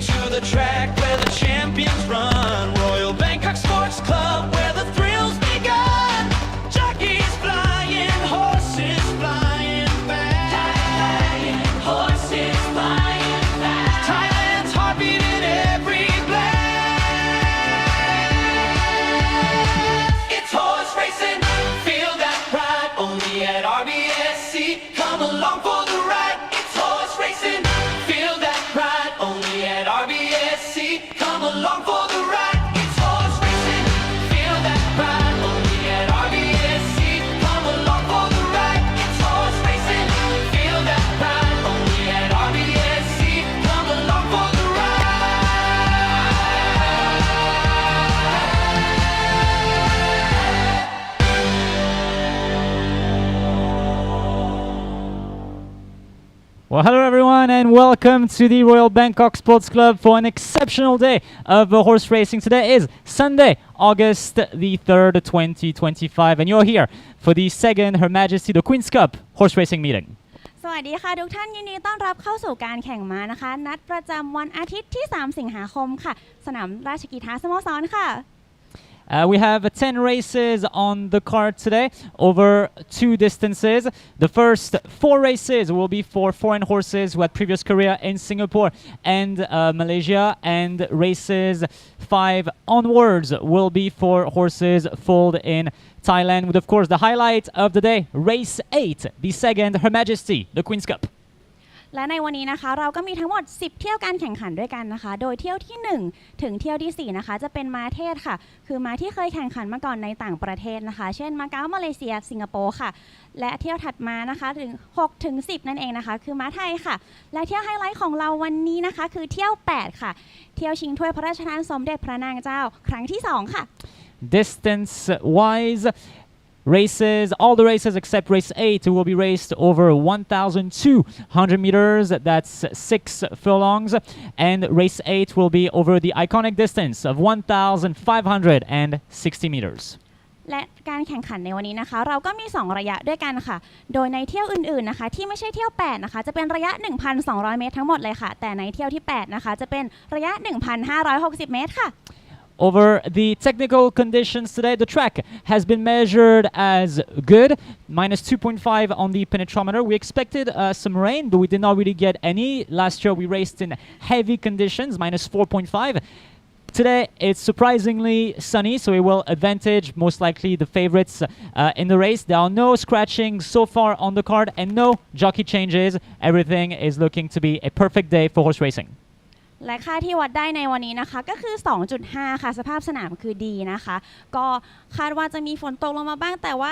to the track where the champions run. Royal Bangkok Sports Club where the thrills begun. Jockeys flying, horses flying fast. Thailand horses flying fast. Thailand's heartbeat in every blast. It's horse racing, feel that pride. Only at RBSC, come along for the ride. It's horse racing, feel that pride. Only at RBSC, come along for the ride. It's horse racing, feel that pride. Only at RBSC, come along for the ride. It's horse racing, feel that pride. Only at RBSC, come along for the Well, hello everyone and welcome to the Royal Bangkok Sports Club for an exceptional day of horse racing. Today is Sunday, August the 3rd, 2025 and you're here for the second Her Majesty the Queen's Cup horse racing meeting. สวัสดีค่ะทุกท่านยินดีต้อนรับเข้าสู่การแข่งม้านะคะนัดประจำวันอาทิตย์ที่ 3 สิงหาคมค่ะสนามราชกีฬาสโมสรค่ะ We have 10 races on the card today over 2 distances. The first 4 races will be for foreign horses who had previous career in Singapore and Malaysia, and races 5 onwards will be for horses foaled in Thailand, with of course the highlight of the day, race 8, the second Her Majesty the Queen's Cup. และในวันนี้นะคะเราก็มีทั้งหมด10เที่ยวการแข่งขันด้วยกันนะคะโดยเที่ยวที่1ถึงเที่ยวที่4นะคะจะเป็นม้าเทศค่ะคือม้าที่เคยแข่งขันมาก่อนในต่างประเทศนะคะเช่นมาเก๊ามาเลเซียสิงคโปร์ค่ะและเที่ยวถัดมานะคะถึง6ถึง10นั่นเองนะคะคือม้าไทยค่ะและเที่ยวไฮไลท์ของเราวันนี้นะคะคือเที่ยว8ค่ะเที่ยวชิงถ้วยพระราชทานสมเด็จพระนางเจ้าครั้งที่2ค่ะ Distance wise, races, all the races except race 8 will be raced over 1,200 meters, that's 6 furlongs, and race 8 will be over the iconic distance of 1,560 meters. และการแข่งขันในวันนี้นะคะเราก็มี2ระยะด้วยกันค่ะโดยในเที่ยวอื่นๆนะคะที่ไม่ใช่เที่ยว8นะคะจะเป็นระยะ 1,200 เมตรทั้งหมดเลยค่ะแต่ในเที่ยวที่8นะคะจะเป็นระยะ 1,560 เมตรค่ะOver the technical conditions today, the track has been measured as good, minus 2.5 on the penetrometer. We expected some rain, but we did not really get any. Last year we raced in heavy conditions, minus 4.5. Today it's surprisingly sunny, so it will advantage most likely the favorites in the race. There are no scratching so far on the card and no jockey changes. Everything is looking to be a perfect day for horse racing. และค่าที่วัดได้ในวันนี้นะคะก็คือ 2.5 ค่ะสภาพสนามคือดีนะคะก็คาดว่าจะมีฝนตกลงมาบ้างแต่ว่า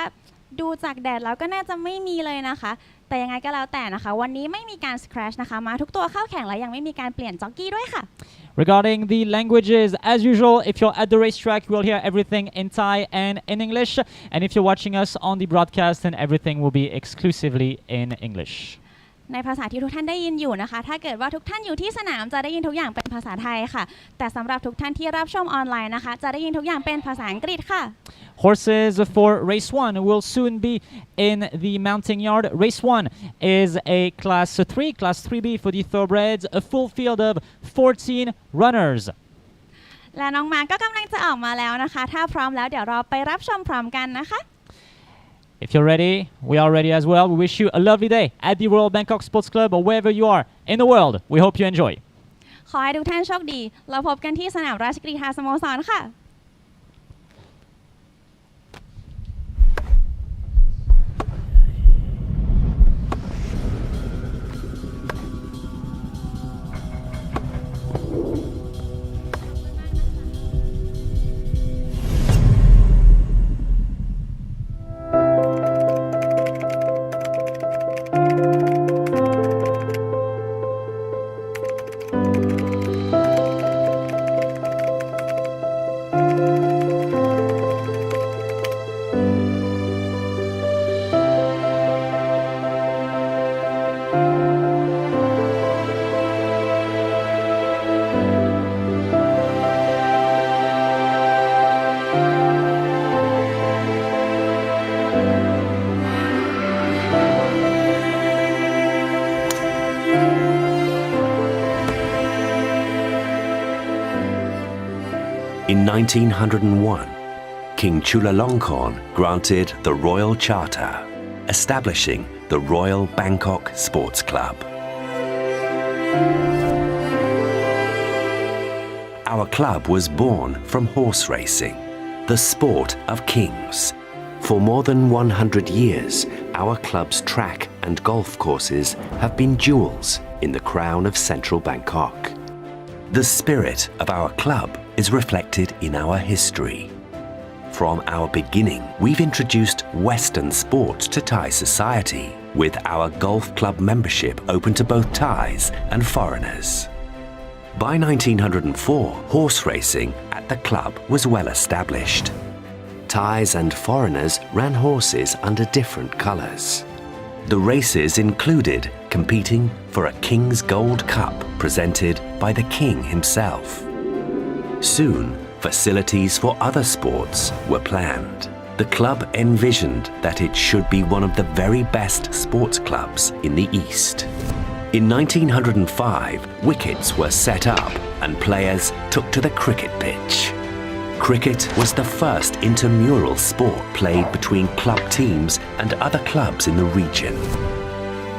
ดูจากแดดแล้วก็น่าจะไม่มีเลยนะคะแต่ยังไงก็แล้วแต่นะคะวันนี้ไม่มีการ scratch นะคะมาทุกตัวเข้าแข่งและยังไม่มีการเปลี่ยนจ็อกกี้ด้วยค่ะ Regarding the languages, as usual, if you're at the racetrack, you will hear everything in Thai and in English. And if you're watching us on the broadcast, then everything will be exclusively in English. ในภาษาที่ทุกท่านได้ยินอยู่นะคะถ้าเกิดว่าทุกท่านอยู่ที่สนามจะได้ยินทุกอย่างเป็นภาษาไทยค่ะแต่สำหรับทุกท่านที่รับชมออนไลน์นะคะจะได้ยินทุกอย่างเป็นภาษาอังกฤษค่ะ Horses for race 1 will soon be in the mounting yard. Race 1 is a class 3, class 3B for the thoroughbreds, a full field of 14 runners. และน้องมาก็กำลังจะออกมาแล้วนะคะถ้าพร้อมแล้วเดี๋ยวเราไปรับชมพร้อมกันนะคะ If you're ready, we are ready as well. We wish you a lovely day at the Royal Bangkok Sports Club or wherever you are in the world. We hope you enjoy. ขอให้ทุกท่านโชคดีเราพบกันที่สนามราชกีฬาสโมสรค่ะ In 1901, King Chulalongkorn granted the Royal Charter, establishing the Royal Bangkok Sports Club. Our club was born from horse racing, the sport of kings. For more than 100 years, our club's track and golf courses have been jewels in the crown of central Bangkok. The spirit of our club is reflected in our history. From our beginning, we've introduced Western sports to Thai society, with our golf club membership open to both Thais and foreigners. By 1904, horse racing at the club was well established. Thais and foreigners ran horses under different colours. The races included competing for a King's Gold Cup presented by the King himself. Soon, facilities for other sports were planned. The club envisioned that it should be one of the very best sports clubs in the East. In 1905, wickets were set up and players took to the cricket pitch. Cricket was the first intramural sport played between club teams and other clubs in the region.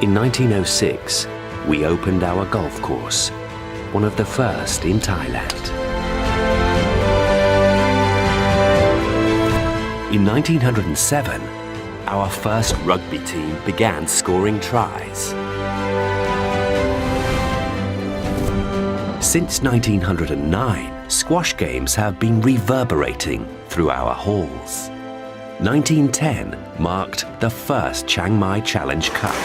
In 1906, we opened our golf course, one of the first in Thailand. In 1907, our first rugby team began scoring tries. Since 1909, squash games have been reverberating through our halls. 1910 marked the first Chiang Mai Challenge Cup.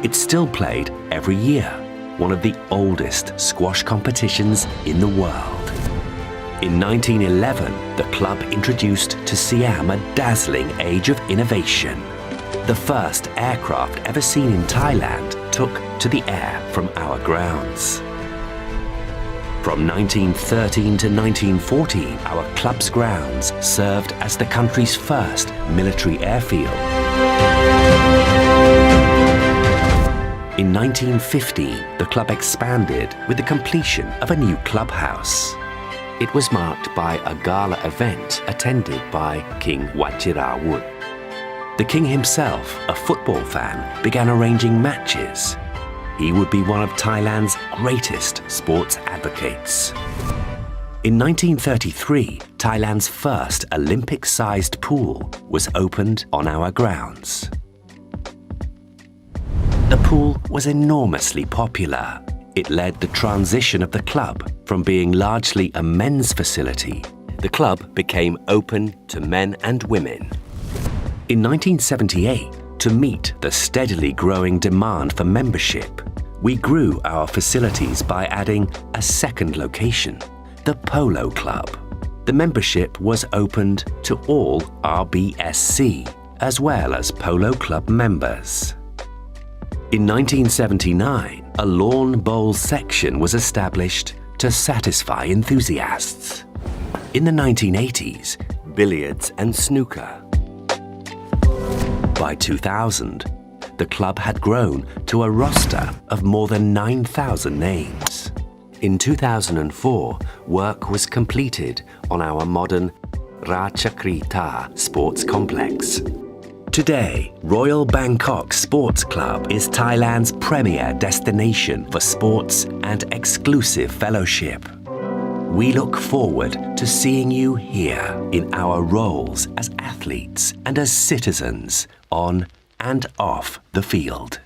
It's still played every year, one of the oldest squash competitions in the world. In 1911, the club introduced to Siam a dazzling age of innovation. The first aircraft ever seen in Thailand took to the air from our grounds. From 1913 to 1914, our club's grounds served as the country's first military airfield. In 1950, the club expanded with the completion of a new clubhouse. It was marked by a gala event attended by King Wachirawut. The king himself, a football fan, began arranging matches. He would be one of Thailand's greatest sports advocates. In 1933, Thailand's first Olympic-sized pool was opened on our grounds. The pool was enormously popular. It led the transition of the club from being largely a men's facility. The club became open to men and women. In 1978, to meet the steadily growing demand for membership, we grew our facilities by adding a second location, the Polo Club. The membership was opened to all RBSC, as well as Polo Club members. In 1979, a lawn bowls section was established to satisfy enthusiasts. In the 1980s, billiards and snooker. By 2000, the club had grown to a roster of more than 9,000 names. In 2004, work was completed on our modern Ratchakrita sports complex. Today, Royal Bangkok Sports Club is Thailand's premier destination for sports and exclusive fellowship. We look forward to seeing you here in our roles as athletes and as citizens on and off the field.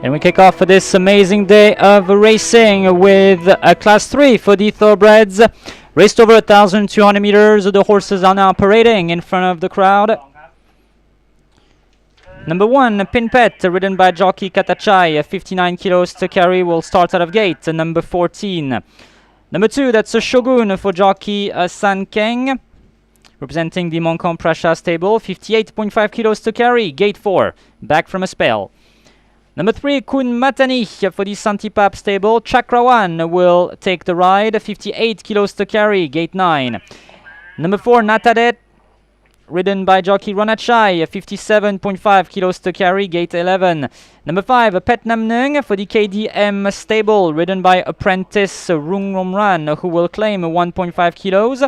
And we kick off for this amazing day of racing with a Class 3 for the thoroughbreds. Raced over 1,200 meters. The horses are now parading in front of the crowd. Number 1, Pin Pet, ridden by jockey Katachai, 59 kilos to carry, will start out of gate. Number 14. Number 2, that's a Shogun for jockey San Keng, representing the Moncon Prasha stable, 58.5 kilos to carry, gate 4, back from a spell. Number 3, Kun Matani for the Santipap stable. Chakrawan will take the ride, 58 kilos to carry, gate 9. Number 4, Natadet, ridden by jockey Ronachai, 57.5 kilos to carry, gate 11. Number 5, Pet Nam Nung for the KDM stable, ridden by apprentice Rung Romran, who will claim 1.5 kilos.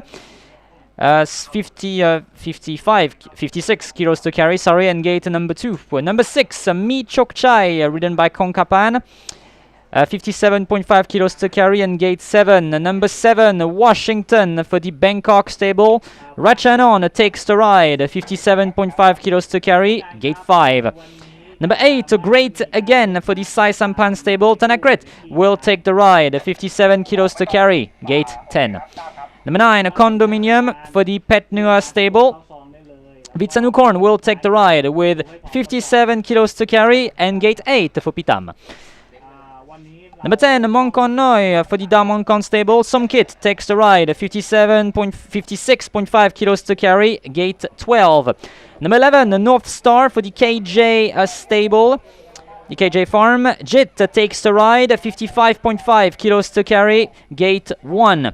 56 kilos to carry, sorry, and gate number 2. Number 6, Mi Chok Chai, ridden by Kongkapan, 57.5 kilos to carry, and gate 7. Number 7, Washington for the Bangkok stable. Rachanon takes the ride, 57.5 kilos to carry, gate 5. Number 8, Great again for the Sai Sampan stable. Tanakrit will take the ride, 57 kilos to carry, gate 10. Number 9, a Condominium for the Pet Nua stable. Vitsanukorn will take the ride with 57 kilos to carry, and gate 8 for Pitam. Number 10, Moncon Noi for the Damoncon stable. Somkit takes the ride, 56.5 kilos to carry, gate 12. Number 11, North Star for the KJ stable. The KJ farm. Jit takes the ride, 55.5 kilos to carry, gate 1.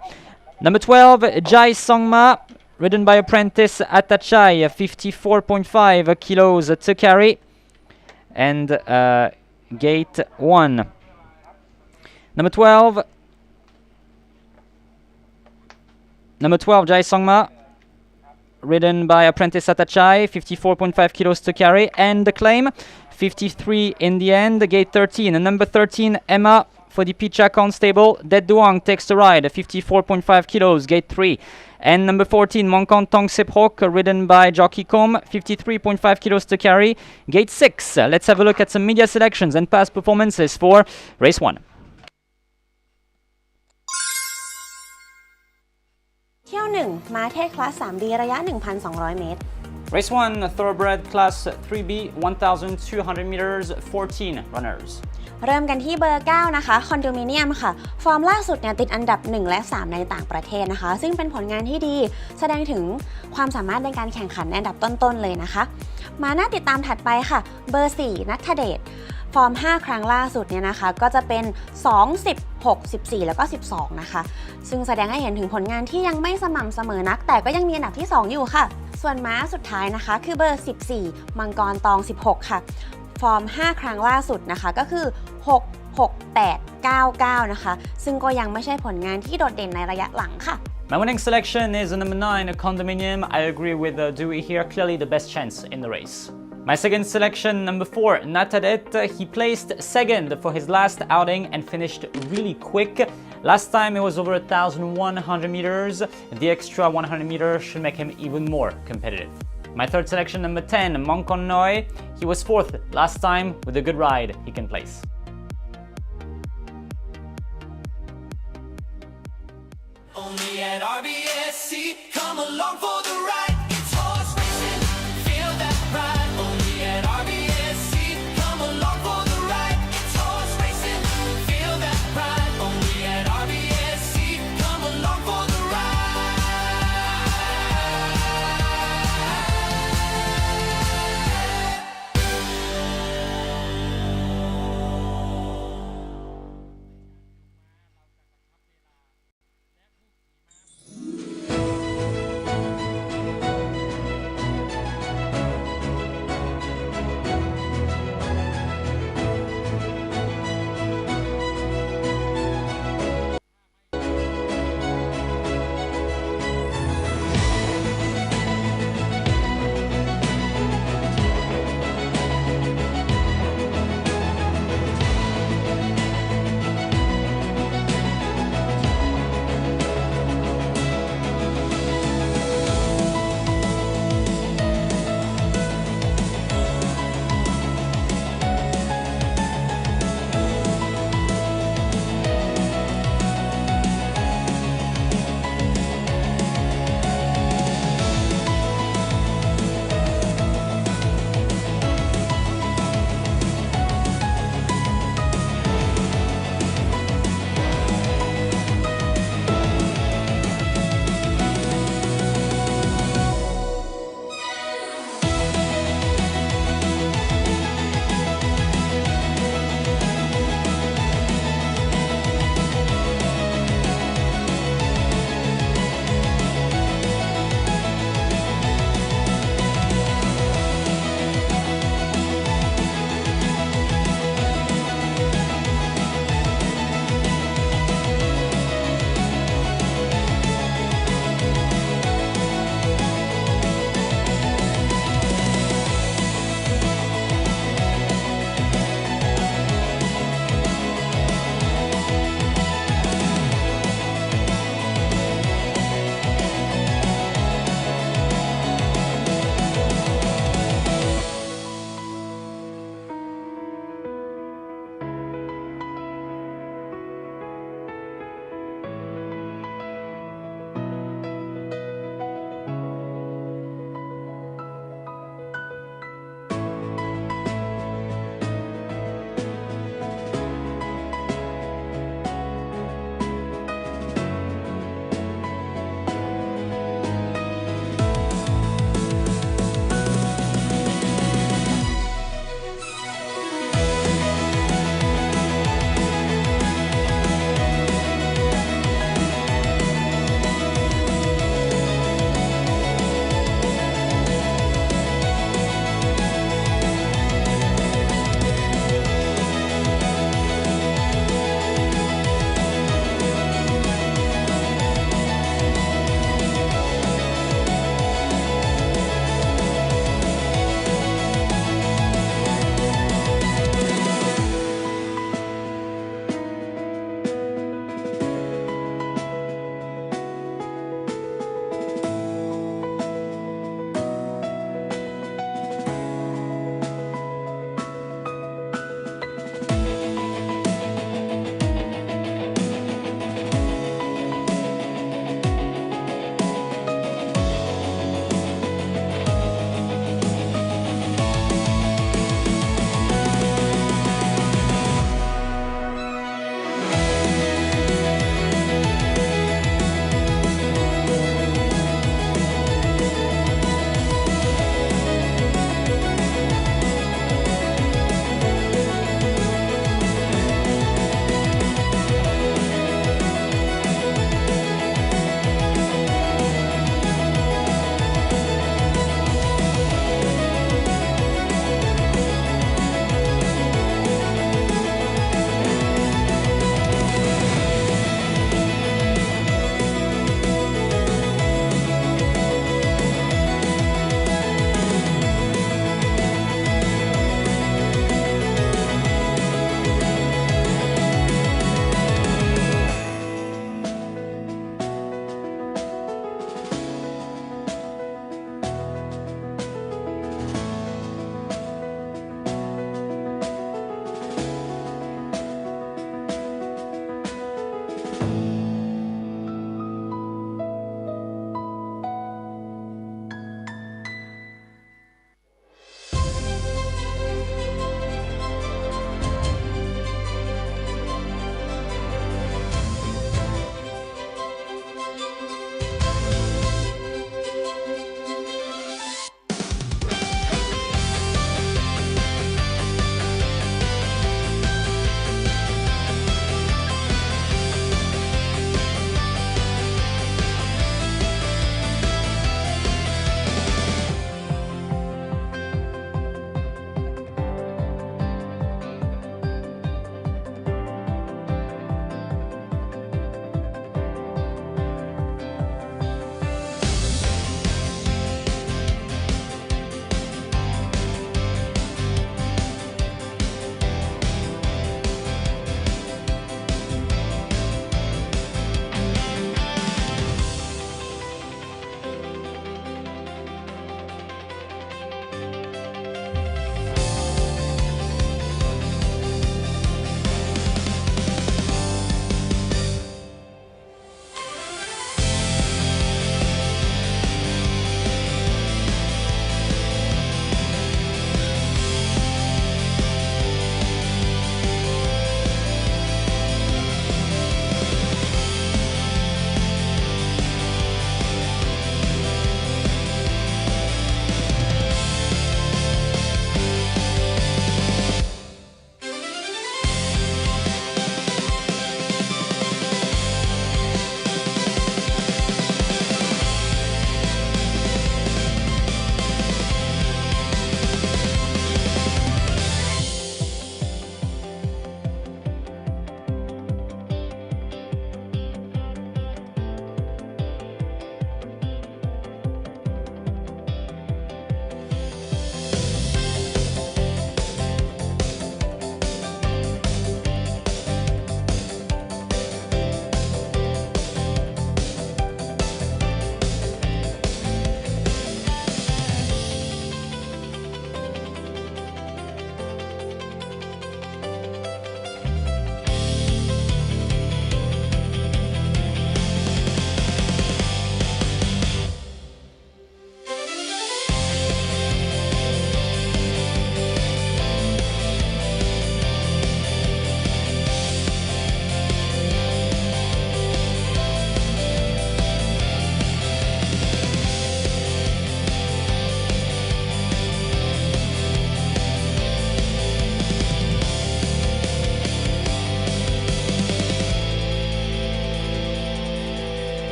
Number 12, Jai Songma, ridden by apprentice Atachai, 54.5 kilos to carry, and gate 1. Number 12, Jai Songma, ridden by apprentice Atachai, 54.5 kilos to carry, and the claim, 53 in the end, gate 13. And number 13, Emma, for the Pichakon stable. Dead Duang takes the ride, 54.5 kilos, gate 3. And number 14, Moncon Tong Sip Hok, ridden by Jockey Com, 53.5 kilos to carry, gate 6. Let's have a look at some media selections and past performances for race 1. เที่ยว 1 มาเทศคลาส 3B ระยะ 1,200 เมตร Race 1, thoroughbred class 3B, 1,200 meters, 14 runners. เริ่มกันที่เบอร์ 9 นะคะ คอนโดมิเนียมค่ะ ฟอร์มล่าสุดเนี่ยติดอันดับ 1 และ 3 ในต่างประเทศนะคะ ซึ่งเป็นผลงานที่ดีแสดงถึงความสามารถในการแข่งขันในอันดับต้นๆเลยนะคะ มาหน้าติดตามถัดไปค่ะ เบอร์ 4 นัทเดช ฟอร์ม 5 ครั้งล่าสุดเนี่ยนะคะ ก็จะเป็น 2, 16, 14 แล้วก็ 12 นะคะ ซึ่งแสดงให้เห็นถึงผลงานที่ยังไม่สม่ำเสมอนัก แต่ก็ยังมีอันดับที่ 2 อยู่ค่ะ ส่วนม้าสุดท้ายนะคะคือเบอร์ 14 มังกรตอง 16 ค่ะ ฟอร์ม 5 ครั้งล่าสุดนะคะก็คือ 6, 8, 9, 9 นะคะ ซึ่งก็ยังไม่ใช่ผลงานที่โดดเด่นในระยะหลังค่ะ My winning selection is number 9, a Condominium. I agree with Dewey here, clearly the best chance in the race. My second selection, number 4, Natadet. He placed second for his last outing and finished really quick. Last time it was over 1,100 meters. The extra 100 meters should make him even more competitive. My third selection, number 10, Moncon Noi. He was 4th last time. With a good ride, he can place. Only at RBSC, come along for the ride. It's horse racing, feel that pride. Only at RBSC, come along for the ride. It's horse racing, feel that pride. Only at RBSC, come along for the ride.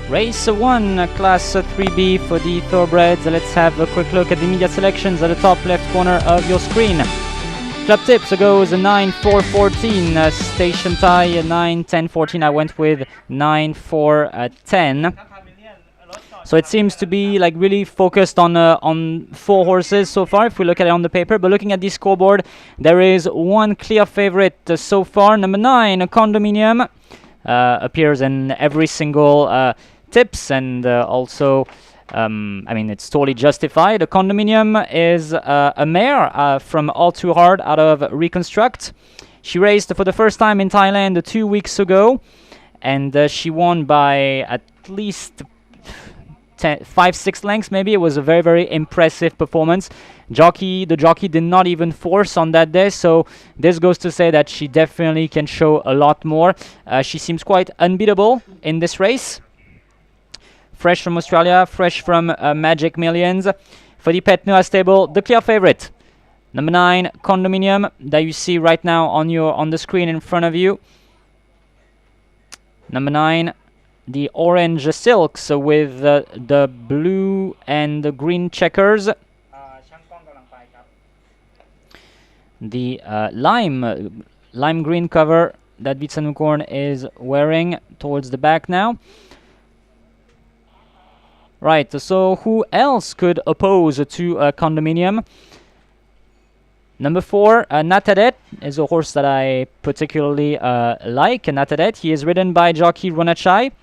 Race 1, Class 3B for the thoroughbreds. Let's have a quick look at the media selections at the top left corner of your screen. Club tips goes 9, 4, 14. Station tie 9, 10, 14. I went with 9, 4, 10. So it seems to be like really focused on 4 horses so far if we look at it on the paper. But looking at the scoreboard, there is one clear favorite so far. Number 9, Condominium, appears in every single tips and also I mean it's totally justified. A Condominium is a mare from All Too Hard out of Reconstruct. She raced for the first time in Thailand 2 weeks ago, and she won by at least 5-6 lengths maybe. It was a very, very impressive performance. The jockey did not even force on that day, so this goes to say that she definitely can show a lot more. She seems quite unbeatable in this race. Fresh from Australia, fresh from Magic Millions. For the Pet Noah stable, the clear favorite, number 9, Condominium, that you see right now on the screen in front of you. Number 9, the orange silks with the blue and the green checkers. The lime green cover that Vitsanukorn is wearing towards the back now. Right, so who else could oppose to Condominium? Number 4, Natadet is a horse that I particularly like. Natadet, he is ridden by jockey Ronachai.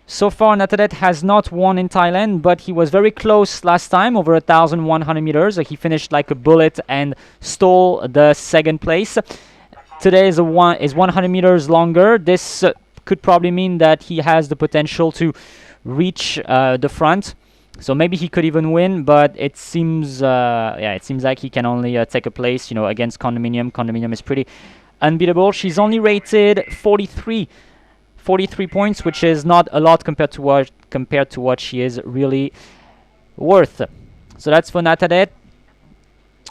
So far, Natadet has not won in Thailand, but he was very close last time, over 1,100 meters. He finished like a bullet and stole the second place. Today is 100 meters longer. This could probably mean that he has the potential to reach the front. So maybe he could even win, but it seems like he can only take a place, against Condominium. Condominium is pretty unbeatable. She's only rated 43 points, which is not a lot compared to what she is really worth. So that's for Natadet.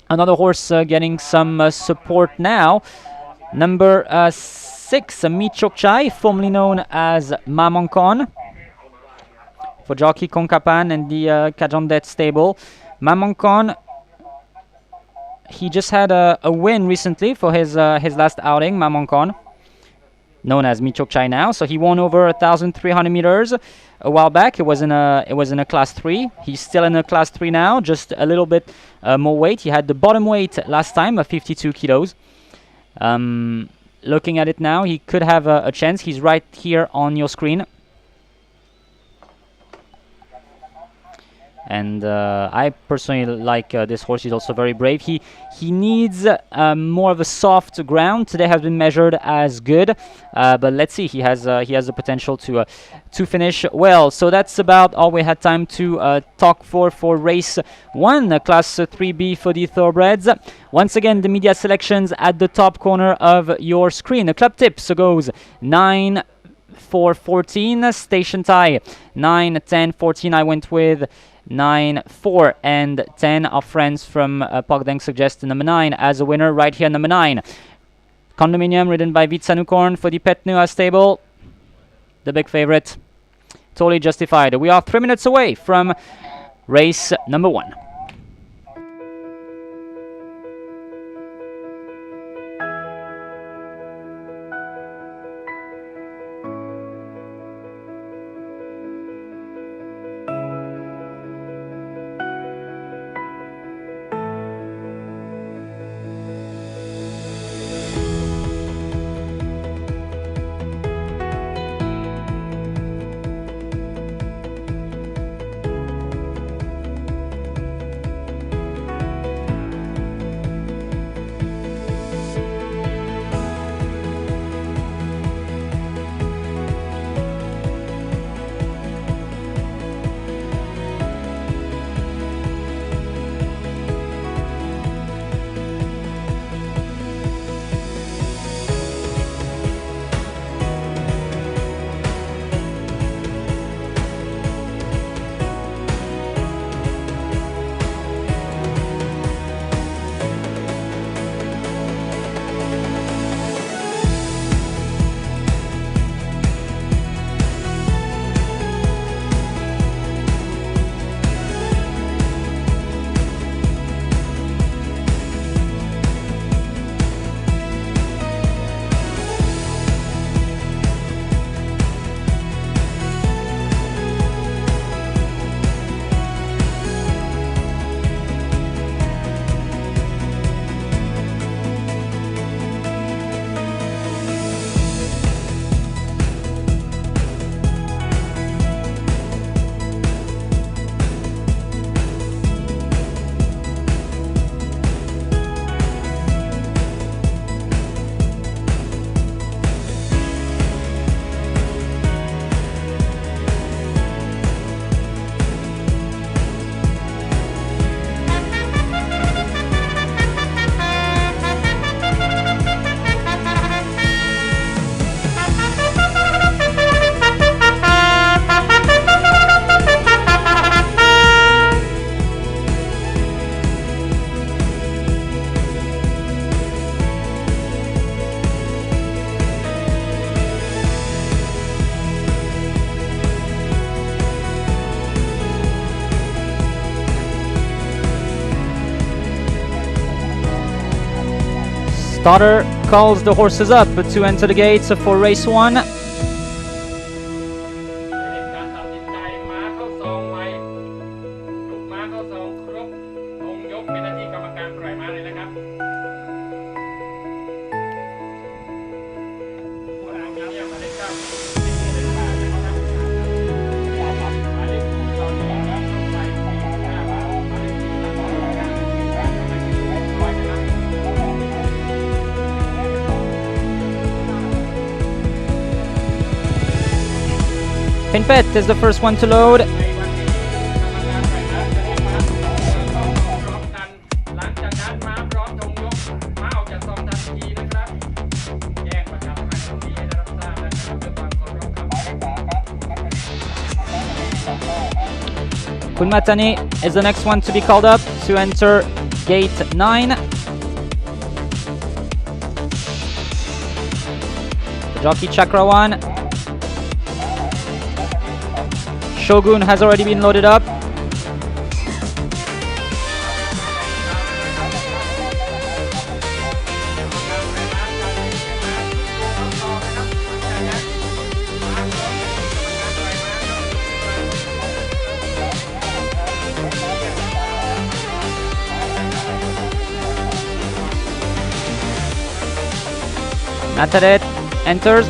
Another horse getting some support now. Number 6, Michokchai, formerly known as Mamongkon, for jockey Kongkapan and the Kajondet stable. Mamongkon, he just had a win recently for his last outing. Mamongkon, known as Michokchai now, so he won over 1,300 meters a while back. It was in a class 3. He's still in a class 3 now, just a little bit more weight. He had the bottom weight last time of 52 kilos. Looking at it now, he could have a chance. He's right here on your screen. And I personally like this horse. He's also very brave. He needs more of a soft ground. Today has been measured as good, but let's see. He has the potential to finish well. So that's about all we had time to talk for race 1, class 3B for the thoroughbreds. Once again, the media selections at the top corner of your screen. The club tips goes 9, 4, 14. Station tie 9, 10, 14. I went with 9, 4, and 10. Our friends from Pogdeng suggest number 9 as a winner right here. Number 9, Condominium, ridden by Vitsanukorn for the Pet Noah stable. The big favorite. Totally justified. We are 3 minutes away from race number 1. Starter calls the horses up to enter the gates for race 1. การตัดสินใจม้าเข้าซองไว้ลูกม้าเข้าซองครบธงยกเป็นหน้าที่กรรมการปล่อยม้าเลยนะครับผู้นำเยี่ยมมาเลยครับมาเลขตอนนี้ครับไป45บาทมาเลข4แล้วก็การปล่อยนะครับ Pinpet is the first one to load. ในวันนี้กรรมการปล่อยม้าจะให้ม้าเข้าซองพร้อมกัน หลังจากนั้นม้าพร้อมธงยกม้าออกจากซองทันทีนะครับ แจ้งประชาสัมพันธ์ตรงนี้ให้ได้รับทราบนะครับด้วยความเคารพครับ Kun Matani is the next one to be called up to enter gate 9. The jockey Chakra 1. Shogun has already been loaded up. Nataret enters.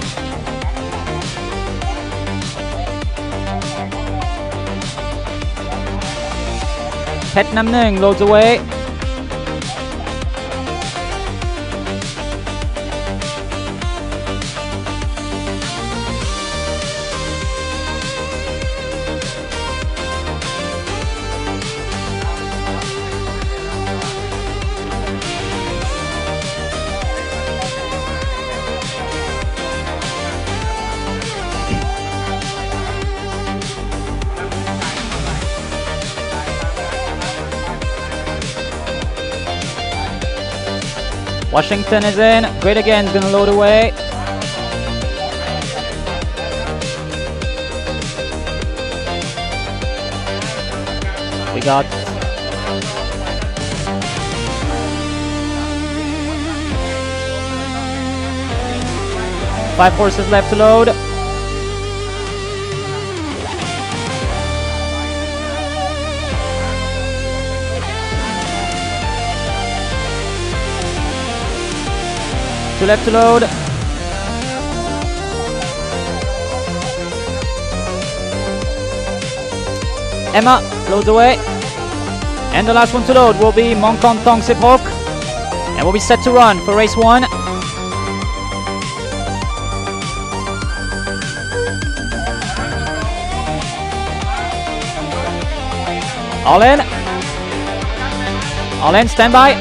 Pet Namnung loads away. Washington is in. Great again is gonna load away. We got five horses left to load. Two left to load. Emma loads away. And the last one to load will be Mongkon Thong Sip Hok. And we'll be set to run for race 1. All in. All in, stand by.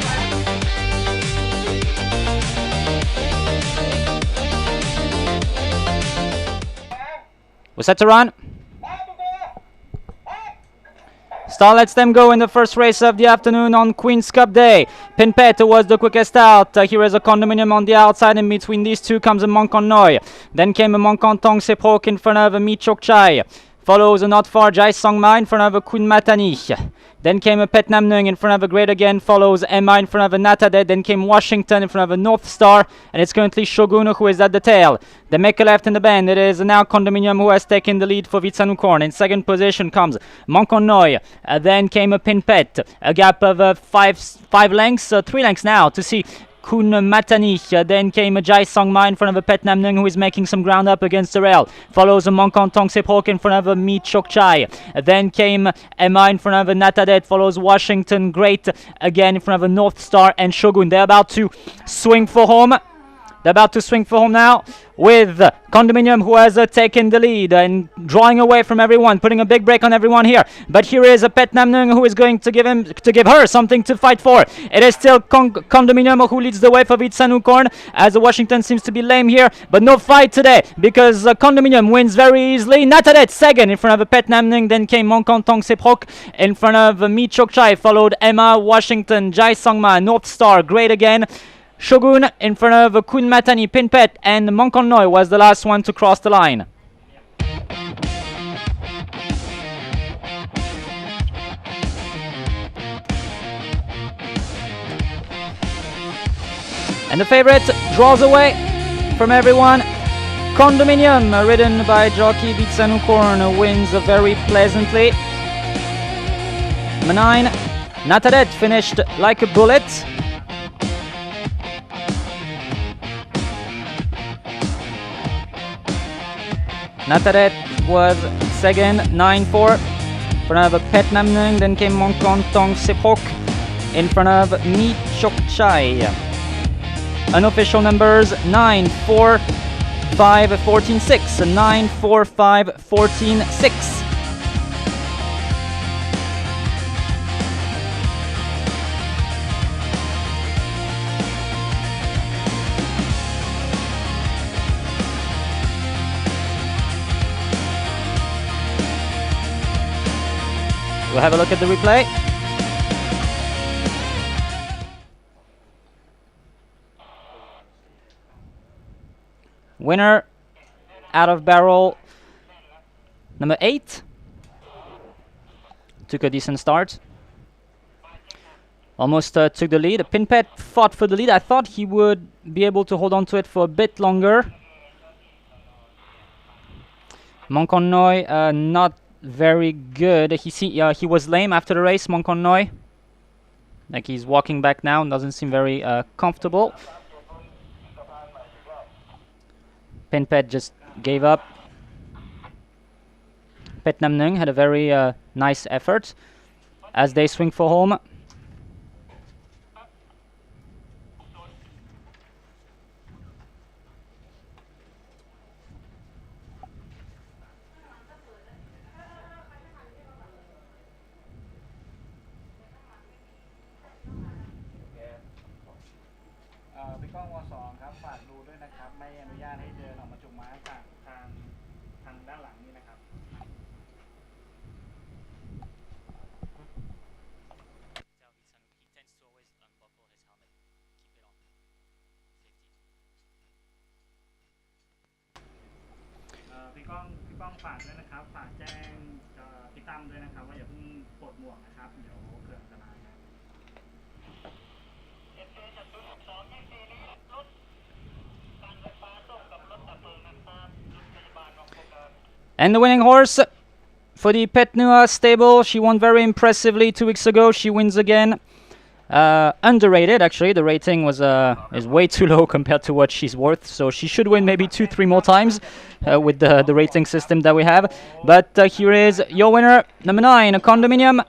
We're set to run. Star lets them go in the first race of the afternoon on Queen's Cup Day. Pinpet was the quickest out. Here is a condominium on the outside, and between these two comes a Mongkon Noi. Then came a Mongkon Thong Sepok in front of a Mi Chok Chai. Follows a not far Jai Song Ma in front of a Kun Matani. Then came a Pet Nam Nung in front of a Great Again. Follows Emma in front of a Natade. Then came Washington in front of a North Star. And it's currently Shogun who is at the tail. They make a left in the bend. It is now Condominium who has taken the lead for Vitsanukorn. In second position comes Mongkon Noi. Then came a Pinpet. A gap of 3 lengths now to see Kun Matani. Then came a Jai Song Ma in front of a Pet Nam Nung who is making some ground up against the rail. Follows a Mongkon Thong Sepok in front of a Mi Chok Chai. Then came Emma in front of a Natadet. Follows Washington Great again in front of a North Star and Shogun. They're about to swing for home. They're about to swing for home now with Condominium who has taken the lead and drawing away from everyone, putting a big break on everyone here. But here is a Pet Nam Nung who is going to give her something to fight for. It is still Condominium who leads the way for Vitsanukorn as Washington seems to be lame here, but no fight today because Condominium wins very easily. Natadet second in front of a Pet Nam Nung. Then came Mongkon Thong Seprok in front of Mi Chok Chai, followed Emma, Washington, Jai Songma, North Star, Great Again. Shogun in front of Kun Matani, Pinpet, and Mongkon Noi was the last one to cross the line. And the favorite draws away from everyone. Condominium, ridden by jockey Bitsanukorn, wins very pleasantly. Number 9, Nataret finished like a bullet. Nataret was second, 9-4. In front of Pet Namnung, then came Mongkon Tong Sepok in front of Mi Chok Chai. Unofficial numbers 9, 4, 5, 14, 6. 9, 4, 5, 14, 6. We'll have a look at the replay. Winner out of barrel number 8. Took a decent start. Almost took the lead. Pinpet fought for the lead. I thought he would be able to hold on to it for a bit longer. Mongkon Noi not very good. He was lame after the race, Mongkon Noi. Like he's walking back now and doesn't seem very comfortable. Pinpet just gave up. Pet Namnung had a very nice effort as they swing for home. And the winning horse for the Pet Nua stable, she won very impressively 2 weeks ago. She wins again. Underrated, actually. The rating was is way too low compared to what she's worth. So she should win maybe 2-3 more times with the rating system that we have. But here is your winner, number 9, a Condominium.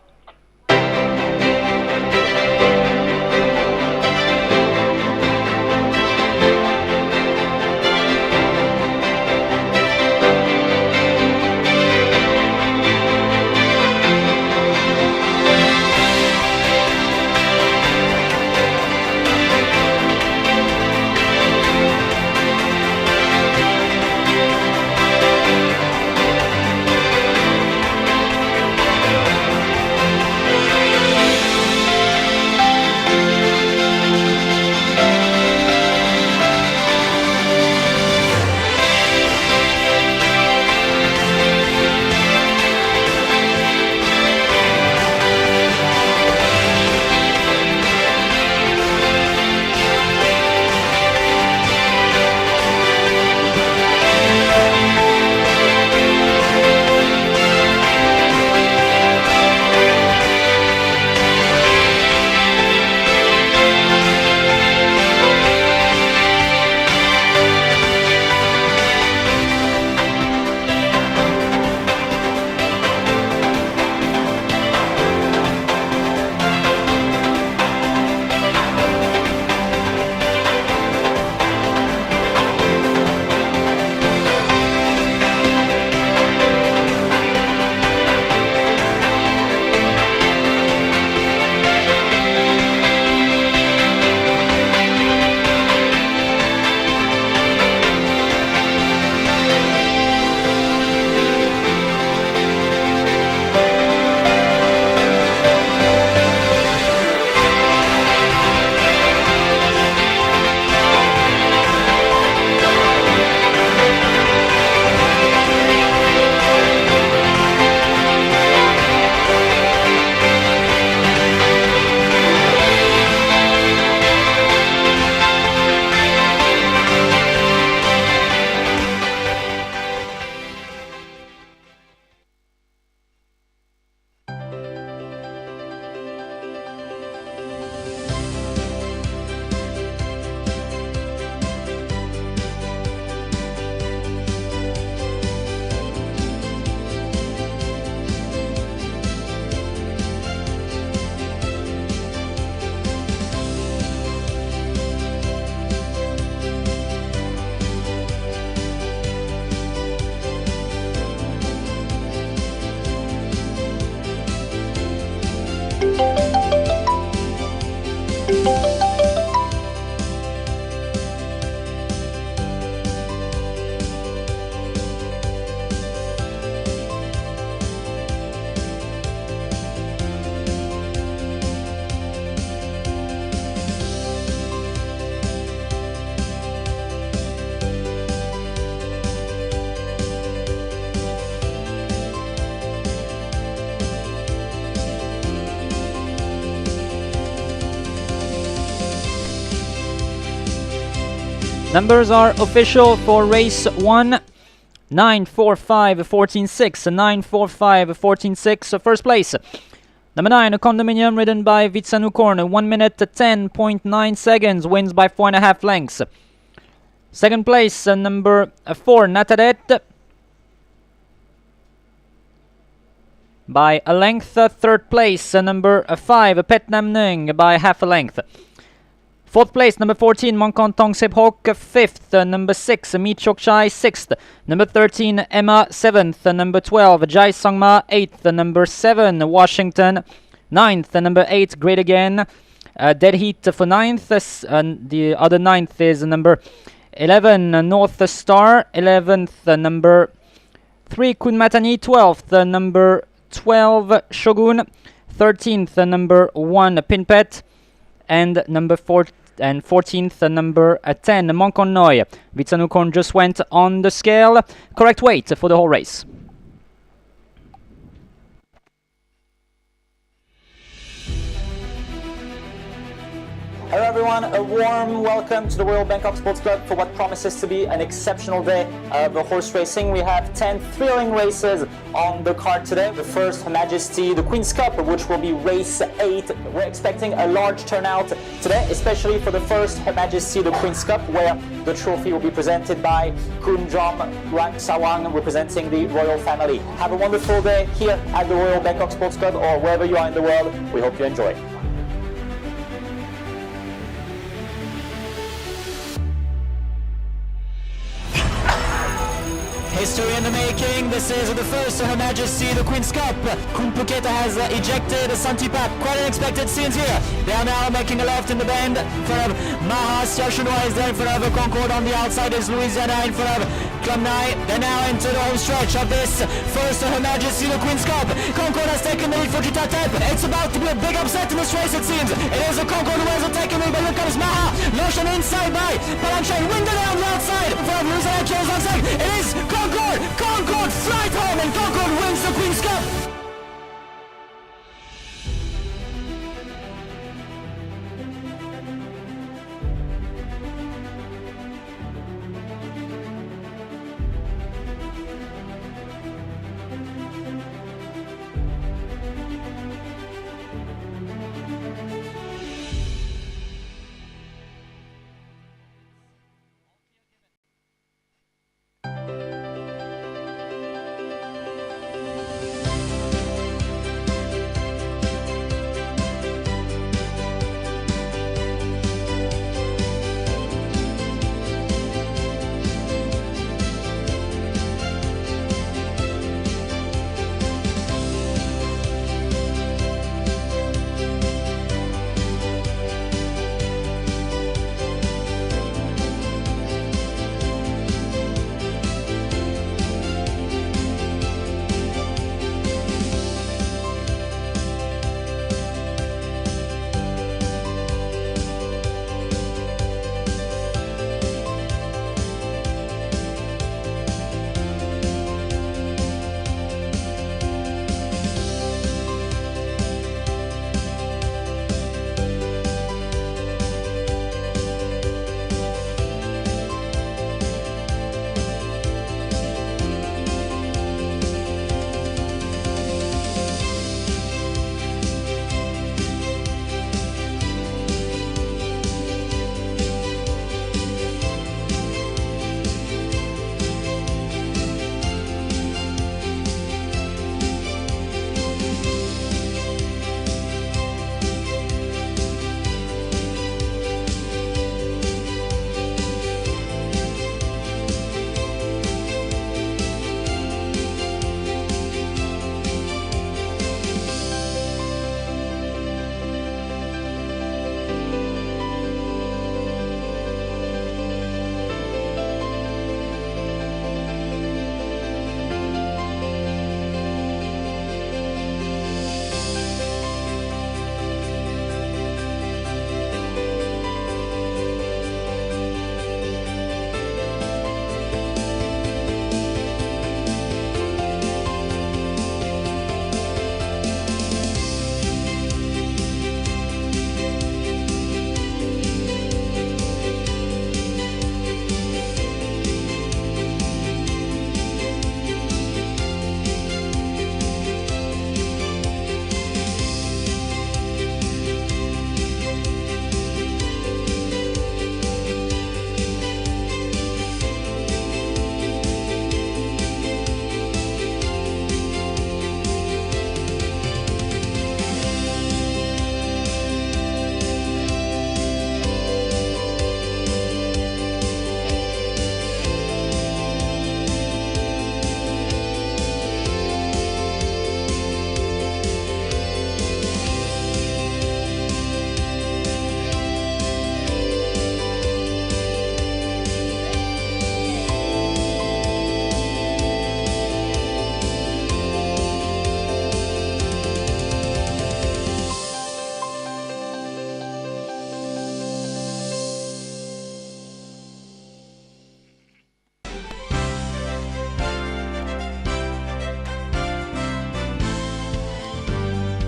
Numbers are official for race 1. 945-14-6, 945-14-6, first place. Number 9, a condominium ridden by Vitsanukorn, 1 minute 10.9 seconds, wins by 4.5 lengths. Second place, number 4, Nataret, by a length. Third place, number 5, Petnam Nung, by half a length. Fourth place, number 14, Monkon Tong Sep Hok. Fifth, number 6, Mi Chok Chai. Sixth, number 13, Emma. Seventh, number 12, Jai Songma. Eighth, number 7, Washington. Ninth, number 8, Great Again. Dead Heat for ninth. The other ninth is number 11, North Star. 11th, number 3, Kun Matani. 12th, number 12, Shogun. 13th, number 1, Pinpet. And number 4 and 14th, number 10, Monkon Noi. Vitsanukorn just went on the scale. Correct weight for the whole race. Hello everyone, a warm welcome to the Royal Bangkok Sports Club for what promises to be an exceptional day of horse racing. We have 10 thrilling races on the card today. The first, Her Majesty, the Queen's Cup, which will be race 8. We're expecting a large turnout today, especially for the first Her Majesty, the Queen's Cup, where the trophy will be presented by Kun Jom Rang Sawang, representing the royal family. Have a wonderful day here at the Royal Bangkok Sports Club or wherever you are in the world. We hope you enjoy. History in the making. This is the first of Her Majesty the Queen's Cup. Kun Phuket has ejected Santipap. Quite unexpected scenes here. They are now making a left in the bend. In front of Maha Xiaoshunhua is there. In front of Concord on the outside is Louisiana. In front of Klamnai. They now enter the home stretch of this first of Her Majesty the Queen's Cup. Concord has taken the lead for Jitatep. It's about to be a big upset in this race, it seems. It is a Concord who has taken the lead, but look at Maha. Launched inside by Palanchain. Winded on the outside. In front of Louisiana Charles on second. It is Concord! Concord flight home and Concord wins the Queen's Cup!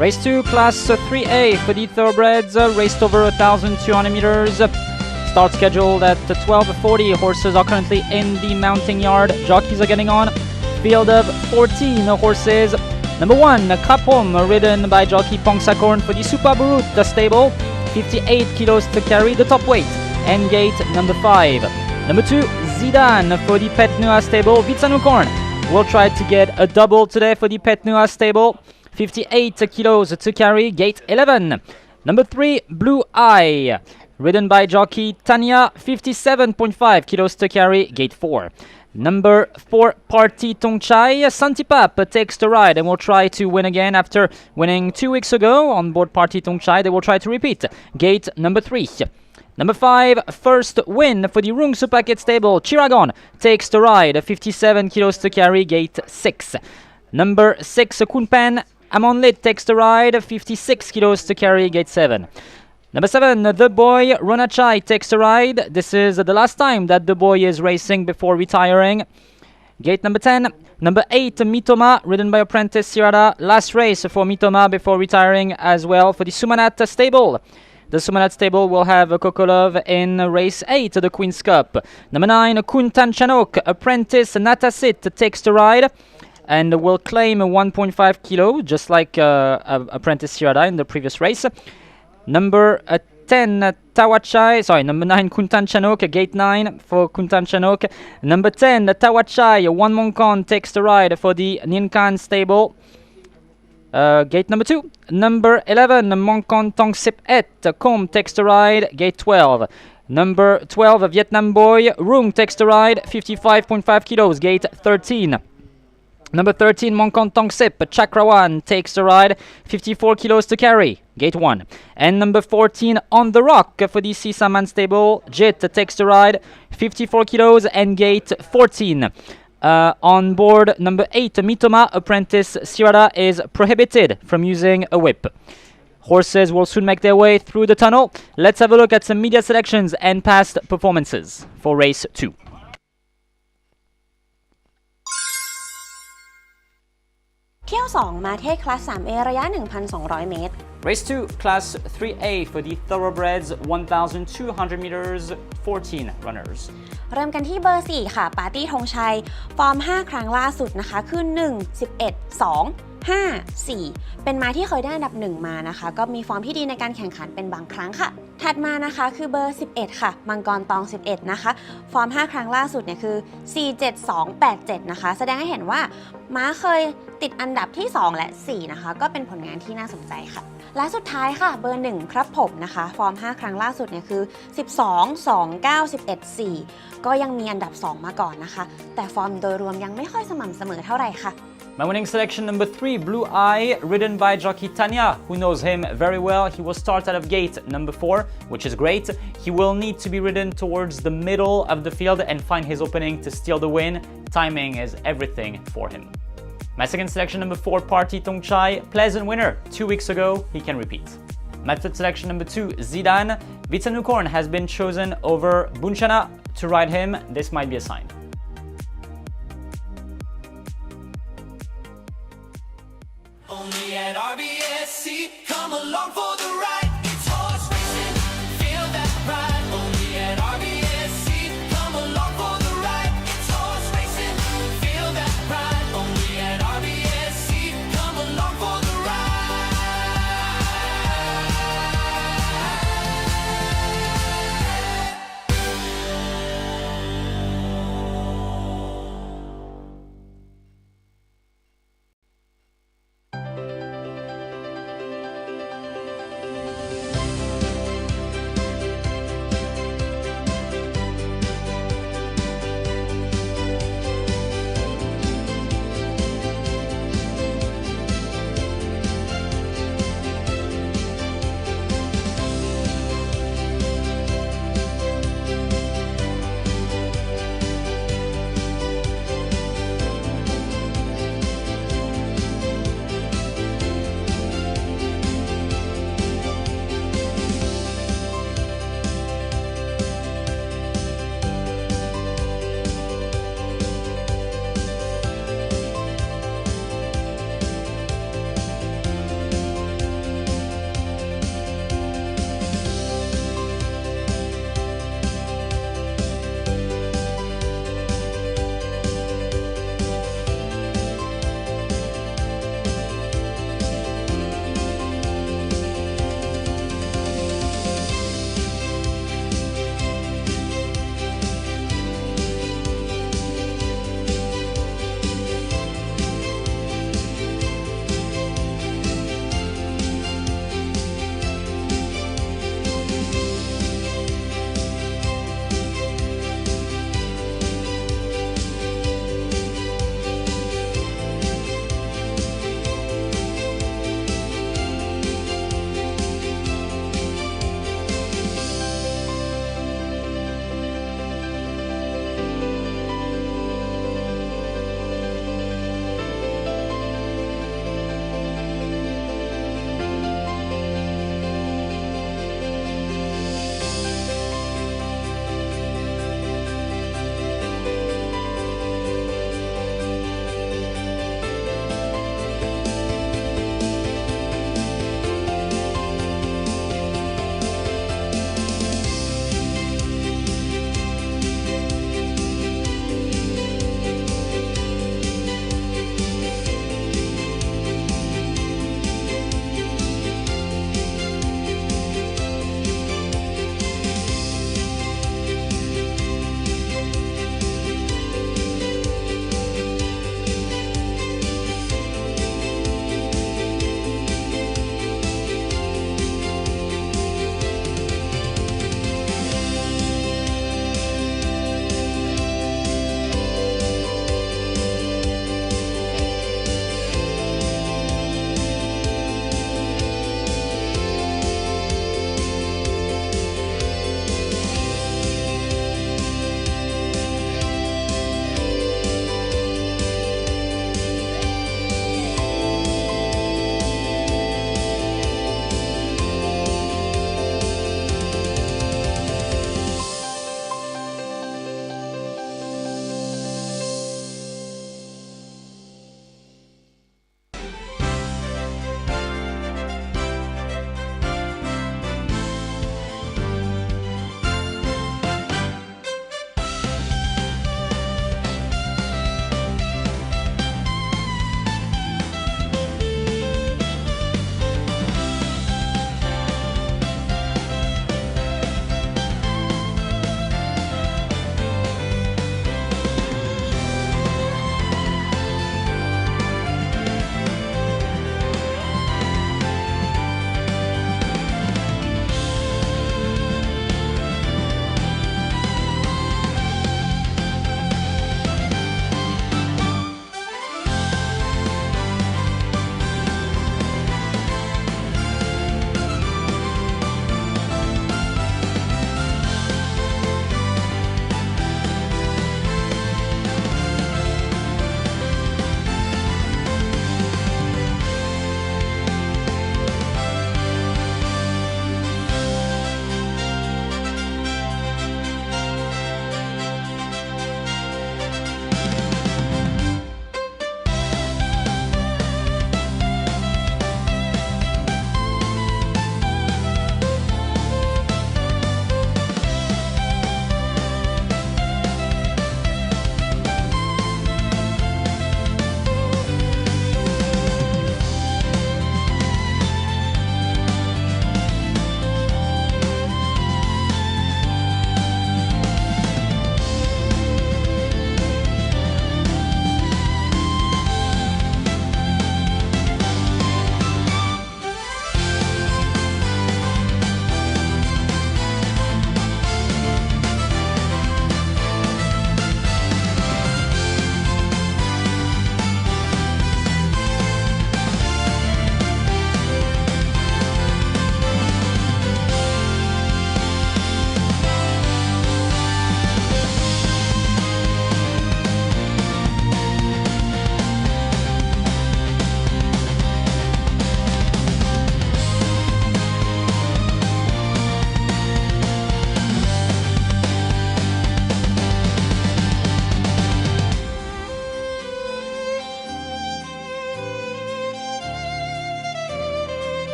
Race 2, Class 3A for the thoroughbreds, raced over 1,200 meters. Start scheduled at 12:40. Horses are currently in the mounting yard. Jockeys are getting on. Field of 14 horses. Number 1, Kapom, ridden by jockey Pongsakorn for the Supaburut stable. 58 kilos to carry, the top weight. And gate number 5. Number 2, Zidane for the Pet Nua stable. Vitsanukorn will try to get a double today for the Pet Nua stable. 58 kilos to carry, gate 11. Number 3, Blue Eye, ridden by jockey Tanya. 57.5 kilos to carry, gate 4. Number 4, Party Tongchai. Santipap takes the ride and will try to win again after winning 2 weeks ago on board Party Tongchai. They will try to repeat. Gate number 3. Number 5, First Win for the Rung Supaket stable. Jargon takes the ride. 57 kilos to carry, gate 6. Number 6, Kunpan Amonlit takes the ride. 56 kilos to carry, gate 7. Number 7, The Boy Ronachai takes the ride. This is the last time that The Boy is racing before retiring. Gate number 10. Number 8, Mitoma, ridden by apprentice Sirada. Last race for Mitoma before retiring as well for the Sumanat stable. The Sumanat stable will have Kokolov in race 8, the Queen's Cup. Number 9, Kuntan Chanok, apprentice Natasit takes the ride and will claim 1.5 kilo, just like apprentice Sirada in the previous race. Number 10, Tawachai, number 9, Kuntan Chanok, gate 9 for Kuntan Chanok. Number 10, Tawachai, Wan Mongkon takes the ride for the Ninkan stable. Gate number 2. Number 11, Mongkon Tong Sip Et, Kom takes the ride, gate 12. Number 12, Vietnam Boy, Rung takes the ride, 55.5 kilos, gate 13. Number 13, Mongkon Tong Sip, Chakrawan takes the ride, 54 kilos to carry, gate 1. And number 14, On the Rock for the Sisaman stable, Jit takes the ride, 54 kilos and gate 14. On board number 8, Mitoma, apprentice Sirada is prohibited from using a whip. Horses will soon make their way through the tunnel. Let's have a look at some media selections and past performances for race 2. Mate Class 3A ระยะ 1,200 เมตร Race 2, Class 3A for the thoroughbreds, 1,200 meters, 14 runners. เริ่มกันที่เบอร์ 4 ค่ะ ปาร์ตี้ธงชัย ฟอร์ม 5 ครั้งล่าสุดนะคะ คือ 1 11 2 5 4 เป็นม้าที่เคยได้อันดับ 1 มานะคะ ก็มีฟอร์มที่ดีในการแข่งขันเป็นบางครั้งค่ะ ถัดมานะคะคือเบอร์ 11 ค่ะ มังกรตอง 11 นะคะ ฟอร์ม 5 ครั้งล่าสุดเนี่ยคือ 4 7 2 8 7 นะคะ แสดงให้เห็นว่าม้าเคยติดอันดับที่ 2 และ 4 นะคะ ก็เป็นผลงานที่น่าสนใจค่ะ และสุดท้ายค่ะเบอร์ 1 ครับผมนะคะ ฟอร์ม 5 ครั้งล่าสุดเนี่ยคือ 12 2 9 11 4 ก็ยังมีอันดับ 2 มาก่อนนะคะ แต่ฟอร์มโดยรวมยังไม่ค่อยสม่ำเสมอเท่าไหร่ค่ะ My winning selection number 3, Blue Eye, ridden by jockey Tanya, who knows him very well. He will start out of gate number 4, which is great. He will need to be ridden towards the middle of the field and find his opening to steal the win. Timing is everything for him. My second selection number 4, Party Tongchai, pleasant winner 2 weeks ago. He can repeat. My third selection number 2, Zidane. Vitsanukorn has been chosen over Bunchana to ride him. This might be a sign. Only at RBSC, come along for the ride. It's horse racing, feel that pride. Only at RBSC, come along for the ride. It's horse racing, feel that pride. Only at RBSC, come along for the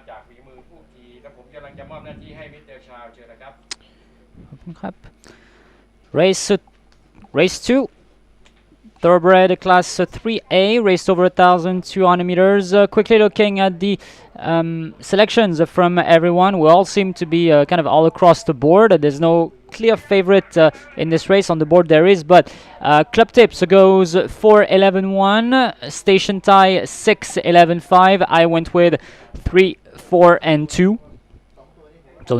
จากฝีมือผู้ขี่และผมกำลังจะมอบหน้าที่ให้มิสเตอร์ชาวเชิญนะครับ Race 2. Thoroughbred class 3A, raced over 1,200 meters. Quickly looking at the selections from everyone, we all seem to be kind of all across the board. There's no clear favorite in this race. On the board there is, but Club Tips goes 4-11-1, Station Tie 6-11-5. I went with 3-4-2. So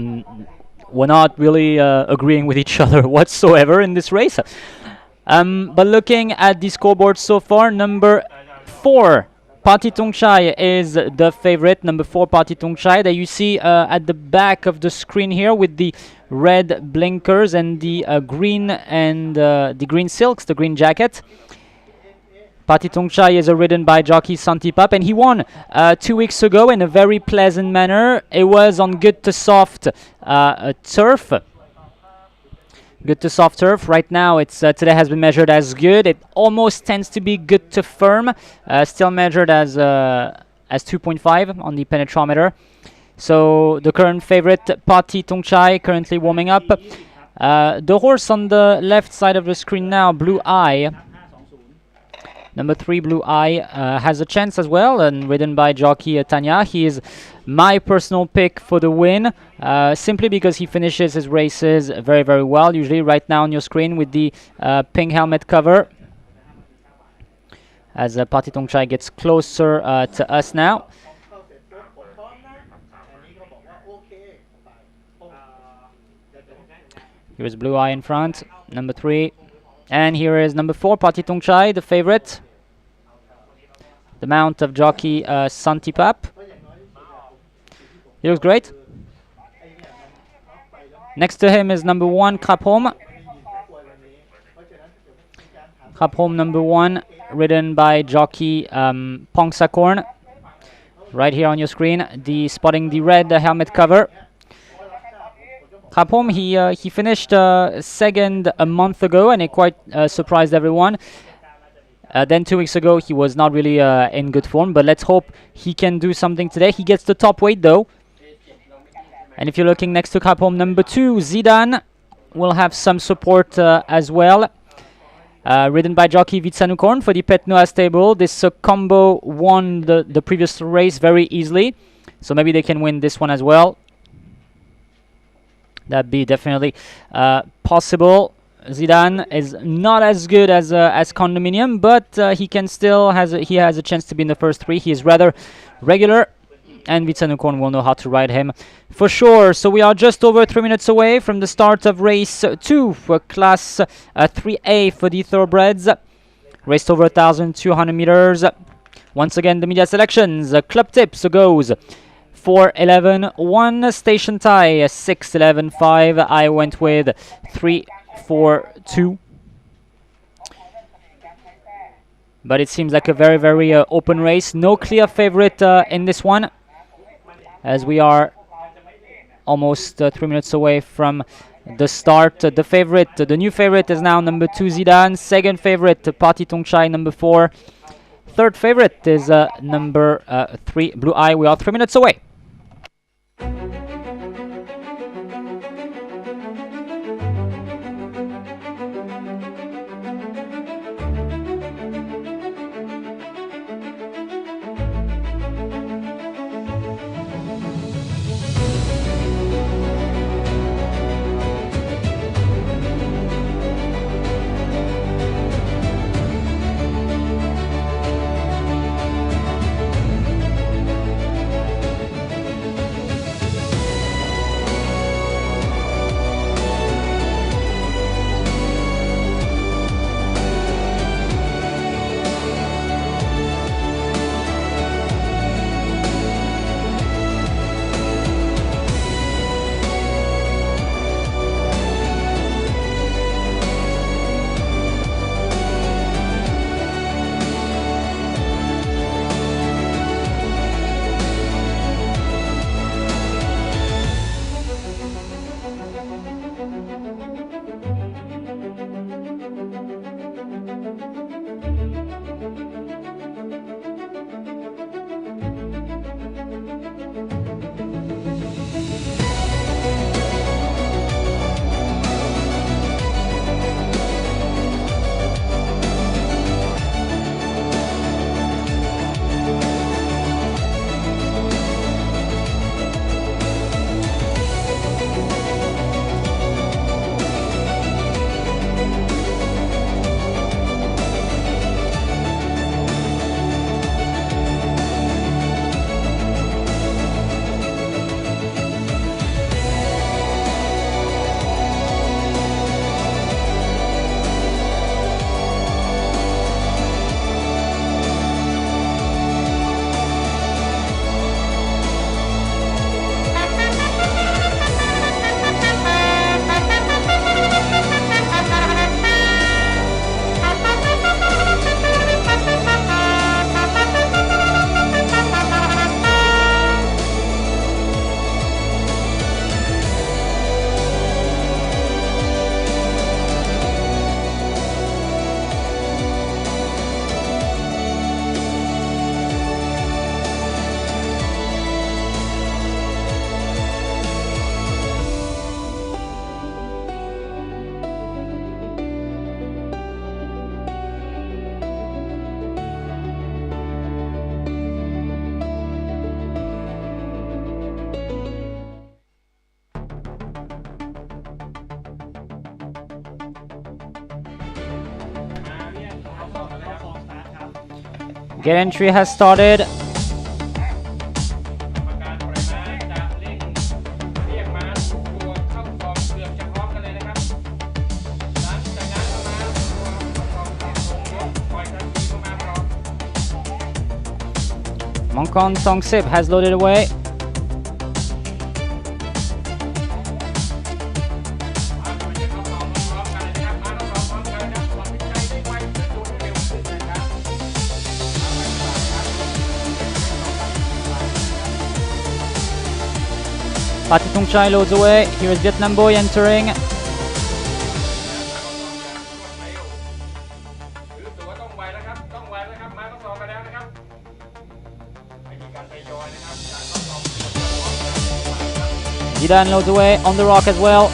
we're not really agreeing with each other whatsoever in this race. But looking at the scoreboard so far, number 4, Party Tongchai is the favorite. Number 4, Party Tongchai, that you see at the back of the screen here with the red blinkers and the green and the green silks, the green jacket. Party Tongchai is ridden by jockey Santipap, and he won 2 weeks ago in a very pleasant manner. It was on good to soft turf. Good to soft turf. Right now, it's today has been measured as good. It almost tends to be good to firm. Still measured as 2.5 on the penetrometer. So the current favorite, Party Tongchai, currently warming up. The horse on the left side of the screen now, Blue Eye. Number 3, Blue Eye, has a chance as well, and ridden by jockey Tanya. He is my personal pick for the win, simply because he finishes his races very, very well. Usually right now on your screen with the pink helmet cover. As Party Tongchai gets closer to us now. Here's Blue Eye in front, number 3. And here is number 4, Party Tongchai, the favorite. The mount of jockey Santipap. He looks great. Next to him is number 1, Krapholm. Krapholm number 1, ridden by jockey Pongsakorn. Right here on your screen, spotting the red helmet cover. Krapholm, he finished second a month ago, and it quite surprised everyone. Then 2 weeks ago, he was not really in good form, but let's hope he can do something today. He gets the top weight though. And if you're looking next to Krapholm, number 2, Zidane will have some support as well. Ridden by jockey Vitsanukorn for the Pet Noah stable. This combo won the previous race very easily, so maybe they can win this one as well. That'd be definitely possible. Zidane is not as good as Condominium, but he can still has a chance to be in the first 3. He is rather regular, and Vitsanukorn will know how to ride him for sure. So we are just over 3 minutes away from the start of race 2 for class 3A for the thoroughbreds. Raced over 1,200 meters. Once again, the media selections. Club Tips goes 4-11-1, Station Tie 6-11-5. I went with 3-4-2. But it seems like a very, very open race. No clear favorite in this one, as we are almost 3 minutes away from the start. The new favorite is now number 2, Zidane. Second favorite, Party Tongchai, number 4. Third favorite is number 3, Blue Eye. We are 3 minutes away. Gate entry has started. กรรมการปล่อยม้าจะเร่งเรียกม้าทุกตัวเข้าฟอร์มเกือบจะพร้อมกันเลยนะครับหลังจากนั้นก็ม้าทุกตัวเข้าฟอร์มส่งยกปล่อยทันทีก็มาพร้อม Mongkon Tongsip has loaded away. ม้าก็จะเข้าฟอร์มพร้อมกันเลยนะครับม้าต้องพร้อมกันนะครับตัดสินใจได้ไวขึ้นดูเร็วขึ้นนะครับ Patitongchai loads away. Here is Vietnam Boy entering. ถือตัวต้องไวแล้วครับต้องไวแล้วครับม้าต้องซ้อมไปแล้วนะครับไม่มีการทยอยนะครับการเข้าซ้อมเกือบจะพร้อมกันนะครับ Zidane loads away on the rock as well.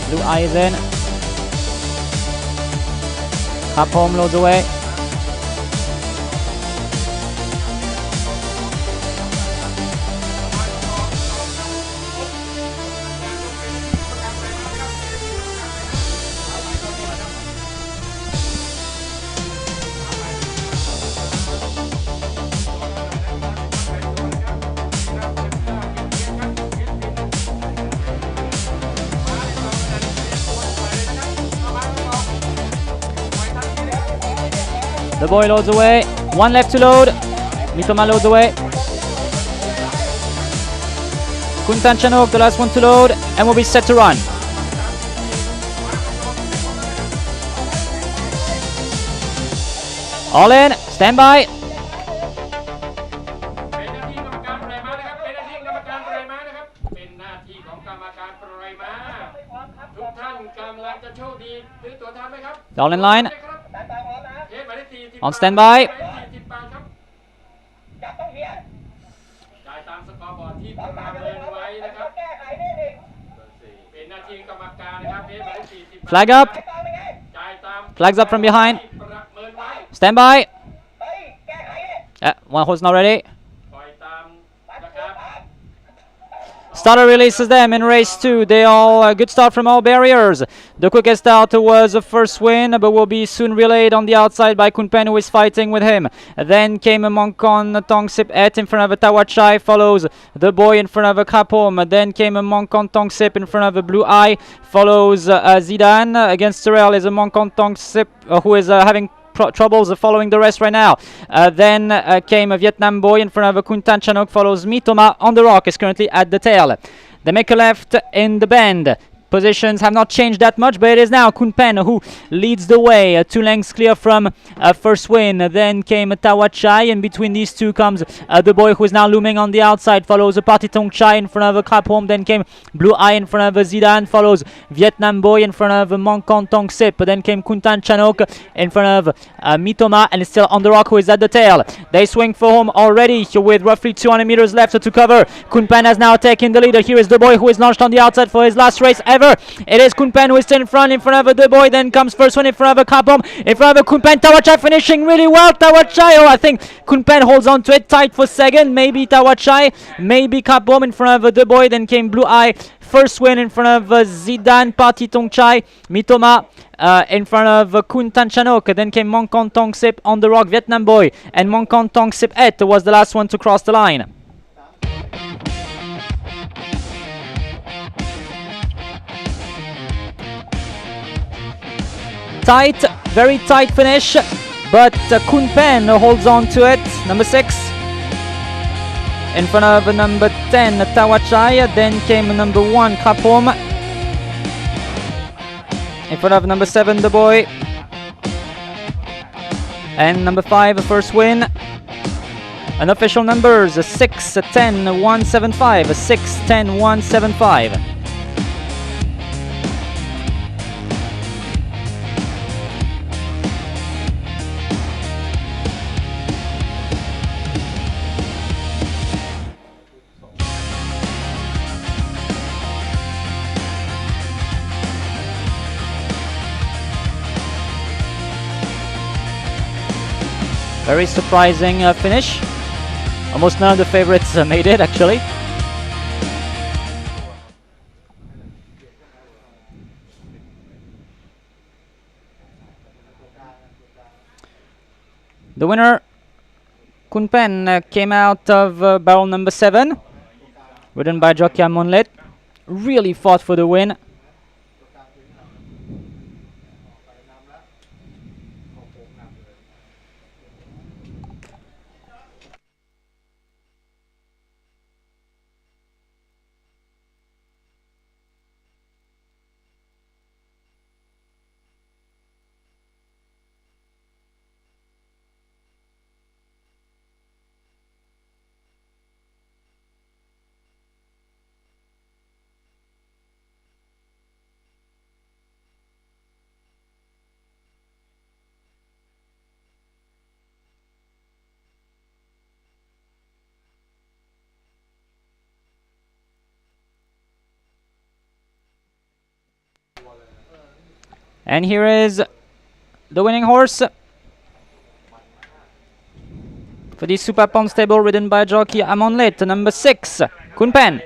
Blue Eye is in. Up home loads away. The boy loads away. One left to load. Mitoma loads away. Kuntan Chanok, the last one to load, and will be set to run. All in. Stand by. เป็นหน้าที่กรรมการปล่อยม้านะครับเป็นหน้าที่กรรมการปล่อยม้านะครับเป็นหน้าที่ของกรรมการปล่อยม้าทุกท่านกำลังจะโชคดีซื้อตั๋วทันไหมครับ All in line. เทปหมายเลข40 On standby. หมายเลข40 บาทครับจ่ายตามสกอร์บอร์ดที่ประเมินไว้นะครับเป็นหน้าที่กรรมการนะครับเทปหมายเลข40 Flag up. จ่ายตาม Flags up from behind. ที่ประเมินไว้ Stand by. One horse not ready. ปล่อยตามนะครับ Starter releases them in race 2. They all a good start from all barriers. The quickest out was the first win, but will be soon relayed on the outside by Kunpen, who is fighting with him. Then came a Mongkon Tongsip Et in front of a Tawachai, follows the boy in front of a Kapom. Then came a Mongkon Tongsip in front of a Blue Eye, follows Zidane. Against Terrell is a Mongkon Tongsip who is having troubles following the rest right now. Then came a Vietnam Boy in front of a Kuntan Chanok, follows Mitoma on the rock, is currently at the tail. They make a left in the bend. Positions have not changed that much, but it is now Kunpen who leads the way. 2 lengths clear from first win. Then came Tawachai, and between these two comes the boy who is now looming on the outside. Follows Patitong Chai in front of a Krapom. Then came Blue Eye in front of Zidane. Follows Vietnam Boy in front of Mongkon Tong Sip. Then came Kuntan Chanok in front of Mitoma, and it's still on the rock who is at the tail. They swing for home already with roughly 200 meters left to cover. Kunpen has now taken the leader. Here is the boy who is launched on the outside for his last race ever. It is Kunpen who is still in front of the boy. Then comes first one in front of a Kapom, in front of a Kunpen. Tawachai finishing really well. Tawachai, oh, I think Kunpen holds on to it tight for second. Maybe Tawachai, maybe Kapom in front of the boy. Then came Blue Eye. First win in front of Zidane, Patitong Chai, Mitoma in front of Kuntan Chanok. Then came Mongkon Tong Sip on the rock, Vietnam Boy, and Mongkon Tong Sip Et was the last one to cross the line. Tight, very tight finish, but Kunpen holds on to it. Number 6 in front of number 10 Tawachai. Then came number 1 Kapom in front of number 7 the boy, and number 5 first win. Unofficial numbers 6, 10, 175, 6, 10, 175. Very surprising finish. Almost none of the favorites made it actually. The winner, Kun Pen, came out of barrel number 7, ridden by jockey Amonlet. Really fought for the win. And here is the winning horse for the Super Pond stable, ridden by jockey Amonlet, number 6, Kun Pen.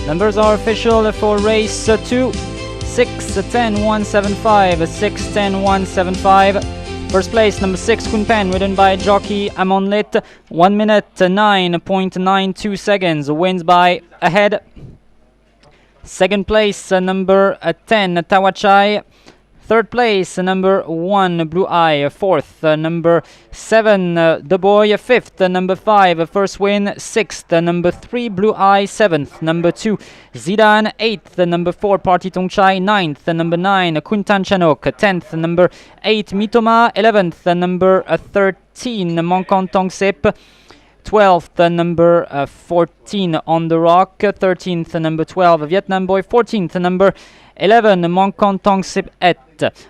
Numbers are official for race 2. 6, 10, 175, 6, 10, 175. First place, number 6, Kun Pen, ridden by jockey Amonlet. 1 minute, 9.92 seconds, wins by a head. Second place, number 10, Tawachai. Third place, number 1, Blue Eye. Fourth, number 7, The Boy. Fifth, number 5, First Win. Sixth, number 3, Blue Eye. Seventh, number 2, Zidane. Eighth, number 4, Party Tongchai. Ninth, number 9, Kuntan Chanok. 10th, number 8, Mitoma. 11th, number 13, Mongkon Tongsip. 12th, number 14, On the Rock. 13th, number 12, Vietnam Boy. 14th, number 11, Mongkon Tongsip Et.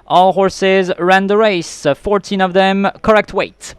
All horses ran the race, 14 of them correct weight.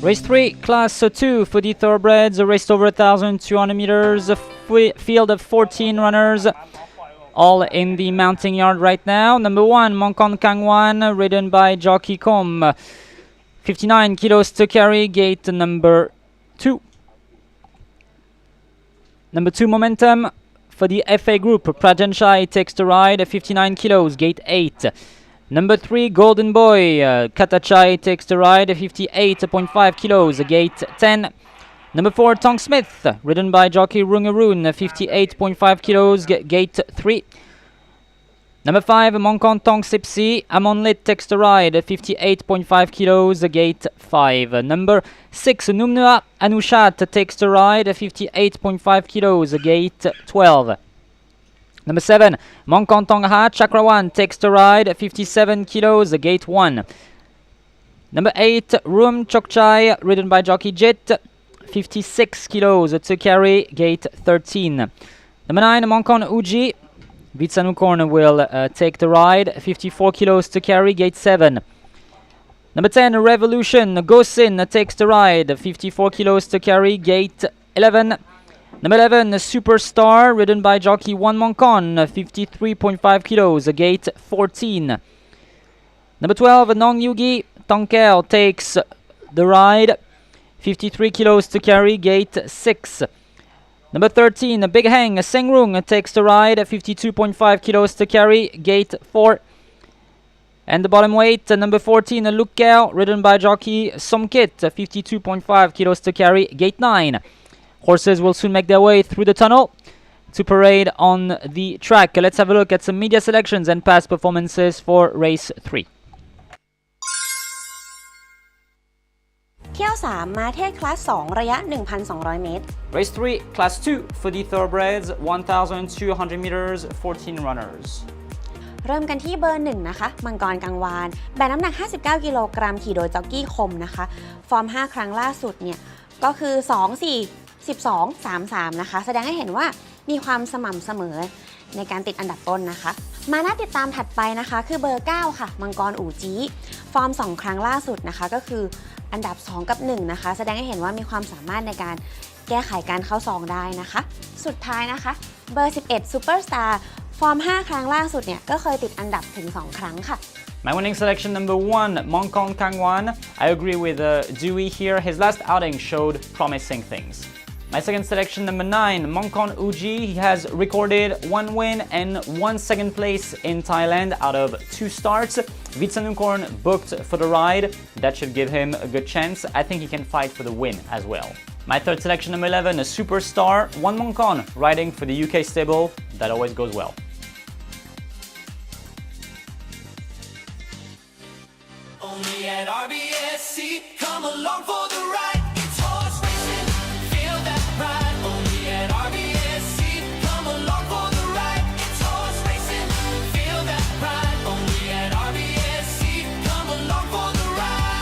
Race 3, Class 2 for the thoroughbreds, raced over 1,200 meters, a field of 14 runners, all in the mounting yard right now. Number 1, Mongkon Kangwan, ridden by Jockey Kom, 59 kilos to carry, gate number 2. Number 2, Momentum for the FA group, Prajanshai takes the ride, 59 kilos, gate 8. Number 3, Golden Boy, Katachai takes the ride, 58.5 kilos, gate 10. Number 4, Tong Smith, ridden by jockey Rungaroon, 58.5 kilos, gate 3. Number 5, Mongkon Tong Sipsi, Amonlit takes the ride, 58.5 kilos, gate 5. Number 6, Numnua Anushat takes the ride, 58.5 kilos, gate 12. Number 7, Mongkon Tongha Chakrawan takes the ride, 57 kilos, gate 1. Number 8, Rum Chokchai, ridden by jockey Jit, 56 kilos to carry, gate 13. Number 9, Mongkon Uji, Vitsanukorn will take the ride, 54 kilos to carry, gate 7. Number 10, Revolution, Gosin takes the ride, 54 kilos to carry, gate 11. Number 11, Superstar, ridden by jockey Wan Mongkon, 53.5 kilos, gate 14. Number 12, Nong Yugi, Tonkel takes the ride, 53 kilos to carry, gate 6. Number 13, Big Hang, Sengrung takes the ride, 52.5 kilos to carry, gate 4. And the bottom weight, number 14, Lukkel, ridden by jockey Somkit, 52.5 kilos to carry, gate 9. Horses will soon make their way through the tunnel to parade on the track. Let's have a look at some media selections and past performances for race 3. เที่ยว 3 มาเทศคลาส 2 ระยะ 1,200 เมตร Race 3, Class 2 for the thoroughbreds, 1,200 meters, 14 runners. เริ่มกันที่เบอร์ 1 นะคะ มังกรกังวาน แบกน้ำหนัก 59 กิโลกรัม ขี่โดยจ็อกกี้คมนะคะ ฟอร์ม 5 ครั้งล่าสุดเนี่ย ก็คือ 2 4 12 3 3 นะคะ แสดงให้เห็นว่ามีความสม่ำเสมอในการติดอันดับต้นนะคะ มาน่าติดตามถัดไปนะคะ คือเบอร์ 9 ค่ะ มังกรอู่จี้ ฟอร์ม 2 ครั้งล่าสุดนะคะ ก็คืออันดับ 2 กับ 1 นะคะ แสดงให้เห็นว่ามีความสามารถในการแก้ไขการเข้าซองได้นะคะ สุดท้ายนะคะ เบอร์ 11 Superstar ฟอร์ม 5 ครั้งล่าสุดเนี่ย ก็เคยติดอันดับถึง 2 ครั้งค่ะ My winning selection number 1, Mongkon Kangwan. I agree with Dewey here. His last outing showed promising things. My second selection number 9, Mongkon Uji. He has recorded 1 win and 1 second place in Thailand out of 2 starts. Vitsanukorn booked for the ride. That should give him a good chance. I think he can fight for the win as well. My third selection number 11, a Superstar, Wan Mongkon, riding for the UK stable. That always goes well. Only at RBSC, come along for the ride. It's horse racing, feel that pride. Only at RBSC, come along for the ride. It's horse racing, feel that pride. Only at RBSC, come along for the ride.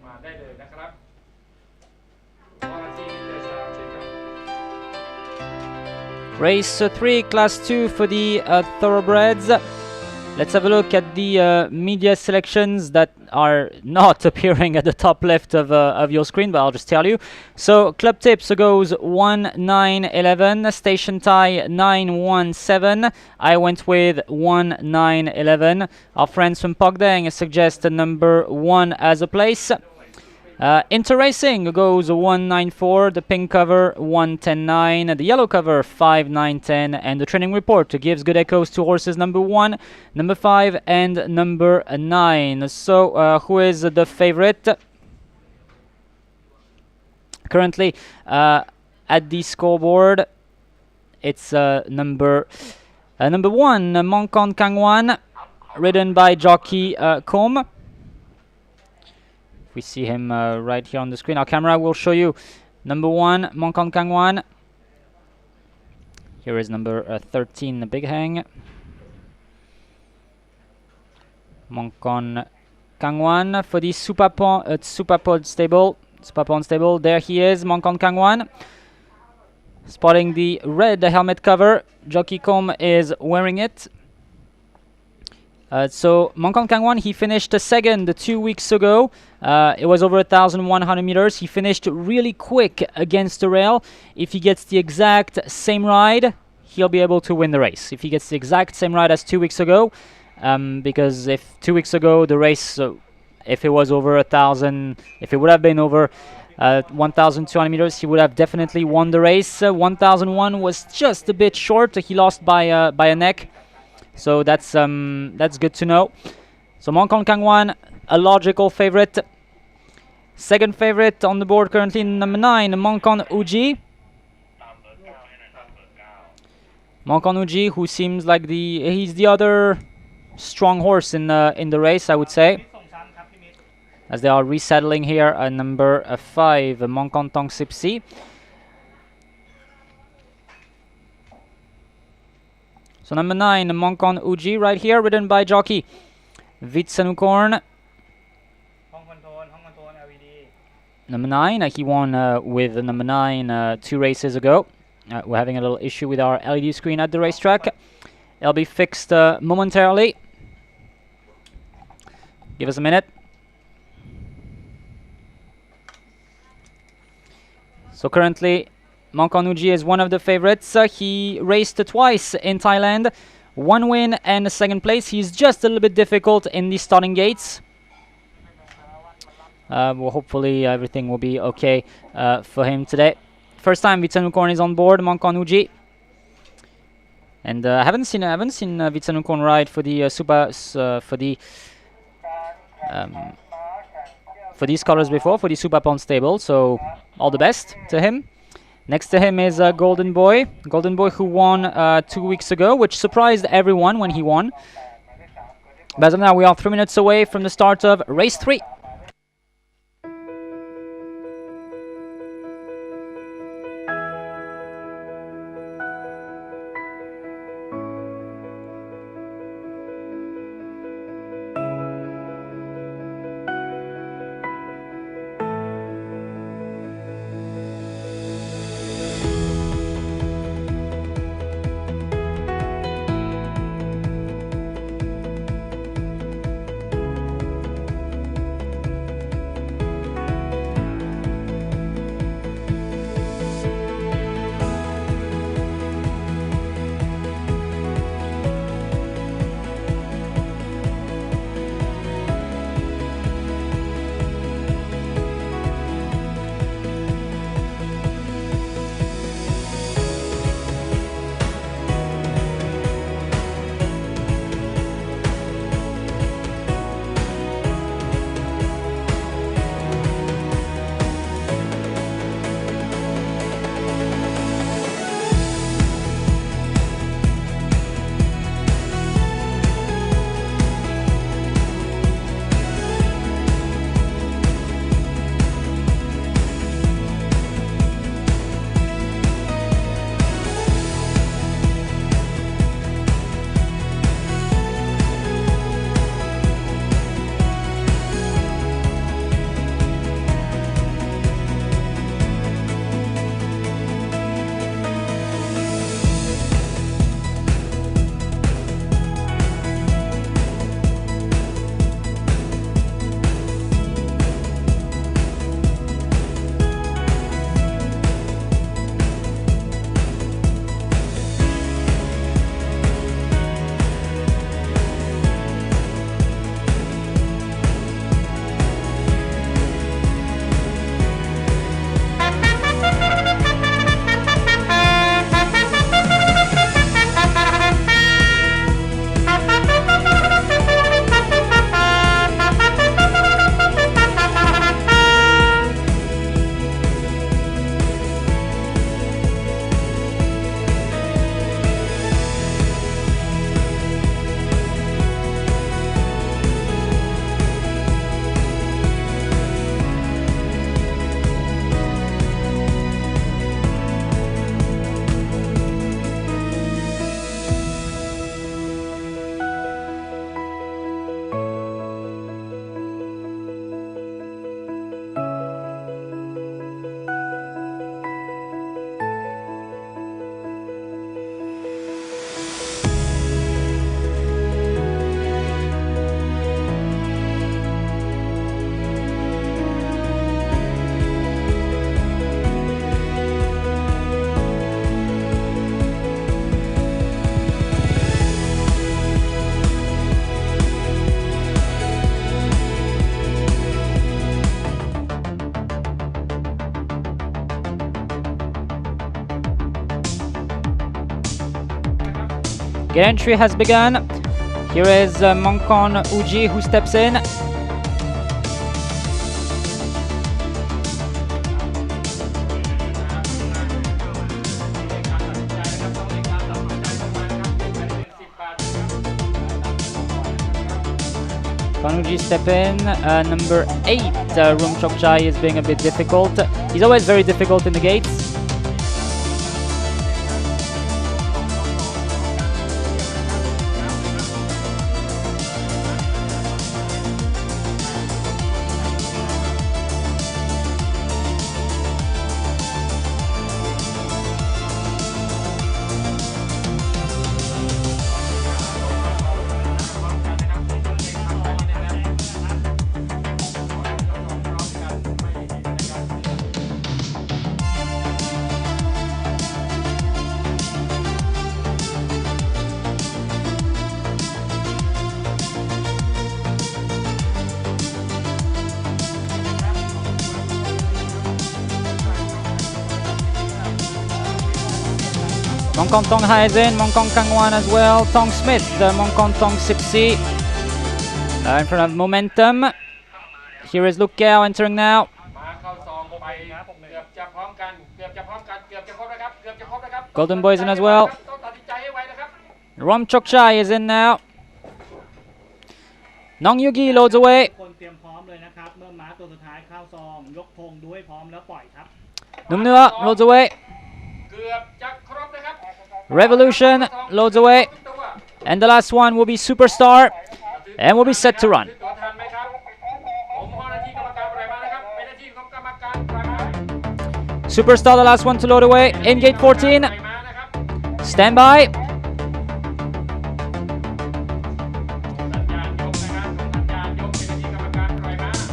มาได้เลยนะครับวรจีเดชาเชิญครับ Race 3, Class 2 for the thoroughbreds. Let's have a look at the media selections that are not appearing at the top left of your screen, but I'll just tell you. So, club tips goes 1-9-11, station tie 9-1-7. I went with 1-9-11. Our friends from Pogdang suggest number 1 as a place. Inter-racing goes 1-9-4, the pink cover 1-10-9, the yellow cover 5-9-10, and the training report gives good echoes to horses number 1, number 5, and number 9. So, who is the favorite? Currently, at the scoreboard, it's number 1, Mongkon Kangwan, ridden by jockey Colt. We see him right here on the screen. Our camera will show you number 1, Mongkon Kangwan. Here is number 13, the Big Hang. Mongkon Kangwan for the Superpod stable. There he is, Mongkon Kangwan. Spotting the red helmet cover. Jockey Colt is wearing it. So Mongkon Kangwan, he finished second 2 weeks ago. It was over 1,100 meters. He finished really quick against the rail. If he gets the exact same ride, he'll be able to win the race. If he gets the exact same ride as 2 weeks ago, because if 2 weeks ago the race, if it was over 1,000, if it would have been over 1,200 meters, he would have definitely won the race. 1,001 was just a bit short. He lost by a neck. So that's good to know. So Mongkon Kangwan, a logical favorite. Second favorite on the board currently, number 9, Mongkon Uji. Mongkon Uji, who seems like he's the other strong horse in the race, I would say. As they are resettling here, number 5, Mongkon Tong Sipsi. So number 9, Mongkon Uji, right here, ridden by jockey Vitsanukorn. Number 9, he won with number 9 2 races ago. We're having a little issue with our LED screen at the racetrack. It'll be fixed momentarily. Give us a minute. So currently, Mongkon Uji is one of the favorites. He raced twice in Thailand, 1 win and a second place. He's just a little bit difficult in the starting gates. Well, hopefully everything will be okay for him today. First time Vitsanukorn is on board, Mongkon Uji. And I haven't seen Vitsanukorn ride for the for these colors before, for the Superpon stable. So all the best to him. Next to him is Golden Boy who won 2 weeks ago, which surprised everyone when he won. But as of now, we are 3 minutes away from the start of race 3. Gate entry has begun. Here is Monkon Uji who steps in. Uji step in. Number 8, Rum Chokchai is being a bit difficult. He's always very difficult in the gates. Mongkon Tong Ha is in, Mongkon Kangwan as well, Tong Smith, Mongkon Tong Sipsi in front of Momentum. Here is Luke Gao entering now. Golden Boy is in as well. Rom Chokchai is in now. Nong Yugi loads away. Numnua loads away. Revolution loads away. And the last one will be Superstar. And will be set to run. Superstar, the last one to load away. In gate 14. Stand by.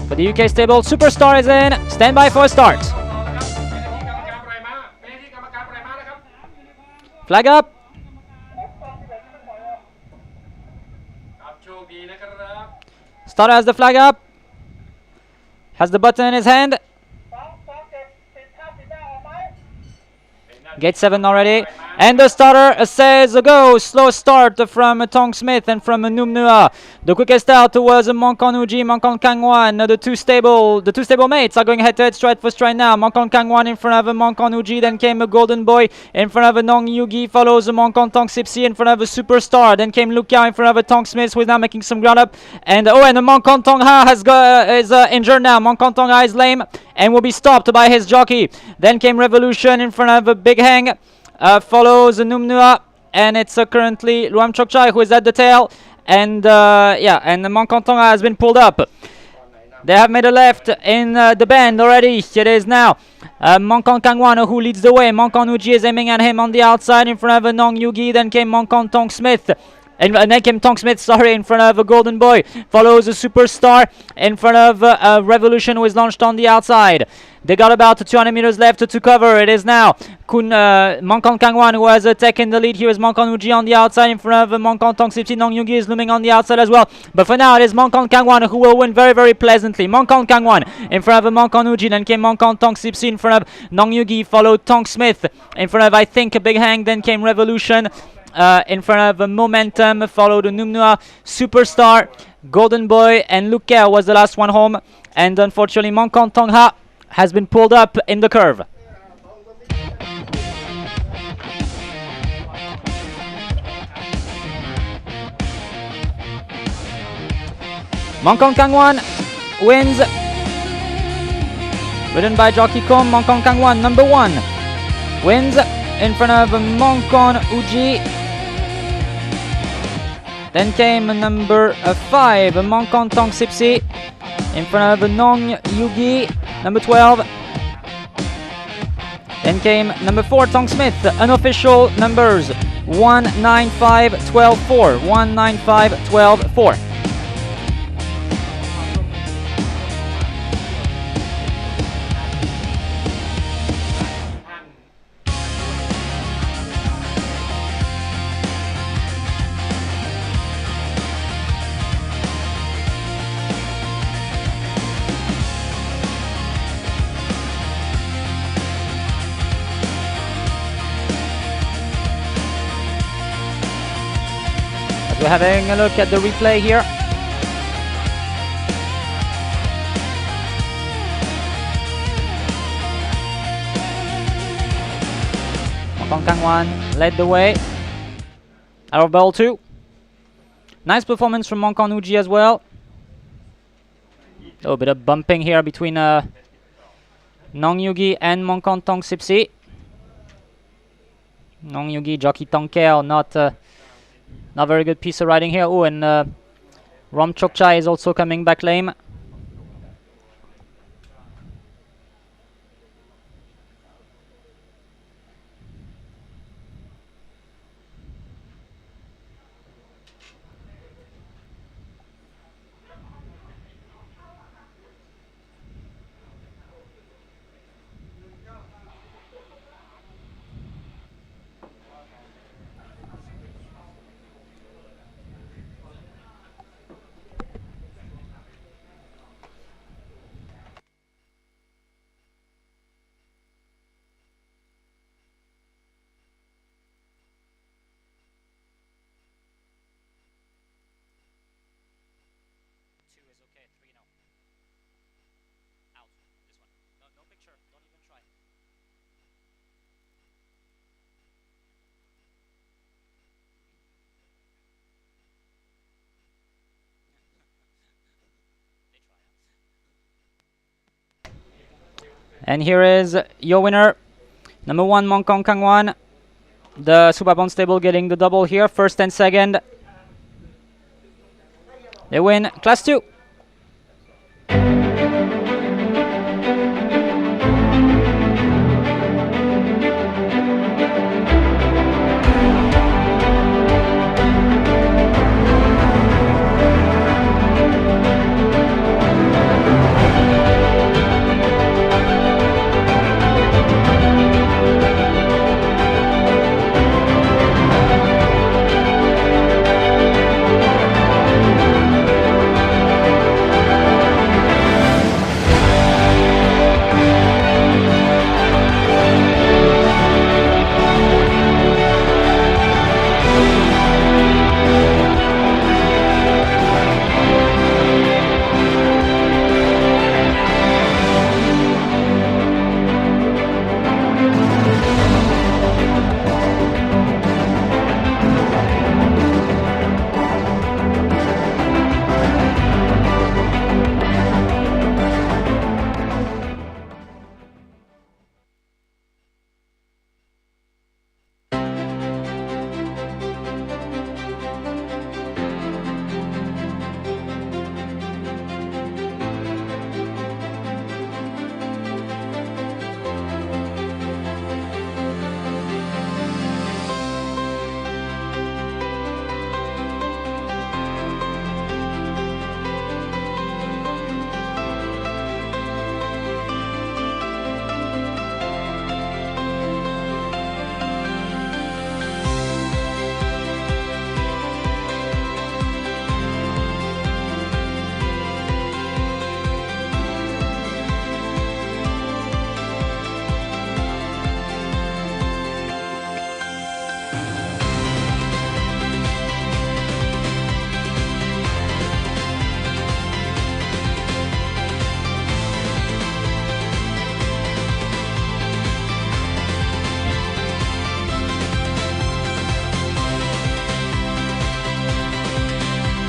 For the UK stable, Superstar is in. Stand by for a start. Flag up. Starter has the flag up. Has the button in his hand. Gate 7 already. And the starter says a go. Slow start from Tong Smith and from Numnua. The quickest out was Mongkon Uji, Mongkon Kangwan. The two stable mates are going head to head, stride for stride now. Mongkon Kangwan in front of Mongkon Uji. Then came a Golden Boy in front of Nong Yugi. Follows Mongkon Tong Sipsi in front of a Superstar. Then came Luke Yao in front of a Tong Smith, who is now making some ground up. And the Mongkon Tong Ha is injured now. Mongkon Tong Ha is lame and will be stopped by his jockey. Then came Revolution in front of a Big Hang. Follows Numnua, and it's currently Luam Chokchai who is at the tail, and and the Mongkon Tong Ha has been pulled up. They have made a left in the bend already. It is now Mongkon Kangwan who leads the way. Mongkon Uji is aiming at him on the outside in front of Nong Yugi. Then came Mongkon Tong Smith. And then came Tong Smith, in front of a Golden Boy. Follows a Superstar in front of Revolution, who is launched on the outside. They got about 200 meters left to cover. It is now Mongkon Kangwan who has taken the lead. Here is Mongkon Uji on the outside in front of Mongkon Tong Sipsi. Nong Yugi is looming on the outside as well. But for now, it is Mongkon Kangwan who will win very, very pleasantly. Mongkon Kangwan in front of Mongkon Uji. Then came Mongkon Tong Sipsi in front of Nong Yugi. Followed Tong Smith in front of, I think, a Big Hang. Then came Revolution. In front of Momentum, followed Numnua, Superstar, Golden Boy, and Luke Gao was the last one home. And unfortunately, Mongkon Tong Ha has been pulled up in the curve. Mongkon Kangwan wins. Ridden by Jockey Fall, Mongkon Kangwan, number 1, wins in front of Mongkon Uji. Then came number 5, Mongkon Tong Sipsi, in front of Nong Yugi, number 12. Then came number 4, Tong Smith, unofficial numbers 195, 12, 4, 195, 12, 4. We're having a look at the replay here. Mongkong Kangwan led the way. Out of ball 2. Nice performance from Mongkong Uji as well. A little bit of bumping here between Nong Yugi and Mongkong Tong Sipsi. Nong Yugi, Jockey Tongkel, not very good piece of riding here. Oh, and Rom Chokchai is also coming back lame. And here is your winner, number 1 Mongkong Kangwan. The Supabon stable getting the double here, first and second. They win Class 2.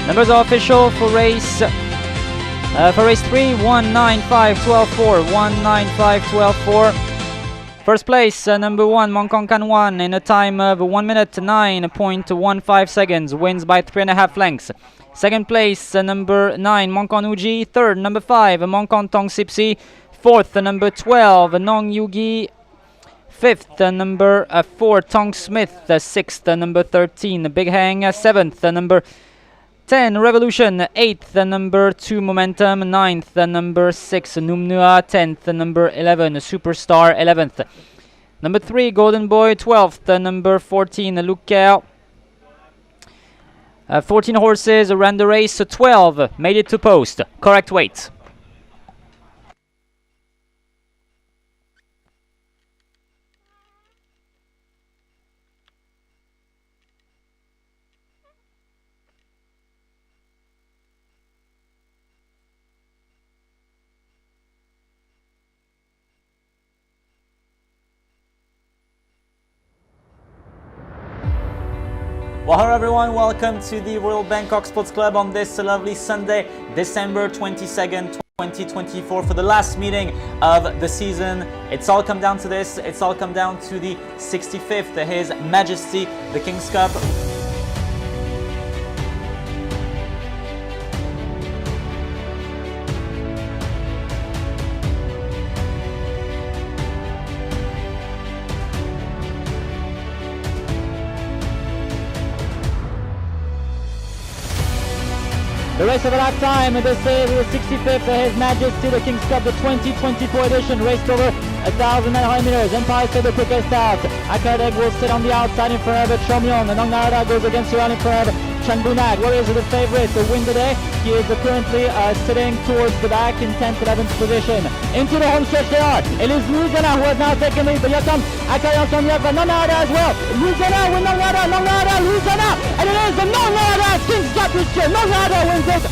Numbers are official for race 3, 195.12.4, 195.12.4. First place, number 1, Mongkong Kangwan, in a time of 1 minute 9.15 seconds, wins by 3.5 lengths. Second place, number 9, Mongkong Uji. Third, number 5, Mongkong Tong Sipsi. Fourth, number 12, Nong Yugi. Fifth, number 4, Tong Smith. Sixth, number 13, Big Hang. Seventh, number 10, Revolution. 8th, number 2, Momentum. 9th, number 6, Numnua. 10th, number 11, Superstar. 11th, number 3, Golden Boy. 12th, number 14, Lookout. 14 horses ran the race. 12 made it to post. Correct weight. Well, hello everyone, welcome to the Royal Bangkok Sports Club on this lovely Sunday, December 22nd, 2024 for the last meeting of the season. It's all come down to this, it's all come down to the 65th, His Majesty, the King's Cup. The race of a lifetime, this is the 65th His Majesty the King's Cup, the 2024 edition, raced over 1,900 meters. Empire State the quickest out. Akadeg will sit on the outside in front of Chomyon. Nong Narada goes against the run in front of Chanbunak. Warriors are the favorite to win the day. He is currently sitting towards the back in 10th, 11th position. Into the home stretch they are. It is Louisiana who has now taken lead, but here comes Akayan Somyev and Nong Narada as well. Louisiana with Nong Narada, Louisiana, and it is the Nong Narada King's Cup this year. Nong Narada wins it.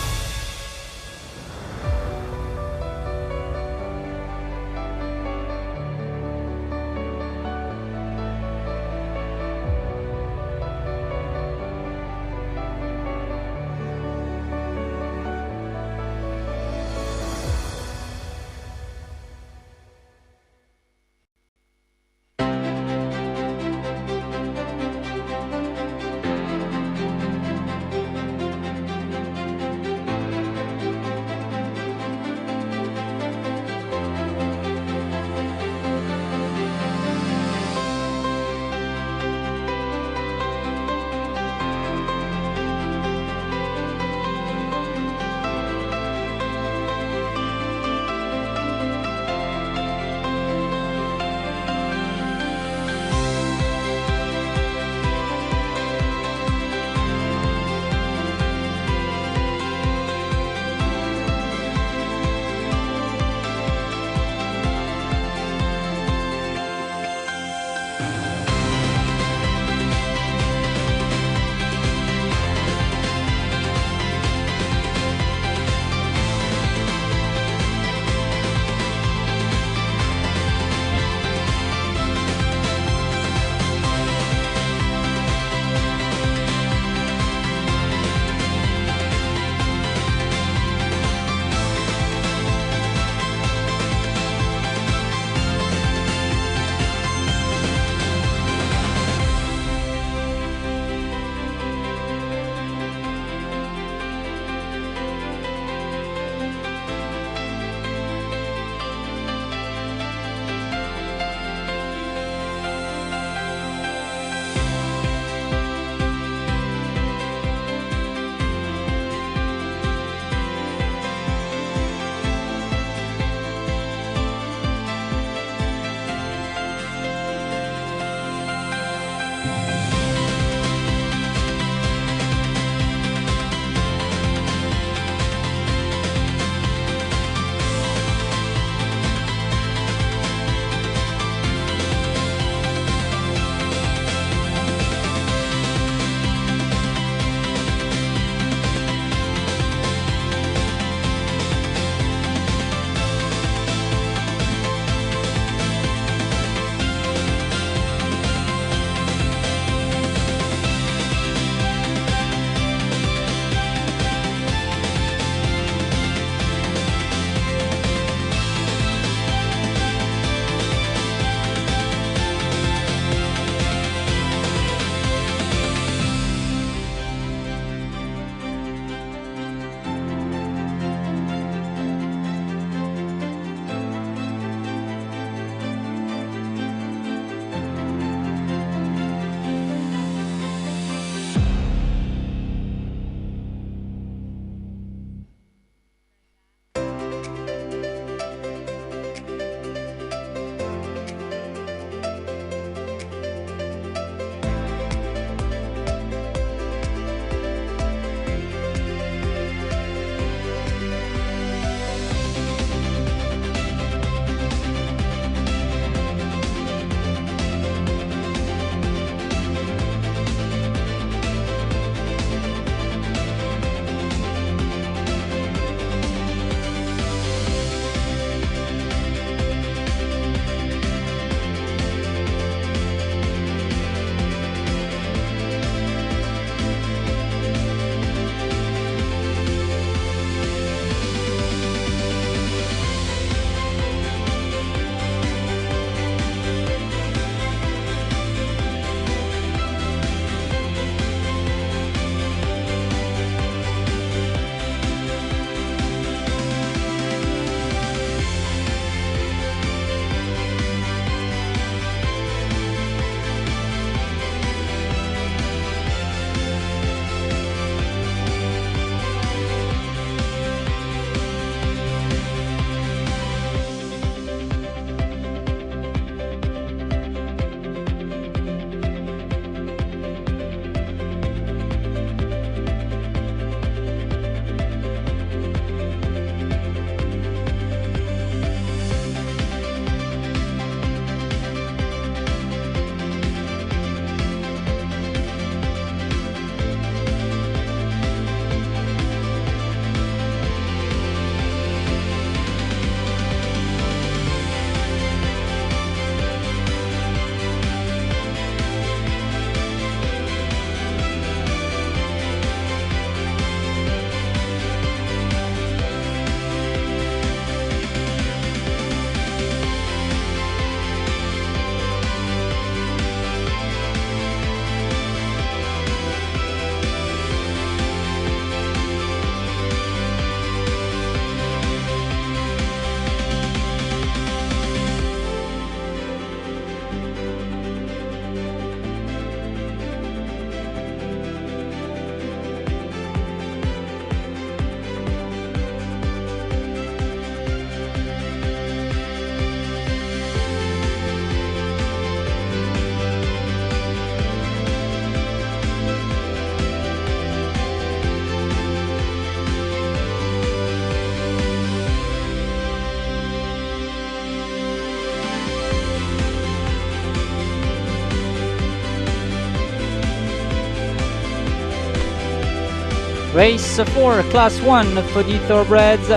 Race 4, Class 1 for the thoroughbreds.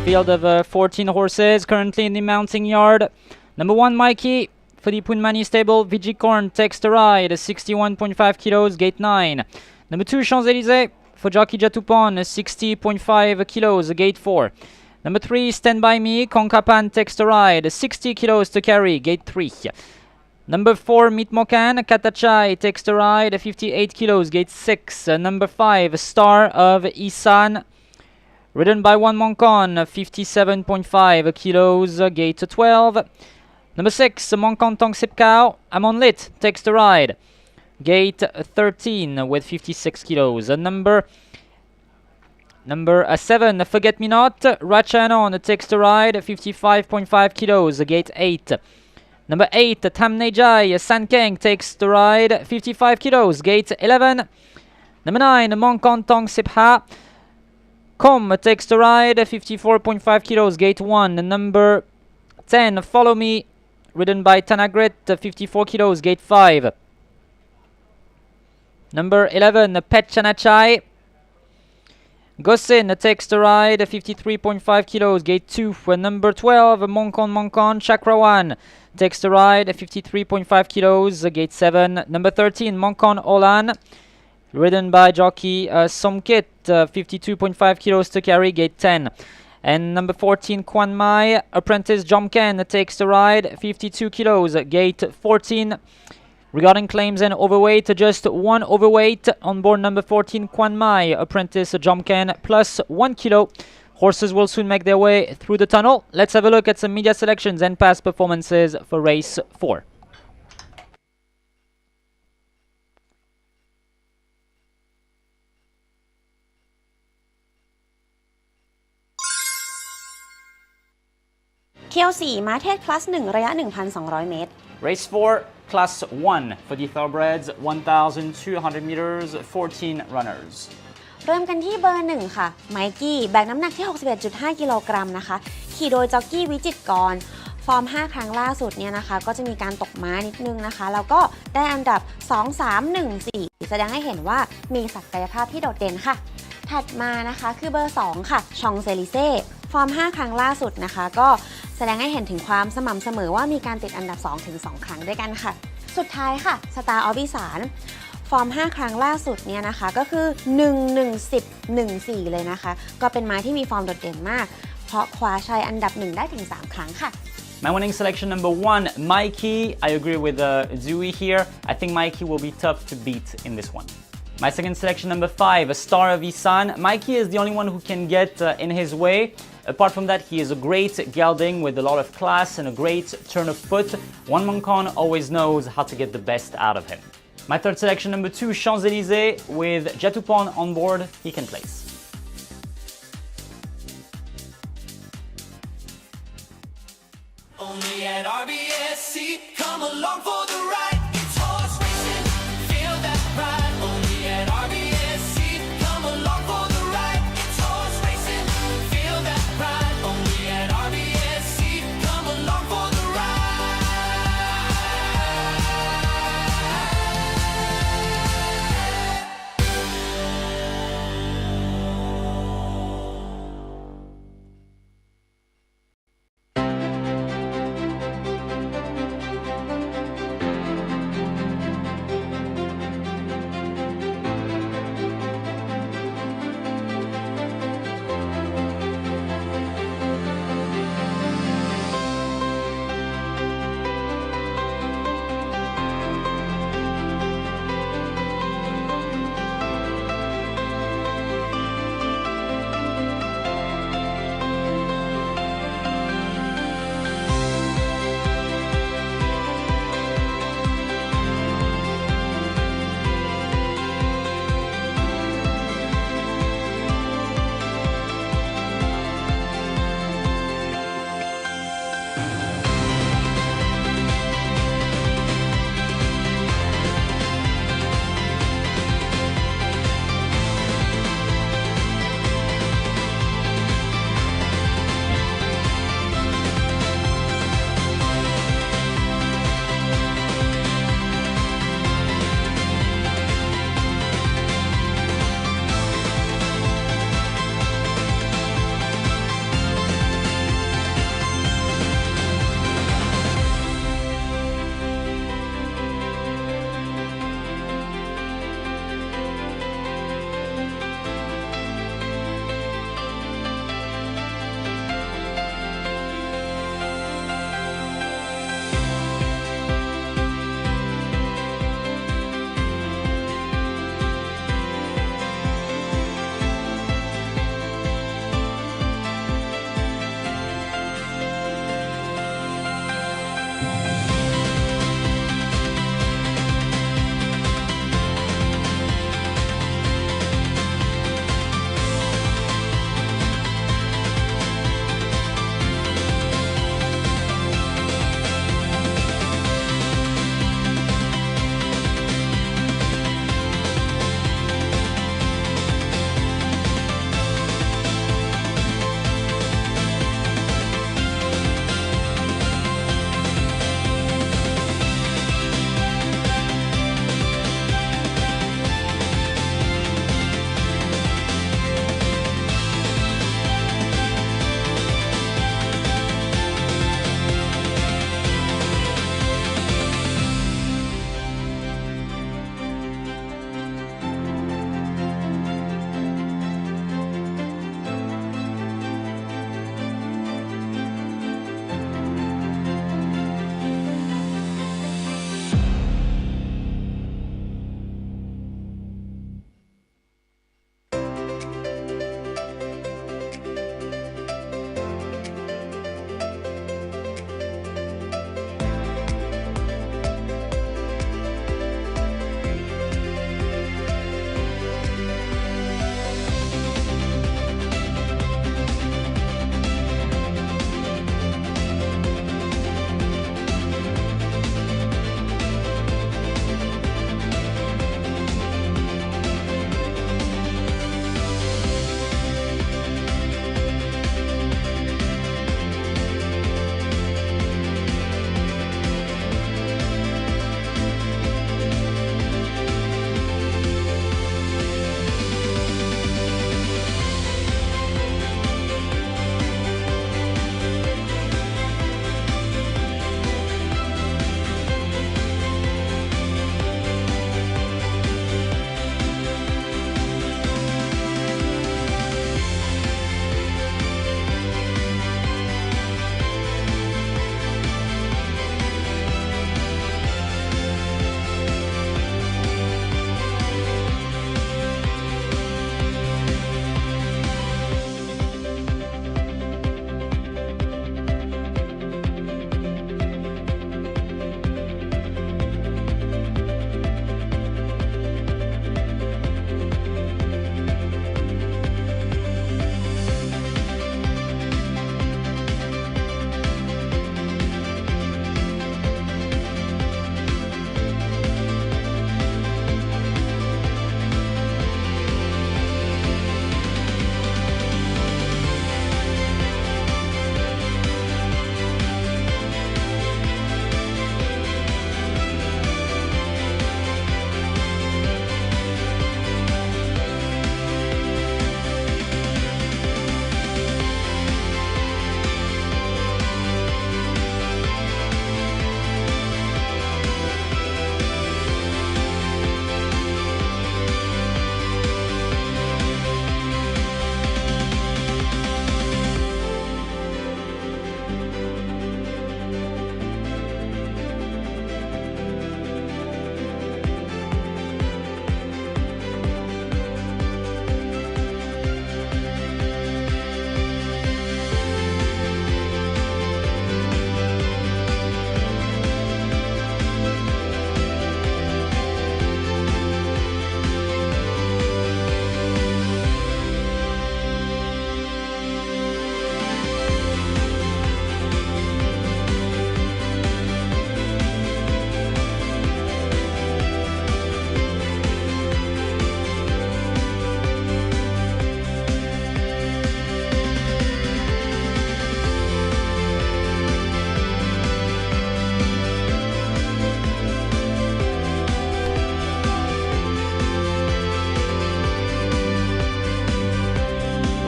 Field of 14 horses currently in the mounting yard. Number 1, Mikey for the Punmani stable. Vigicorn takes the ride, 61.5 kilos, gate 9. Number 2, Champs-Élysées for Jockey Jatupon, 60.5 kilos, gate 4. Number 3, Stand By Me, Konkapan takes the ride, 60 kilos to carry, gate 3. Number 4, Mitmokan, Katachai takes the ride, 58 kilos, gate 6. Number 5, Star of Isan, ridden by 1 Moncon, 57.5 kilos, gate 12. Number 6, Moncon Tong Sipkao, Amon Lit takes the ride, gate 13 with 56 kilos. Number 7, Forget Me Not, Rachanon takes the ride, 55.5 kilos, gate 8. Number 8, Tamnejai, Sankeng takes the ride, 55 kilos, gate 11. Number 9, Moncon Tong Sipha, Kom takes the ride, 54.5 kilos, gate 1. Number 10, Follow Me, ridden by Tanagret, 54 kilos, gate 5. Number 11, Pet Chanachai, Gosin takes the ride, 53.5 kilos, gate 2. Number 12, Moncon Chakrawan takes the ride, 53.5 kilos, gate 7. Number 13, Moncon Olan, ridden by jockey Somkit, 52.5 kilos to carry, gate 10. And number 14, Kwan Mai, apprentice Jomken takes the ride, 52 kilos, gate 14. Regarding claims and overweight, just 1 overweight on board number 14, Kwan Mai, apprentice Jomken, plus 1 kilo. Horses will soon make their way through the tunnel. Let's have a look at some media selections and past performances for race 4.เที่ยว4ม้าเทศคลาส1ระยะ 1,200 เมตร Race 4, Class 1 for the thoroughbreds, 1,200 meters, 14 runners. เริ่มกันที่เบอร์ 1 ค่ะ ไมกี้แบกน้ำหนักที่ 61.5 กิโลกรัมนะคะ ขี่โดยจ็อกกี้วิจิตรกร ฟอร์ม 5 ครั้งล่าสุดเนี่ยนะคะ ก็จะมีการตกม้านิดนึงนะคะ แล้วก็ได้อันดับ 2, 3, 1, 4 แสดงให้เห็นว่ามีศักยภาพที่โดดเด่นค่ะ ถัดมานะคะคือเบอร์ 2 ค่ะ ชองเซลิเซ่ฟอร์ม 5 ครั้งล่าสุดนะคะ ก็แสดงให้เห็นถึงความสม่ำเสมอว่ามีการติดอันดับ 2 ครั้งด้วยกันค่ะ สุดท้ายค่ะ สตาร์ออฟอีสานฟอร์ม 5 ครั้งล่าสุดเนี่ยนะคะ ก็คือ 1-1-10-1-4 เลยนะคะ ก็เป็นม้าที่มีฟอร์มโดดเด่นมาก เพราะคว้าชัยอันดับ 1 ได้ถึง 3 ครั้งค่ะ My winning selection number 1, Mikey. I agree with Zui here. I think Mikey will be tough to beat in this one. My second selection number 5, Star of Isan. Mikey is the only one who can get in his way. Apart from that, he is a great gelding with a lot of class and a great turn of foot. One Moncon always knows how to get the best out of him. My third selection number 2, Champs-Élysées. With Jatupon on board, he can place. Only at RBSC, come along for the ride. It's horse racing, feel that pride. Only at RBSC, come along for the ride. It's horse racing, feel that pride. Only at RBSC, come along for the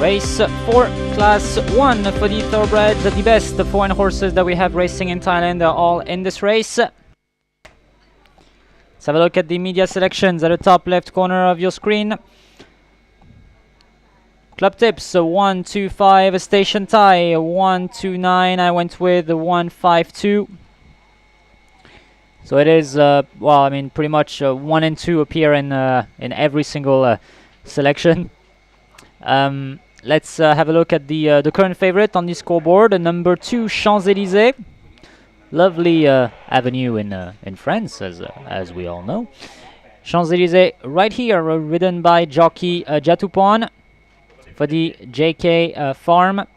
Race 4, Class 1 for the thoroughbreds. The best foreign horses that we have racing in Thailand are all in this race. Let's have a look at the media selections at the top left corner of your screen. Club tips 1, 2, 5, station tie 1, 2, 9. I went with 1, 5, 2. So it is, well, I mean, pretty much 1 and 2 appear in every single selection. Let's have a look at the current favorite on the scoreboard. Number 2, Champs-Élysées. Lovely avenue in France, as we all know. Champs-Élysées right here, ridden by jockey Jatupan for the JK Farm.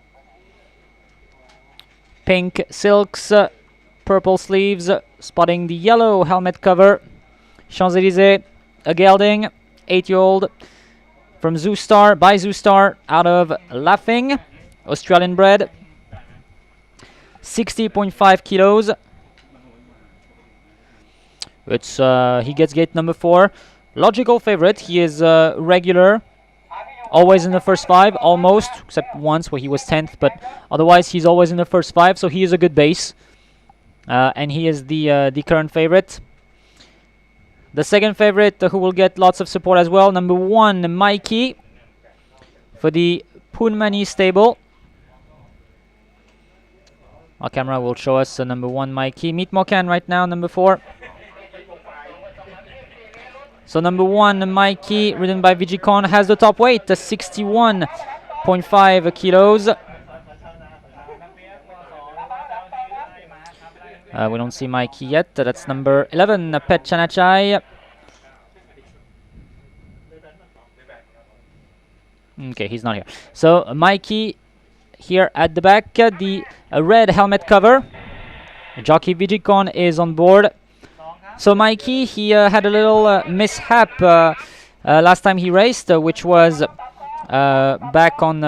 Pink silks, purple sleeves, spotting the yellow helmet cover. Champs-Élysées, a gelding, 8-year-old from Zoostar, by Zoostar, out of Laughing, Australian bred. 60.5 kilos. It's he gets gate number 4. Logical favorite. He is regular, always in the first 5, almost, except once where he was 10th, but otherwise he's always in the first 5, so he is a good base. And he is the current favorite. The second favorite who will get lots of support as well, number 1, Mikey for the Punmani stable. Our camera will show us number 1, Mikey. Meet Mokan right now, number 4. So number 1, Mikey, ridden by Vigicon, has the top weight, 61.5 kilos. We don't see Mikey yet. That's number 11, Pet Chanachai. Okay, he's not here. So Mikey here at the back, the red helmet cover. Jockey Vigicon is on board. So Mikey, he had a little mishap last time he raced, which was back on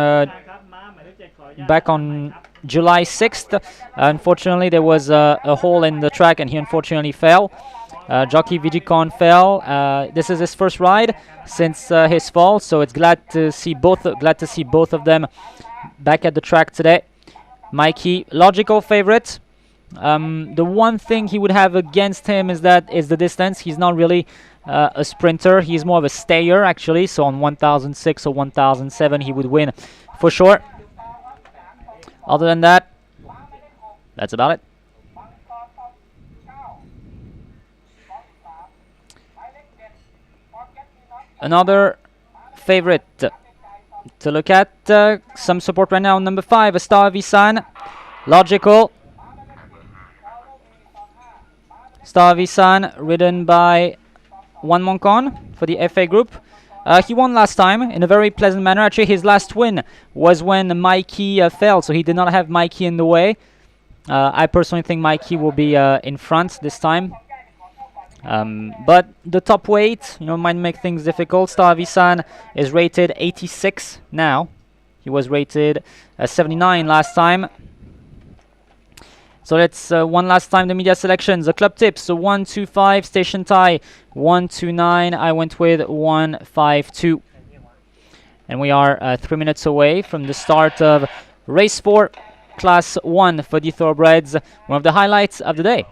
July 6th. Unfortunately, there was a hole in the track, and he unfortunately fell. Jockey Vigicon fell. This is his first ride since his fall, so it's glad to see both of them back at the track today. Mikey, logical favorite. The one thing he would have against him is the distance. He's not really a sprinter. He's more of a stayer, actually. So on 1006 or 1007, he would win for sure. Other than that, that's about it. Another favorite to look at. Some support right now. Number 5, Star Visan. Logical. Star Visan, ridden by Wan Monkon for the FA Group. He won last time in a very pleasant manner. Actually, his last win was when Mikey fell, so he did not have Mikey in the way. I personally think Mikey will be in front this time. But the top weight, might make things difficult. Star Visan is rated 86 now. He was rated 79 last time. So let's one last time the media selections. The club tips. So 1, 2, 5, station tie 1, 2, 9. I went with 1, 5, 2. And we are 3 minutes away from the start of race 4, class 1 for the thoroughbreds. One of the highlights of the day.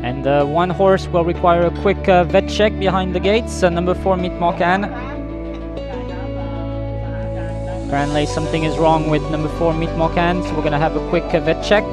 And one horse will require a quick vet check behind the gates. Number 4, Meet Morcan. Apparently something is wrong with number 4, Meet Morcan, so we're going to have a quick vet check.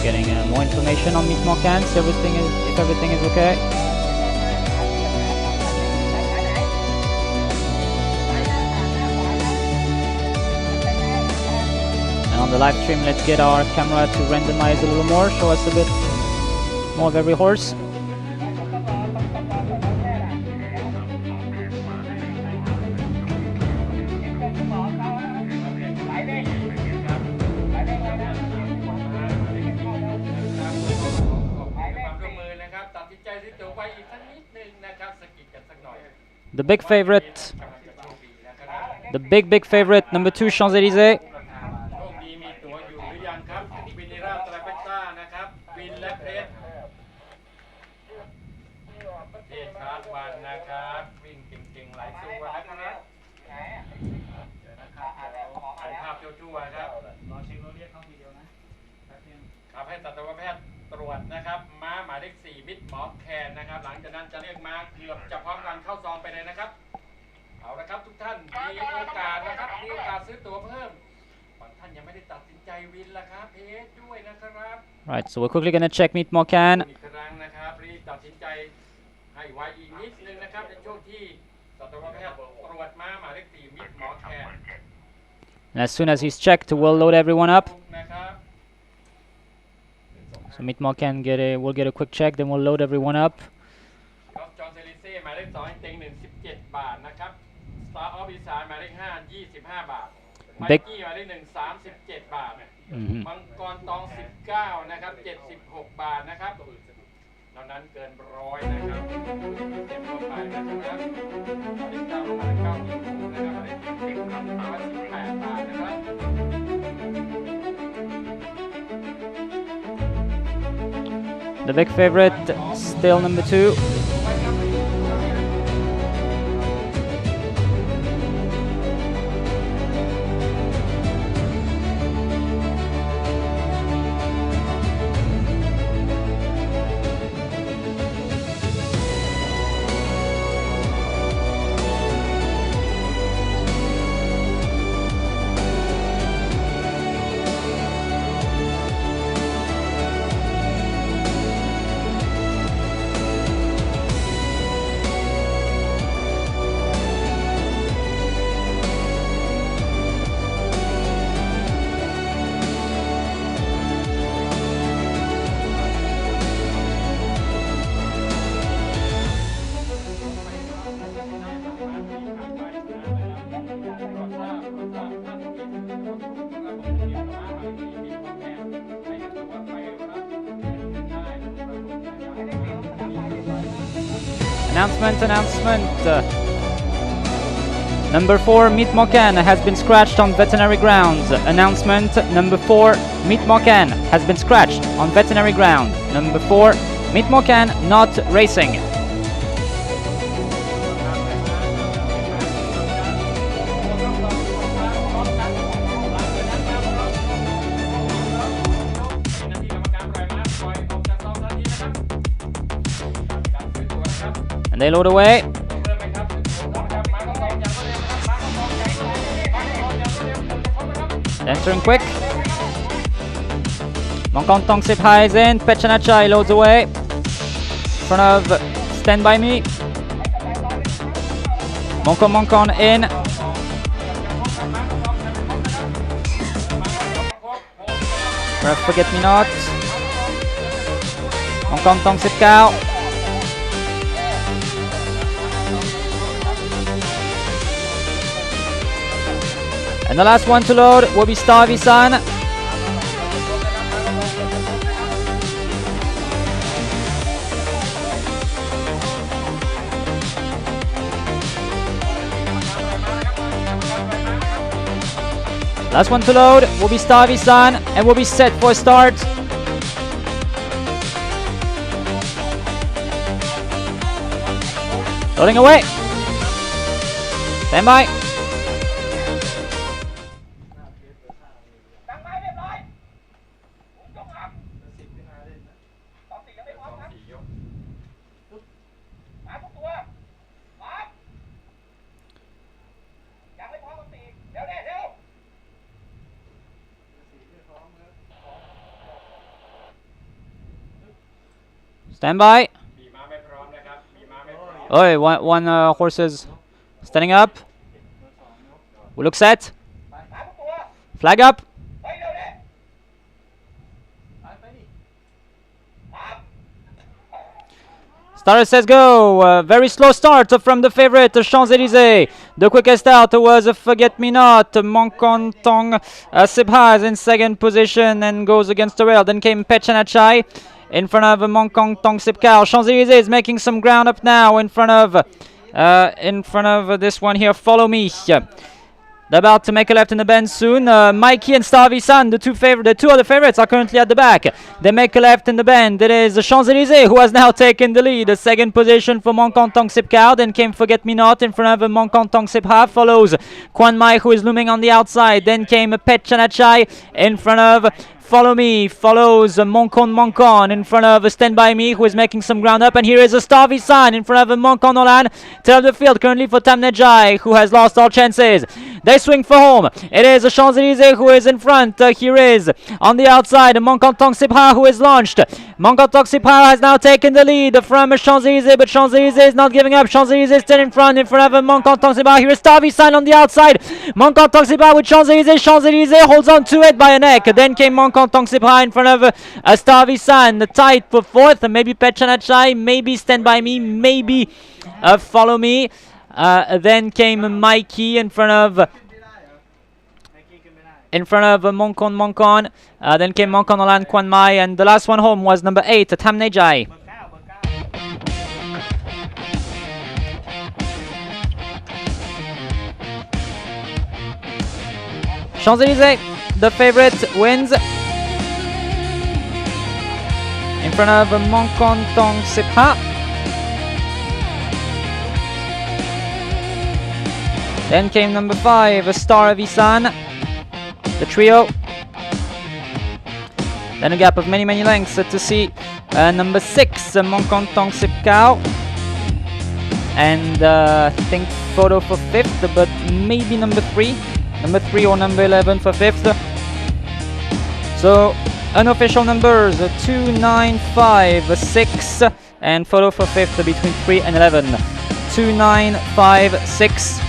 Getting more information on Meet Morcan, so if everything is okay. And on the live stream, let's get our camera to randomize a little more, show us a bit more of every horse. The big favorite, big favorite, number 2, Champs-Élysées. Right, so we're quickly going to check Meet Morcan. And as soon as he's checked, we'll load everyone up. So Meet Morcan will get a quick check, then we'll load everyone up. Big. Mm-hmm. มังกรตอง19นะครับ76 บาทนะครับนอกนั้นเกิน100นะครับเต็มทั่วไปนะครับ19มา9นะครับ18บาทนะครับ The big favorite, still number 2. Announcement. Number 4, Meet Morcan has been scratched on veterinary grounds. Announcement, number 4, Meet Morcan has been scratched on veterinary ground. Number 4, Meet Morcan not racing. And they load away. Entering quick. Mongkong Tong Sip High is in. Pechanachai loads away. In front of Stand By Me. Mongkong in. Ref Forget Me Not. Mongkong Tong Sip Cow. And the last one to load will be Star Visan. Last one to load will be Stavisan, and we'll be set for start. Loading away. Stand by. ตั้งไม้เรียบร้อยผมยกอัพสองสี่ยังไม่พร้อมครับมาทุกตัวพร้อมยังไม่พร้อมกับสี่เร็วเร็ว Stand by. มีม้าไม่พร้อมนะครับมีม้าไม่พร้อม Oi, one horses standing up. We look set. มาทุกตัว Flag up. เฮ้ยเร็วเร็ว Starter says go. Very slow start from the favorite Champs-Élysées. The quickest out was Forget Me Not. Monkon Tong Sibha is in second position and goes against the rail. Then came Pechanachai in front of Monkon Tong Sibkao. Champs-Élysées is making some ground up now in front of this one here. Follow Me. They're about to make a left in the bend soon. Mikey and Stavisan, the two other favorites, are currently at the back. They make a left in the bend. It is Champs-Élysées who has now taken the lead. The second position for Monkon Tong Sipkao. Then came Forget Me Not in front of Monkon Tong Sipha. Follows Kwan Mai, who is looming on the outside. Then came Pet Chanachai in front of Follow Me. Follows Monkon in front of Stand By Me, who is making some ground up. And here is a Stavisan in front of Monkon Olan. Tail of the field currently for Tamnejai, who has lost all chances. They swing for home. It is Champs-Élysées who is in front. Here is on the outside Monkon Tong Sipha, who is launched. Monkon Tong Sipha has now taken the lead from Champs-Élysées, but Champs-Élysées is not giving up. Champs-Élysées still in front of Monkon Tong Sipha. Here is Stavisan on the outside. Monkon Tong Sipha with Champs-Élysées. Champs-Élysées holds on to it by a neck. Then came Monkon Tong Sipha in front of Stavisan. Tight for fourth. Maybe Pechanachai. Maybe Stand By Me. Maybe Follow Me. Then came Mikey in front of Monkon. Then came Monkon Olan Kwan Mai, and the last one home was number 8, Tamnejai. Champs-Élysées, the favorite, wins in front of Monkon Tong Sipha. Then came number 5, a Star of Isan, the trio. Then a gap of many lengths to see number 6, Monkon Tong Sipkao. And I think photo for 5th, but maybe number 3. Number 3 or number 11 for 5th. So unofficial numbers 2, 9, 5, 6, and photo for 5th between 3 and 11. 2, 9, 5, 6.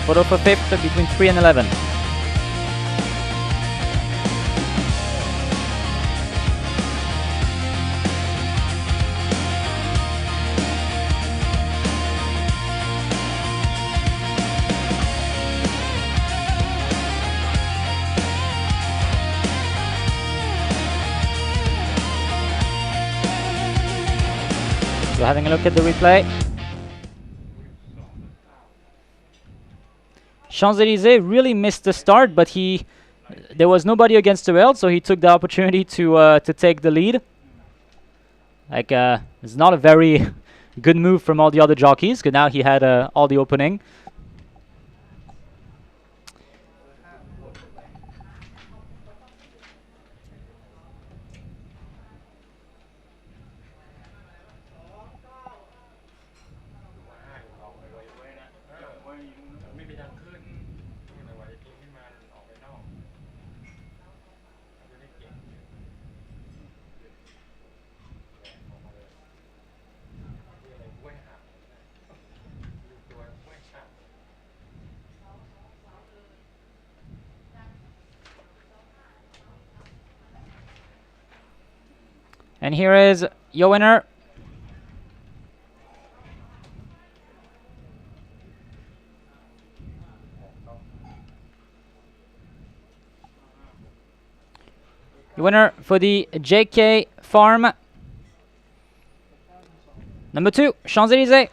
Photo for 5th between 3 and 11. So having a look at the replay. Champs-Élysées really missed the start, but there was nobody against the rail, so he took the opportunity to take the lead. Like it's not a very good move from all the other jockeys, because now he had all the opening. And here is your winner. Your winner for the JK Farm. Number 2, Champs-Élysées.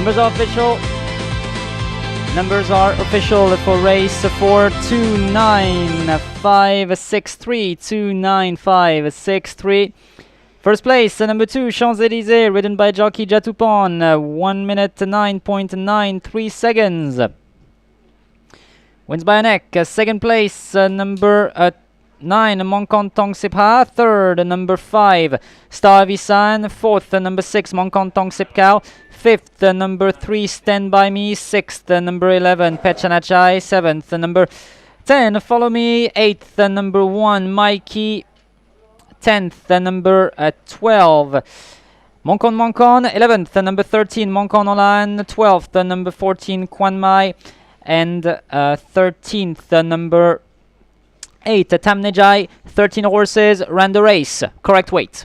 Numbers are official. Numbers are official for race 4, 29563, 29563. First place, number 2, Champs-Élysées, ridden by jockey Jatupon, 1 minute 9.93 seconds. Wins by a neck. Second place, number 9, Mongkon Tong Sipha. Third, number 5, Star Visan. Fourth, number 6, Mongkon Tong Sip Kao. Fifth, number 3, Stand By Me. Sixth, number 11, Pechanachai. Seventh, number 10, Follow Me. Eighth, number 1, Mikey. 10th, number 12, Mongkon. 11th, number 13, Mongkon Olan. 12th, number 14, Kwan Mai. And 13th, number 8, Tamnejai. 13 horses ran the race. Correct weight.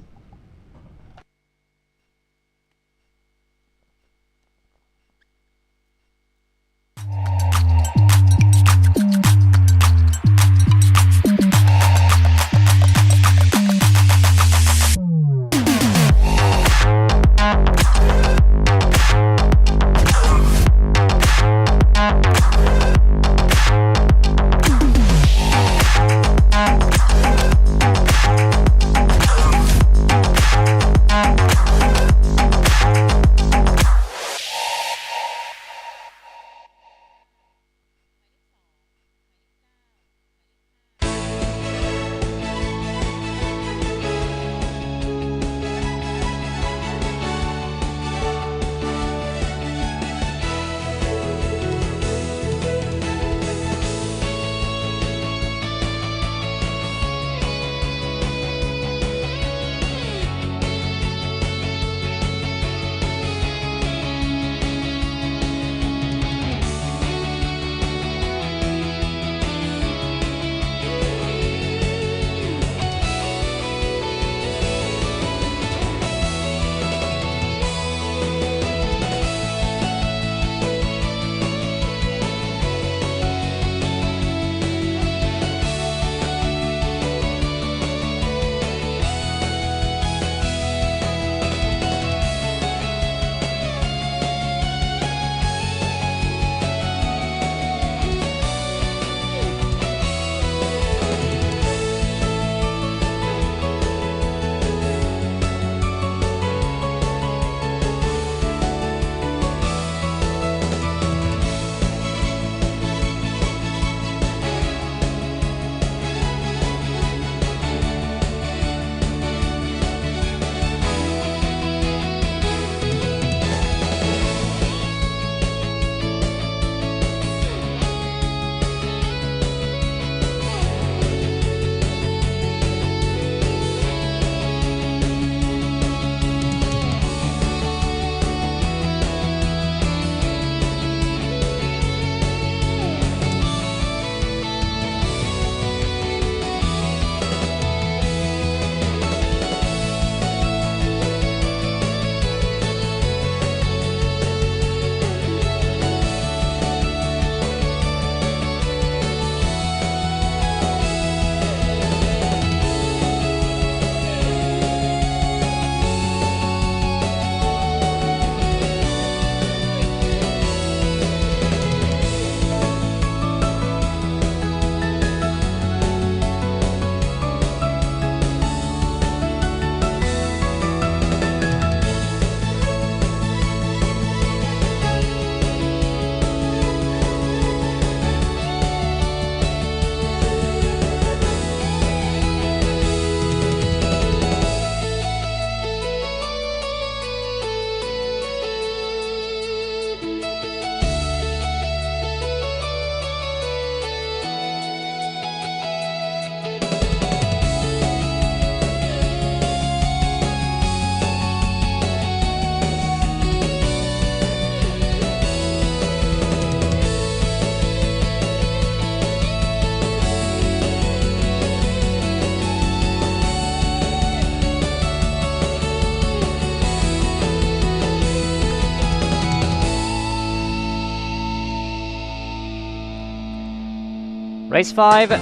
Race 5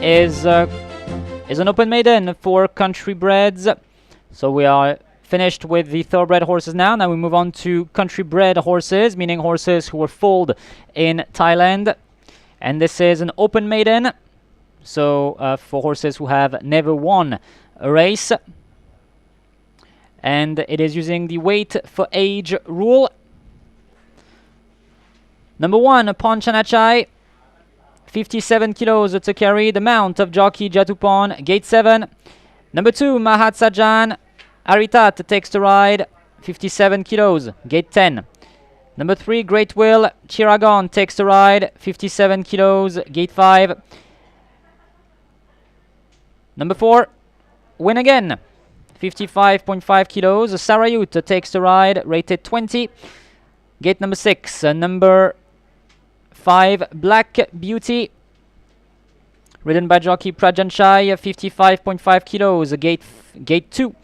is an open maiden for country breds. So we are finished with the thoroughbred horses now. Now we move on to country bred horses, meaning horses who were foaled in Thailand. And this is an open maiden, so for horses who have never won a race. And it is using the weight for age rule. Number 1, Ponchanachai, 57 kilos to carry, the mount of jockey Jatupon, gate 7. Number 2, Mahatsajan, Aritat takes the ride, 57 kilos, gate 10. Number 3, Great Will, Jargon takes the ride, 57 kilos, gate 5. Number 4, Win Again, 55.5 kilos, Sarayut takes the ride, rated 20. Gate number 6, number 5, Black Beauty, ridden by jockey Prajanchai, 55.5 kilos, gate 2.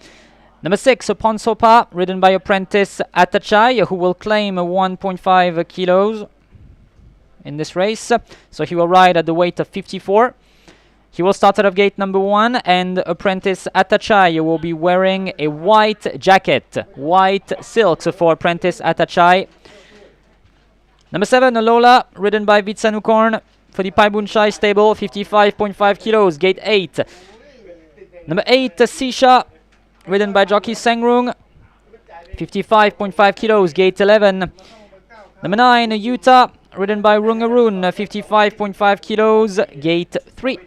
Number 6, Ponsopa, ridden by apprentice Atachai, who will claim 1.5 kilos in this race. So he will ride at the weight of 54. He will start out of gate number 1, and apprentice Atachai will be wearing a white jacket, white silks for apprentice Atachai. Number 7, Lola, ridden by Vitsanukorn for the Paibunchai stable, 55.5 kilos, gate 8. Number 8, Sisha, ridden by jockey Sengrung, 55.5 kilos, gate 11. Number 9, Utah, ridden by Rungarun, 55.5 kilos, gate 3.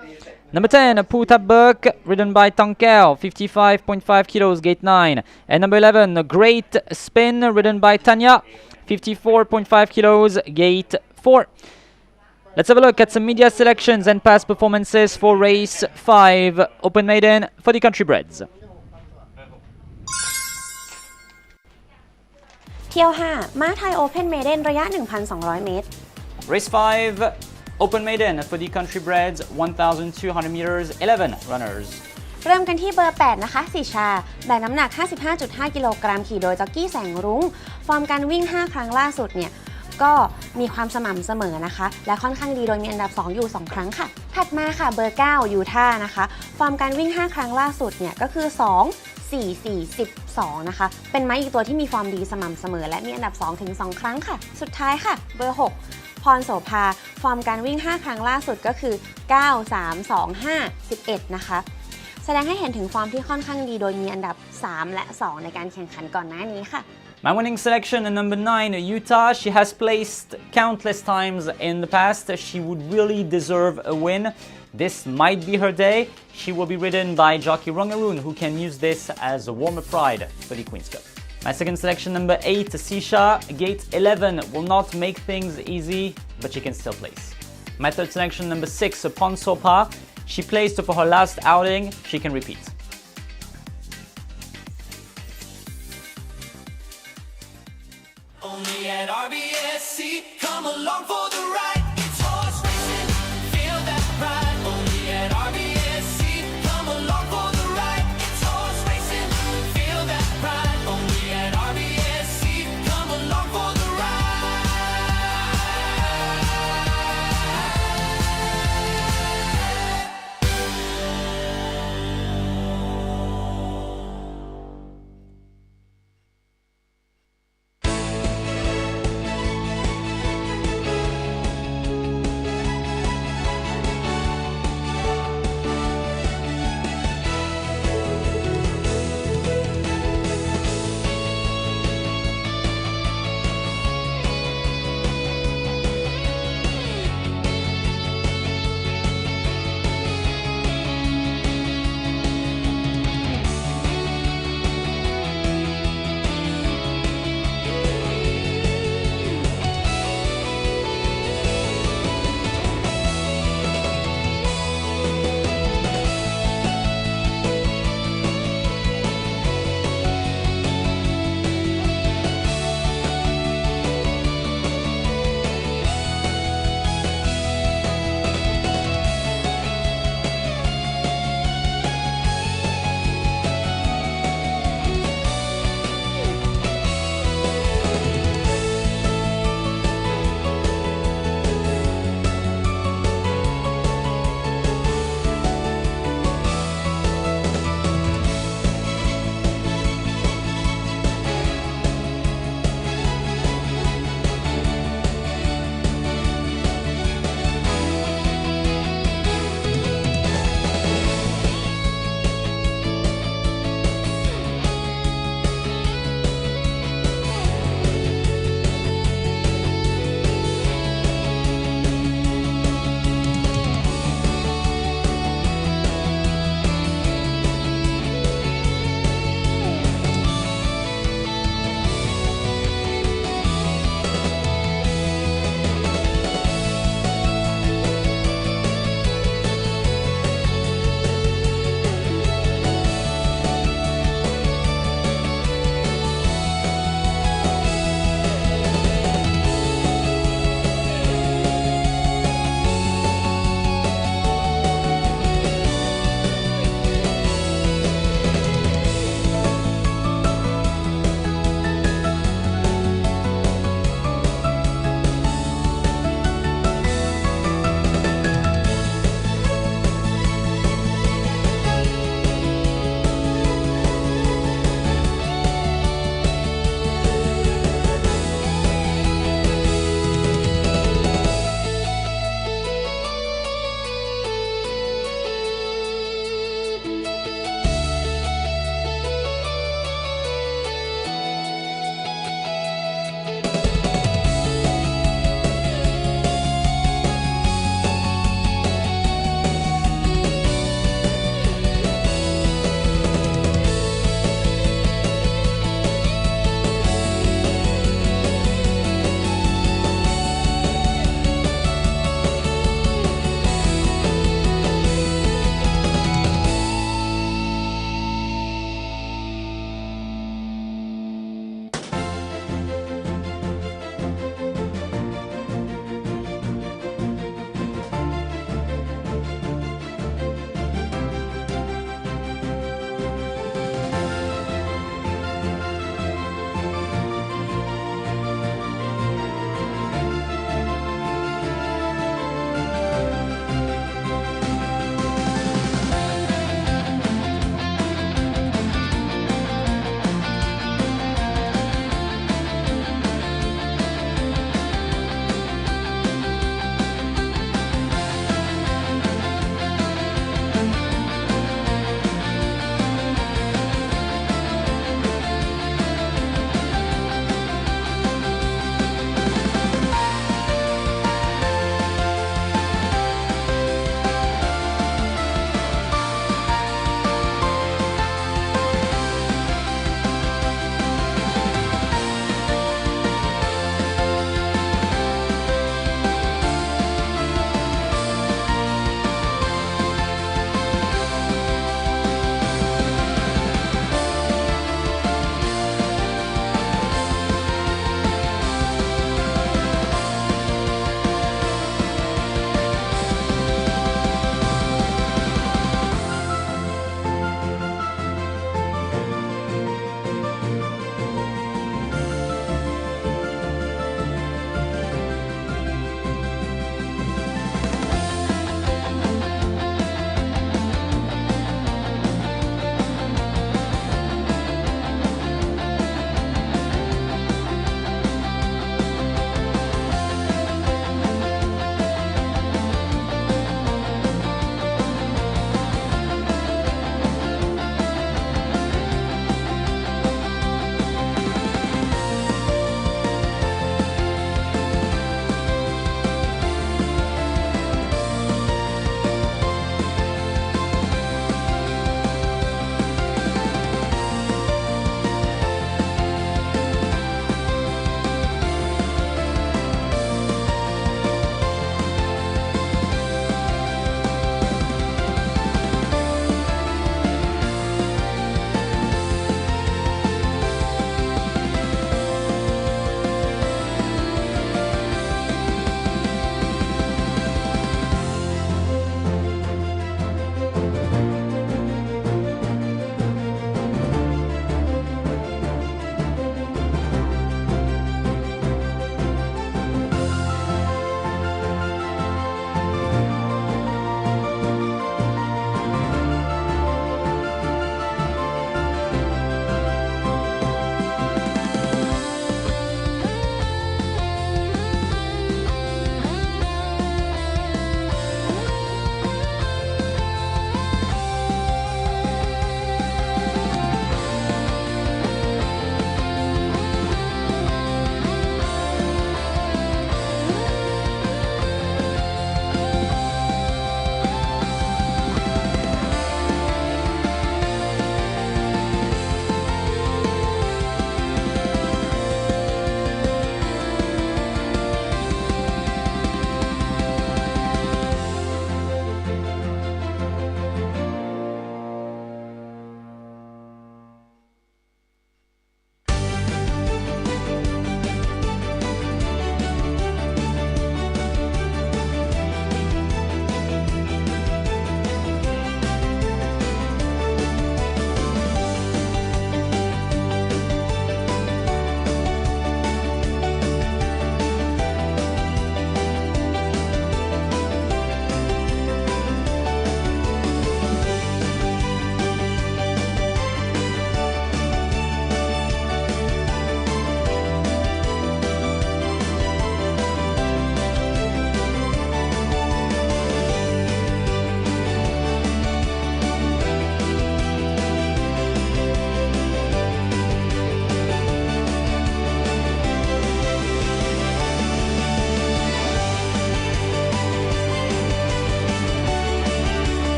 Number 10, Putabuk, ridden by Tonkel, 55.5 kilos, gate 9. And number 11, Great Spin, ridden by Tanya, 54.5 kilos, gate 4. Let's have a look at some media selections and past performances for race 5, Open Maiden for the Country Breds. เที่ยว 5 ม้าไทย Open Maiden ระยะ 1,200 เมตร Race 5, Open Maiden for the Country Breds, 1,200 meters, 11 runners. เริ่มกันที่เบอร์ 8 นะคะสิชาแบกน้ำหนัก 55.5 กิโลกรัมขี่โดยจ็อกกี้แสงรุ้งฟอร์มการวิ่ง 5 ครั้งล่าสุดเนี่ยก็มีความสม่ำเสมอนะคะและค่อนข้างดีโดยมีอันดับ 2 อยู่ 2 ครั้งค่ะถัดมาค่ะเบอร์ 9 ยูท่านะคะฟอร์มการวิ่ง 5 ครั้งล่าสุดเนี่ยก็คือ 2 4 4 12 นะคะเป็นม้าอีกตัวที่มีฟอร์มดีสม่ำเสมอและมีอันดับ 2 ถึง 2 ครั้งค่ะสุดท้ายค่ะเบอร์ 6 พรโสภาฟอร์มการวิ่ง 5 ครั้งล่าสุดก็คือ 9 3 2 5 11 นะคะแสดงให้เห็นถึงฟอร์มที่ค่อนข้างดีโดยมีอันดับ 3 และ 2 ในการแข่งขันก่อนหน้านี้ค่ะ My winning selection in number 9, Utah. She has placed countless times in the past. She would really deserve a win. This might be her day. She will be ridden by jockey Rongaroon, who can use this as a warm-up ride for the Queen's Cup. My second selection, number 8, Sisha. Gate 11 will not make things easy, but she can still place. My third selection, number 6, Ponsopa. She placed for her last outing. She can repeat. Only at RBSC, come along for the ride. It's horse racing, feel that pride. Only at RBSC, come along for the ride. It's horse racing, feel that pride. Only at RBSC, come along for the ride.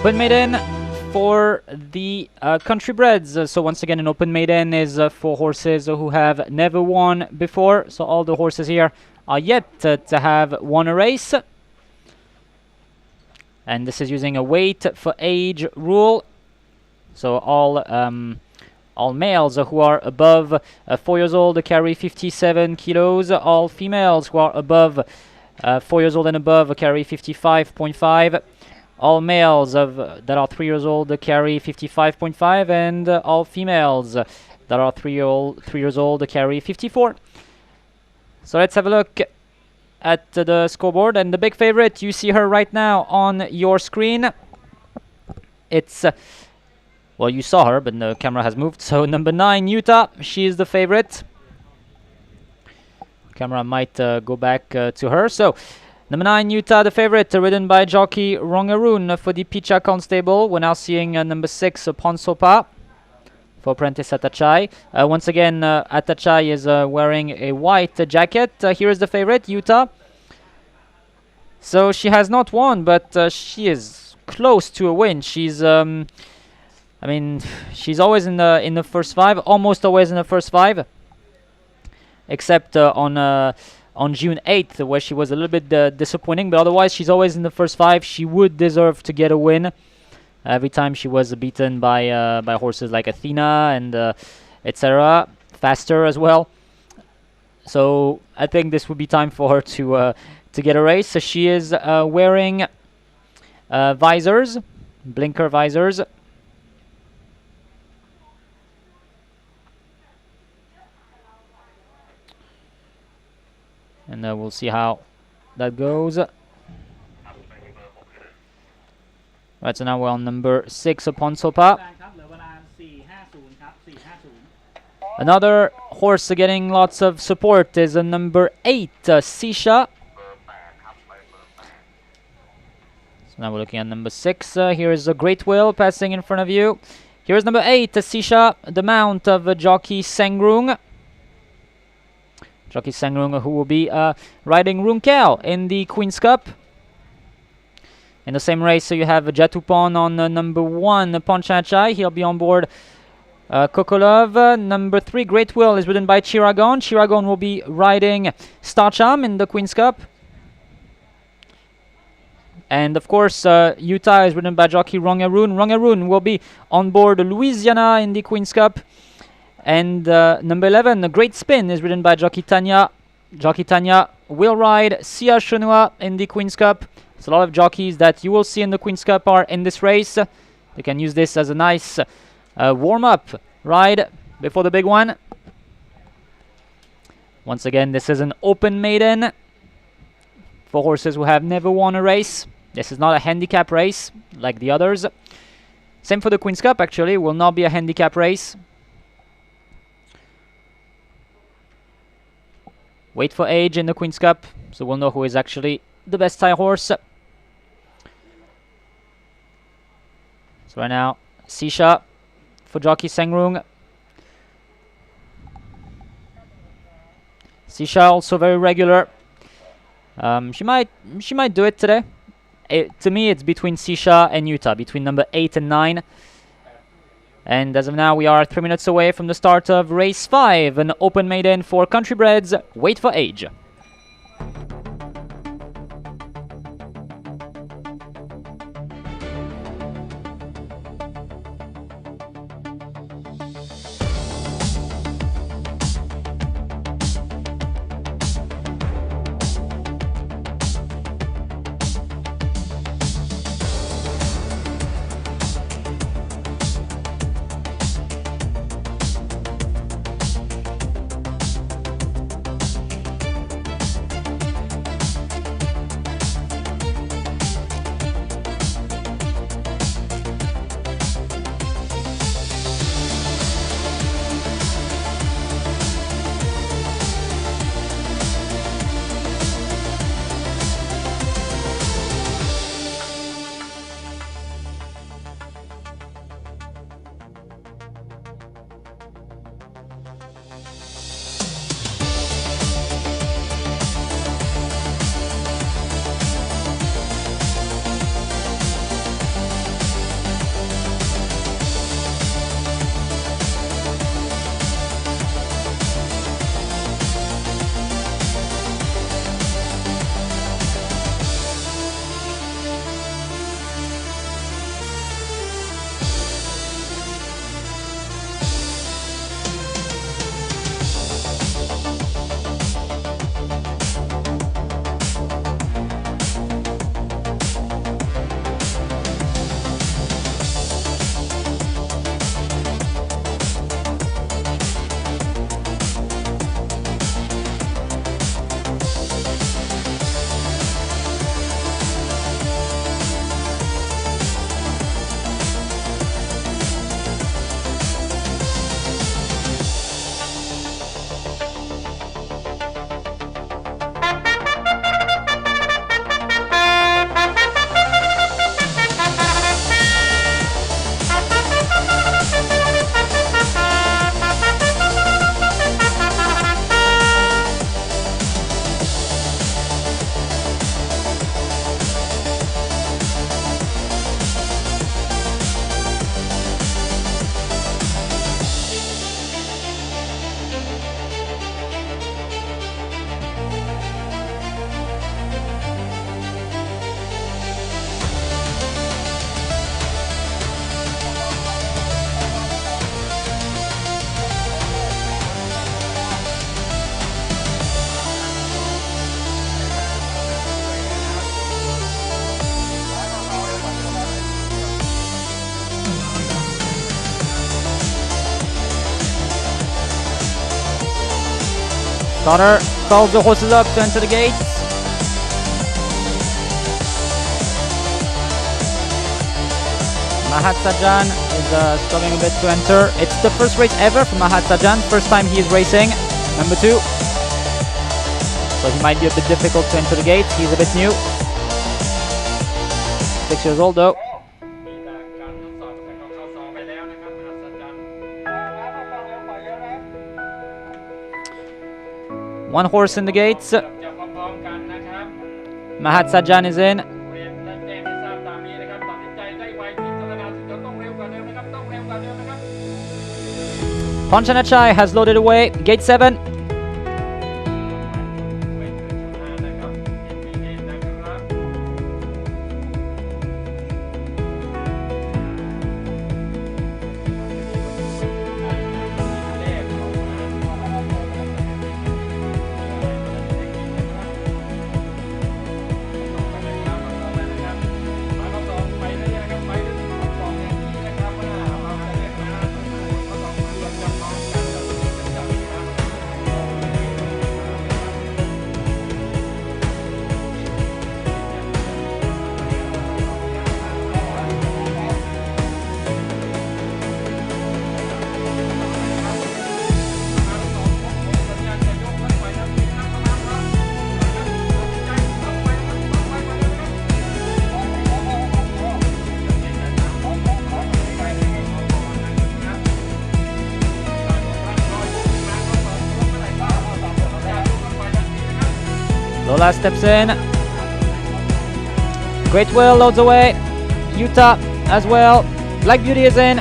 Open maiden for the country breds. So once again, an open maiden is for horses who have never won before. So all the horses here are yet to have won a race. And this is using a weight for age rule. So all males who are above 4 years old carry 57 kilos. All females who are above 4 years old and above carry 55.5. All males that are 3 years old carry 55.5, and all females that are 3 years old carry 54. So let's have a look at the scoreboard, and the big favorite, you see her right now on your screen. It's well, you saw her, but the camera has moved. So number 9, Utah, she is the favorite. Camera might go back to her. So number 9, Utah, the favorite, ridden by jockey Rongaroon for the Picha Constable. We're now seeing number 6, Ponsopa for Apprentice Atachai. Once again, Atachai is wearing a white jacket. Here is the favorite, Utah. So she has not won, but she is close to a win. She's I mean, she's always in the first 5, almost always in the first 5, except on June 8th, where she was a little bit disappointing, but otherwise she's always in the first 5. She would deserve to get a win. Every time she was beaten by horses like Athena and etc., faster as well. So I think this would be time for her to get a race. So she is wearing visors, blinker visors. And we'll see how that goes. Right, so now we're on number 6, Ponsopa. Another horse getting lots of support is number 8, Sisha. So now we're looking at number 6. Here is a Great Will passing in front of you. Here is number 8, Sisha, the mount of jockey Sengrung. Jockey Sengrung, who will be riding Runkel in the Queen's Cup. In the same race, so you have Jatupon on number 1, Ponchachai. He'll be on board Kokolov. Number 3, Great Will, is ridden by Chiragon. Chiragon will be riding Starcham in the Queen's Cup. And of course, Utah is ridden by jockey Rongaroon. Rongaroon will be on board Louisiana in the Queen's Cup. And number 11, a Great Spin, is ridden by jockey Tanya. Jockey Tanya will ride Sia Shunua in the Queen's Cup. So a lot of jockeys that you will see in the Queen's Cup are in this race. You can use this as a nice warm-up ride before the big one. Once again, this is an open maiden for horses who have never won a race. This is not a handicap race like the others. Same for the Queen's Cup, actually. Will not be a handicap race. Wait for age in the Queen's Cup, so we'll know who is actually the best Thai horse. So right now, Sisha for jockey Sengrung. Sisha also very regular. She might do it today. To me, it's between Sisha and Utah, between number 8 and 9. And as of now, we are 3 minutes away from the start of race 5, an open maiden for country breds. Wait for age. Starter calls the horses up to enter the gates. Mahat Sajan is struggling a bit to enter. It's the first race ever for Mahat Sajan. First time he is racing. Number 2. So he might be a bit difficult to enter the gates. He's a bit new. 6 years old though. มีการทดสอบแต่เขาเข้าซ้อมไปแล้วนะครับมหัศจรรย์ One horse in the gates. จะพร้อมๆกันนะครับ Mahat Sajan is in. เรียนและแจ้งให้ทราบตามนี้นะครับตัดสินใจได้ไวพิจารณาถึงจะต้องเร็วกว่าเดิมนะครับต้องเร็วกว่าเดิมนะครับ Ponchanachai has loaded away. Gate 7. ไม่เกิน15นะครับเห็นนะครับ Lola steps in. Great Will loads away. Utah as well. Black Beauty is in.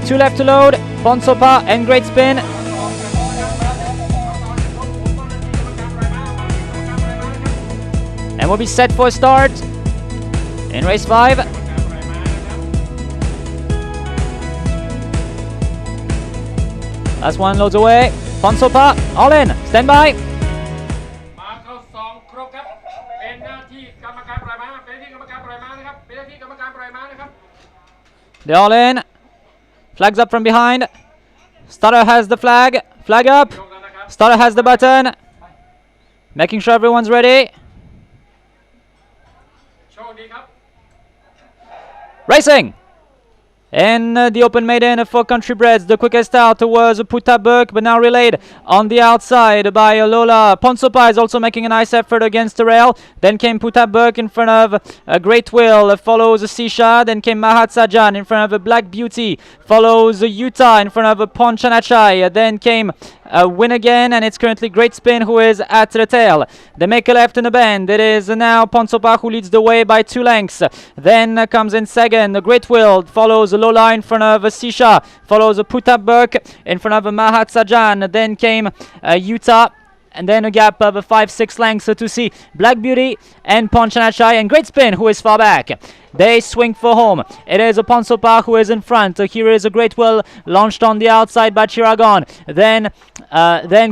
2 left to load. Ponsopa and Great Spin. And we'll be set for a start in race 5. Last one loads away. Ponsopa all in. Stand by. มาเข้า2ครบครับเป็นหน้าที่กรรมการปล่อยม้าเป็นหน้าที่กรรมการปล่อยม้านะครับเป็นหน้าที่กรรมการปล่อยม้านะครับ They're all in. Flags up from behind. Starter has the flag. Flag up. ยกแล้วนะครับ Starter has the button. Making sure everyone's ready. โชคดีครับ Racing. In the open maiden for country breds, the quickest out was Puta Burke, but now relayed on the outside by Lola. Ponsopa is also making a nice effort against the rail. Then came Puta Burke in front of Great Will, follows Sisha. Then came Mahat Sajan in front of Black Beauty, follows Utah in front of Ponchanachai. Then came Win Again, and it's currently Great Spin who is at the tail. They make a left in the bend. It is now Ponsopa who leads the way by 2 lengths. Then comes in second Great Will, follows Lola in front of Sisha, follows Puta Burke in front of Mahat Sajan. Then came Utah. And then a gap of 5-6 lengths to see Black Beauty and Ponchanachai and Great Spin who is far back. They swing for home. It is a Ponsopa who is in front. Here is a Great Will launched on the outside by Jargon. Then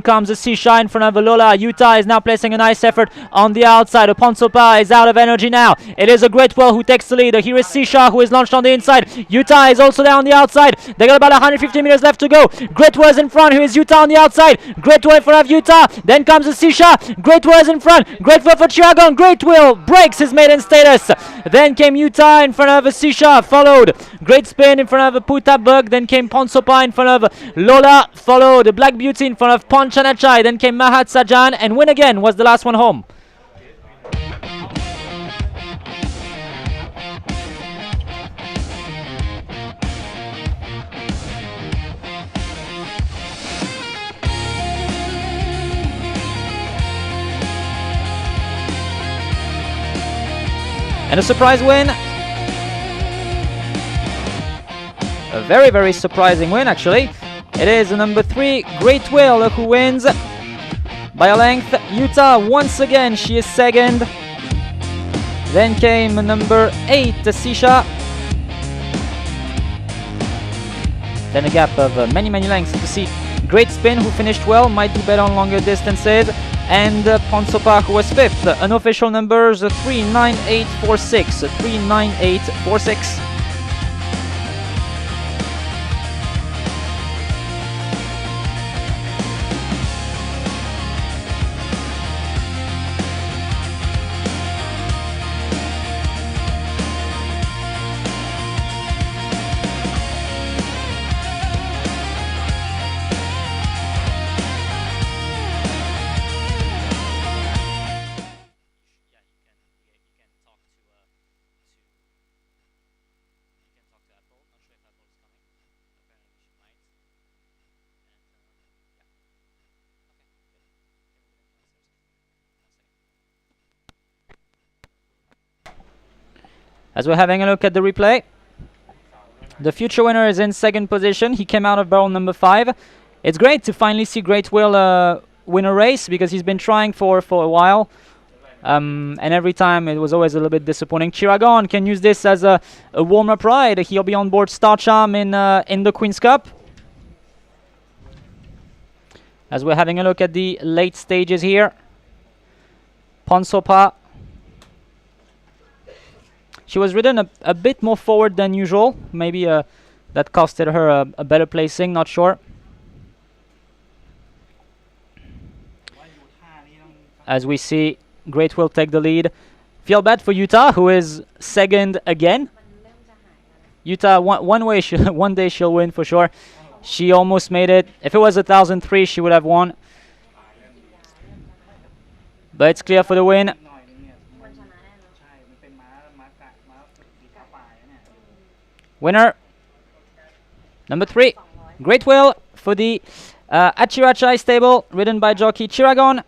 comes a Sisha in front of Lola. Utah is now placing a nice effort on the outside. A Ponsopa is out of energy now. It is a Great Will who takes the lead. Here is Sisha who is launched on the inside. Utah is also there on the outside. They got about 150 meters left to go. Great Will is in front. Here is Utah on the outside. Great Will in front of Utah. Then comes a Sisha. Great Will is in front. Great Will for Jargon. Great Will breaks his maiden status. Then came Utah in front of Sisha, followed Great Spin in front of Puta Burke. Then came Ponsopa in front of Lola, followed Black Beauty in front of Ponchanachai. Then came Mahat Sajan, and Win Again was the last one home. And a surprise win. A very, very surprising win, actually. It is number 3, Great Will, who wins by a length. Utah, once again, she is second. Then came number 8, Sisha. Then a gap of many, many lengths to see Great Spin, who finished well, might do better on longer distances. And Ponsopa, who was 5th. Unofficial numbers 39846. 39846. As we're having a look at the replay, the future winner is in second position. He came out of barrel number 5. It's great to finally see Great Will win a race because he's been trying for a while. And every time it was always a little bit disappointing. Jargon can use this as a warm-up ride. He'll be on board Star Charm in the Queen's Cup. As we're having a look at the late stages here. Ponsopa. She was ridden a bit more forward than usual. Maybe that costed her a better placing, not sure. As we see Great Will take the lead. Feel bad for Utah, who is second again. Utah, one day she'll win for sure. She almost made it. If it was 1,003, she would have won. But it's clear for the win. Winner, number 3, Great Will for the Achirachai stable, ridden by jockey Jargon.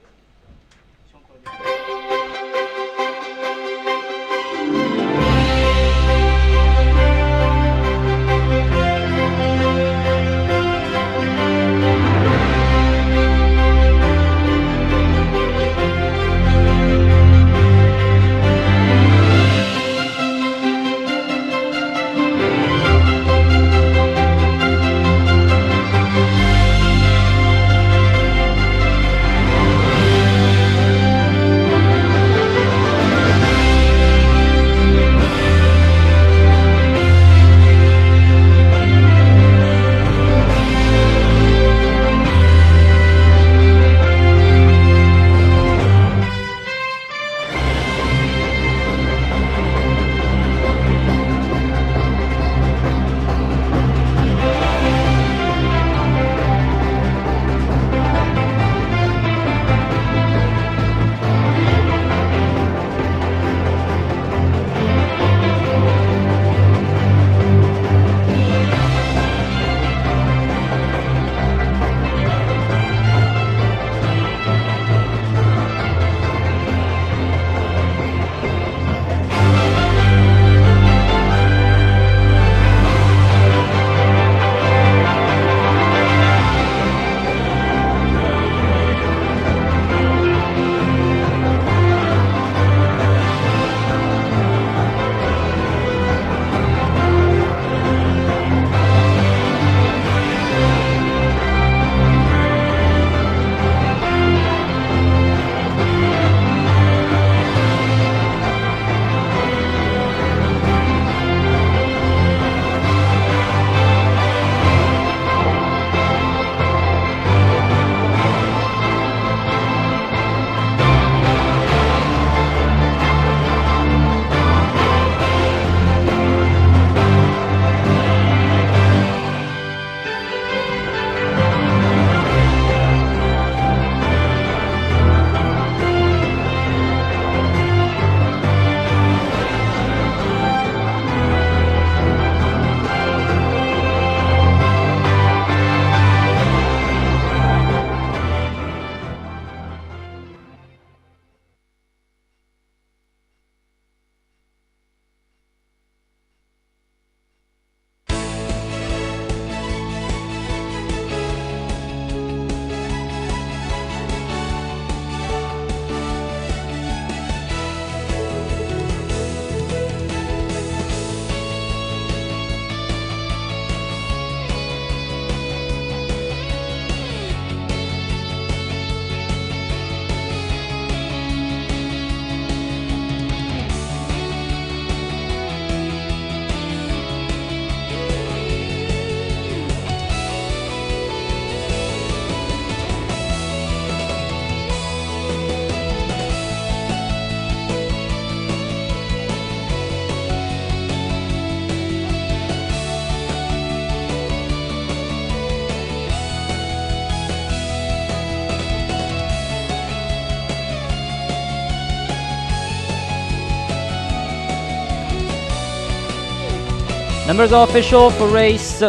Numbers are official for race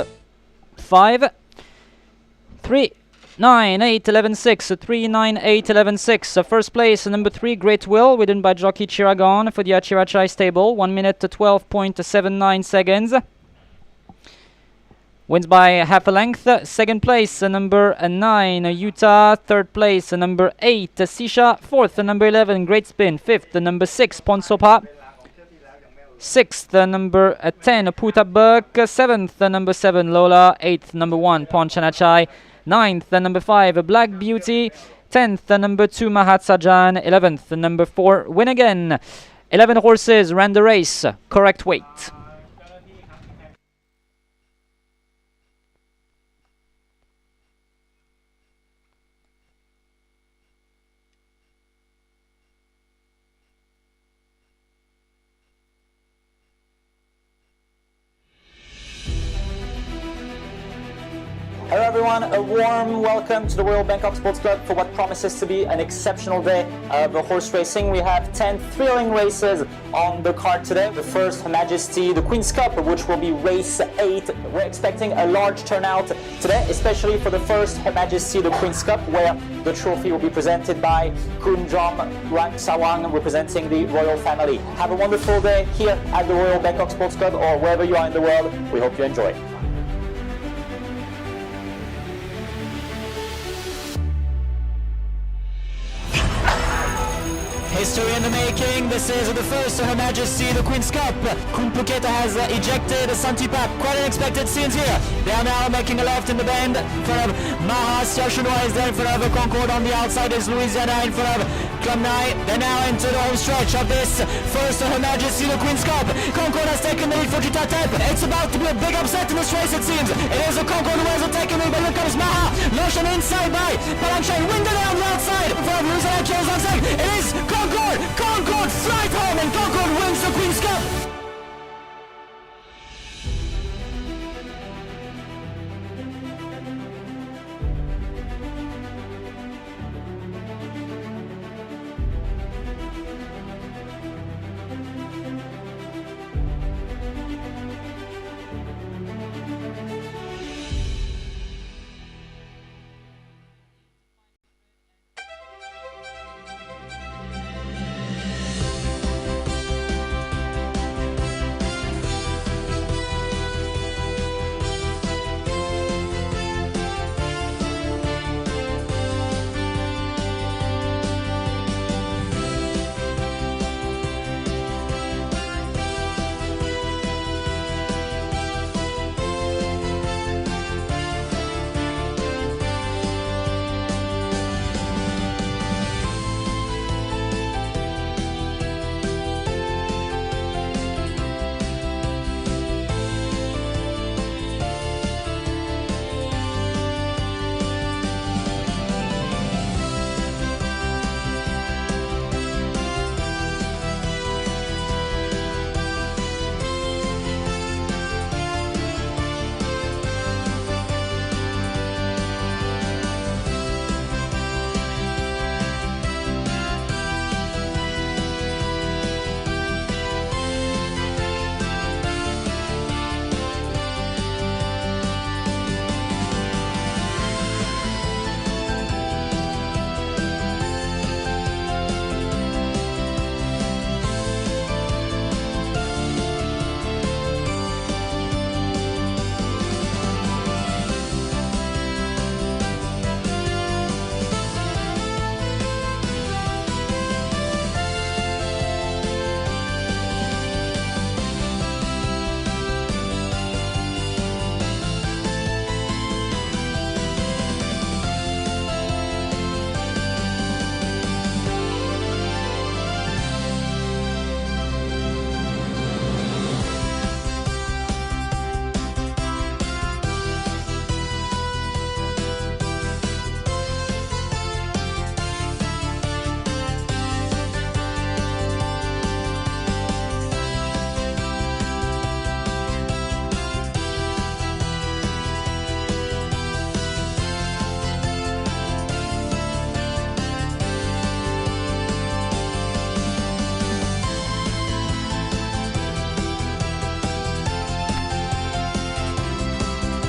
5. 3. 9, 8, 11, 6, 3, 9, 8, 11, 6. First place, number 3, Great Will, ridden by jockey Jargon for the Achirachai stable. 1 minute to 12.79 seconds. Wins by half a length. Second place, number 9, Utah. Third place, number 8, Sisha. Fourth, number 11, Great Spin. Fifth, number 6, Ponsopa. Sixth, number 10, Putabuk. Seventh, number 7, Lola. Eighth, number 1, Ponchanachai. Ninth, number 5, Black Beauty. 10th, number 2, Mahatsajan. 11th, number 4, Win Again. 11 horses ran the race. Correct weight. Hello everyone, a warm welcome to the Royal Bangkok Sports Club for what promises to be an exceptional day of horse racing. We have 10 thrilling races on the card today. The first, Her Majesty, the Queen's Cup, which will be race 8. We're expecting a large turnout today, especially for the first Her Majesty, the Queen's Cup, where the trophy will be presented by Kun Jom Sawang, representing the royal family. Have a wonderful day here at the Royal Bangkok Sports Club or wherever you are in the world. We hope you enjoy. History in the making. This is the first Her Majesty the Queen's Cup. Kumpuketa has ejected Santipap. Quite unexpected scenes here. They are now making a left in the bend in front of Mahas. Yashunoa is there in front of Concord. On the outside is Louisiana in front of Klamnai. They now enter the home stretch of this first Her Majesty the Queen's Cup. Concord has taken the lead for Chitatep. It's about to be a big upset in this race, it seems. It is a Concord who has taken the lead, but here comes Maha. Lotion inside by Palanchain. Winder on the outside in front of Louisiana Charles on second. It is Concord! Concord flight home and Concord wins the Queen's Cup!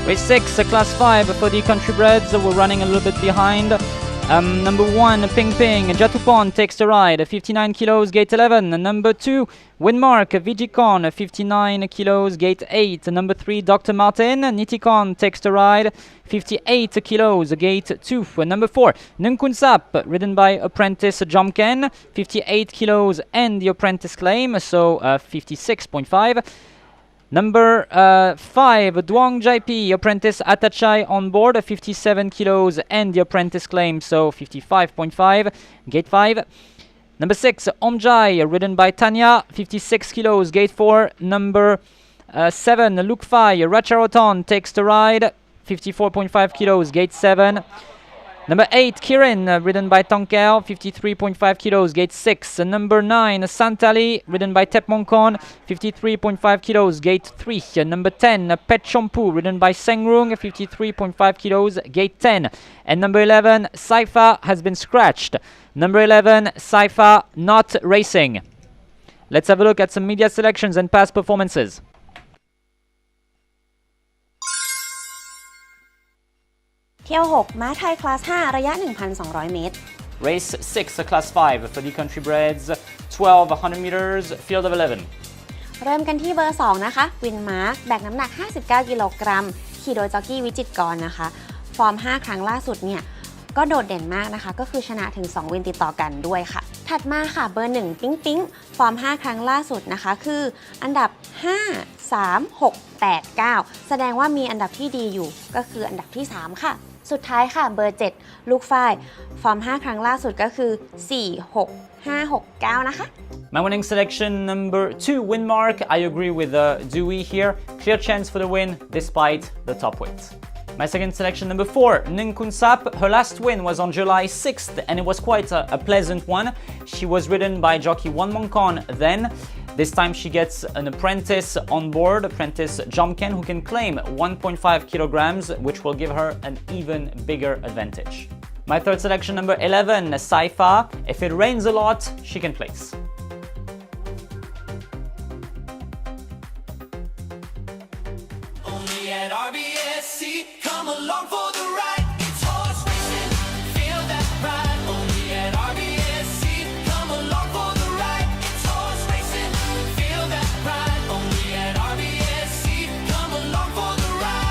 Race 6, Class 5 for the country breds. We're running a little bit behind. Number 1, Ping Ping, Jatupon takes the ride, 59 kilos, gate 11. Number 2, Winmark, Vigicon, 59 kilos, gate 8. Number 3, Dr. Martin, Nitikon takes the ride, 58 kilos, gate 2. Number 4, Nunkunsap, ridden by apprentice Jomken, 58 kilos and the apprentice claim, so 56.5. Number 5, Duong JP, apprentice Atachai on board, 57 kilos and the apprentice claim, so 55.5, gate 5. Number 6, Omjai, ridden by Tanya, 56 kilos, gate 4. Number 7, Lukfai, Racharoton takes the ride, 54.5 kilos, gate 7. Number 8, Kirin, ridden by Tonkel, 53.5 kilos, gate 6. Number 9, Santali, ridden by Tepmonkon, 53.5 kilos, gate 3. Number 10, Pet Champu, ridden by Sengrung, 53.5 kilos, gate 10. And number 11, Saifa has been scratched. Number 11, Saifa not racing. Let's have a look at some media selections and past performances. Tiao 6 ม้าไทย Class 5 ระยะ 1,200 เมตร Race 6, Class 5 for the country breds, 1200 meters, field of 11. เริ่มกันที่เบอร์ 2 นะคะ วินมาร์คแบกน้ำหนัก 59 กิโลกรัม ขี่โดยจ็อกกี้วิจิตรกรนะคะ ฟอร์ม 5 ครั้งล่าสุดเนี่ย ก็โดดเด่นมากนะคะ ก็คือชนะถึง 2 วินติดต่อกันด้วยค่ะ ถัดมาค่ะ เบอร์ 1 ปิ๊งปิ๊งฟอร์ม 5 ครั้งล่าสุดนะคะ คืออันดับ 5 3 6 8 9 แสดงว่ามีอันดับที่ดีอยู่ ก็คืออันดับที่ 3 ค่ะ สุดท้ายค่ะ เบอร์ 7 ลูกฝ้าย ฟอร์ม 5 ครั้งล่าสุดก็คือ 4 6 5 6 9 นะคะ My winning selection number 2, Winmark. I agree with Dewey here. Clear chance for the win despite the top weight. My second selection number 4, Ninkunsap. Her last win was on July 6th and it was quite a pleasant one. She was ridden by jockey Wanmonkon then. This time she gets an apprentice on board, apprentice Jomken, who can claim 1.5 kilograms, which will give her an even bigger advantage. My third selection number 11, Saifa. If it rains a lot, she can place. Only at RBSC, come along for the ride. It's horse racing, feel that pride. Only at RBSC, come along for the ride. It's horse racing, feel that pride. Only at RBSC, come along for the ride.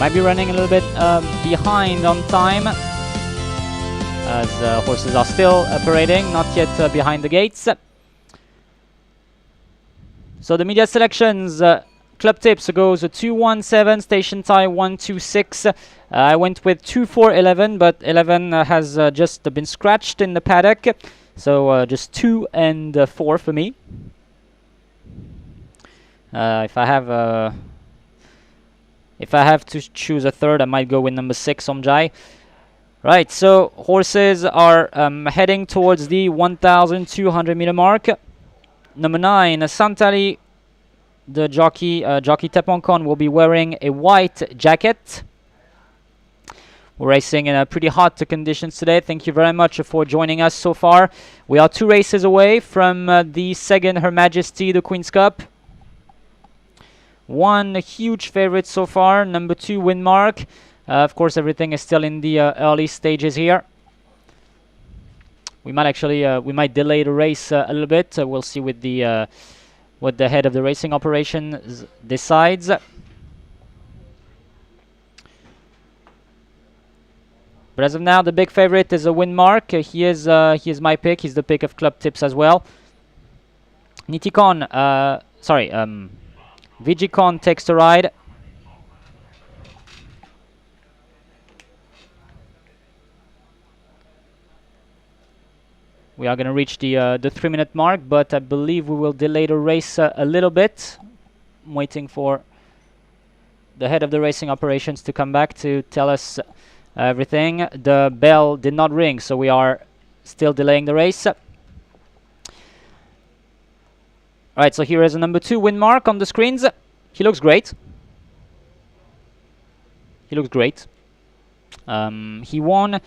Might be running a little bit behind on time, as horses are still parading, not yet behind the gates. So the media selections, club tips goes 217, station tie 126. I went with 2411, but 11 has just been scratched in the paddock, so just 2 and 4 for me. If I have to choose a third, I might go with number 6, Omjai. Right, so horses are heading towards the 1,200 meter mark. Number 9, Santali, the jockey Teponkon, will be wearing a white jacket. We're racing in pretty hot conditions today. Thank you very much for joining us so far. We are 2 races away from the second Her Majesty the Queen's Cup. One huge favorite so far, number 2, Windmark. Of course, everything is still in the early stages here. We might actually we might delay the race a little bit. We'll see with the what the head of the racing operations decides. But as of now, the big favorite is a Windmark. He is my pick. He's the pick of club tips as well. Nitikon, Vigicon takes the ride. We are going to reach the 3-minute mark, but I believe we will delay the race a little bit. I'm waiting for the head of the racing operations to come back to tell us everything. The bell did not ring, so we are still delaying the race. Alright, so here is a number 2 Windmark on the screens. He looks great. He looks great. He won.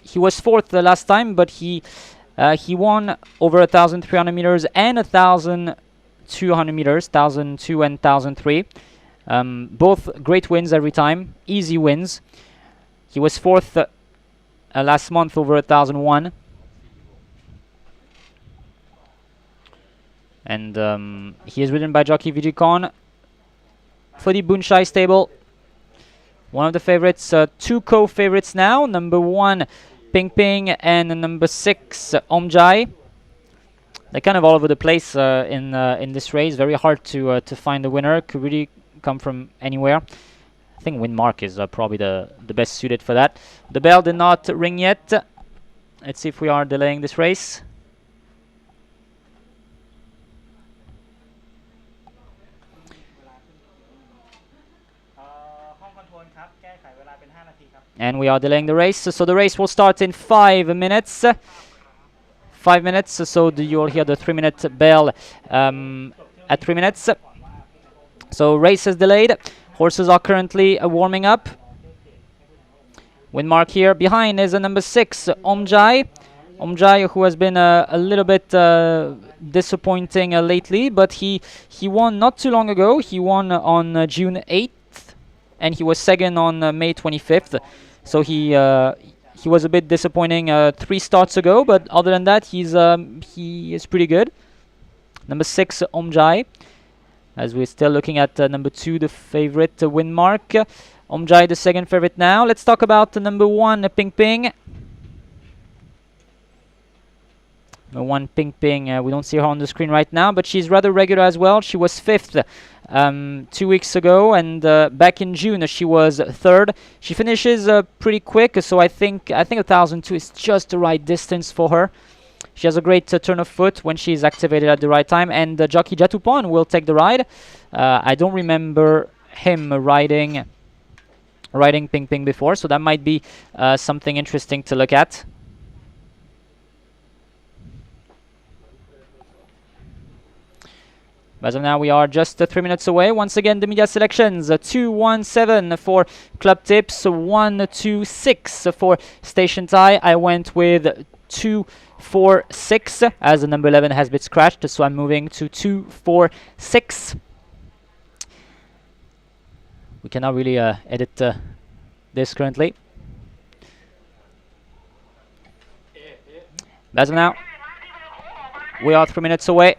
He was 4th the last time, but he won over 1,300 meters and 1,200 meters, 1,002 and 1,003. Both great wins every time, easy wins. He was 4th last month over 1,001. And he is ridden by jockey Vigicon for the Bunshai stable. One of the favorites, 2 co-favorites now. Number 1, Ping Ping, and number 6, Omjai. They're kind of all over the place in this race. Very hard to find a winner. Could really come from anywhere. I think Windmark is probably the best suited for that. The bell did not ring yet. Let's see if we are delaying this race. And we are delaying the race, so the race will start in 5 minutes. 5 minutes, so you'll hear the 3-minute bell at 3 minutes. So race is delayed. Horses are currently warming up. Windmark here. Behind is a number 6, Omjai. Omjai, who has been a little bit disappointing lately, but he won not too long ago. He won on June 8th, and he was second on May 25th. So he was a bit disappointing 3 starts ago, but other than that, he is pretty good. Number 6, Omjai, as we're still looking at number 2, the favorite, Windmark. Omjai, the second favorite now. Let's talk about number 1, Ping Ping. Number 1, Ping Ping. We don't see her on the screen right now, but she's rather regular as well. She was 5th 2 weeks ago, and back in June she was 3rd. She finishes pretty quick, so I think 1,002 is just the right distance for her. She has a great turn of foot when she's activated at the right time, and jockey Jatupan will take the ride. I don't remember him riding Ping Ping before, so that might be something interesting to look at. As of now, we are just 3 minutes away. Once again, the media selections: 217 for club tips, 126 for station tie. I went with 246 as the number 11 has been scratched, so I'm moving to 246. We cannot really edit this currently. As of now, we are 3 minutes away.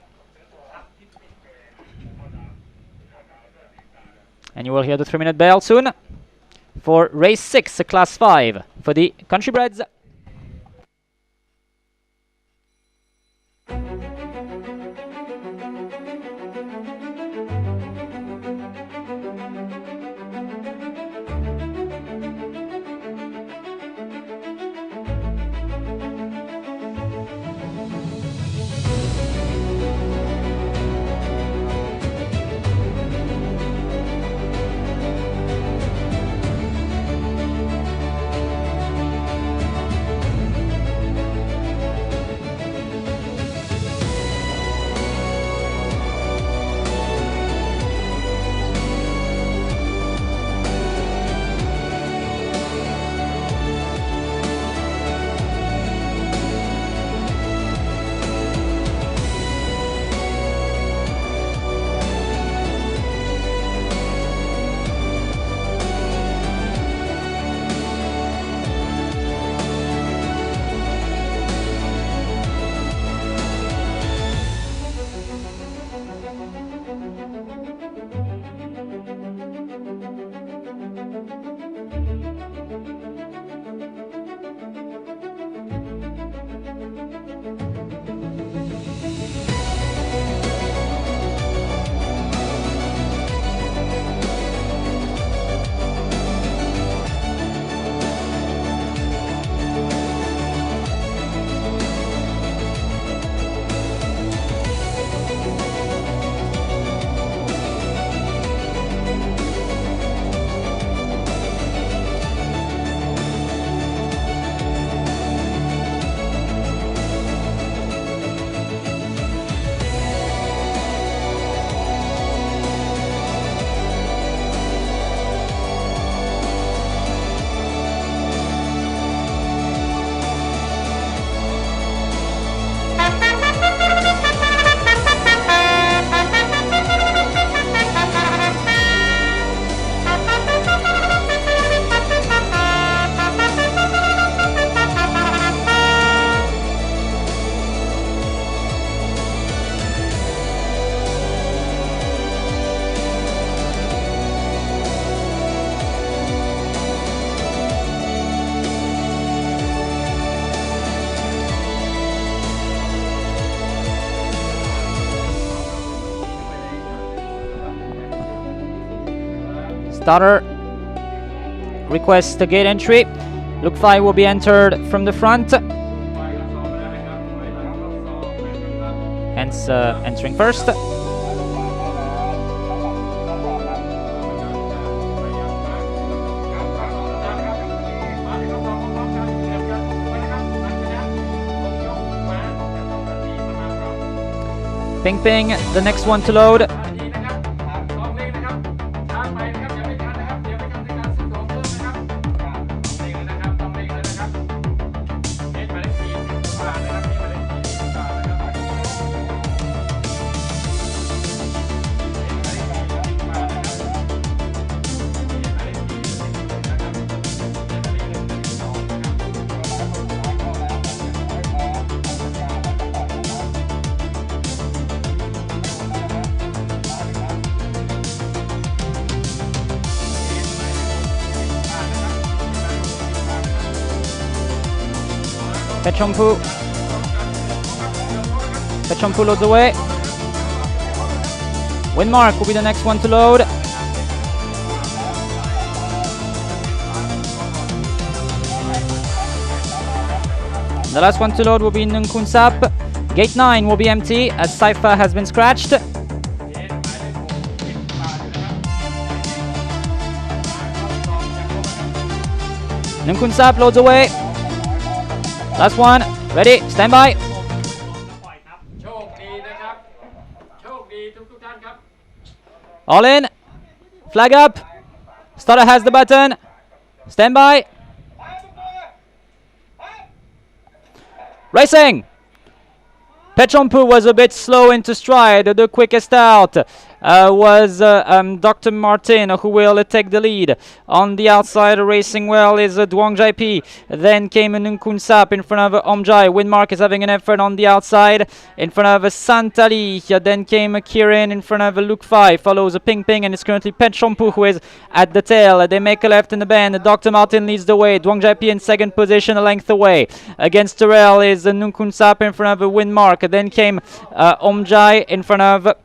And you will hear the 3-minute bell soon for race 6, class 5 for the countrybreds. Starter requests the gate entry. Look 5 will be entered from the front. Hence entering first. Ping ping, the next one to load. Pechompu loads away. Windmark will be the next one to load. The last one to load will be Nungkunsap. Gate 9 will be empty as Cypher has been scratched. Nungkunsap loads away. Last one, ready, stand by. All in, flag up, starter has the button, stand by. Racing. Pechompu was a bit slow into stride, the quickest out. was Dr. Martin, who will take the lead. On the outside, racing well is Duong Jai P. Then came Nung Kun Sap in front of Omjai. Windmark is having an effort on the outside in front of Santali. Then came Kirin in front of Luke Fai. Follows Ping Ping, and it's currently Pet Champu who is at the tail. They make a left in the bend. Dr. Martin leads the way. Duong Jai P in second position, a length away. Against the rail is Nung Kun Sap in front of Windmark. Then came Omjai in front of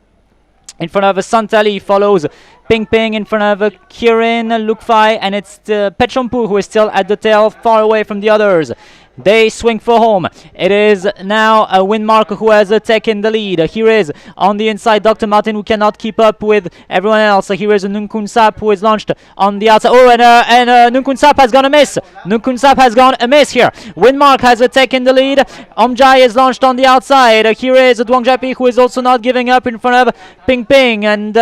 Santali. Follows Ping Ping in front of Kirin, Lukfai, and it's Pet Champu who is still at the tail, far away from the others. They swing for home. It is now Windmark who has taken the lead. Here is on the inside Dr. Martin, who cannot keep up with everyone else. Here is Nung Kun Sap who is launched on the outside. Oh, and Nung Kun Sap has gone amiss. Nung Kun Sap has gone amiss here. Windmark has taken the lead. Omjai is launched on the outside. Here is Duong Japi, who is also not giving up in front of Ping Ping. And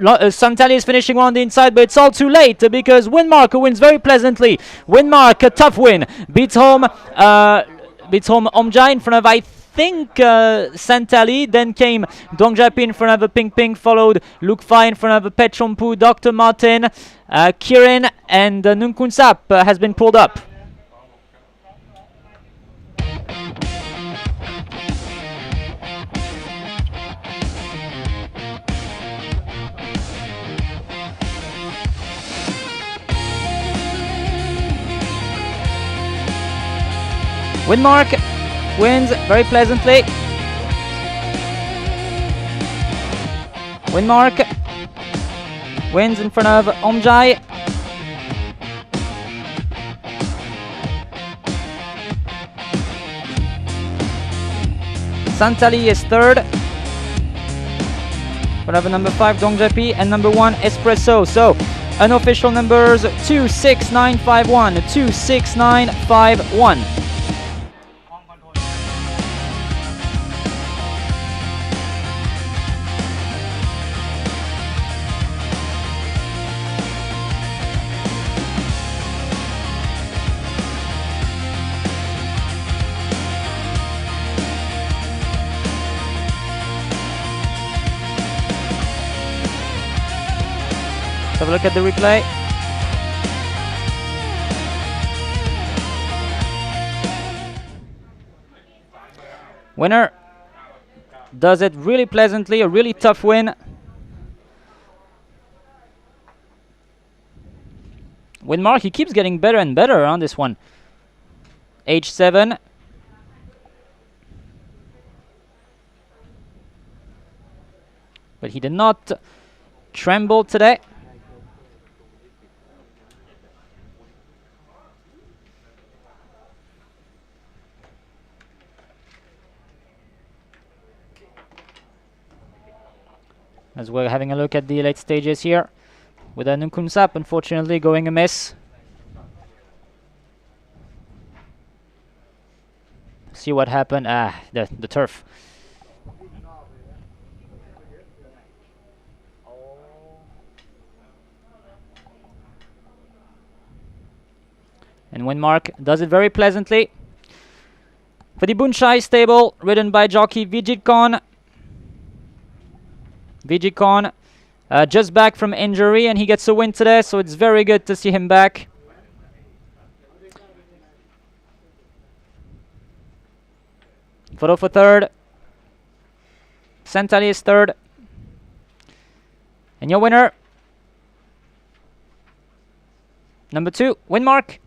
Santali is finishing on the inside, but it's all too late because Windmark wins very pleasantly. Windmark, a tough win, beats home Omjai in front of, I think, Santali. Then came Duong Japi in front of Ping Ping, followed Luke Fai in front of Pet Champu, Dr. Martin, Kirin, and Nung Kun Sap has been pulled up. Windmark wins very pleasantly. Windmark wins in front of Omjai. Santali is third. In front of number 5 Duong Japi and number 1 Espresso. So unofficial numbers 26951, 26951. Have a look at the replay. Winner does it really pleasantly, a really tough win. Windmark, he keeps getting better and better on this one. Age 7. But he did not tremble today. As we're having a look at the late stages here, with Nung Kun Sap unfortunately going amiss. See what happened. The turf. And Windmark does it very pleasantly. For the Bunchai stable, ridden by jockey Vijit Khan. Vijit Khan just back from injury, and he gets a win today, so it's very good to see him back. Photo for third. Santali is third. And your winner, number 2, Windmark.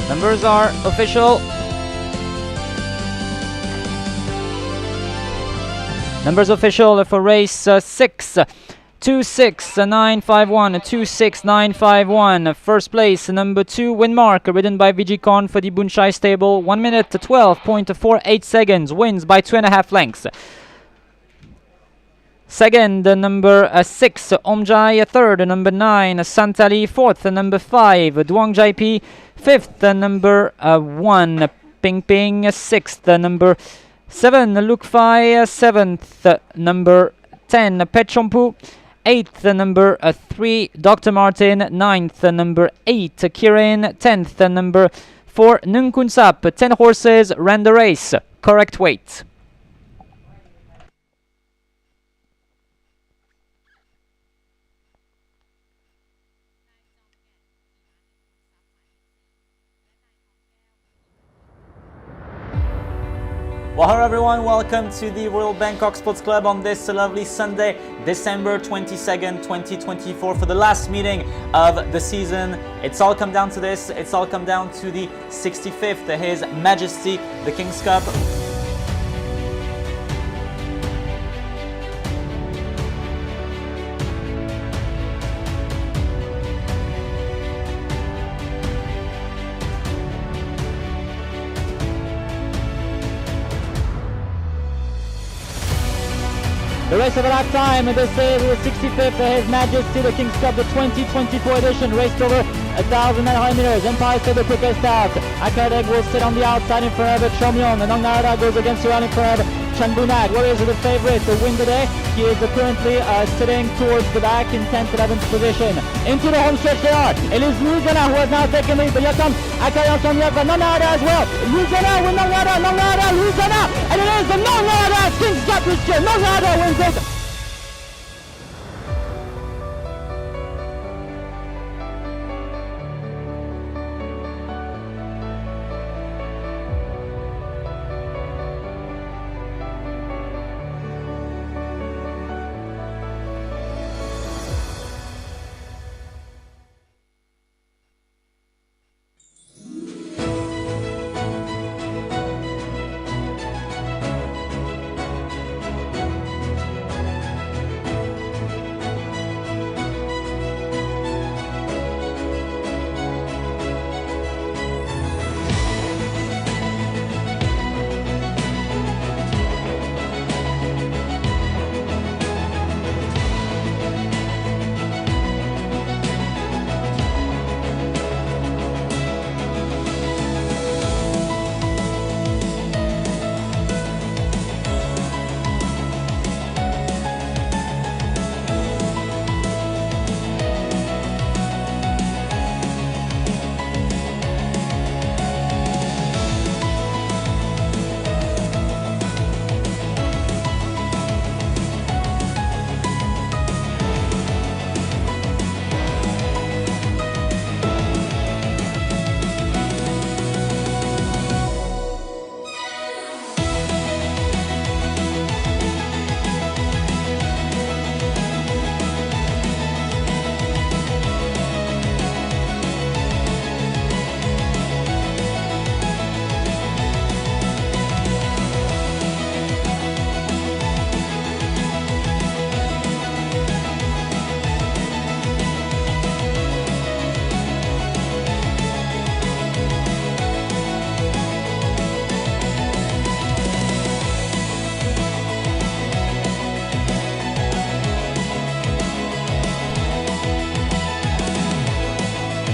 Numbers are official. Numbers official for race 6. 26951, 26951. First place, number 2, Windmark, ridden by Vigicon for the Bunchai stable. 1 minute 12.48 seconds, wins by 2.5 lengths. Second, number 6, Omjai. Third, number 9, Santali. Fourth, number 5, Duangjai P. Fifth, number 1, Ping Ping. Sixth, number 7, Lukfai. Seventh, number 10, Petchompu. Eighth, number 3, Dr. Martin. Ninth, number 8, Kirin. 10th, number 4, Nunkunsap. 10 horses ran the race. Correct weight. Well, hello everyone, welcome to the Royal Bangkok Sports Club on this lovely Sunday, December 22nd, 2024, for the last meeting of the season. It's all come down to this, it's all come down to the 65th, His Majesty, the King's Cup. The race of a lifetime, this is the 65th His Majesty the King's Cup, the 2024 edition, raced over 1,900 meters. Empire State the quickest out. Akadeg will sit on the outside in front of Chomyon. And Nongnara goes against the run in front of Chanbunak. Warriors are the favorite to win today. He is currently sitting towards the back in 10th, 11th position. Into the home stretch they are. It is Luzana who has now taken lead, but here comes Akayan Chomyon, but Nongnara as well. Luzana with Nongnara, Luzana, and it is the Nongnara King's Cup this year. Nongnara wins it.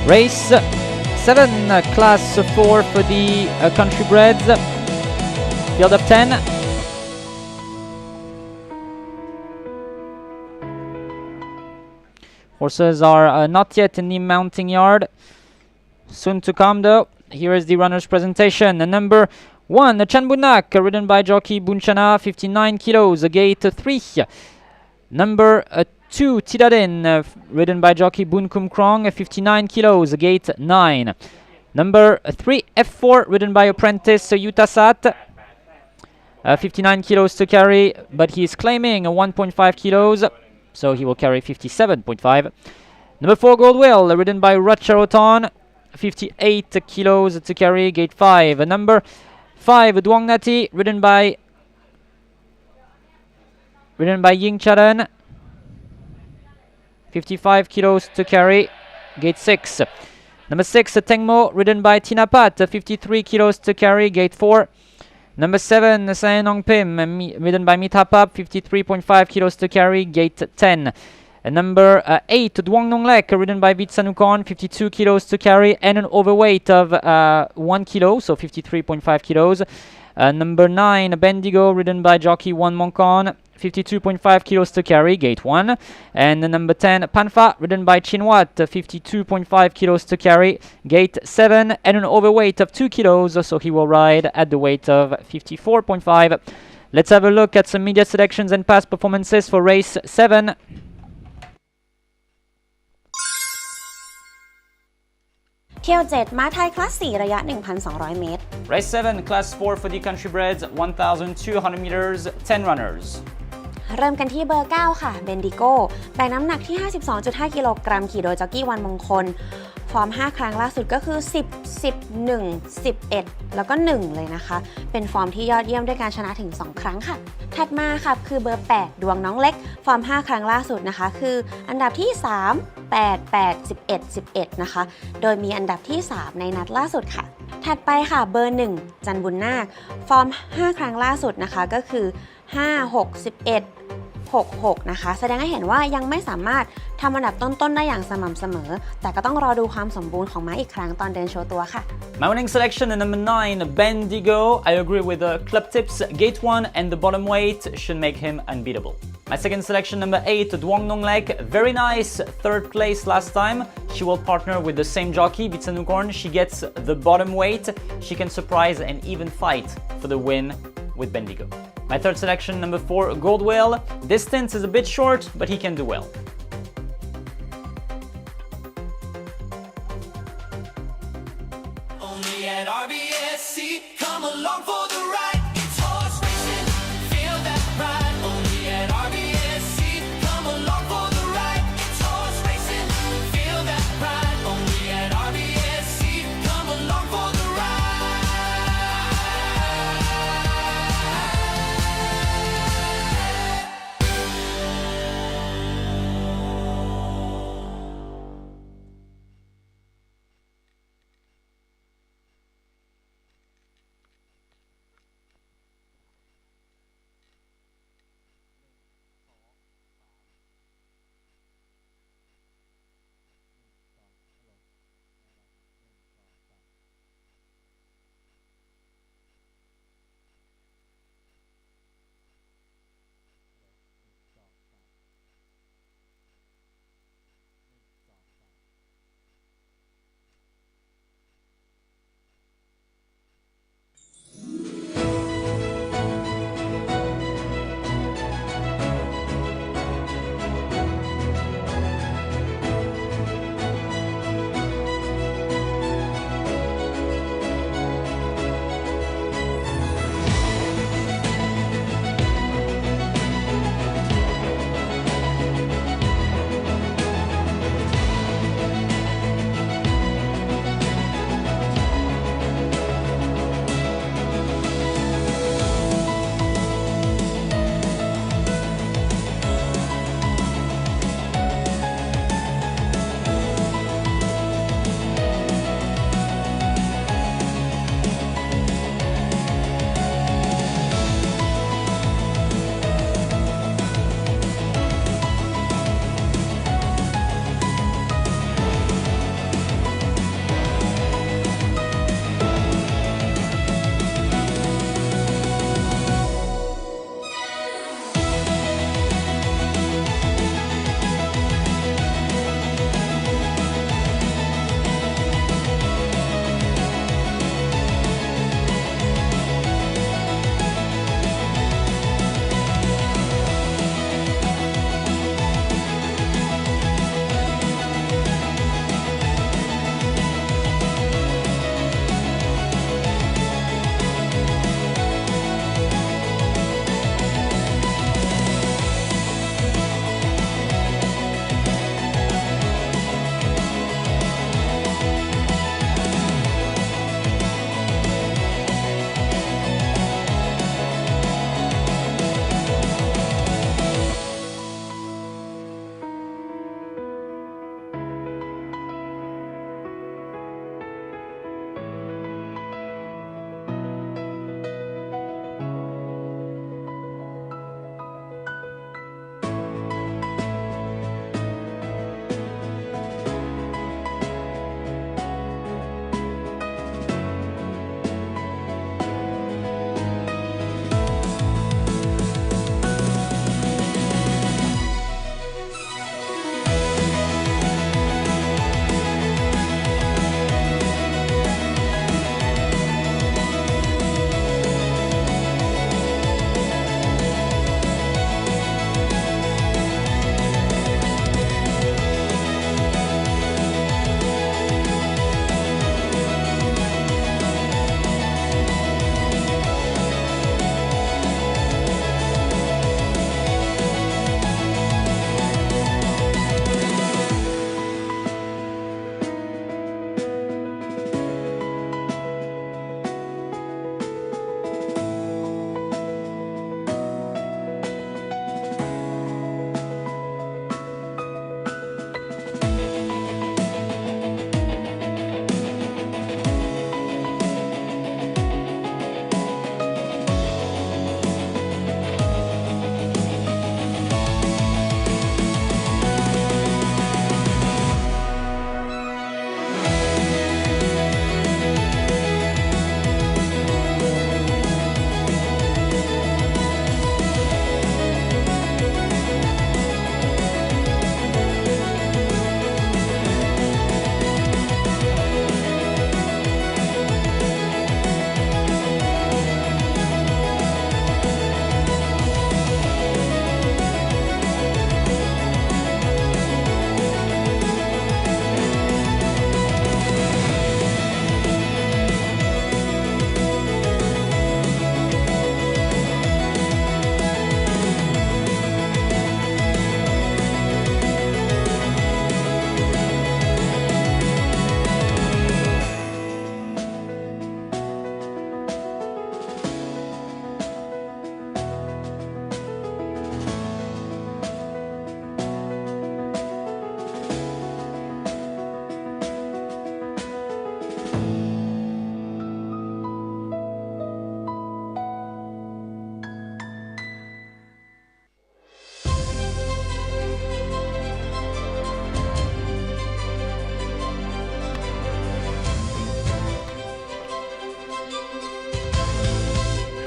Race 7, class 4 for the country breds. Field of 10. Horses are not yet in the mounting yard. Soon to come though. Here is the runner's presentation. Number 1, Chanbunak, ridden by jockey Bunchana, 59 kilos, gate 3. Number 2, Tidadin, ridden by jockey Bun Kum Krong, 59 kilos, gate 9. Number 3, F4, ridden by apprentice Yutasat, 59 kilos to carry, but he is claiming 1.5 kilos, so he will carry 57.5. Number 4, Goldwell, ridden by Ratcharoton, 58 kilos to carry, gate 5. Number 5, Duong Nati, ridden by Ying Charan, 55 kilos to carry, gate 6. Number 6, Tengmo, ridden by Tinapat, 53 kilos to carry, gate 4. Number 7, Saenong Pim, ridden by Mitapap, 53.5 kilos to carry, gate 10. Number 8, Duong Nong Lek, ridden by Vitsanukon, 52 kilos to carry, and an overweight of 1 kilo, so 53.5 kilos. Number 9, Bendigo, ridden by jockey Wan Mongkon, 52.5 kilos to carry, gate 1. And number 10, Panfa, ridden by Chinwat, 52.5 kilos to carry, gate 7. And an overweight of 2 kilos, so he will ride at the weight of 54.5. Let's have a look at some media selections and past performances for race 7. Tiel 7 ม้าไทยคลาส 4 ระยะ 1,200 เมตร Race 7, class 4 for the country breds, 1,200 meters, 10 runners. เริ่มกันที่เบอร์ 9 ค่ะ เบนดิโกแบกน้ำหนักที่ 52.5 กิโลกรัมขี่โดยจ็อกกี้วันมงคล ฟอร์ม 5 ครั้งล่าสุดก็คือ 10 11 11 แล้วก็ 1 เลยนะคะ เป็นฟอร์มที่ยอดเยี่ยมด้วยการชนะถึง 2 ครั้งค่ะ ถัดมาค่ะคือเบอร์ 8 ดวงน้องเล็ก ฟอร์ม 5 ครั้งล่าสุดนะคะ คืออันดับที่ 3 8 8 11 11 นะคะ โดยมีอันดับที่ 3 ในนัดล่าสุดค่ะ ถัดไปค่ะเบอร์ 1 จันบุญนาค ฟอร์ม 5 ครั้งล่าสุดนะคะ ก็คือ 5 6 11 66 นะคะ แสดงให้เห็นว่ายังไม่สามารถทำอันดับต้นๆได้อย่างสม่ำเสมอ แต่ก็ต้องรอดูความสมบูรณ์ของม้าอีกครั้งตอนเดินโชว์ตัวค่ะ My winning selection at number 9, Bendigo. I agree with the club tips. Gate 1 and the bottom weight should make him unbeatable. My second selection, number 8, Duong Nong Lek. Very nice, 3rd place last time. She will partner with the same jockey, Vitsanukorn. She gets the bottom weight. She can surprise and even fight for the win with Bendigo. My third selection, number 4, Goldwell. Distance is a bit short, but he can do well. Only at RBSC, come along for the ride. It's horse racing, feel that pride. Only at RBSC, come along for the ride. It's horse racing, feel that pride. Only at RBSC, come along for the ride.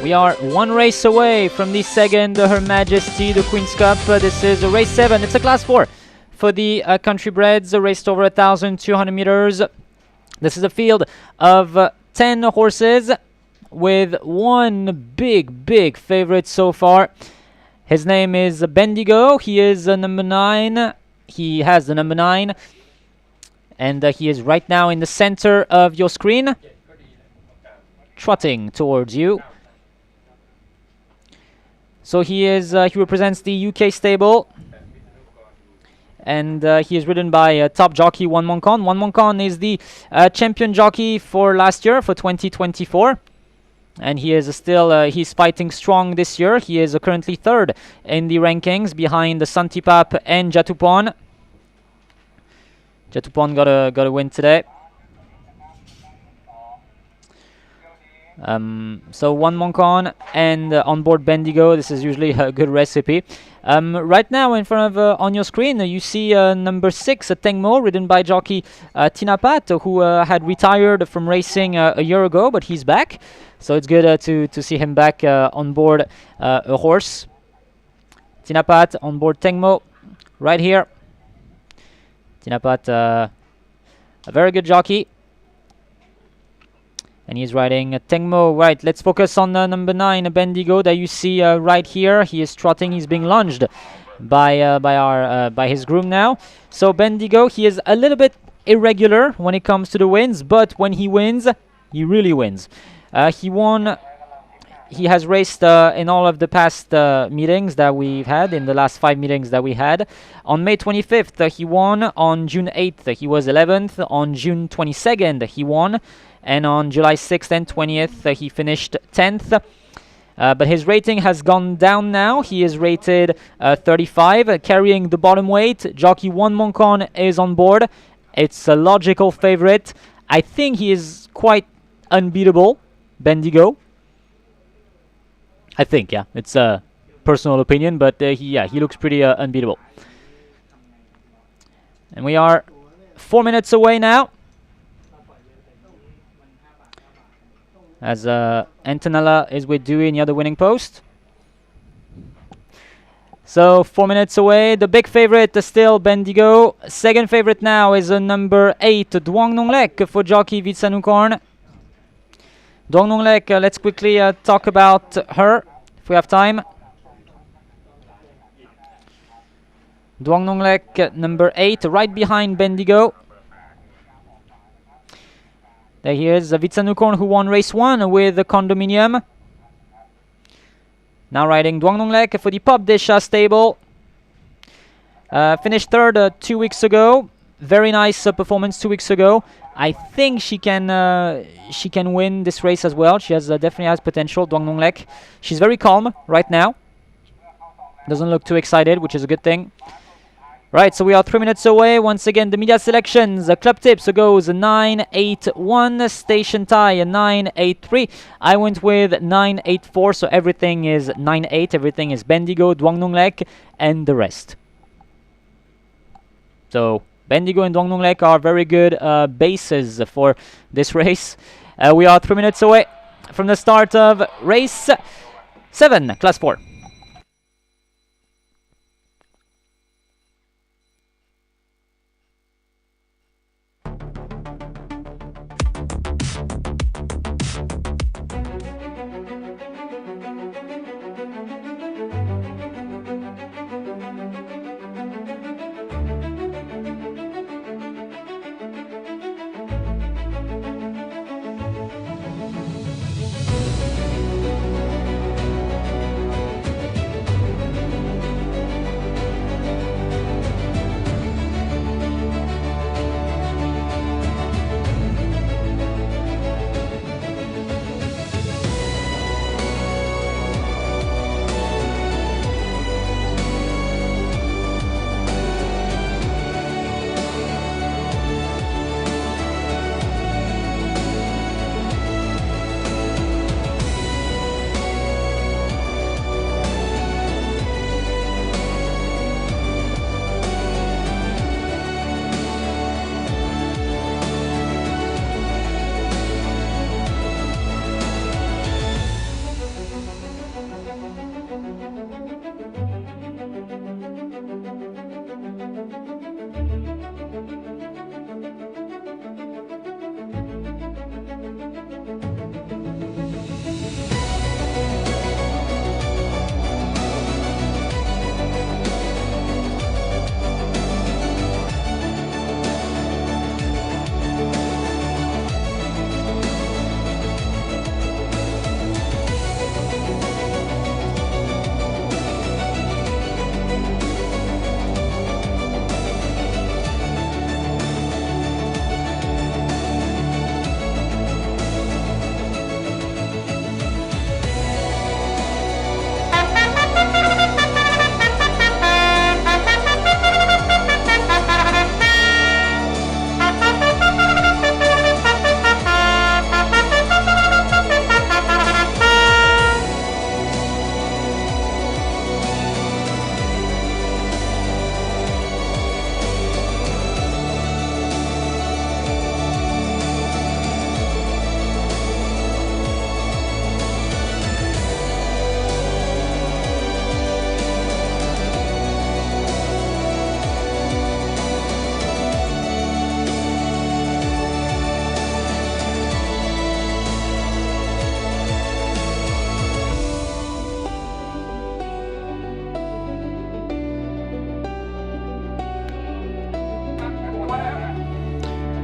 We are one race away from the second Her Majesty the Queen's Cup. This is race 7. It's a class 4 for the country breds, raced over 1,200 meters. This is a field of 10 horses with one big favorite so far. His name is Bendigo. He is number 9. He has the number 9. And he is right now in the center of your screen, trotting towards you. So he represents the UK stable. And he is ridden by top jockey Wan Mongkon. Wan Mongkon is the champion jockey for last year, for 2024. And he is still, he's fighting strong this year. He is currently 3rd in the rankings behind Santipap and Jatupon. Jatupon got a win today. So Wan Mongkon and on board Bendigo. This is usually a good recipe. Right now in front of on your screen you see number 6 Tengmo, ridden by jockey Tinapat, who had retired from racing a year ago, but he's back. So it's good to see him back on board a horse. Tinapat on board Tengmo right here. Tinapat, a very good jockey. And he's riding Tengmo. Right, let's focus on number 9, Bendigo, that you see right here. He is trotting. He's being lunged by his groom now. So Bendigo, he is a little bit irregular when it comes to the wins, but when he wins, he really wins. He has raced in all of the past meetings that we've had, in the last 5 meetings that we had. On May 25th, he won. On June 8th, he was 11th. On June 22nd, he won. And on July 6th and 20th, he finished 10th. But his rating has gone down now. He is rated 35, carrying the bottom weight. Jockey Wan Mongkon is on board. It's a logical favorite. I think he is quite unbeatable, Bendigo. I think, yeah. It's a personal opinion, but he looks pretty unbeatable. And we are 4 minutes away now, as Antonella is with Dewey near the winning post. So 4 minutes away. The big favorite is still Bendigo. Second favorite now is number 8, Duong Nong Lek, for jockey Vitsanukorn. Duong Nong Lek, let's quickly talk about her if we have time. Duong Nong Lek, number 8, right behind Bendigo. There he is, Vitsanukorn, who won race 1 with the condominium. Now riding Duong Nong Lek for the Pop Desha stable. Finished 3rd 2 weeks ago. Very nice performance 2 weeks ago. I think she can win this race as well. She has definitely has potential, Duong Nong Lek. She's very calm right now. Doesn't look too excited, which is a good thing. Right, so we are 3 minutes away. Once again, the media selections. Club tips goes 9-8-1. Station tie 9-8-3. I went with 9-8-4, so everything is 9-8. Everything is Bendigo, Duong Nong Lek, and the rest. So Bendigo and Duong Nong Lek are very good bases for this race. We are 3 minutes away from the start of race 7, class 4.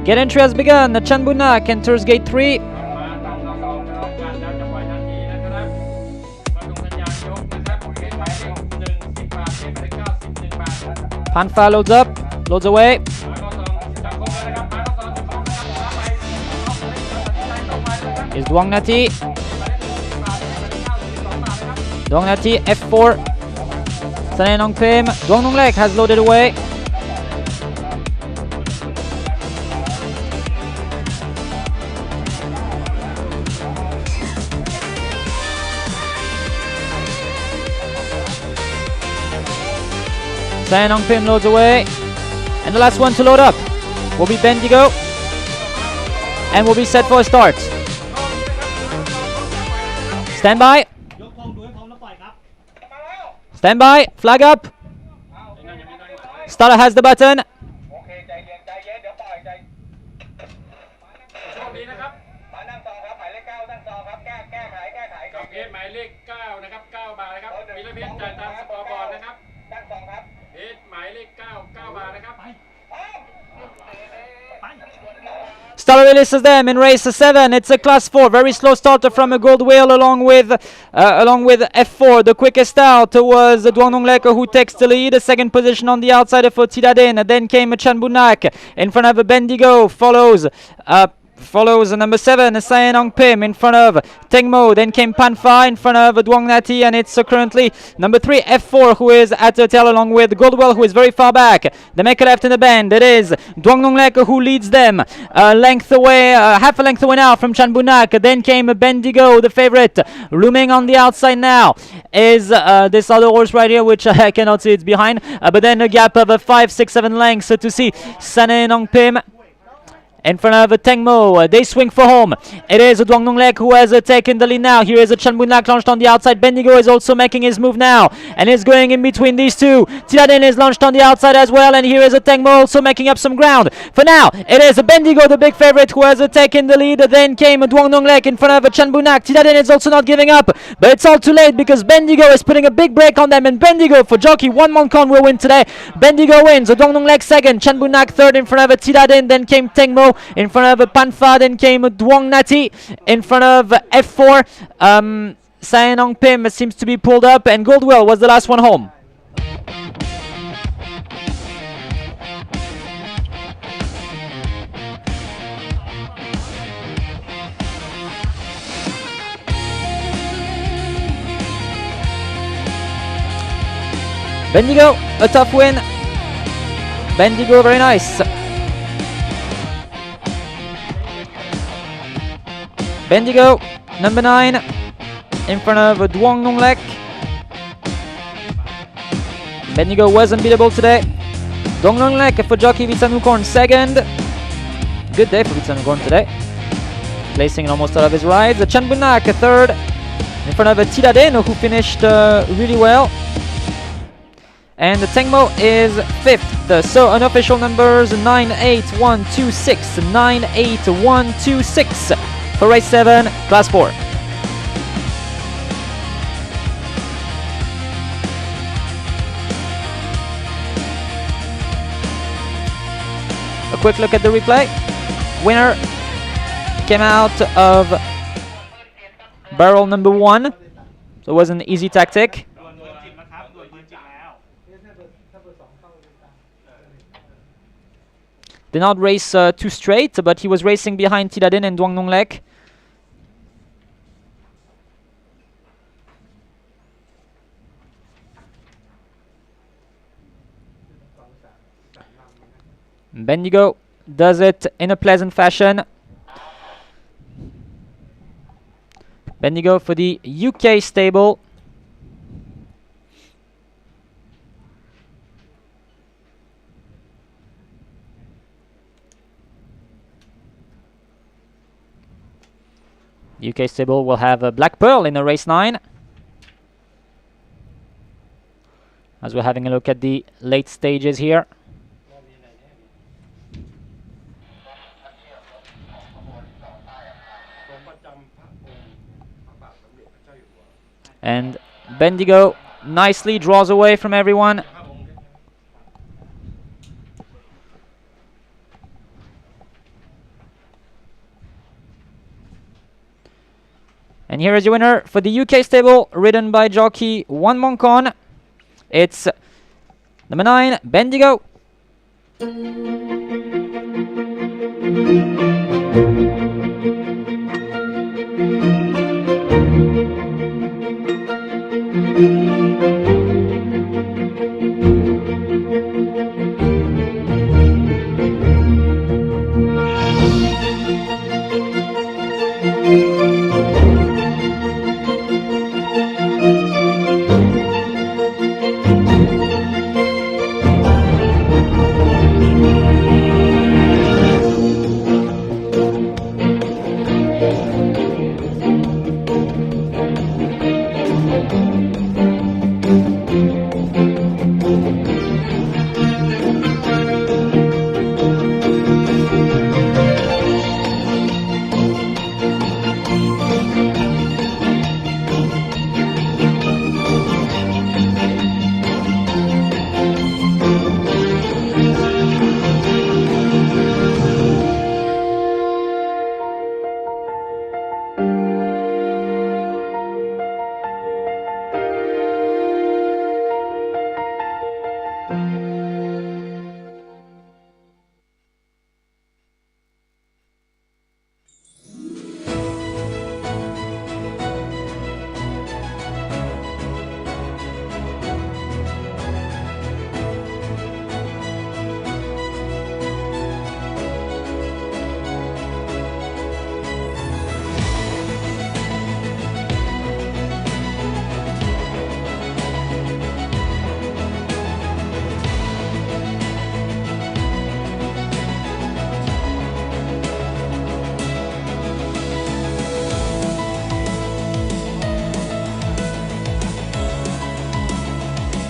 Gate entry has begun. Chanbunak enters gate 3. มาต้องเราสองพร้อมกันแล้วจะปล่อยทันทีนะครับมาดูสัญญาณยกนะครับเกตหมายเลข1 10 บาทเกตหมายเลข9 11 บาท Panfa loads up, loads away. หมายเลข2จับคงเลยนะครับหมายเลข2จับคงนะครับขวาไปต้องไปนะครับ Is Duang Nati. หมายเลข10 บาทเกตหมายเลข9 12 บาทนะครับ Duang Nati F4. Sanen Nongpim. Duang Nonglek has loaded away. Sanen Nongpim loads away. And the last one to load up will be Bendigo. And will be set for a start. Stand by. Stand by. Flag up. Starter has the button. โอเคใจเย็นเดี๋ยวปล่อยใจโชคดีนะครับมานั่งต่อครับหมายเลข9นั่งต่อครับแก้ไขกับเกตหมายเลข9นะครับ9 บาทนะครับมีระเบียบจ่ายตามสกอร์บอร์ดนะครับนั่งต่อครับเกตหมายเลข9 บาทนะครับ Starter releases them in race 7. It's a class 4. Very slow starter from a gold whale along with F4. The quickest out was Duang Nonglek who takes the lead. Second position on the outside for Tidadin. Then came Chanbunak in front of Bendigo. Follows number 7, Saen Nongpim in front of Tengmo. Then came Panfa in front of Duang Nati, and it's currently number 3, F4, who is at the tail along with Goldwell, who is very far back. They make a left in the bend. It is Duang Nonglek who leads them length away, half a length away now from Chanbunak. Then came Bendigo, the favorite. Looming on the outside now is this other horse right here, which I cannot see, it's behind. But then a gap of 5, 6, 7 lengths to see Saen Nongpim in front of Tengmo. They swing for home. It is Duang Nonglek who has taken the lead now. Here is Chanbunak launched on the outside. Bendigo is also making his move now and is going in between these two. Tidadin is launched on the outside as well, and here is Tengmo also making up some ground. For now, it is Bendigo, the big favorite, who has taken the lead. Then came Duang Nonglek in front of Chanbunak. Tidadin is also not giving up, but it's all too late because Bendigo is putting a big break on them, and Bendigo for jockey 1 Moncon will win today. Bendigo wins. Duang Nonglek second, Chanbunak third in front of Tidadin. Then came Tengmo in front of Panfa. Then came Duang Nati in front of F4. Saen Nongpim seems to be pulled up, and Goldwell was the last one home. Bendigo, a tough win. Bendigo, very nice. Bendigo, number 9, in front of Duang Nonglek. Bendigo was unbeatable today. Duang Nonglek for jockey Vitsanukorn second. Good day for Vitsanukorn today. Placing almost all of his rides. Chanbunak third, in front of Tidadin, who finished really well. And Tengmo is 5th. So unofficial numbers 98126, 98126 for race 7, class 4. A quick look at the replay. Winner came out of barrel number 1. So it was an easy tactic. Did not race too straight, but he was racing behind Tidadin and Duang Nonglek. Bendigo does it in a pleasant fashion. Bendigo for the UK stable. UK stable will have a Black Pearl in a race 9. As we're having a look at the late stages here. And Bendigo nicely draws away from everyone. And here is your winner for the UK stable, ridden by jockey Wan Monkon. It's number 9, Bendigo.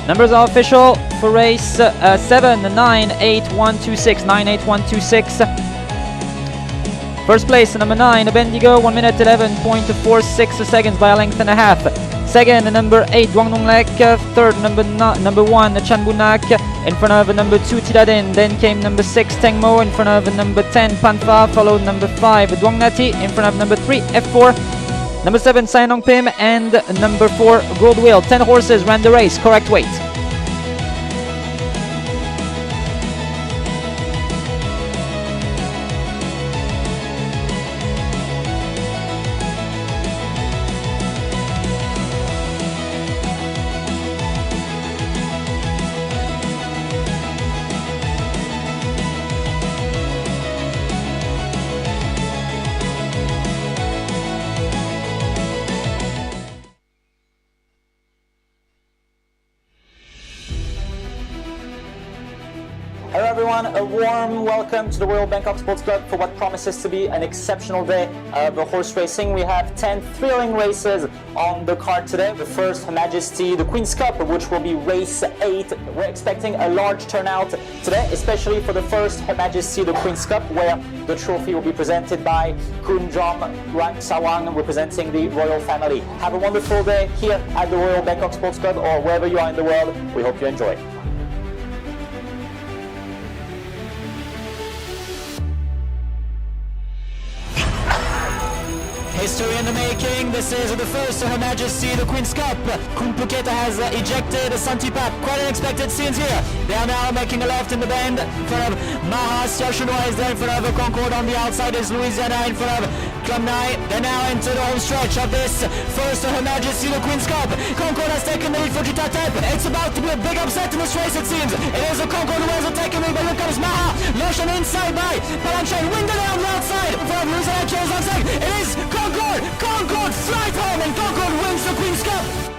Numbers are official for race 7, 9, 8, 1, 2, 6, 9, 8, 1, 2, 6. First place, number 9, Bendigo, 1 minute 11.46 seconds by a length and a half. Second, number 8, Duang Nonglek. Third, number 1, Chan Bunak. In front of number 2, Tidadin. Then came number 6, Tengmo. In front of number 10, Panfa. Followed number 5, Duang Nati. In front of number 3, F4. Number 7, Sainong Pim, and number 4, Gold Wheel. 10 horses ran the race, correct weight. Hello everyone, a warm welcome to the Royal Bangkok Sports Club for what promises to be an exceptional day of horse racing. We have 10 thrilling races on the card today. The first, Her Majesty, the Queen's Cup, which will be race 8. We're expecting a large turnout today, especially for the first Her Majesty, the Queen's Cup, where the trophy will be presented by Kun Jom Rang Sawang, representing the royal family. Have a wonderful day here at the Royal Bangkok Sports Club or wherever you are in the world. We hope you enjoy. History in the making. This is the first Her Majesty the Queen's Cup. Kumpuketa has ejected Santipap. Quite unexpected scenes here. They are now making a left in the bend. In front of Mahas, Yashunoa is there. In front of Concord on the outside is Louisiana. In front of Klamnai. They now enter the home stretch of this first Her Majesty the Queen's Cup. Concord has taken the lead for Jitatep. It's about to be a big upset in this race, it seems. It is a Concord who has taken the lead, but here comes Maha. Lotion inside by Palanchain. Winded on the outside. In front of Louisiana, Charles on second. It is Concord! Concord flies home and Concord wins the Queen's Cup!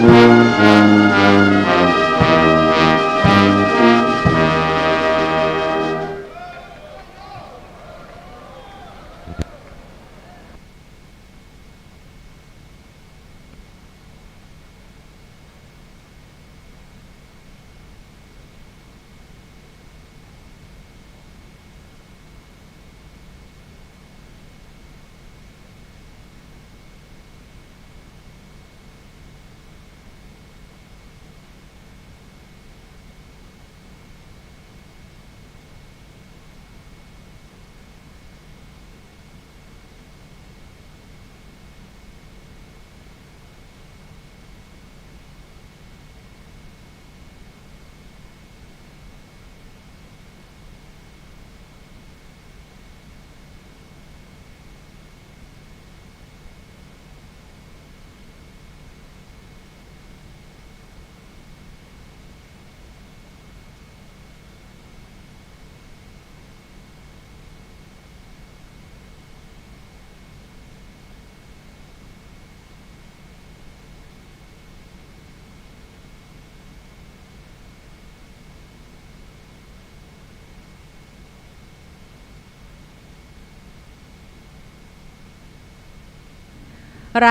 ร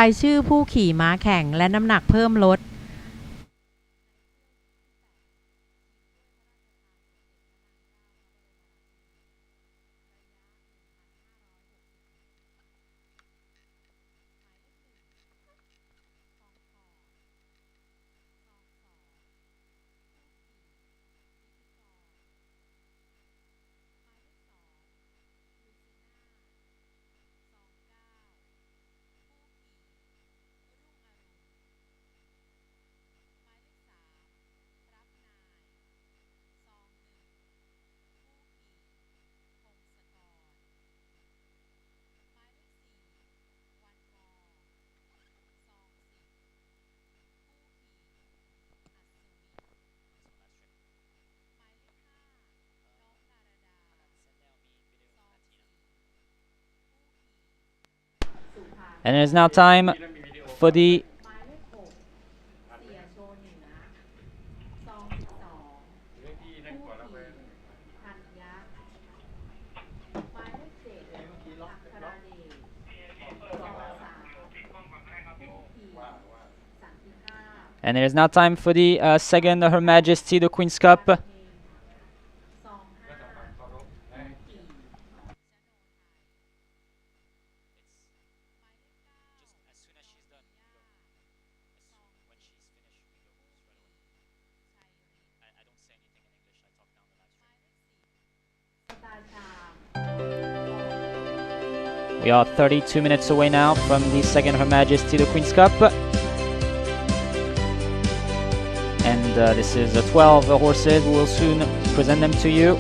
ายชื่อผู้ขี่ม้าแข่งและน้ำหนักเพิ่มลดAnd it is now time for the second Her Majesty the Queen's Cup. We are 32 minutes away now from the second Her Majesty the Queen's Cup. And this is 12 horses. We will soon present them to you.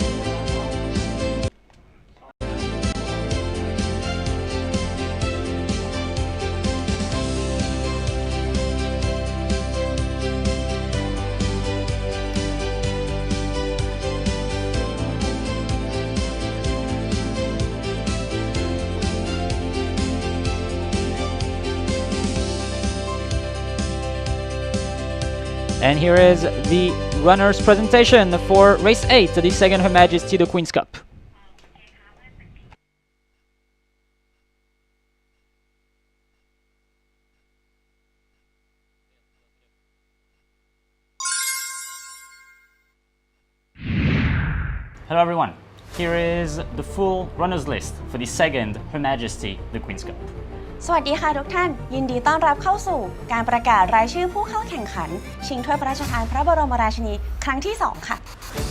And here is the runner's presentation for race 8, the second Her Majesty the Queen's Cup. Hello everyone, here is the full runners list for the second Her Majesty the Queen's Cup. สวัสดีค่ะทุกท่านยินดีต้อนรับเข้าสู่การประกาศรายชื่อผู้เข้าแข่งขันชิงถ้วยพระราชทานพระบรมราชินีครั้งที่ 2 ค่ะ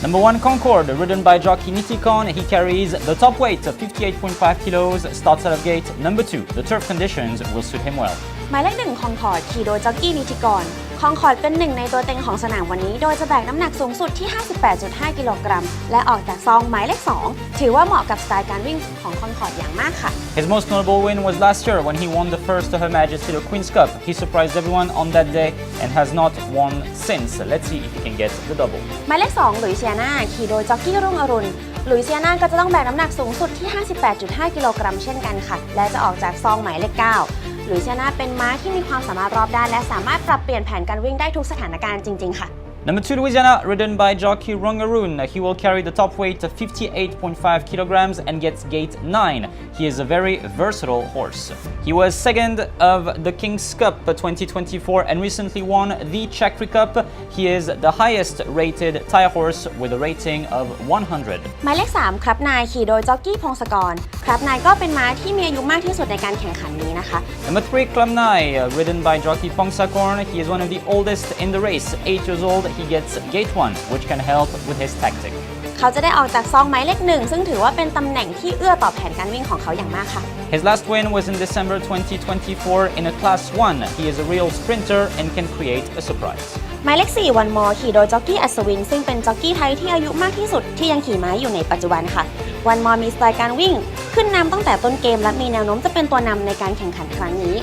Number 1 Concord, ridden by jockey Nitikon. He carries the top weight of 58.5 kilos, starts out of gate. Number 2, the turf conditions will suit him well. หมายเลข 1 คอนคอร์ดขี่โดยจ็อกกี้นิติกรคอนคอร์ดเป็นหนึ่งในตัวเต็งของสนามวันนี้โดยจะแบกน้ำหนักสูงสุดที่ 58.5 กิโลกรัมและออกจากซองหมายเลข 2 ถือว่าเหมาะกับสไตล์การวิ่งของคอนคอร์ดอย่างมากค่ะ His most notable win was last year when he won the first Her Majesty the Queen's Cup. He surprised everyone on that day and has not won since. Let's see if he can get the double. หมายเลข 2 หลุยเซียนาขี่โดยจ็อกกี้รุ่งอรุณหลุยเซียนาก็จะต้องแบกน้ำหนักสูงสุดที่ 58.5 กิโลกรัมเช่นกันค่ะและจะออกจากซองหมายเลข 9 หรือเชน่าเป็นม้าที่มีความสามารถรอบด้านและสามารถปรับเปลี่ยนแผนการวิ่งได้ทุกสถานการณ์จริงๆค่ะNumber 2, Louisiana, ridden by jockey Rongaroon. He will carry the top weight of 58.5 kilograms and gets gate 9. He is a very versatile horse. He was second of the King's Cup 2024 and recently won the Chakri Cup. He is the highest rated Thai horse with a rating of 100. หมายเลข 3 ครับนายขี่โดยจ็อกกี้พงศกรครับนายก็เป็นม้าที่มีอายุมากที่สุดในการแข่งขันนี้นะคะ Number 3, Klamnai, ridden by jockey Pongsakorn. He is one of the oldest in the race, 8 years old. He gets gate 1, which can help with his tactic. เขาจะได้ออกจากซองหมายเลข 1ซึ่งถือว่าเป็นตำแหน่งที่เอื้อต่อแผนการวิ่งของเขาอย่างมากค่ะ His last win was in December 2024 in a Class 1. He is a real sprinter and can create a surprise. หมายเลข 4 วันมอขี่โดยจ็อกกี้อัศวินซึ่งเป็นจ็อกกี้ไทยที่อายุมากที่สุดที่ยังขี่ม้าอยู่ในปัจจุบันค่ะวันมอมีสไตล์การวิ่งขึ้นนำตั้งแต่ต้นเกมและมีแนวโน้มจะเป็นตัวนำในการแข่งขันครั้งนี้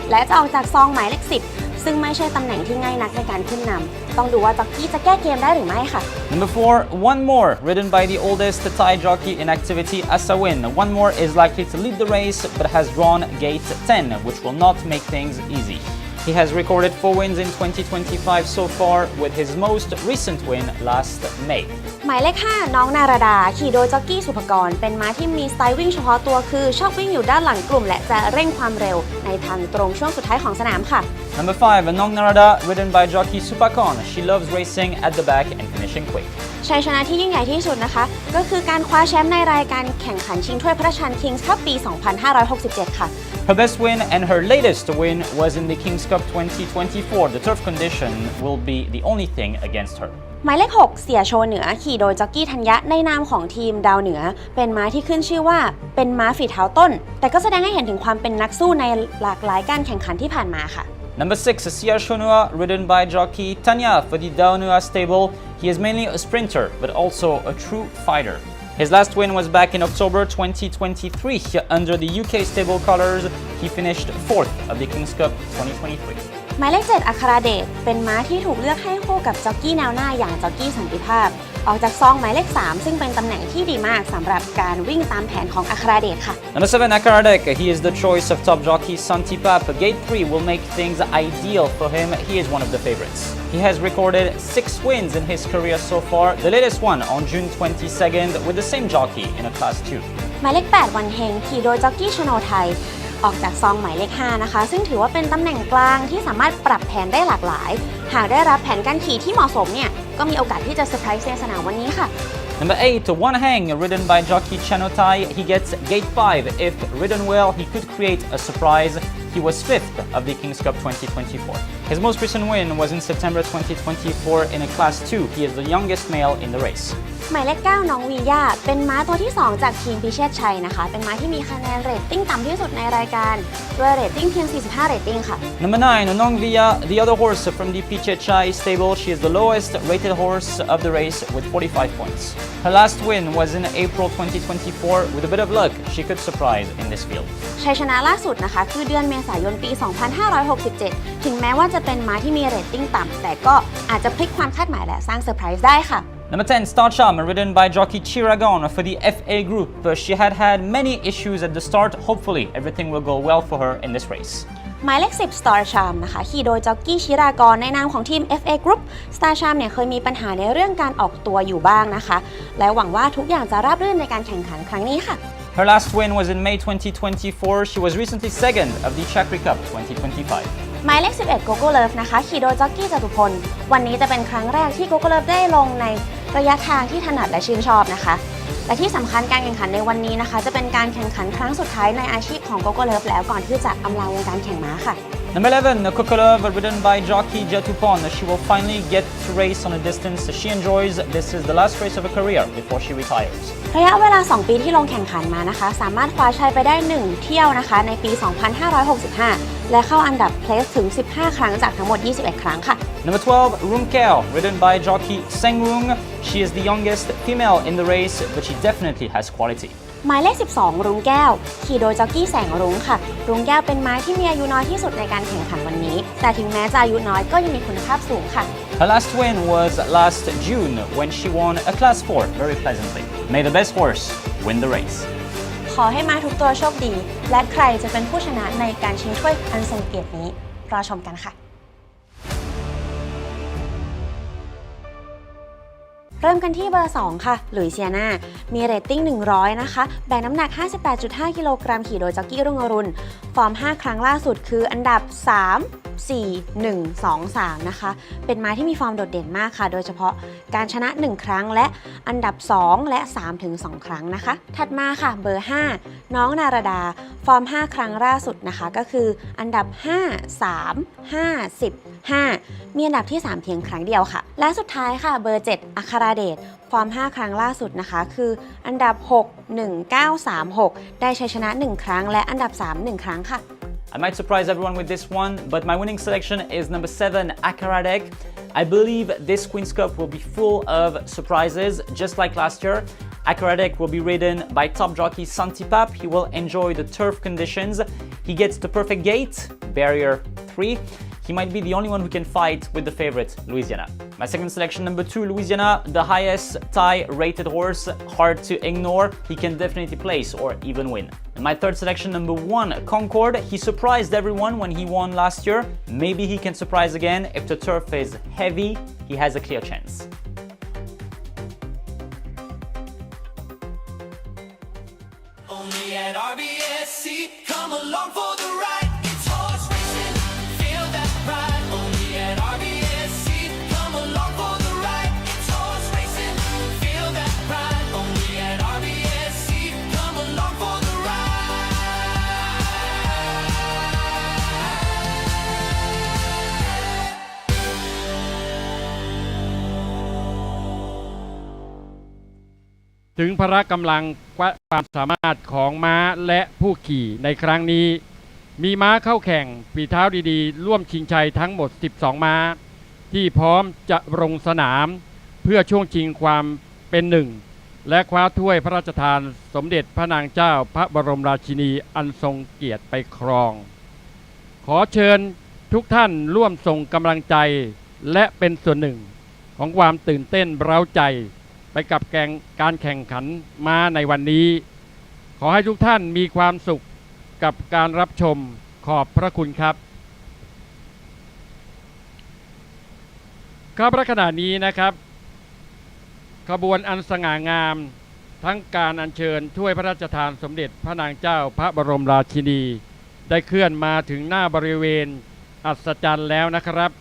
และจะออกจากซองหมายเลข 10ซึ่งไม่ใช่ตำแหน่งที่ง่ายนักในการขึ้นนำต้องดูว่าจ็อกกี้จะแก้เกมได้หรือไม่ค่ะ Number 4, One More, ridden by the oldest Thai jockey in activity, Asawin. One More is likely to lead the race but has drawn gate 10, which will not make things easy. He has recorded 4 wins in 2025 so far, with his most recent win last May. หมายเลข 5 น้องนาราดาขี่โดยจ็อกกี้สุภกรเป็นม้าที่มีสไตล์วิ่งเฉพาะตัวคือชอบวิ่งอยู่ด้านหลังกลุ่มและจะเร่งความเร็วในทางตรงช่วงสุดท้ายของสนามค่ะ Number 5, Nong Narada, ridden by jockey Supakon. She loves racing at the back and finishing quick. ชัยชนะที่ยิ่งใหญ่ที่สุดนะคะก็คือการคว้าแชมป์ในรายการแข่งขันชิงถ้วยพระราชทาน Kings Cup ปี 2567 ค่ะ Her best win and her latest win was in the King's Cup 2024. The turf condition will be the only thing against her. หมายเลข 6 เสียโชเหนือขี่โดยจ็อกกี้ธัญญะในนามของทีมดาวเหนือเป็นม้าที่ขึ้นชื่อว่าเป็นม้าฝีเท้าต้นแต่ก็แสดงให้เห็นถึงความเป็นนักสู้ในหลากหลายการแข่งขันที่ผ่านมาค่ะ Number 6, Sia Shonua, ridden by jockey Tanya for the Daunua stable. He is mainly a sprinter, but also a true fighter. His last win was back in October 2023 under the UK stable colors. He finished 4th of the King's Cup 2023. หมายเลข 7 อัคราเดชเป็นม้าที่ถูกเลือกให้คู่กับจ็อกกี้แนวหน้าอย่างจ็อกกี้สันติภาพออกจากซองหมายเลข 3 ซึ่งเป็นตำแหน่งที่ดีมากสำหรับการวิ่งตามแผนของอัคราเดชค่ะ Number 7, Akaradek. He is the choice of top jockey Santipap. Gate 3 will make things ideal for him. He is one of the favorites. He has recorded 6 wins in his career so far, the latest one on June 22nd with the same jockey in a Class 2. หมายเลข 8 วันเฮงขี่โดยจ็อกกี้ชโนไทยออกจากซองหมายเลข 5 นะคะซึ่งถือว่าเป็นตำแหน่งกลางที่สามารถปรับแผนได้หลากหลายหากได้รับแผนการขี่ที่เหมาะสมเนี่ยก็มีโอกาสที่จะเซอร์ไพรส์ในสนามวันนี้ค่ะ Number 8, One Hang, ridden by jockey Chanotai. He gets gate 5. If ridden well, he could create a surprise. He was 5th of the King's Cup 2024. His most recent win was in September 2024 in a Class 2. He is the youngest male in the race. หมายเลข 9 น้องวีย่าเป็นม้าตัวที่ 2 จากทีมพิเชษชัยนะคะเป็นม้าที่มีคะแนนเรตติ้งต่ำที่สุดในรายการด้วยเรตติ้งเพียง 45 เรตติ้งค่ะ Number 9, Nong Via, the other horse from the Pichechai stable. She is the lowest rated horse of the race with 45 points. Her last win was in April 2024. With a bit of luck, she could surprise in this field. ชัยชนะล่าสุดนะคะคือเดือนเมษายนปี 2567 ถึงแม้ว่าจะเป็นม้าที่มีเรตติ้งต่ำแต่ก็อาจจะพลิกความคาดหมายและสร้างเซอร์ไพรส์ได้ค่ะ Number 10, Star Charm, ridden by jockey Jargon for the FA Group. She had many issues at the start. Hopefully, everything will go well for her in this race. หมายเลข 10 Star Charm นะคะขี่โดยจ็อกกี้ชิรากรในนามของทีม FA Group Star Charm เนี่ยเคยมีปัญหาในเรื่องการออกตัวอยู่บ้างนะคะและหวังว่าทุกอย่างจะราบรื่นในการแข่งขันครั้งนี้ค่ะ Her last win was in May 2024. She was recently second of the Chakri Cup 2025. หมายเลข 11 Gogo Love นะคะขี่โดยจ็อกกี้จตุพลวันนี้จะเป็นครั้งแรกที่ Gogo Love ได้ลงในระยะทางที่ถนัดและชื่นชอบนะคะและที่สำคัญการแข่งขันในวันนี้นะคะจะเป็นการแข่งขันครั้งสุดท้ายในอาชีพของ Gogo Love แล้วก่อนที่จะอำลาวงการแข่งม้าค่ะ Number 11, Kokolov, ridden by jockey Jetupon. She will finally get to race on a distance she enjoys. This is the last race of her career before she retires. ระยะเวลา 2 ปีที่ลงแข่งขันมานะคะสามารถคว้าชัยไปได้ 1 เที่ยวนะคะในปี 2565 และเข้าอันดับเพลสถึง 15 ครั้งจากทั้งหมด 21 ครั้งค่ะ Number 12, Rung Keo, ridden by jockey Seng Rung. She is the youngest female in the race, but she definitely has quality. หมายเลข 12 รุ้งแก้วขี่โดยจ็อกกี้แสงรุ้งค่ะรุ้งแก้วเป็นม้าที่มีอายุน้อยที่สุดในการแข่งขันวันนี้แต่ถึงแม้จะอายุน้อยก็ยังมีคุณภาพสูงค่ะ Her last win was last June when she won a Class 4 very pleasantly. May the best horse win the race. ข อให้มาทุกตัวโชคดี และใครจะเป็นผู้ชนะในการชิงถ้วยอันทรงเกียรตินี้รอชมกันค่ะ เริ่มกันที่เบอร์ 2 ค่ะลุยเซียนามีเรตติ้ง 100 นะคะ แบกน้ำหนัก 58.5 กิโลกรัมขี่โดยจ็อกกี้รุ่งอรุณ ฟอร์ม 5 ครั้งล่าสุดคืออันดับ 3 4 1 2 3 นะคะ เป็นม้าที่มีฟอร์มโดดเด่นมากค่ะ โดยเฉพาะการชนะ 1 ครั้งและอันดับ 2 และ 3 ถึง 2 ครั้งนะคะ ถัดมาค่ะเบอร์ 5 น้องนารดา ฟอร์ม 5 ครั้งล่าสุดนะคะ ก็คืออันดับ 5 3 5 10 5 มีอันดับที่ 3 เพียงครั้งเดียวค่ะ และสุดท้ายค่ะเบอร์ 7 อัคราเดช ฟอร์ม 5 ครั้งล่าสุดนะคะคืออันดับ 6 1 9 3 6 ได้ชัยชนะ 1 ครั้งและอันดับ 3 1 ครั้งค่ะ I might surprise everyone with this one, but my winning selection is number 7, Castrated. I believe this Queen's Cup will be full of surprises, just like last year. Castrated will be ridden by top jockey Santipap. He will enjoy the turf conditions. He gets the perfect gate, barrier 3. He might be the only one who can fight with the favorite, Louisiana. My second selection, number 2, Louisiana, the highest Thai rated horse, hard to ignore. He can definitely place or even win. And my third selection, number 1, Concord. He surprised everyone when he won last year. Maybe he can surprise again. If the turf is heavy, he has a clear chance. Only at RBSC, come along for the ride. It's horse racing, feel that pride. Only at RBSC, come along for the ride. It's horse racing, feel that pride. Only at RBSC, come along for the ride. ถึงพละกำลังความสามารถของม้าและผู้ขี่ในครั้งนี้มีม้าเข้าแข่งฝีเท้าดีๆร่วมชิงชัยทั้งหมด12ม้าที่พร้อมจะลงสนามเพื่อช่วงชิงความเป็นหนึ่งและคว้าถ้วยพระราชทานสมเด็จพระนางเจ้าพระบรมราชินีอันทรงเกียรติไปครองขอเชิญทุกท่านร่วมส่งกำลังใจและเป็นส่วนหนึ่งของความตื่นเต้นเร้าใจไปกับการแข่งขันม้าในวันนี้ขอให้ทุกท่านมีความสุขกับการรับชมขอบพระคุณครับครับขณะนี้นะครับขบวนอันสง่างามทั้งการอัญเชิญถ้วยพระราชทานสมเด็จพระนางเจ้าพระบรมราชินีได้เคลื่อนมาถึงหน้าบริเวณอัศจรรย์แล้วนะครับ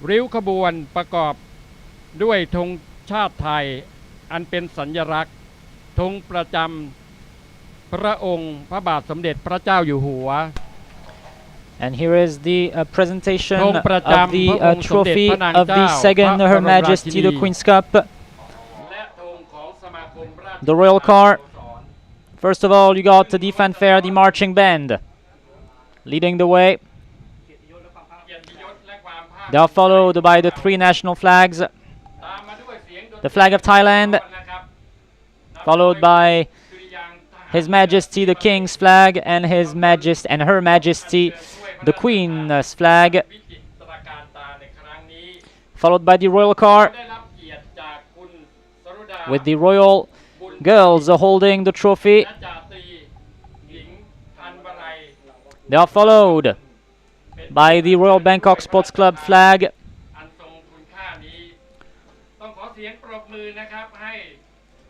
ริ้วขบวนประกอบด้วยธงชาติไทยอันเป็นสัญลักษณ์ธงประจำพระองค์พระบาทสมเด็จพระเจ้าอยู่หัว And here is the presentation of the trophy of the second Her Majesty the Queen's Cup. The royal car. First of all, you got the fanfare, the marching band, leading the way. They are followed by the 3 national flags. The flag of Thailand, followed by His Majesty the King's flag and Her Majesty the Queen's flag, followed by the royal car with the royal girls holding the trophy. They are followed by the Royal Bangkok Sports Club flag.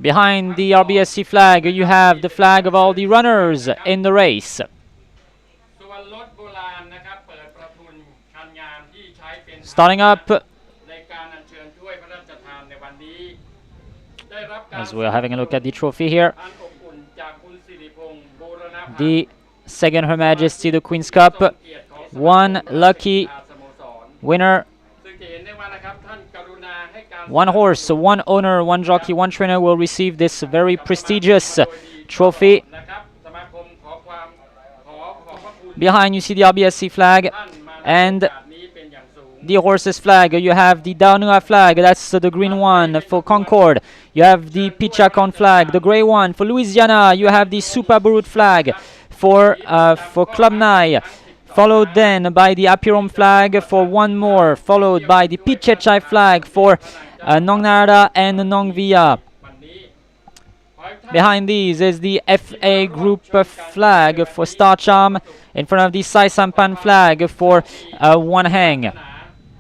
Behind the RBSC flag, you have the flag of all the runners in the race. Starting up, as we're having a look at the trophy here, the second Her Majesty the Queen's Cup, one lucky winner. One horse, one owner, one jockey, one trainer will receive this very prestigious trophy. Behind you see the RBSC flag and the horse's flag. You have the Danua flag, that's the green one for Concord. You have the Pichacon flag, the gray one for Louisiana. You have the Supaburut flag for Club Nai. Followed then by the Apirom flag for one more, followed by the Pichechai flag for Nong Nara and Nong Via. Behind these is the FA Group flag for Star Charm. In front of the Sai Sampan flag for One Hang.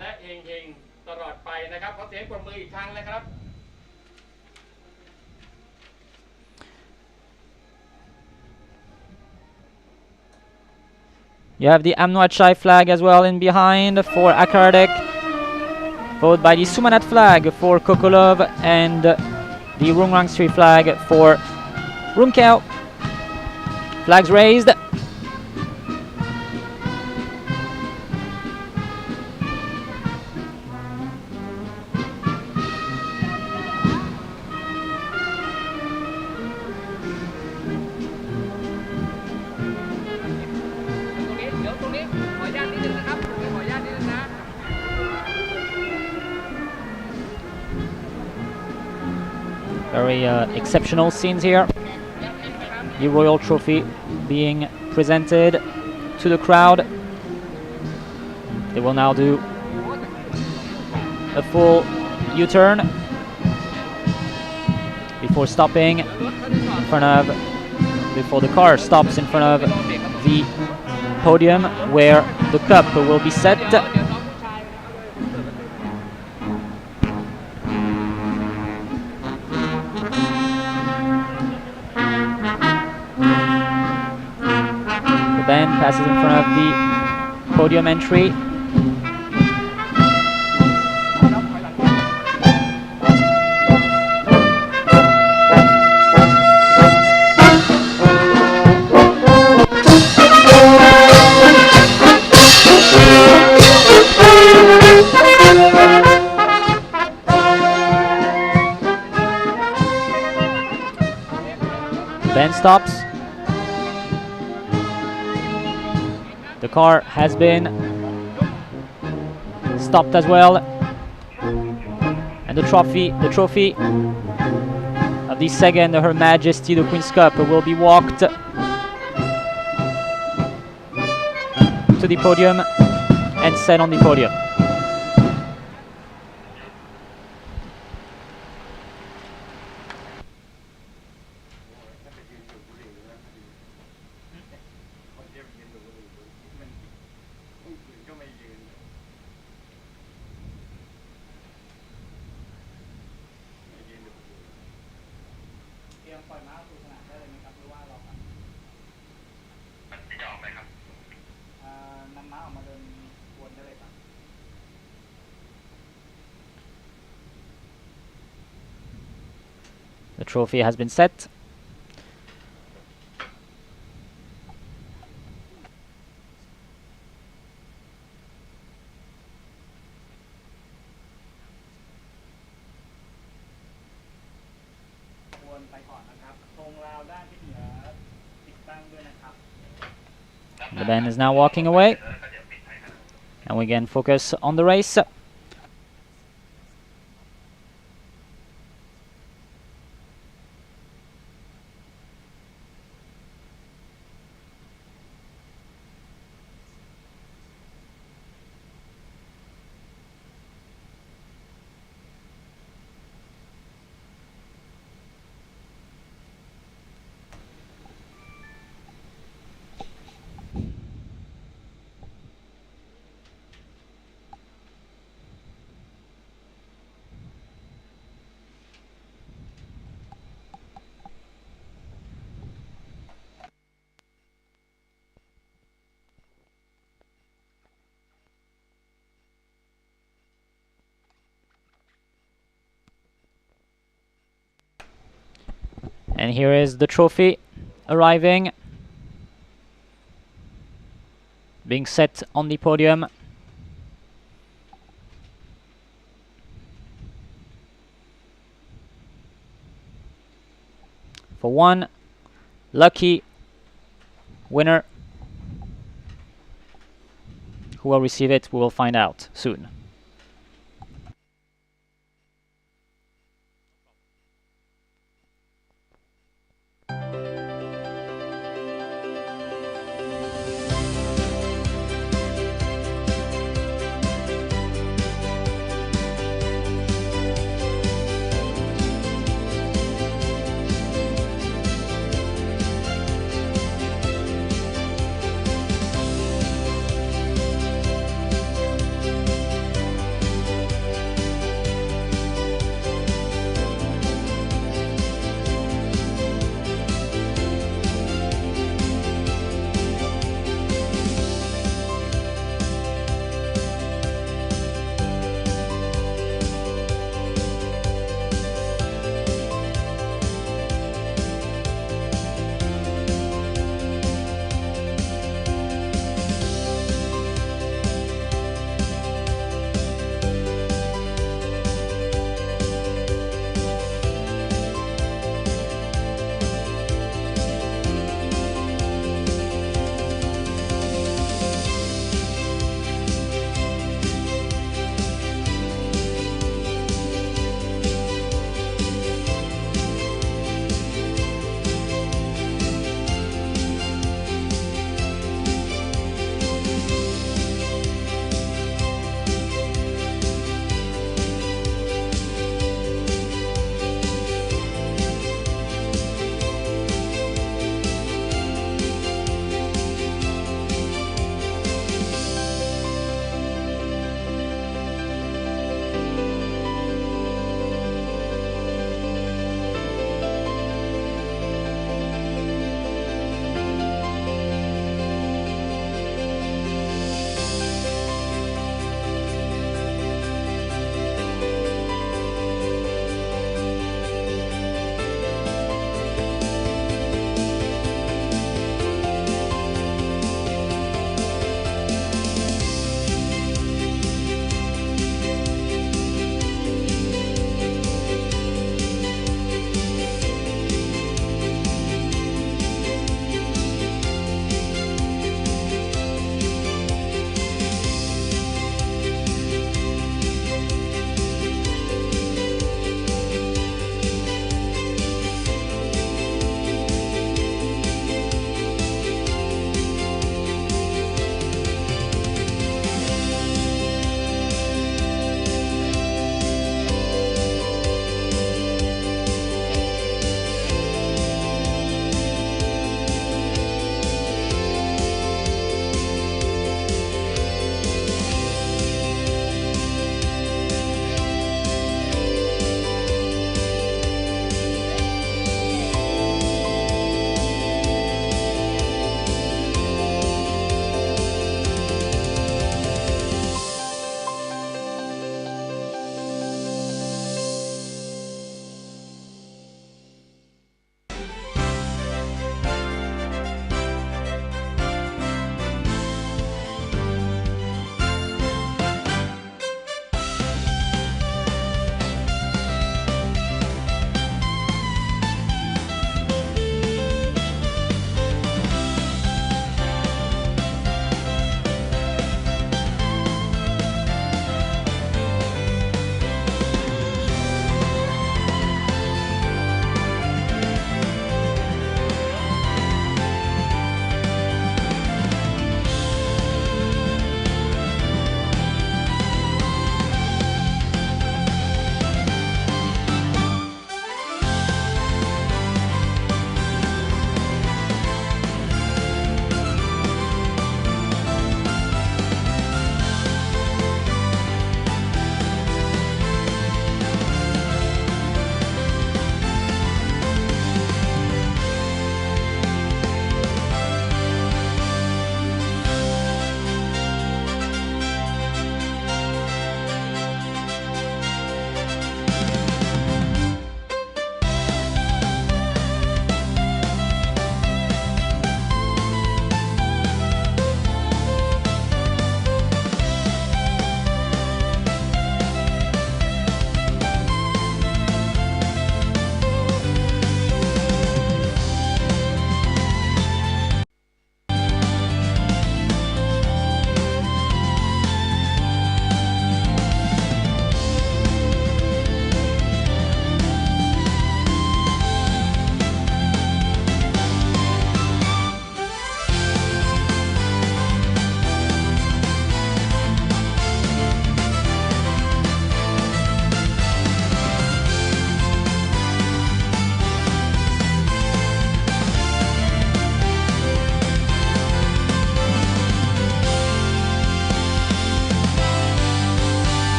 และเฮงๆตลอดไปนะครับขอเสียงปรบมืออีกครั้งนะครับ You have the Amnwat Chai flag as well in behind for Akaradek, followed by the Sumanat flag for Kokolov and the Rungrang Street flag for Runkau. Flags raised. Very exceptional scenes here. The Royal Trophy being presented to the crowd. They will now do a full U-turn before stopping in front of, before the car stops in front of the podium where the cup will be set. Band passes in front of the podium entry. Band stops. The car has been stopped as well, and the trophy of the second Her Majesty the Queen's Cup will be walked to the podium and set on the podium. The trophy has been set. The band is now walking away, and we again focus on the race. And here is the trophy arriving, being set on the podium. For one lucky winner. Who will receive it, we will find out soon.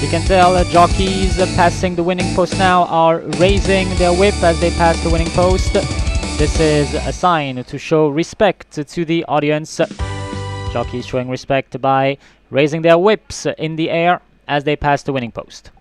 You can tell jockeys passing the winning post now are raising their whip as they pass the winning post. This is a sign to show respect to the audience. Jockeys showing respect by raising their whips in the air as they pass the winning post.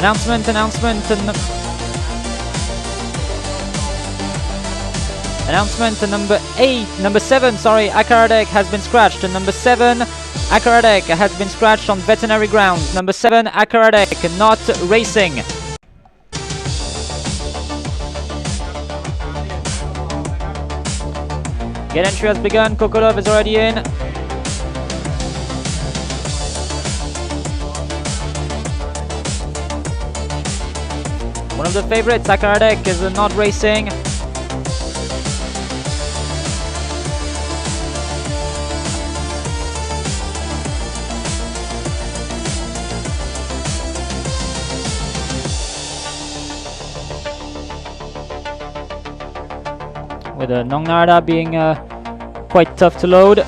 Announcement. Announcement number 7, sorry, Akaradek has been scratched. Number 7, Akaradek has been scratched on veterinary grounds. Number 7, Akaradek not racing. Gate entry has begun, Kokolov is already in. One of the favorites, Akaradek, is not racing. With Nongnarda being quite tough to load.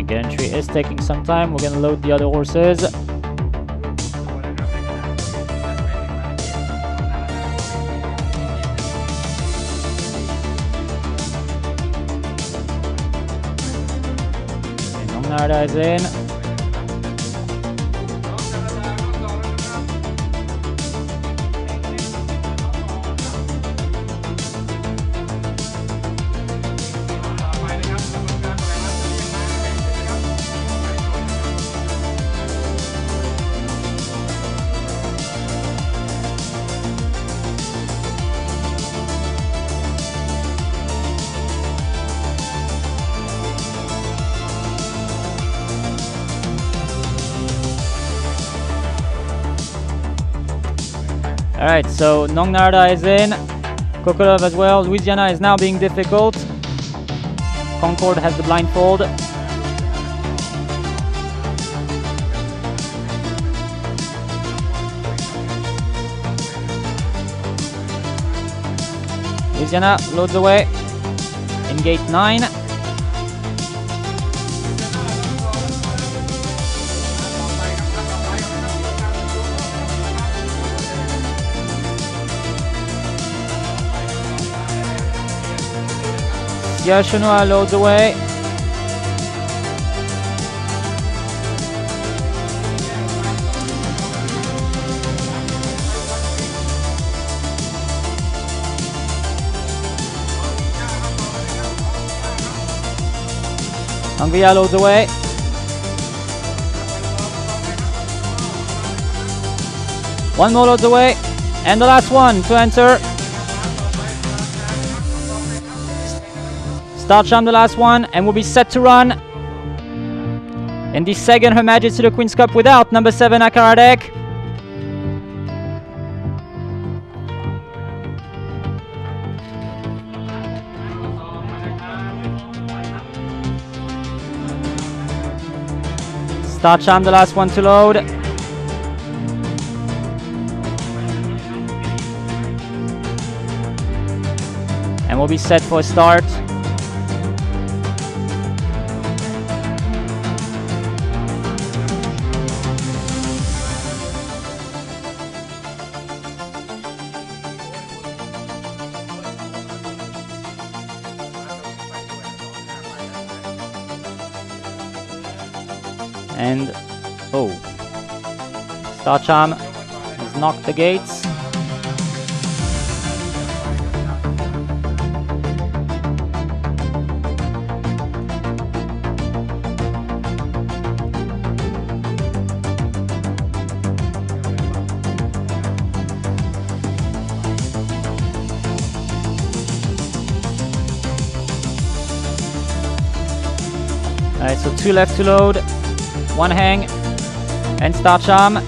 Gate entry is taking some time. We're gonna load the other horses. Nongnarda is in. Alright, so Nongnarda is in, Kokolov as well, Louisiana is now being difficult, Concord has the blindfold. Louisiana loads away in gate 9. Yashinua loads away. Angria loads away. One more loads away. And the last one to enter. Start jump the last one and will be set to run. In the second Her Majesty the Queen's Cup without number 7 Akaradek. Start Cham, the last one to load. And we'll be set for a start. And oh, Start Cham has knocked the gates. Alright, so 2 left to load, 1 hang, and Start Cham.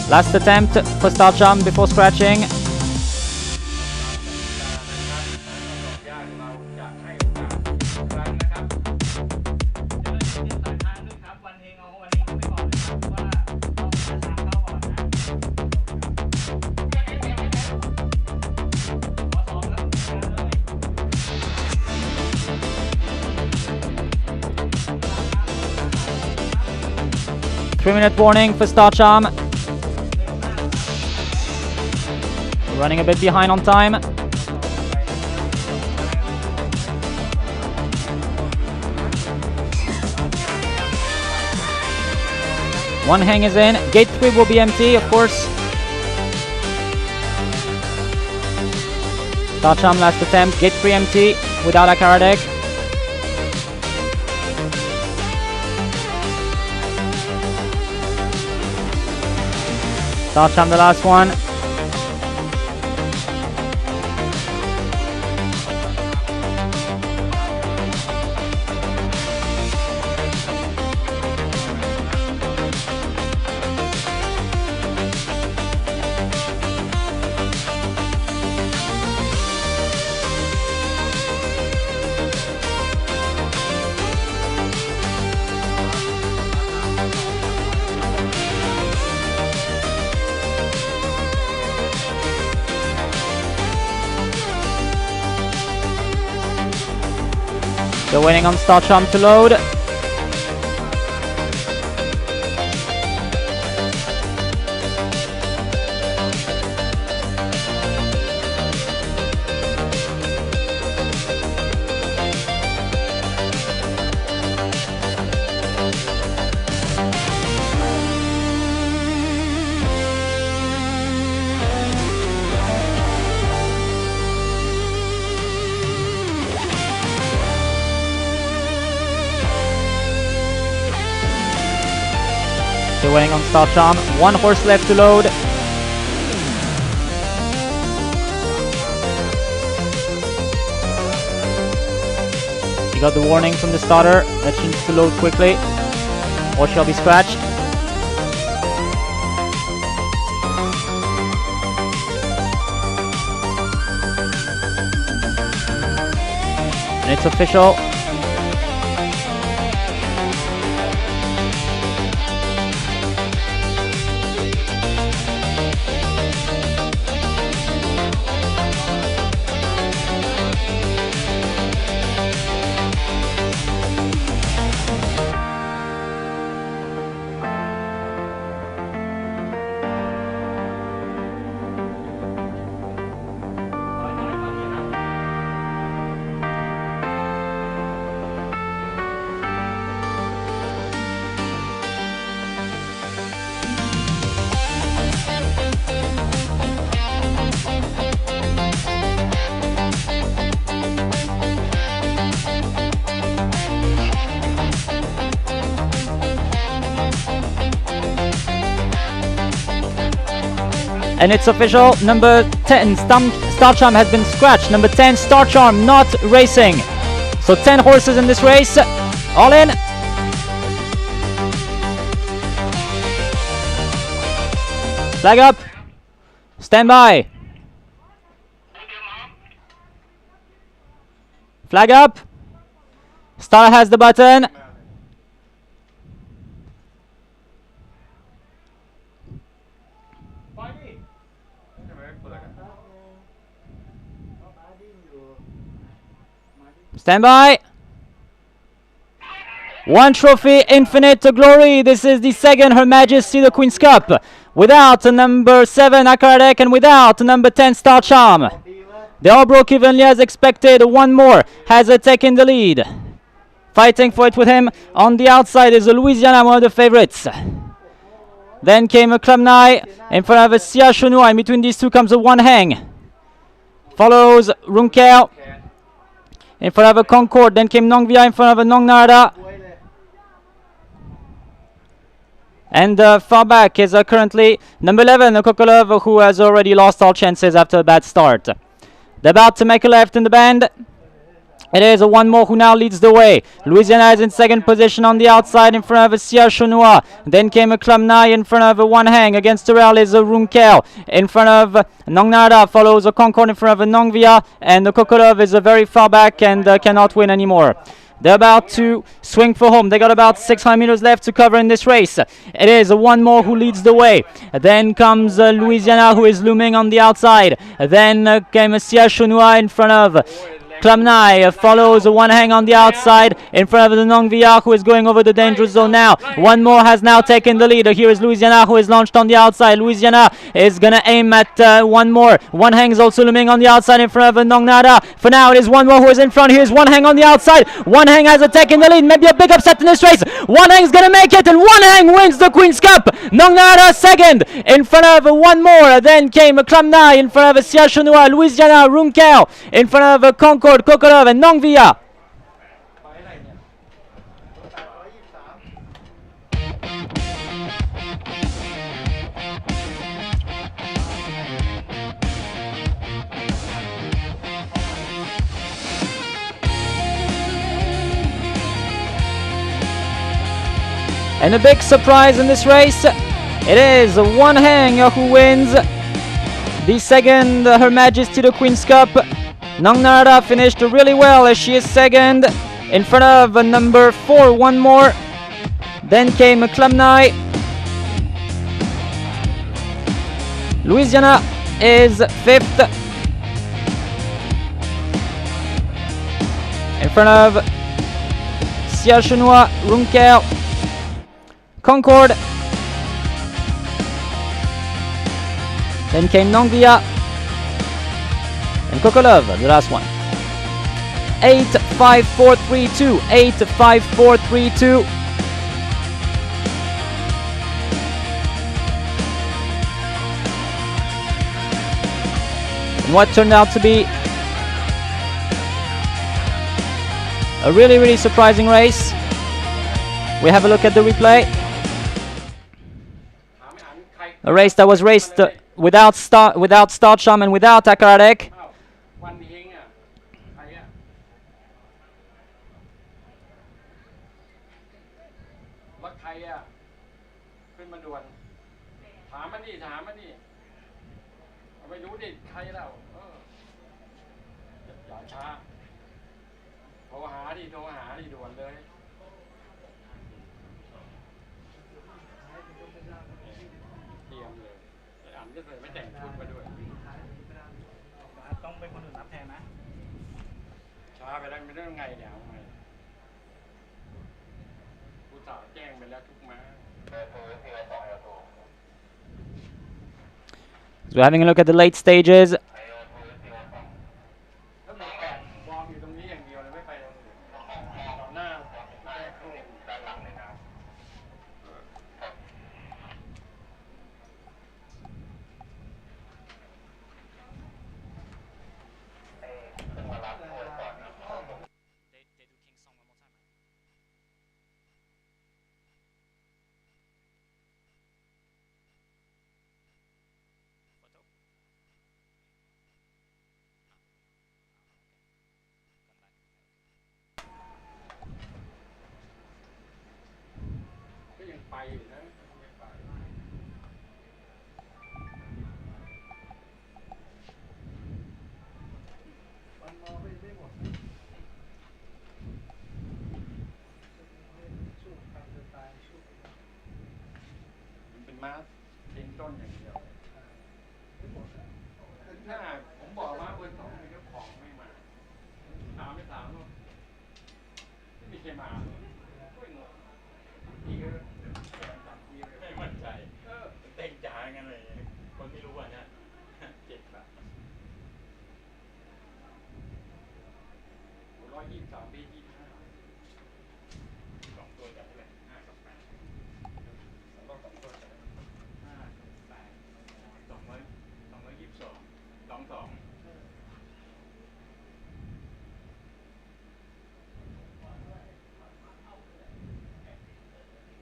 Last attempt for Start Cham before scratching. Three-minute warning for Start Cham. Running a bit behind on time. One hang is in. Gate 3 will be empty, of course. Start Cham last attempt. Gate 3 empty without a Akaradek. Start Cham the last one. Still waiting on Start Cham to load. Still waiting on Start Cham. 1 horse left to load. He got the warning from the starter that she needs to load quickly or she'll be scratched. And it's official. and it's official. Number 10, Star Charm has been scratched. Number 10, Star Charm not racing. So 10 horses in this race. All in. Flag up. Stand by. Flag up. Star has the button. Stand by. One trophy, infinite glory. This is the second Her Majesty the Queen's Cup. Without number 7 Akaradek and without number 10 Star Charm. They all broke evenly as expected. One more has taken the lead. Fighting for it with him on the outside is Louisiana, one of the favorites. Then came a Club Nai in front of a Sia Shunua. In between these two comes a One Hang. Follows Runkel in front of a Concord. Then came Nongvia in front of a Nong Narada. And far back is currently number 11, Kokolov, who has already lost all chances after a bad start. They're about to make a left in the bend. It is a One More who now leads the way. Louisiana is in second position on the outside in front of a Sia Shunua. Then came a Club Nai in front of a One Hang. Against the rail is a Runkel. In front of Nong Nada follows a Concord in front of a Nongvia. And the Kokolov is very far back and cannot win anymore. They're about to swing for home. They got about 600 meters left to cover in this race. It is a One More who leads the way. Then comes Louisiana, who is looming on the outside. Then came Sia Shunua in front of Club Nai. Follows a One Hang on the outside in front of the Nongvia, who is going over the dangerous zone now. One More has now taken the lead. Here is Louisiana, who is launched on the outside. Louisiana is going to aim at One More. One Hang is also looming on the outside in front of Nong Nada. For now, it is One More who is in front. Here's One Hang on the outside. One Hang has taken the lead. Maybe a big upset in this race. One Hang is going to make it, and One Hang wins the Queen's Cup. Nong Nada second in front of One More. Then came Club Nai in front of Sia Shunua. Louisiana, Runkel in front of Concord, Kokolov and Nongvia. And a big surprise in this race. It is One Hang who wins the second Her Majesty the Queen's Cup. Nong Narada finished really well as she is second in front of number 4, One More. Then came Club Nai. Louisiana is fifth in front of Sia Shunua, Runkel, Concord. Then came Nongvia and Kokolov, the last one. 8-5-4-3-2. 8-5-4-3-2. And what turned out to be a really surprising race. We have a look at the replay. A race that was raced without Star Charm and without Akaradek. วันเฮงอ่ะใครอ่ะรถใครอ่ะขึ้นมาด่วนถามมันดิเอาไปดูดิใครแล้วอย่าช้าโทรหาดิด่วนเลยเตรียมเลยอ่านก็เลยไม่แต่งชุดมาด้วยต้องเป็นคนอื่นรับแทนนะช้าไปแล้วไม่ได้ไงเนี่ยเอาไงกูสาวแจ้งไปแล้วทุกม้า So we're having a look at the late stages. ถ้ามี8วางอยู่ตรงนี้อย่างเดียวเลยไม่ไปตรงอื่นต่อหน้าด้านหลังเลยนะ Photo ช่มาโอ้ยงงทีก็สามทีไม่มั่นใจเต็งจ๋างั้นเลยคนไม่รู้อ่ะนะเจ็บแบบ123 ปี25สองตัวจับเลย5 กับ 8สองรอบ2 ตัวจับ5 กับ 8 222 22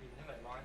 บินเท่าไหร่ร้อย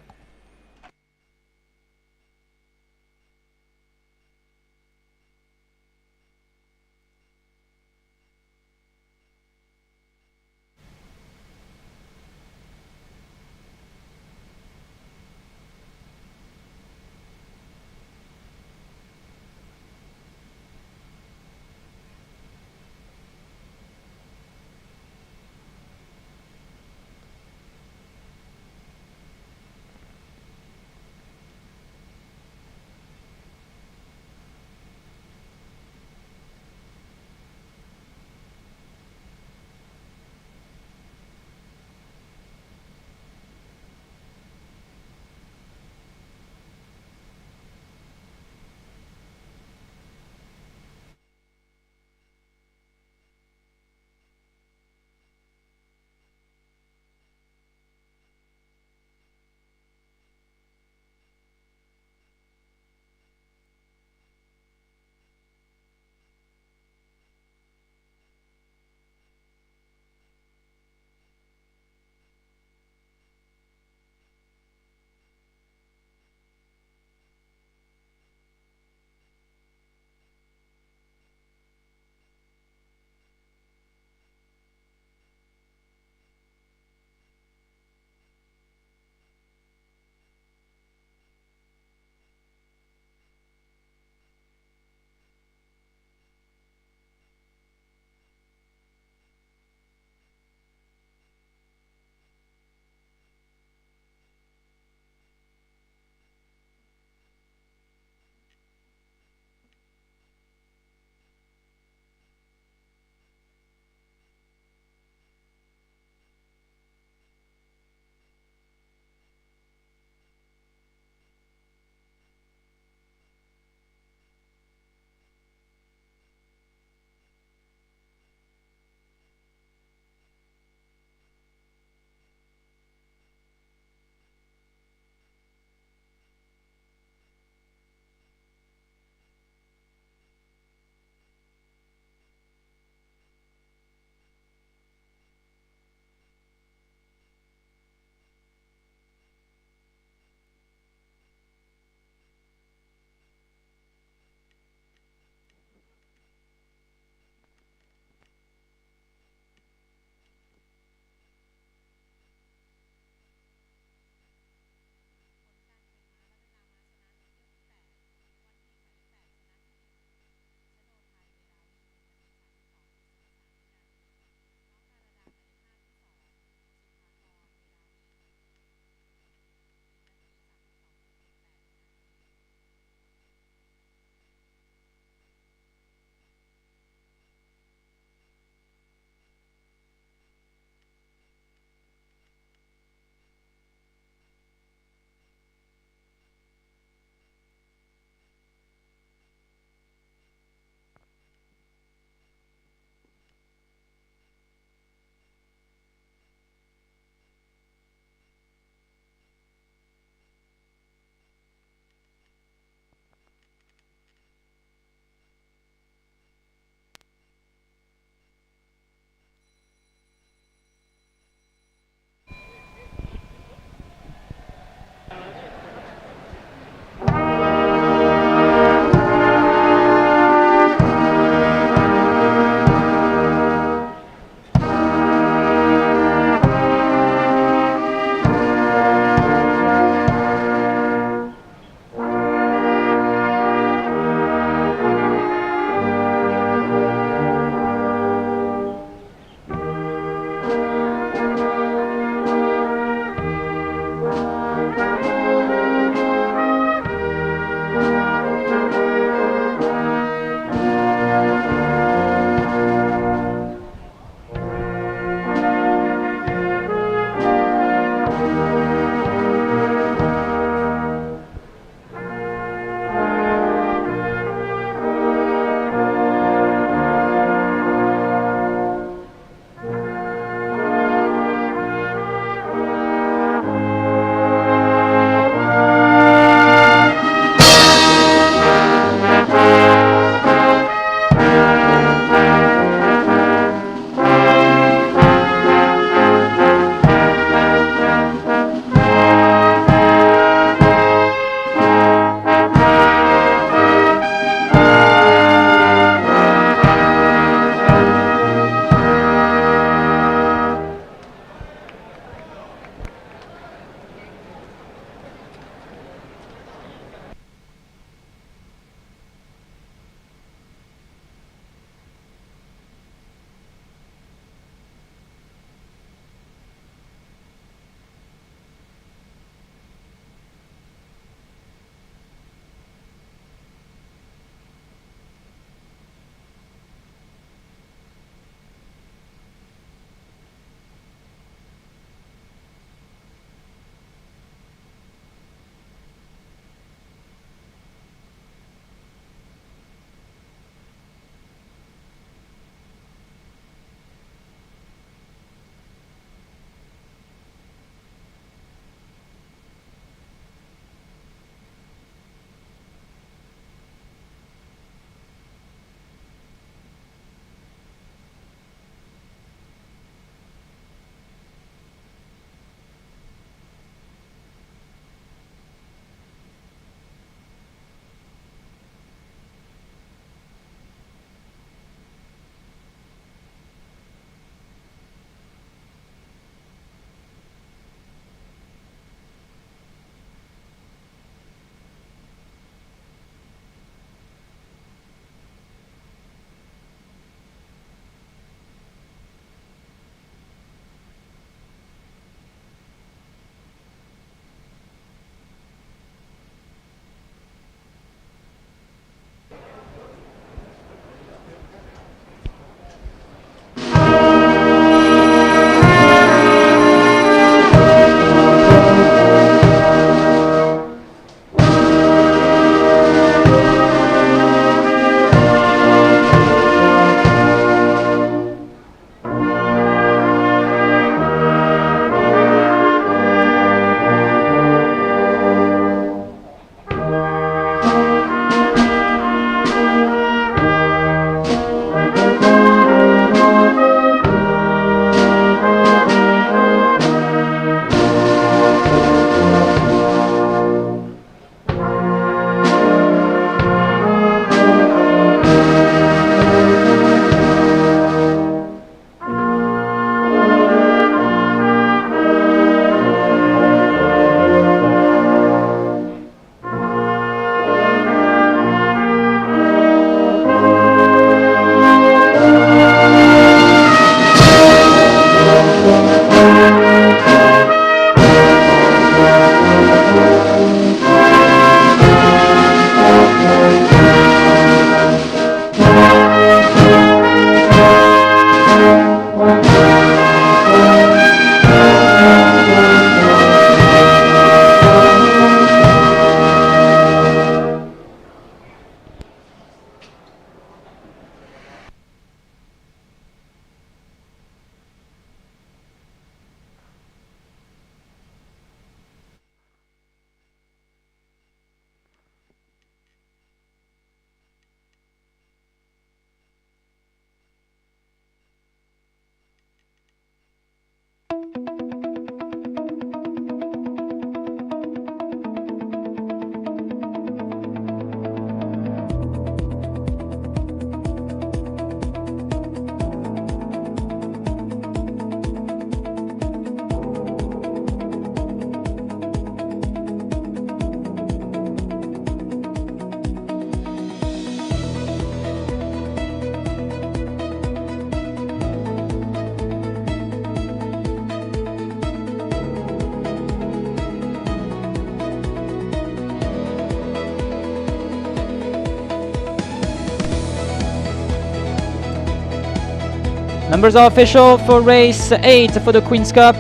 Numbers are official for race 8 for the Queen's Cup.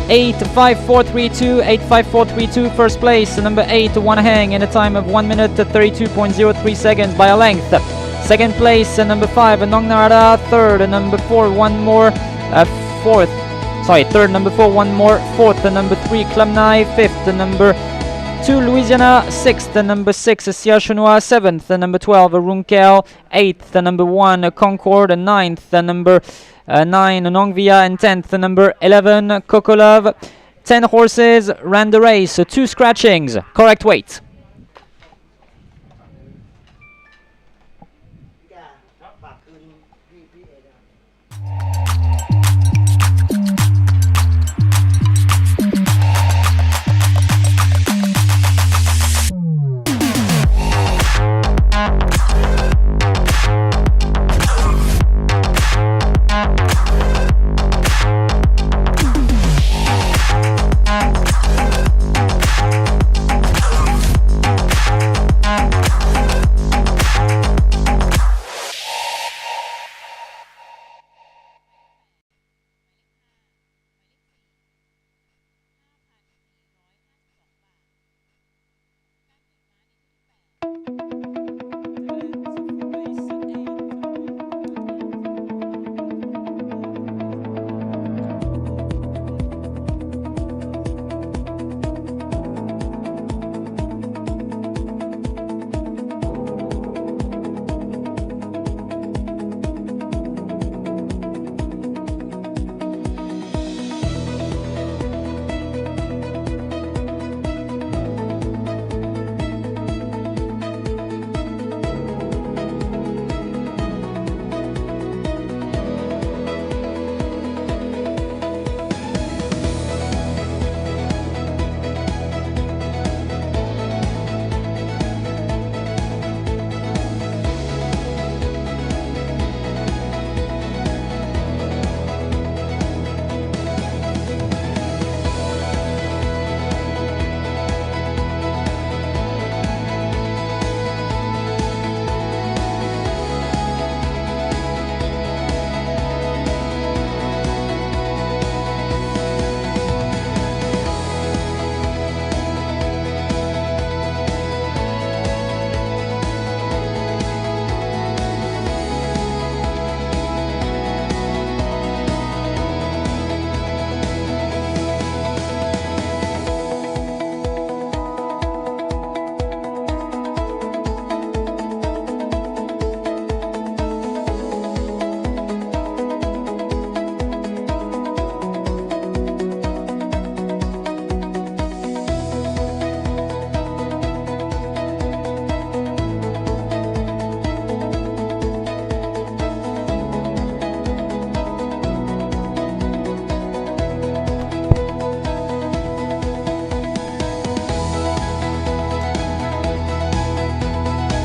85432, 85432, first place. Number 8, One Hang, in a time of 1 minute 32.03 seconds by a length. Second place, number 5, Nong Narada. Third, number 4, one more. Fourth, third, number 4, one more. Fourth, number 3, Klamnai. Fifth, number 2, Louisiana. Sixth, number 6, Siachunua. Seventh, number 12, Runkel. Eighth, number 1, Concord. Ninth, number 9, Nongvia. And 10th, number 11, Kokolov. 10 horses ran the race, 2 scratchings, correct weight.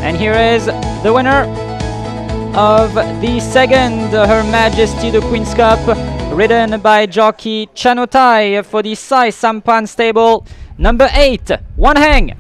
And here is the winner of the second Her Majesty the Queen's Cup, ridden by jockey Chanotai for the Sai Sampan stable, number 8, One Hang.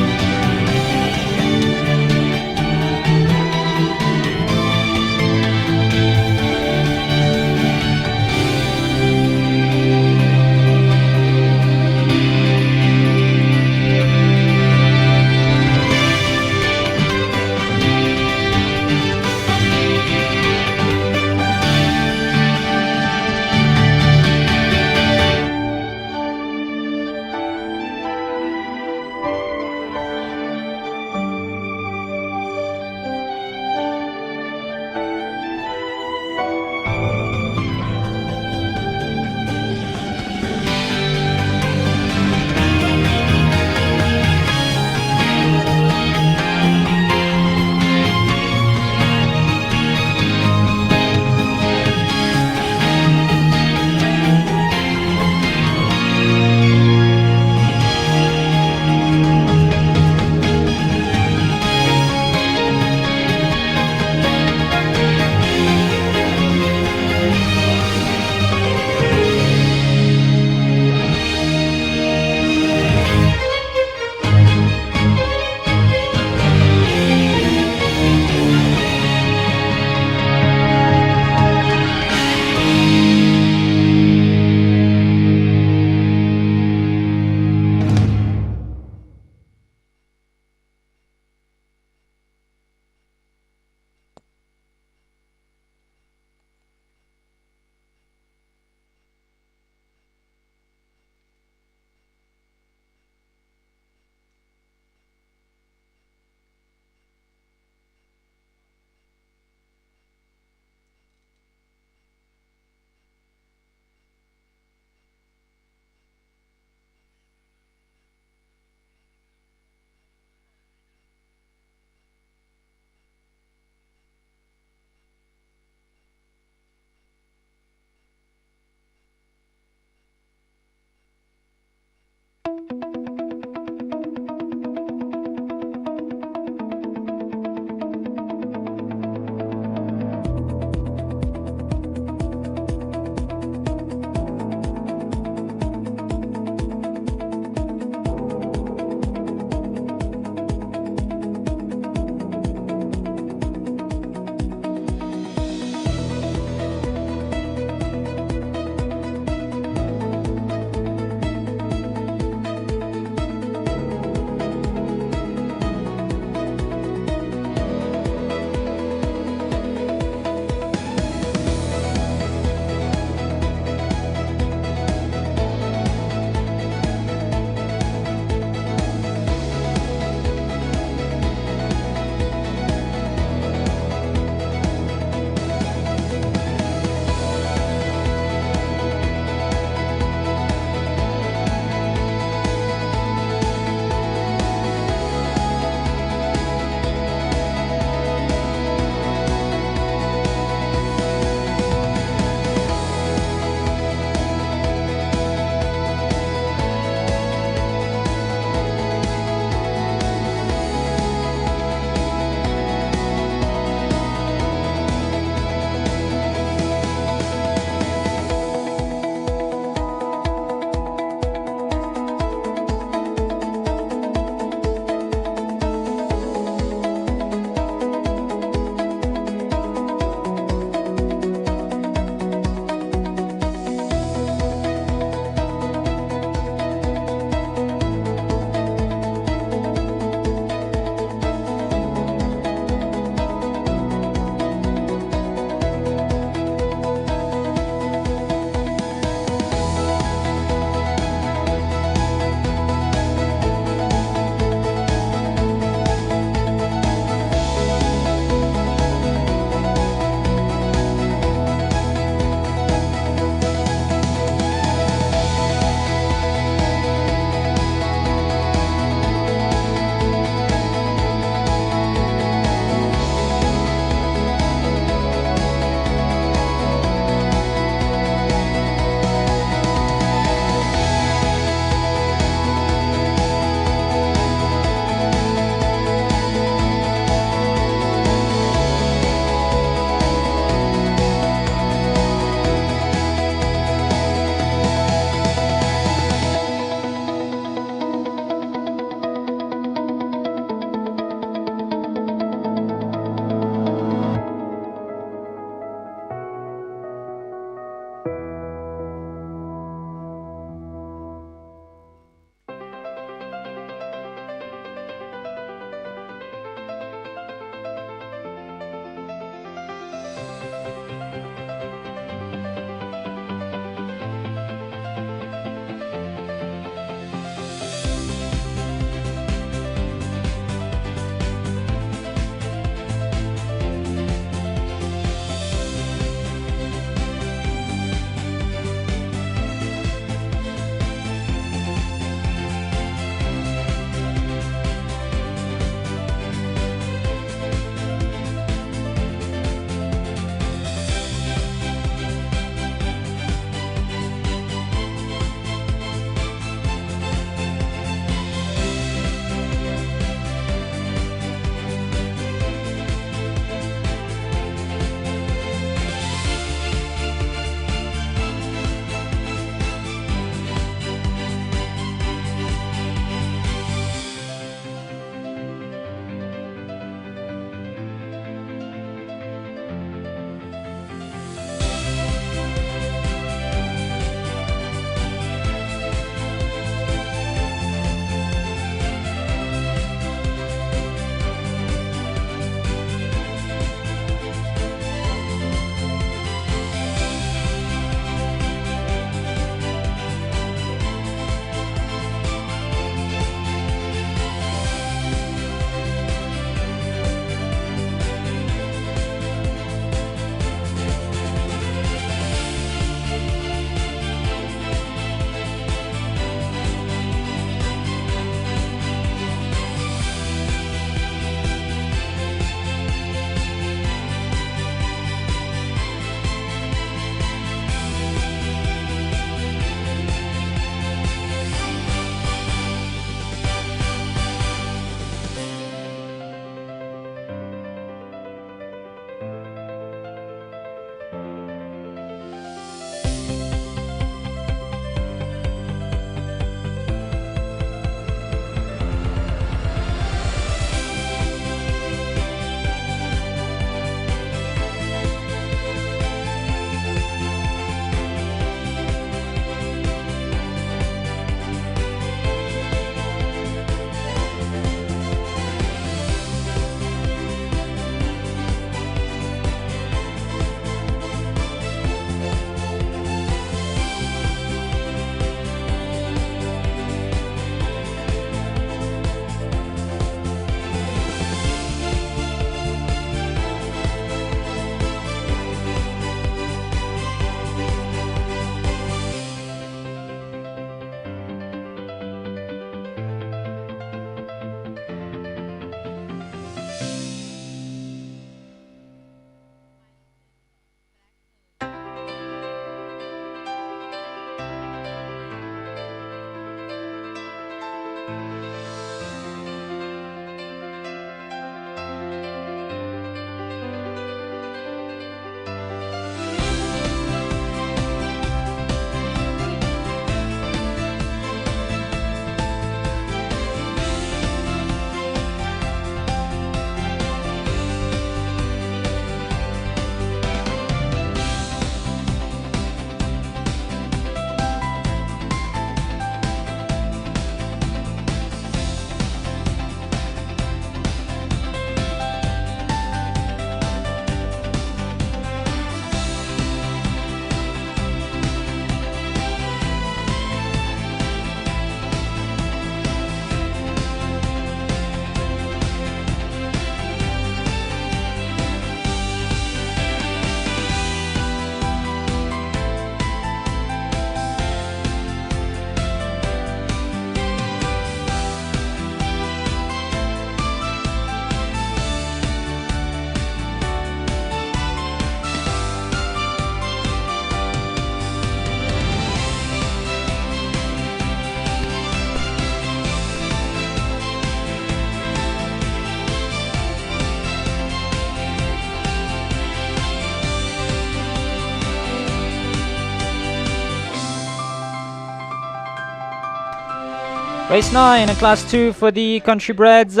Race 9, Class 2 for the country breds.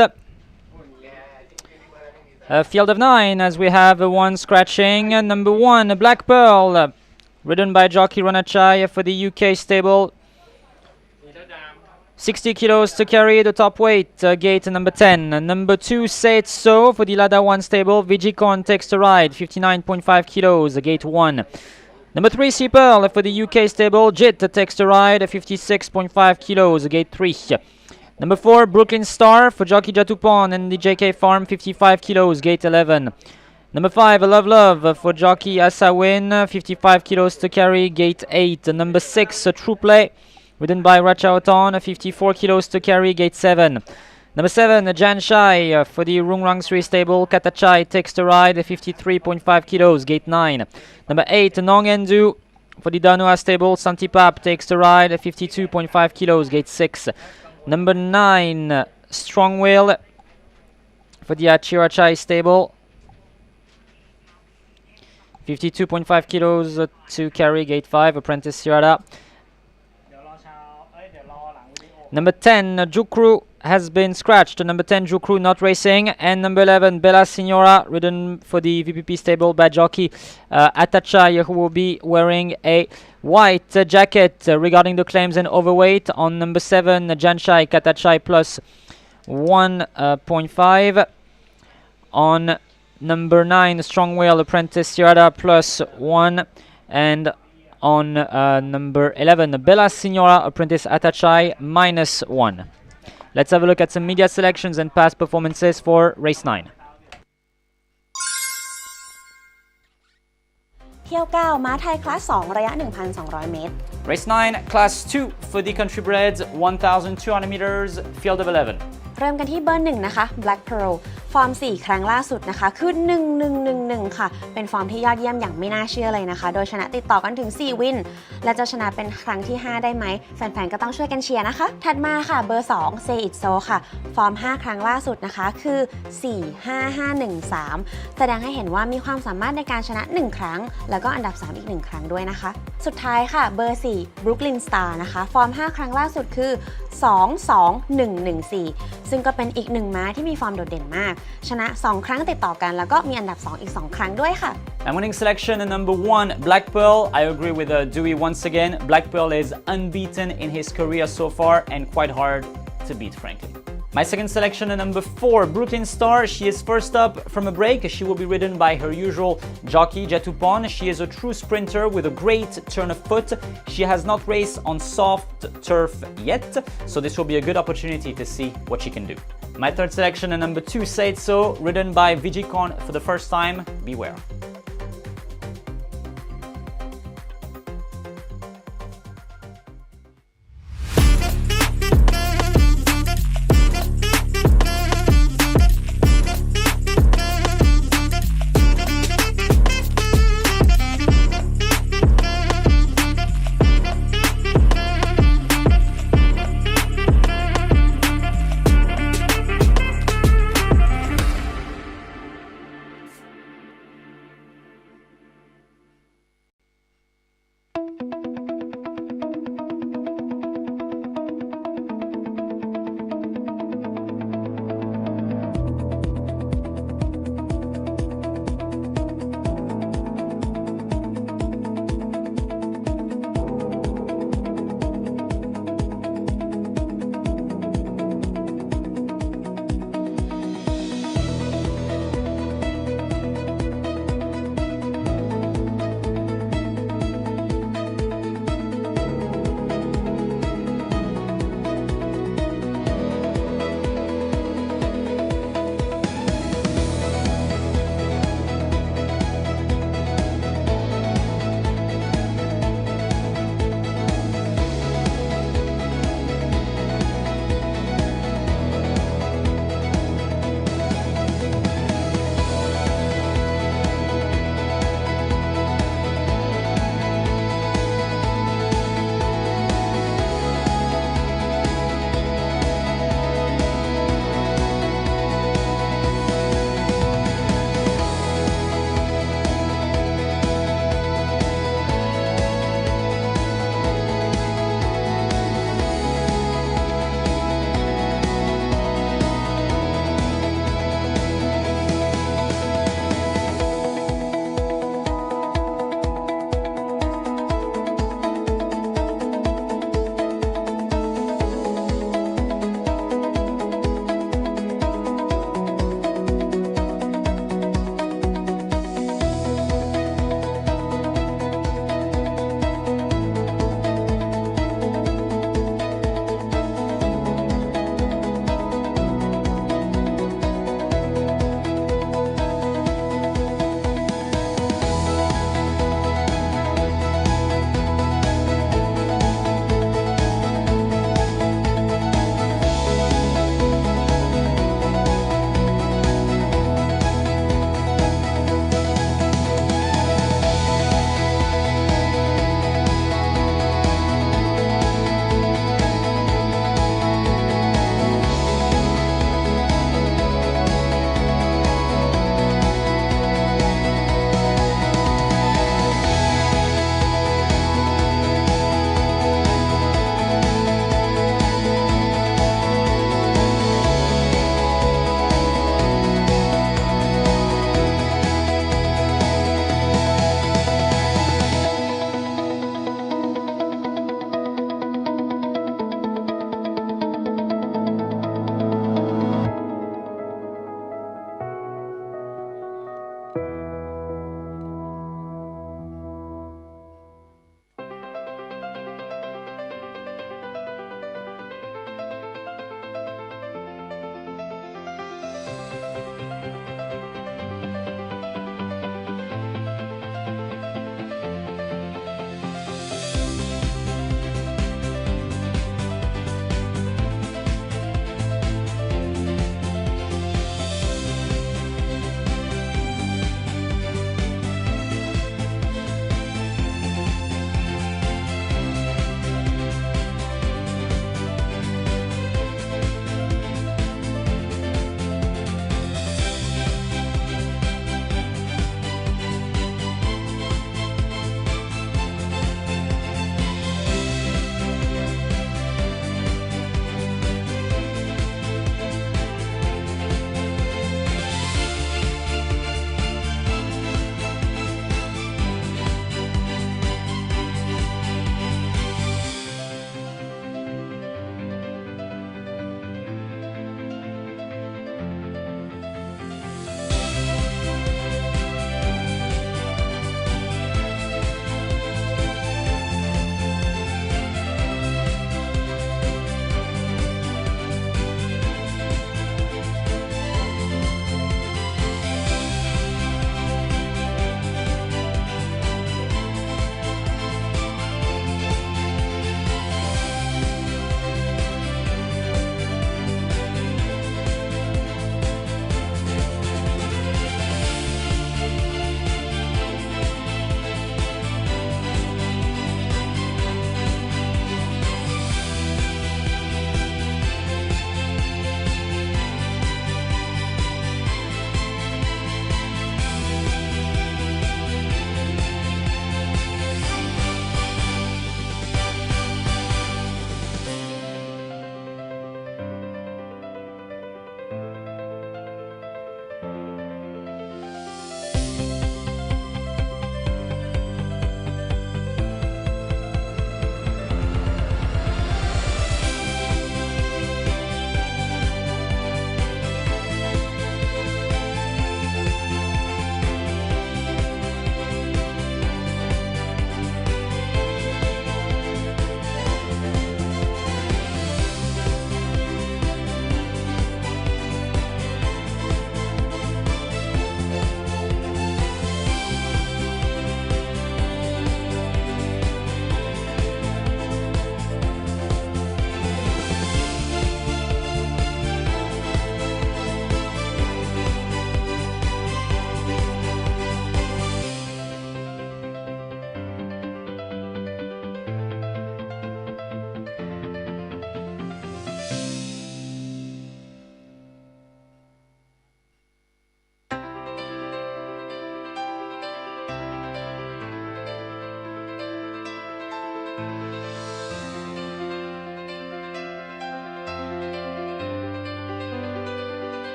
A field of 9 as we have one scratching. Number 1, Black Pearl, ridden by jockey Ranachai for the UK stable. 60 kilos to carry the top weight, gate number 10. Number 2, Say It So for the Lada 1 stable. Vigicon takes the ride, 59.5 kilos, gate 1. Number 3, Sea Pearl for the UK stable. Jit takes the ride, 56.5 kilos, gate 3. Number 4, Brooklyn Star for jockey Jatupon and the JK Farm, 55 kilos, gate 11. Number 5, Love Love for jockey Asawin, 55 kilos to carry, gate 8. Number 6, True Play, ridden by Rachaoton, 54 kilos to carry, gate 7. Number 7, Jan Shai for the Rung Rang Sri stable. Katachai takes the ride, 53.5 kilos, gate 9. Number 8, Nong Endu for the Danua stable. Santipap takes the ride, 52.5 kilos, gate 6. Number 9, Strong Will for the Achirachai stable. 52.5 kilos to carry, gate 5, Apprentice Sirada. Number 10, Jukru has been scratched. Number 10, Jukru not racing. And number 11, Bella Signora, ridden for the VPP stable by jockey Atachai, who will be wearing a white jacket. Regarding the claims and overweight, on number 7, Janshai Katachai plus 1.5. On number 9, Strong Whale Apprentice Sirada plus 1. And on number 11, Bella Signora Apprentice Atachai minus 1. Let's have a look at some media selections and past performances for race 9. เที่ยว 9 ม้าไทยคลาส 2 ระยะ 1,200 เมตร Race 9, Class 2 for the country breds, 1,200 meters, field of 11. เริ่มกันที่เบอร์ 1 นะคะ Black Pearl ฟอร์ม 4 ครั้งล่าสุดนะคะคือ 1-1-1-1 ค่ะ เป็นฟอร์มที่ยอดเยี่ยมอย่างไม่น่าเชื่อเลยนะคะ โดยชนะติดต่อกันถึง 4 วิน และจะชนะเป็นครั้งที่ 5 ได้ไหม แฟนๆ ก็ต้องช่วยกันเชียร์นะคะ ถัดมาค่ะ เบอร์ 2 Say It So ค่ะ ฟอร์ม 5 ครั้งล่าสุดนะคะคือ 4-5-5-1-3 แสดงให้เห็นว่ามีความสามารถในการชนะ 1 ครั้ง แล้วก็อันดับ 3 อีก 1 ครั้งด้วยนะคะ สุดท้ายค่ะ เบอร์ 4 Brooklyn Star นะคะ ฟอร์ม 5 ครั้งล่าสุดคือ 2-2-1-1-4 ซึ่งก็เป็นอีก 1 ม้าที่มีฟอร์มโดดเด่นมาก ชนะ 2 ครั้งติดต่อกันแล้วก็มีอันดับ 2 อีก 2 ครั้งด้วยค่ะ And winning selection number 1, Black Pearl. I agree with Dewey once again. Black Pearl is unbeaten in his career so far and quite hard to beat, frankly. My second selection number 4, Brooklyn Star. She is first up from a break. She will be ridden by her usual jockey, Jatupon. She is a true sprinter with a great turn of foot. She has not raced on soft turf yet, so this will be a good opportunity to see what she can do. My third selection number 2, Say It So, ridden by Vigicon for the first time. Beware.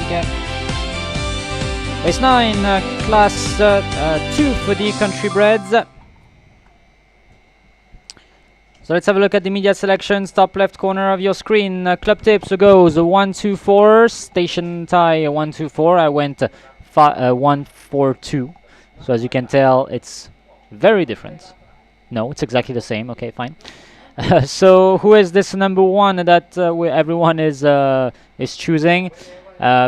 again. Race 9, class 2 for the country breds. So let's have a look at the media selections. Top left corner of your screen. Club tips goes 1-2-4. Station tie 1-2-4. I went 1-4-2. So as you can tell, it's very different. No, it's exactly the same. Okay, fine. So who is this number one that everyone is choosing?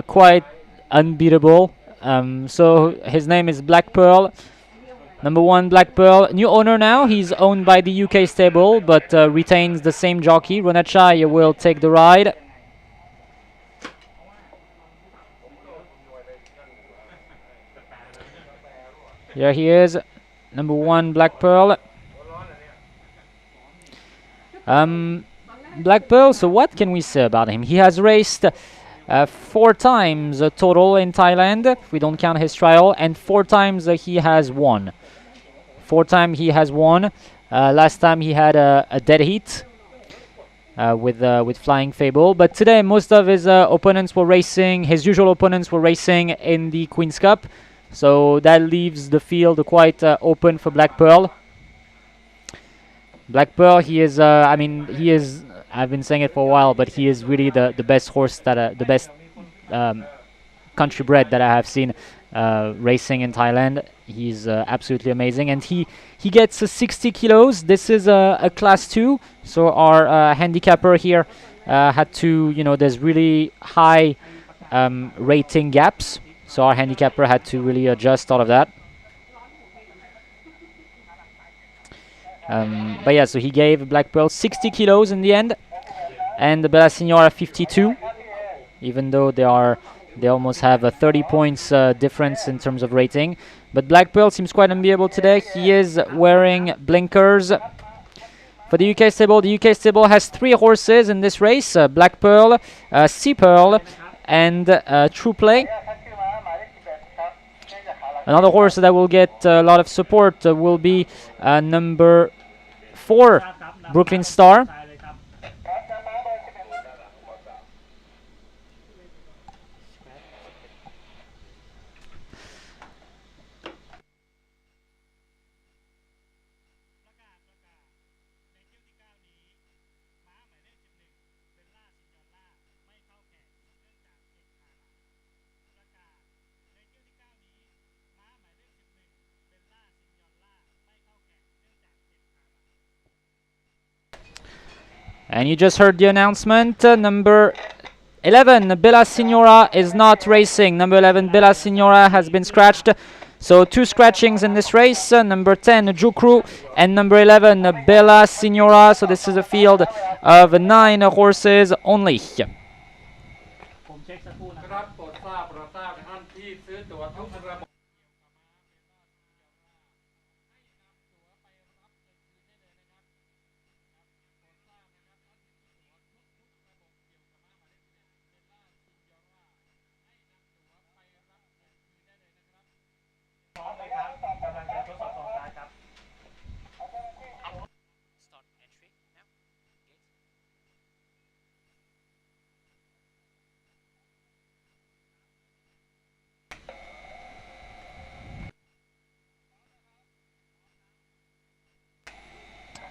Quite unbeatable. So his name is Black Pearl. Number one, Black Pearl. New owner now. He's owned by the UK stable, but retains the same jockey. Ronachai will take the ride. Here he is, number one, Black Pearl. Black Pearl, so what can we say about him? He has raced 4 times total in Thailand, if we don't count his trial, and 4 times he has won. 4 times he has won. Last time he had a dead heat with Flying Fable, but today most of his opponents were racing, his usual opponents were racing in the Queen's Cup, so that leaves the field quite open for Black Pearl. Black Pearl, he is, I mean, he is, I've been saying it for a while, but he is really the best horse that, the best country bred that I have seen racing in Thailand. He's absolutely amazing, and he gets 60 kilos. This is a class 2, so our handicapper here had to, you know, there's really high rating gaps, so our handicapper had to really adjust all of that. But yeah, so he gave Black Pearl 60 kilos in the end, and the Bella Signora 52, even though they almost have a 30 points difference in terms of rating. But Black Pearl seems quite unbeatable today. He is wearing blinkers. For the UK stable, has 3 horses in this race, Black Pearl, Sea Pearl, and True Play. Another horse that will get a lot of support will be number 4, Brooklyn Star. And you just heard the announcement. Number 11, Bella Signora, is not racing. Number 11, Bella Signora, has been scratched. So 2 scratchings in this race. Number 10, Jukru, and number 11, Bella Signora. So this is a field of 9 horses only. ผมเช็คสักครู่นะครับโปรดทราบท่านที่ซื้อตั๋วทุกระบบ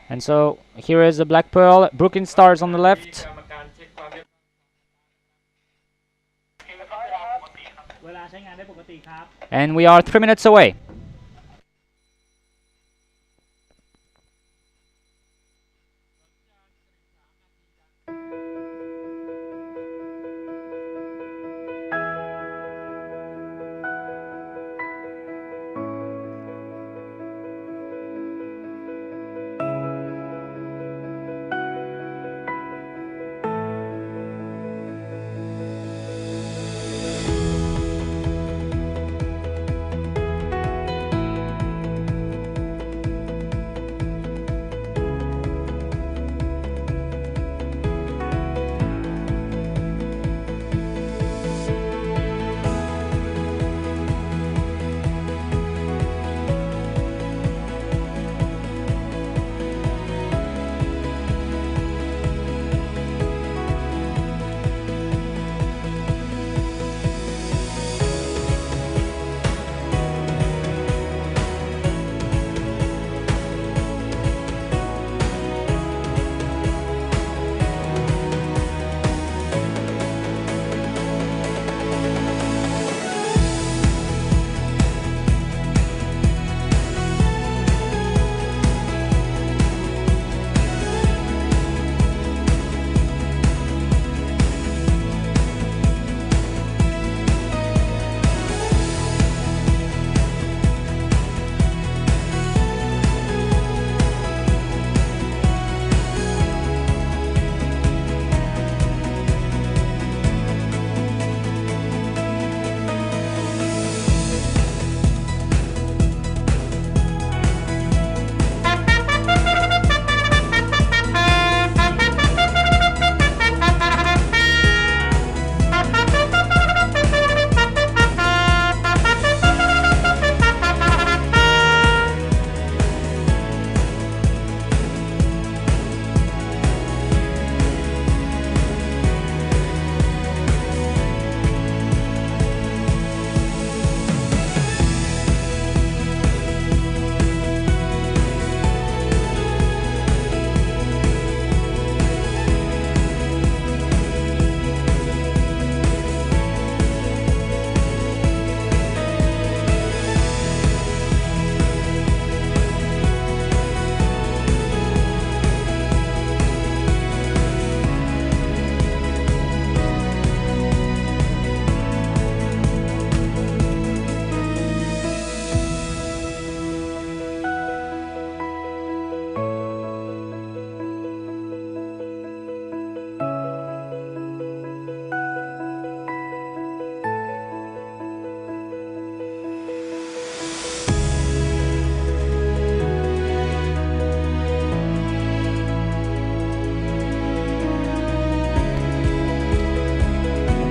And so here is the Black Pearl, Brooklyn Stars on the left. And we are 3 minutes away.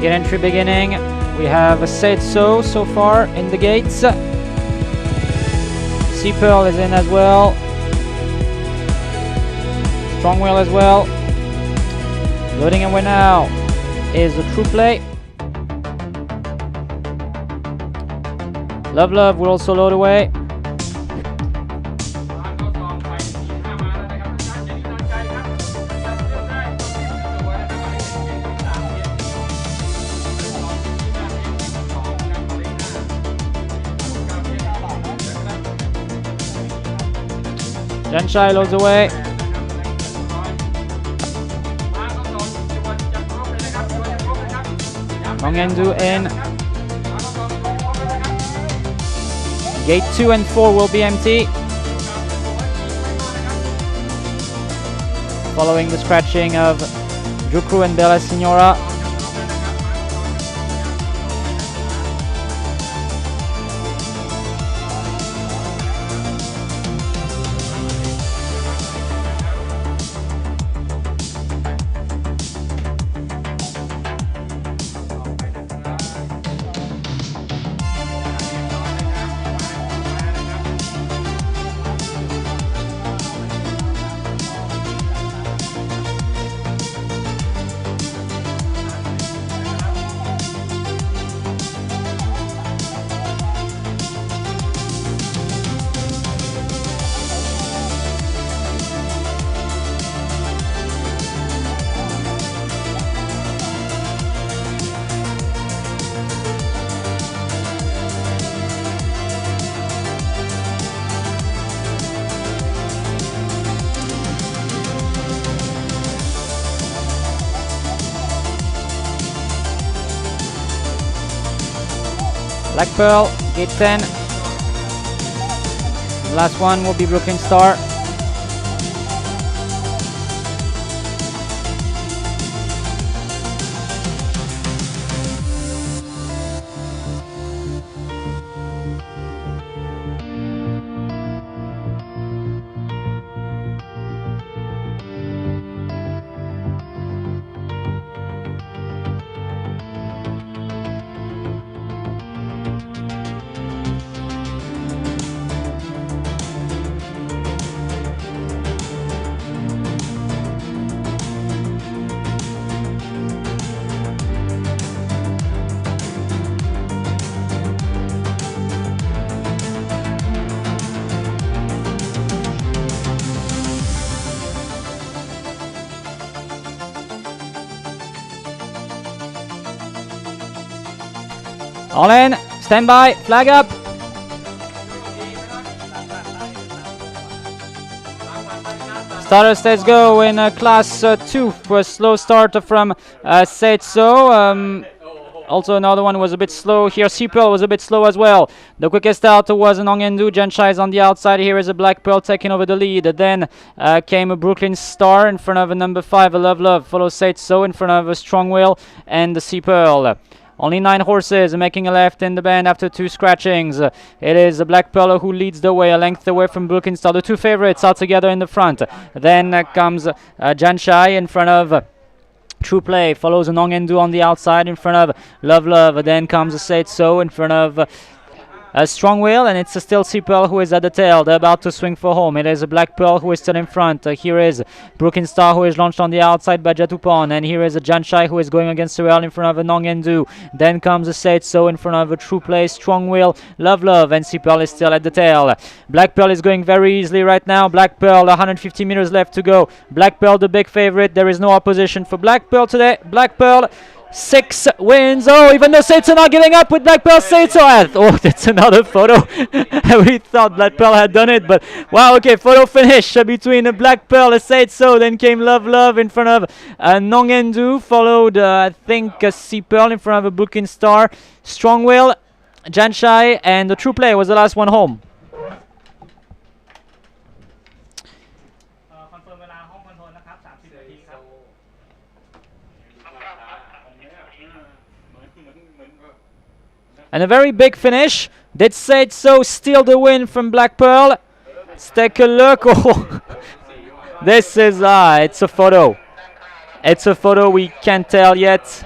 Gate entry beginning. We have Said so far in the gates. Sea Pearl is in as well. Strong Wheel as well. Loading away now is the True Play. Love Love will also load away. Janshai loads away. Nongendu in. Gate 2 and 4 will be empty. Following the scratching of Jukru and Bella Signora. Black Pearl, gate 10. The last one will be Brooklyn Star. All in, stand by, flag up. Starters, let's go in class 2 for a slow start from Seitso. Also another one was a bit slow here. Sea Pearl was a bit slow as well. The quickest out was Nongendu. Janshai is on the outside. Here is a Black Pearl taking over the lead. Then came a Brooklyn Star in front of a number 5, a Love Love. Follows Seitso in front of a Strong Will and the Sea Pearl. Only 9 horses making a left in the bend after 2 scratchings. It is a Black Pearl who leads the way, a length away from Brooklyn Star. The 2 favorites are together in the front. Then comes Janshai in front of True Play. Follows Nongendu on the outside in front of Love Love. Then comes Seitso in front of a Strong Will, and it's still Sea Pearl who is at the tail. They're about to swing for home. It is a Black Pearl who is still in front. Here is Brooklyn Star who is launched on the outside by Jatupon, and here is a Janshai who is going against Sorel in front of a Nongendu. Then comes a Seitso in front of a True Play, Strong Will, Love Love, and Sea Pearl is still at the tail. Black Pearl is going very easily right now. Black Pearl, 150 meters left to go. Black Pearl the big favorite. There is no opposition for Black Pearl today. Black Pearl 6 wins. Oh, even though Seitso not giving up with Black Pearl. Seitso. Oh, that's another photo. We thought Black Pearl had done it, but wow, okay, photo finish between Black Pearl and Seitso. Then came Love Love in front of Nongendu, followed I think Sea Pearl in front of a Brooklyn Star, Strong Will, Janshai, and the True Play was the last one home. And a very big finish. Did Seitso steal the win from Black Pearl? Let's take a look. Oh, this is it's a photo. It's a photo we can't tell yet.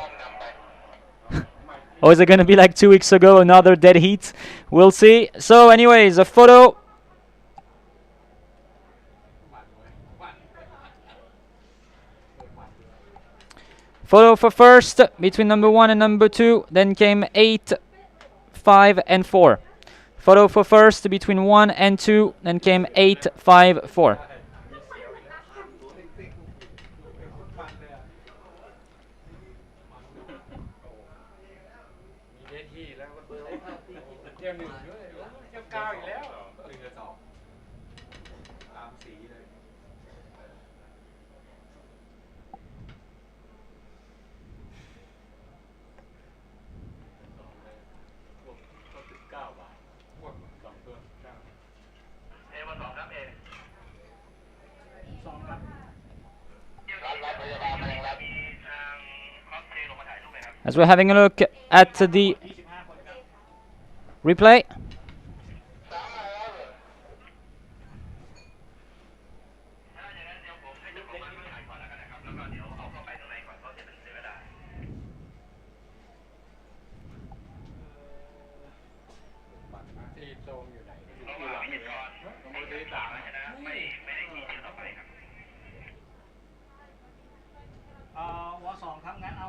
Or is it going to be like 2 weeks ago, another dead heat? We'll see. So anyways, a photo. Photo for first between number 1 and number 2. Then came 8, 5 and 4. Photo for first between 1 and 2. Then came 8, 5, 4. As we're having a look at the replay.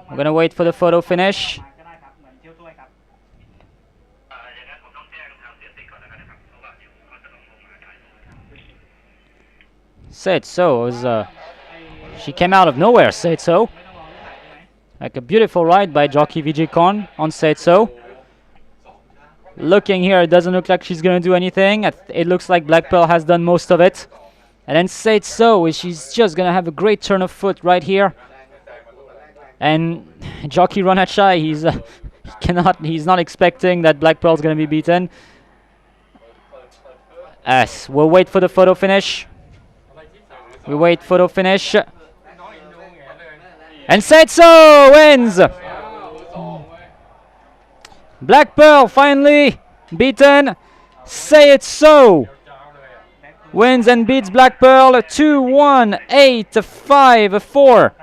We're going to wait for the photo finish. Said so. She came out of nowhere, said so. Like a beautiful ride by jockey VJ Korn on said so. Looking here, it doesn't look like she's going to do anything. It looks like Black Pearl has done most of it. And then said so, she's just going to have a great turn of foot right here. And jockey Ronachai, he's not expecting that Black Pearl's going to be beaten. Yes, we'll wait for the photo finish. We wait photo finish. And said so wins. Black Pearl finally beaten. Say it so wins and beats Black Pearl 2-1, 8-5, 4.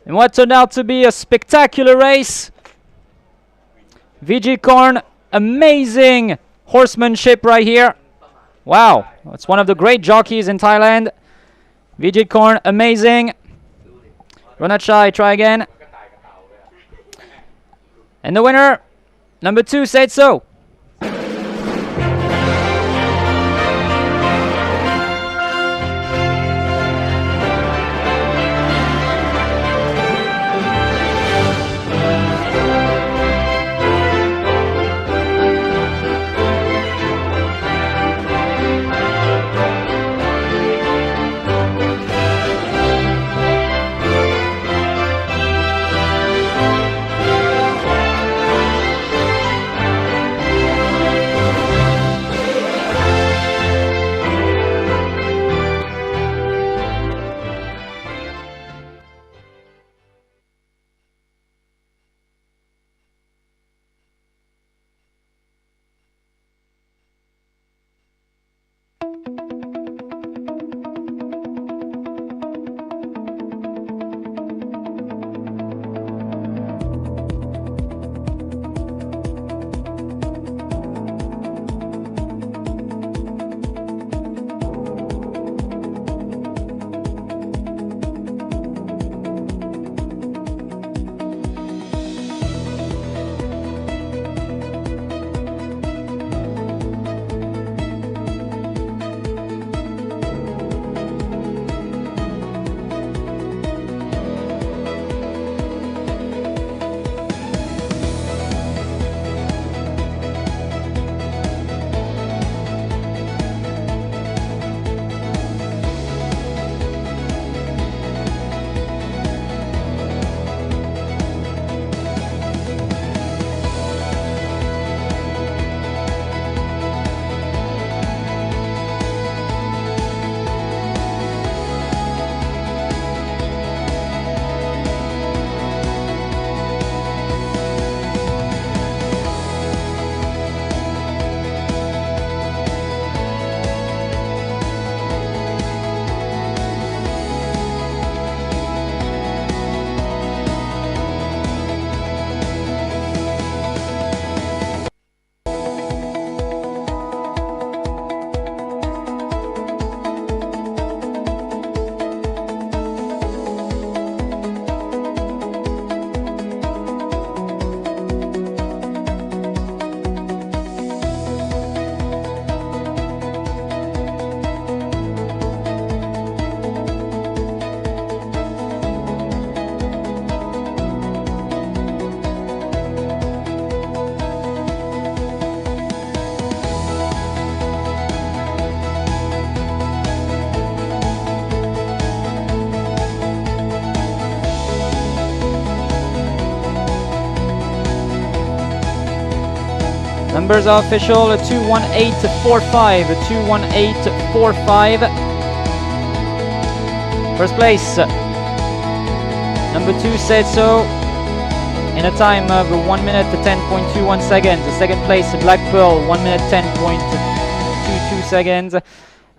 And what turned out to be a spectacular race. VJ Korn, amazing horsemanship right here. Wow, it's one of the great jockeys in Thailand. VJ Korn, amazing. Ronachai, try again. And the winner, number 2, said so. Numbers are official, 21845, 21845. First place, number 2 said so, in a time of 1 minute 10.21 seconds. Second place, Black Pearl, 1 minute 10.22 seconds.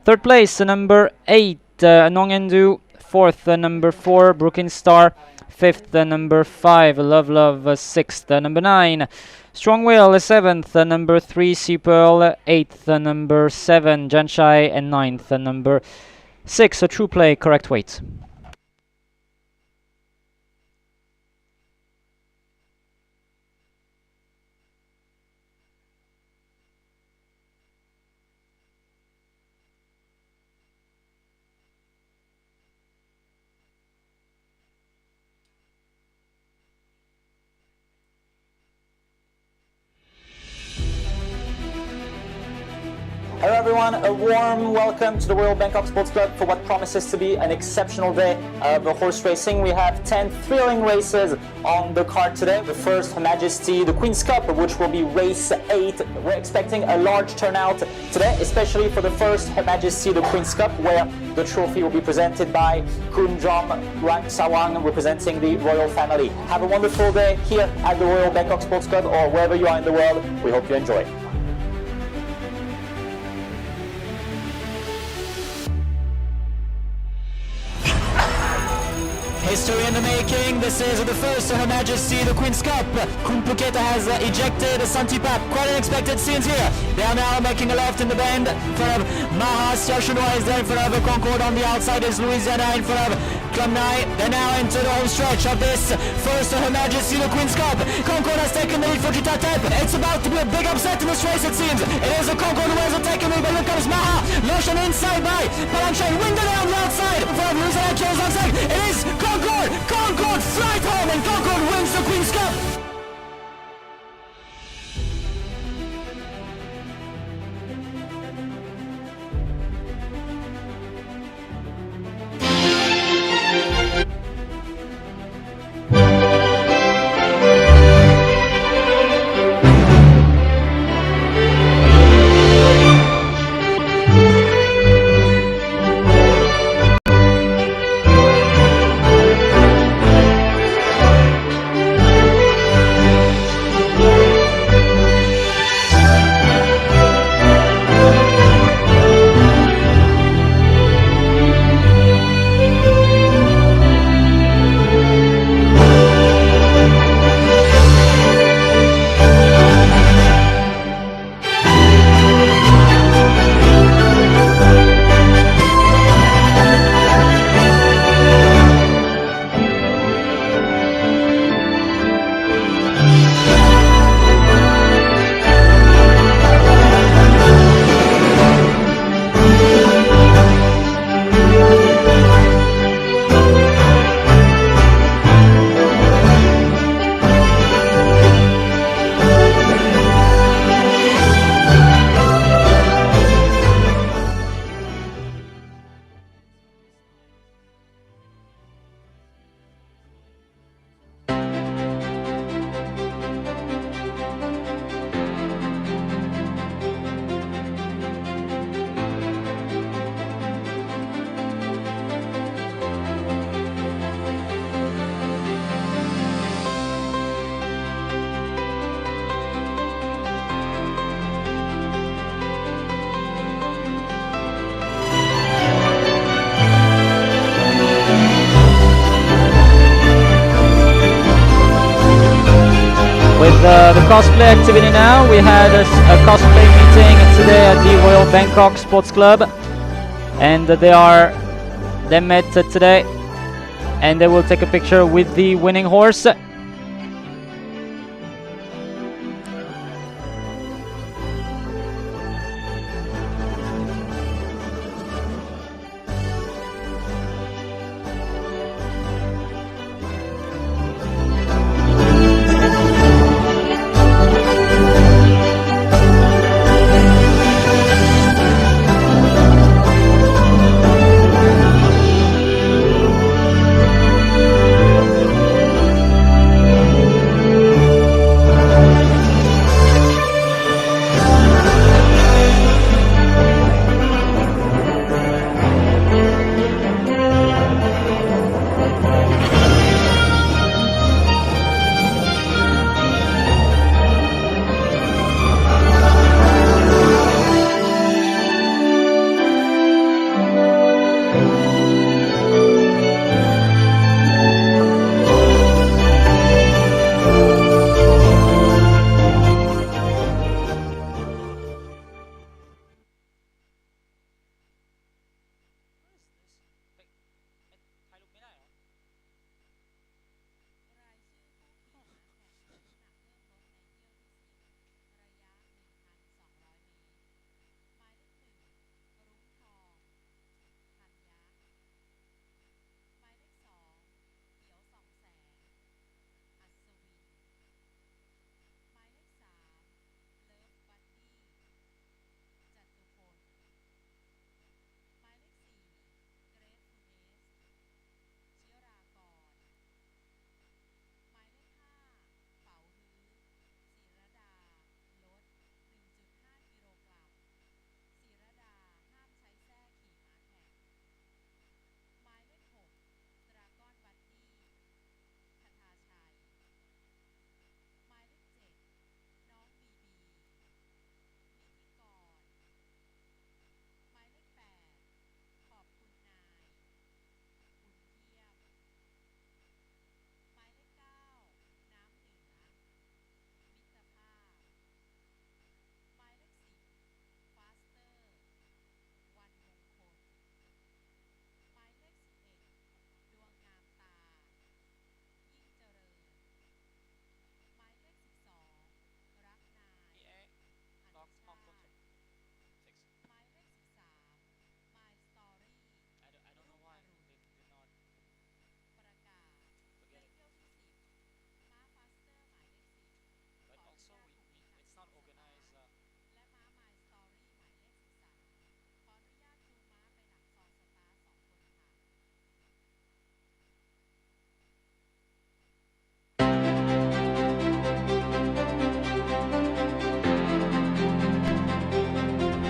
Third place, number 8, Nongendu. Fourth, number 4, Brooklyn Star. Fifth, number 5, Love. Sixth, number 9, Strong Will. Seventh, number 3, Sea Pearl. Eighth, number 7, Janshai. And ninth, number 6, True Play, correct weight. Hello everyone, a warm welcome to the Royal Bangkok Sports Club for what promises to be an exceptional day of horse racing. We have 10 thrilling races on the card today. The first, Her Majesty, the Queen's Cup, which will be race 8. We're expecting a large turnout today, especially for the first Her Majesty, the Queen's Cup, where the trophy will be presented by Kun Jom Sawang, representing the royal family. Have a wonderful day here at the Royal Bangkok Sports Club or wherever you are in the world. We hope you enjoy. History in the making. This is the first Her Majesty the Queen's Cup. Kumpuketa has ejected Santipap. Quite unexpected scenes here. They are now making a left in the bend in front of Mahas. Yashunoa is there in front of Concord. On the outside is Louisiana in front of Klamnai. They now enter the home stretch of this first Her Majesty the Queen's Cup. Concord has taken the lead for Jitatep. It's about to be a big upset in this race, it seems. It is a Concord who has taken the lead, but here comes Maha. Lotion inside by Palanchain. Winder on the outside in front of Louisiana Kills on side. It is Concord! Concord flight home and Concord wins the Queen's Cup! The cosplay activity now. We had a cosplay meeting today at the Royal Bangkok Sports Club, and they met today, and they will take a picture with the winning horse.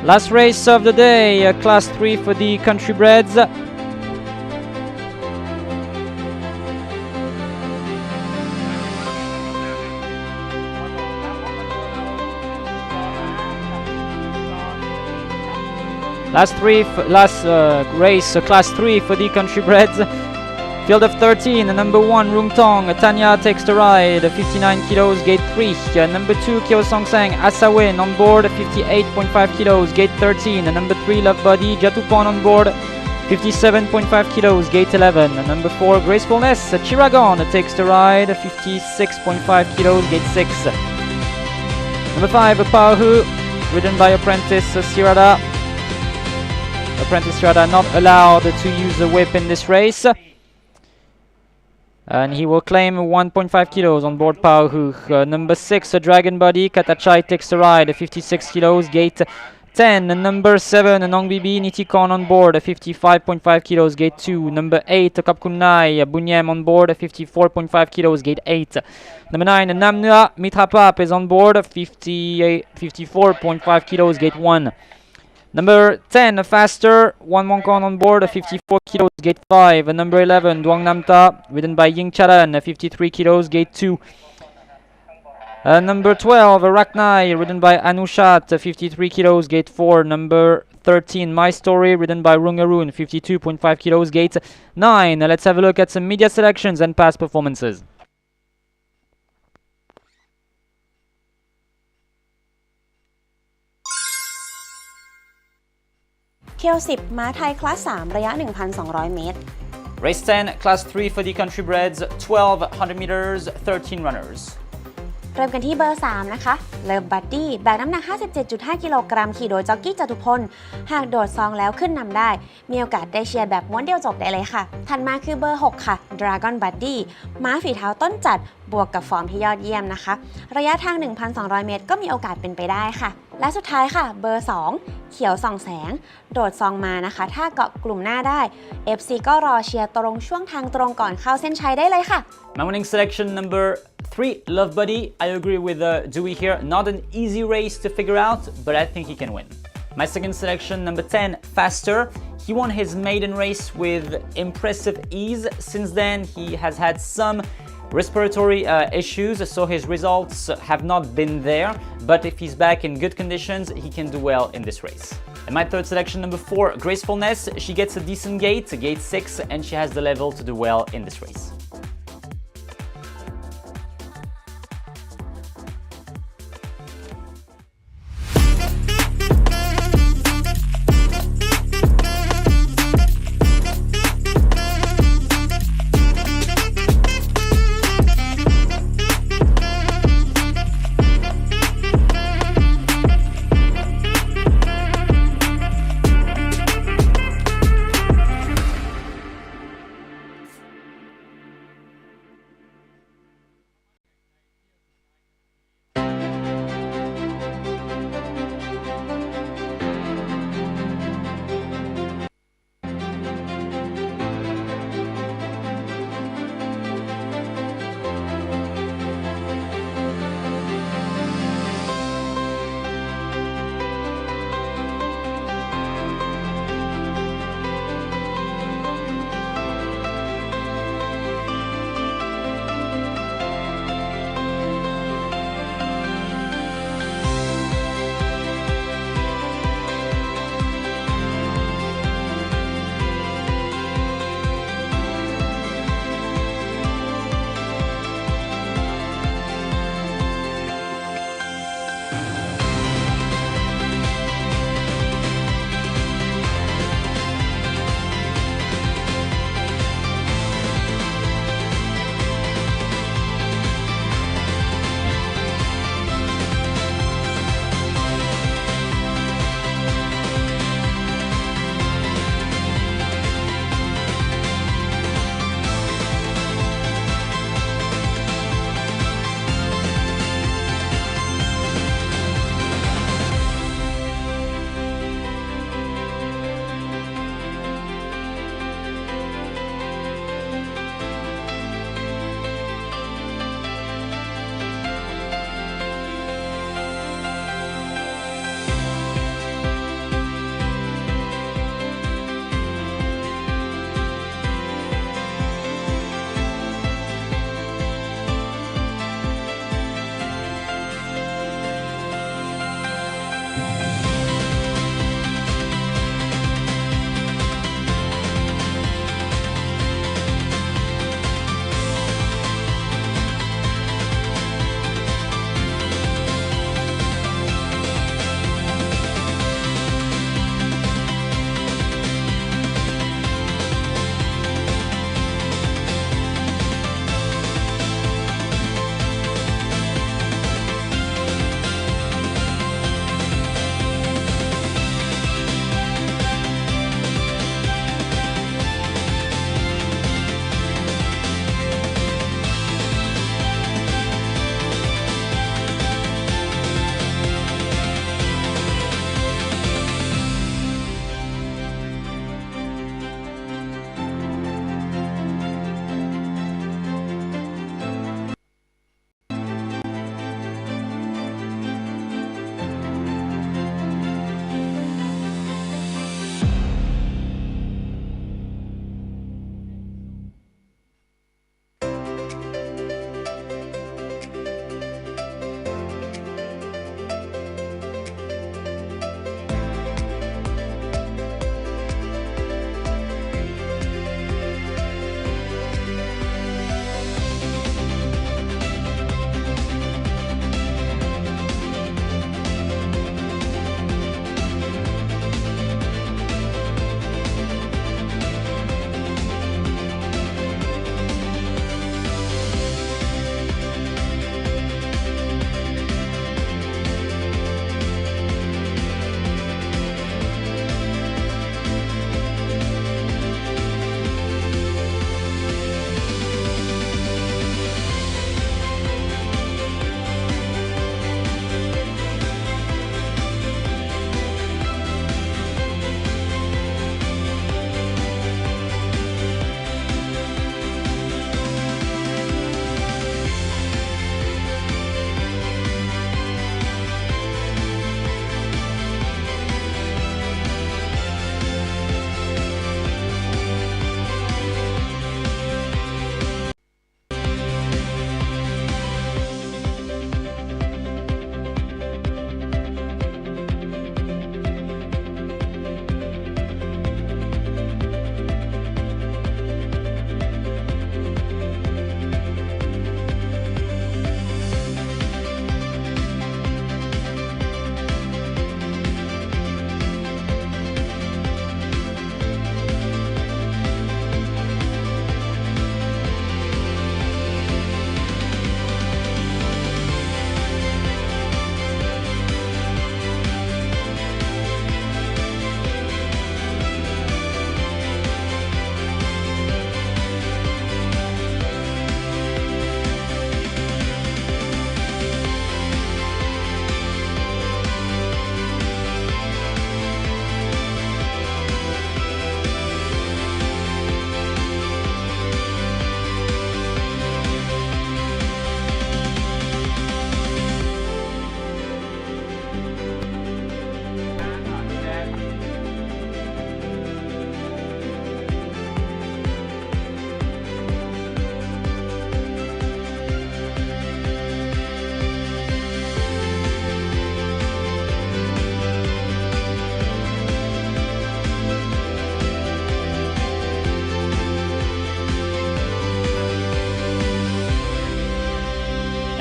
Last race of the day, class 3 for the country breds. Last race, class 3 for the country breds. Field of 13, number 1 Rung Tong, Tanya takes the ride, 59 kilos, gate 3. Number 2 Kyo Song Sang, Asawin on board, 58.5 kilos, gate 13. Number 3 Love Body, Jatupon on board, 57.5 kilos, gate 11. Number 4 Gracefulness, Chiragon takes the ride, 56.5 kilos, gate 6. Number 5 Pahu, ridden by apprentice Sirada. Apprentice Sirada not allowed to use the whip in this race. And he will claim 1.5 kilos on board Pauhu. Number 6, Dragon Body, Katachai takes the ride, 56 kilos, gate 10. Number 7, Nong Bibi, Nitikon on board, 55.5 kilos, gate 2. Number 8, Kapkunai, Bunyem on board, 54.5 kilos, gate 8. Number 9, Namnua, Mitrapap is on board, 54.5 kilos, gate 1. Number 10, Faster, One Monkon on board, 54 kilos, gate 5. Number 11, Duang Namta, ridden by Ying Charan, 53 kilos, gate 2. Number 12, Raknai, ridden by Anushat, 53 kilos, gate 4. Number 13, My Story, ridden by Rungaroon, 52.5 kilos, gate 9. Let's have a look at some media selections and past performances. เคียว10ม้าไทยคลาส 3 ระยะ 1,200 เมตร Race 10, class 3 for the country breds, 1200 meters, 13 runners. เริ่มกันที่เบอร์ 3 นะคะ เลิฟบัดดี้แบกน้ำหนัก 57.5 กิโลกรัมขี่โดยจ็อกกี้จตุพล หากโดดซองแล้วขึ้นนำได้ มีโอกาสได้เชียร์แบบม้วนเดียวจบได้เลยค่ะ ถัดมาคือเบอร์ 6 ค่ะ Jargon บัดดี้ม้าฝีเท้าต้นจัดบวกกับฟอร์มที่ยอดเยี่ยมนะคะ ระยะทาง 1,200 เมตรก็มีโอกาสเป็นไปได้ค่ะ และสุดท้ายค่ะเบอร์ 2 เขียวส่องแสงโดดซองมานะคะถ้าเกาะกลุ่มหน้าได้ FC ก็รอเชียร์ตรงช่วงทางตรงก่อนเข้าเส้นชัยได้เลยค่ะ My winning selection number 3, Love Buddy. I agree with Dewey here. Not an easy race to figure out, but I think he can win. My second selection, number 10, Faster. He won his maiden race with impressive ease. Since then, he has had some respiratory issues, so his results have not been there. But if he's back in good conditions, he can do well in this race. And my third selection, number 4, Gracefulness. She gets a decent gate 6, and she has the level to do well in this race.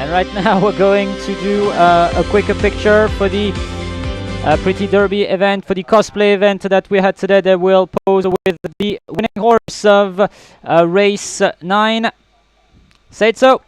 And right now we're going to do a quicker picture for the Pretty Derby event, for the cosplay event that we had today. They will pose with the winning horse of race 9. Say it so.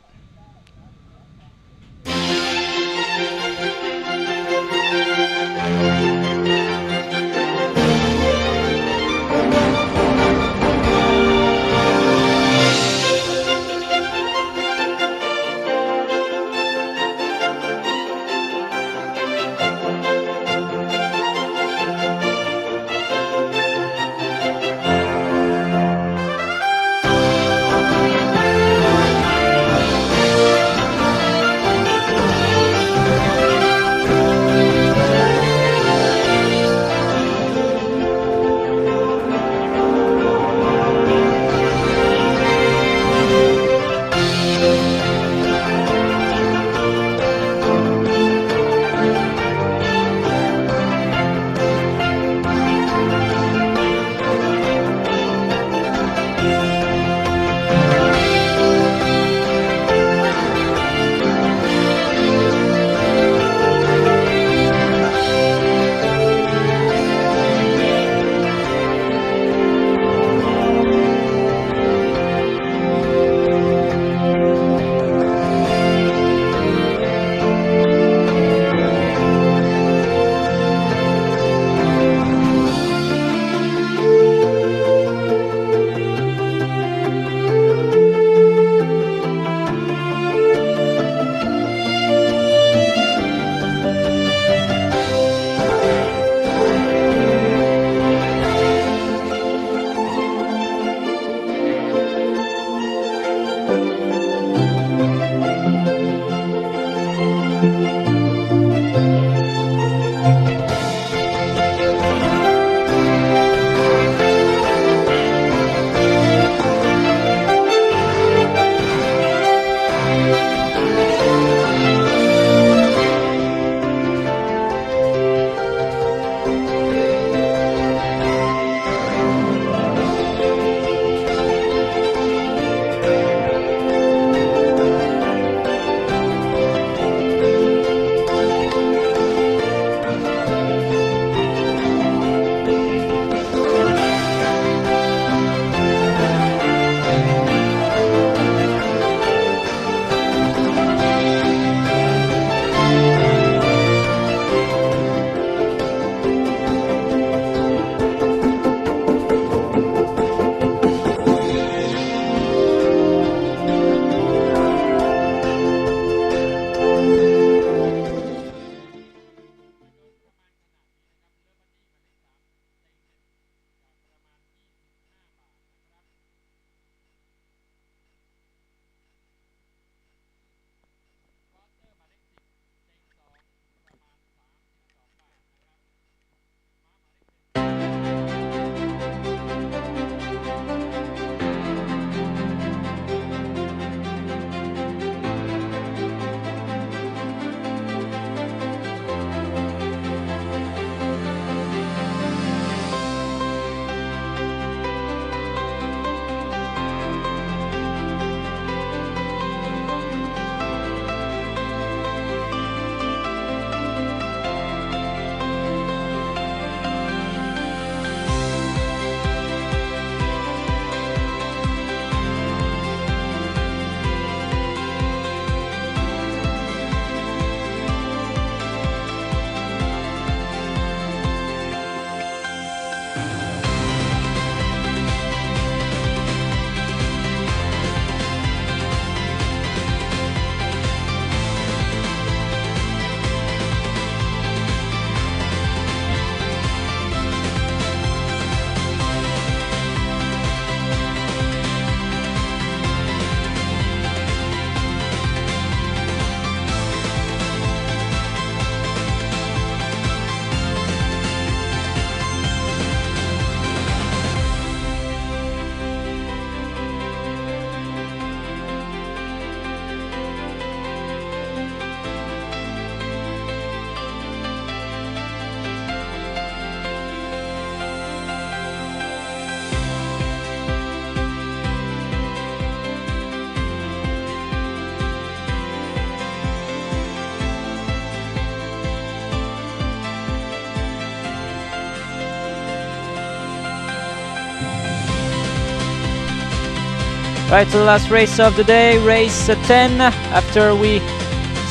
Right, to the last race of the day, race 10. After we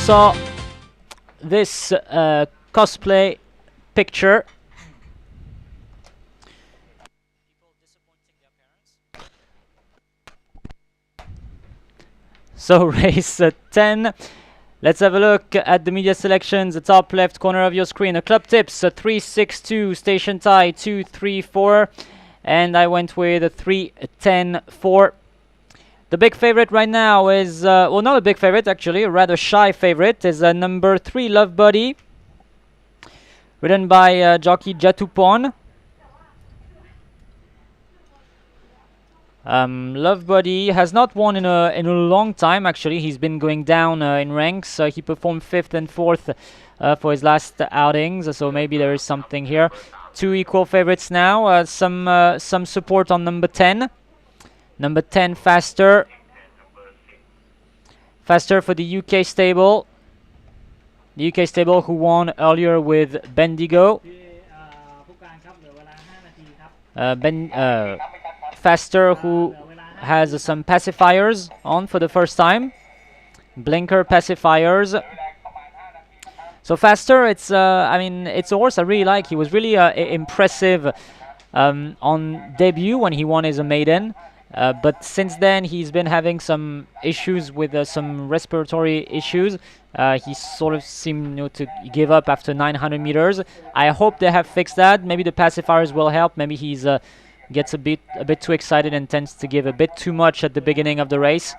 saw this cosplay picture. So race 10. Let's have a look at the media selections. The top left corner of your screen. The club tips 3-6-2, station tie 2-3-4, and I went with a 3-10-4. The big favorite right now is, well, not a big favorite actually, a rather shy favorite, is number 3, Love Buddy, ridden by jockey Jatupon. Love Buddy has not won in a long time actually. He's been going down in ranks. He performed 5th and 4th for his last outings, so maybe there is something here. 2 equal favorites now. Some support on number 10. Number 10, Faster. Faster for the UK stable. The UK stable who won earlier with Bendigo. Faster who has some pacifiers on for the first time. Blinker pacifiers. So Faster, it's I mean, it's a horse I really like. He was really impressive on debut when he won as a maiden. But since then, he's been having some issues with some respiratory issues. He sort of seemed to give up after 900 meters. I hope they have fixed that. Maybe the pacifiers will help. Maybe he's gets a bit too excited and tends to give a bit too much at the beginning of the race.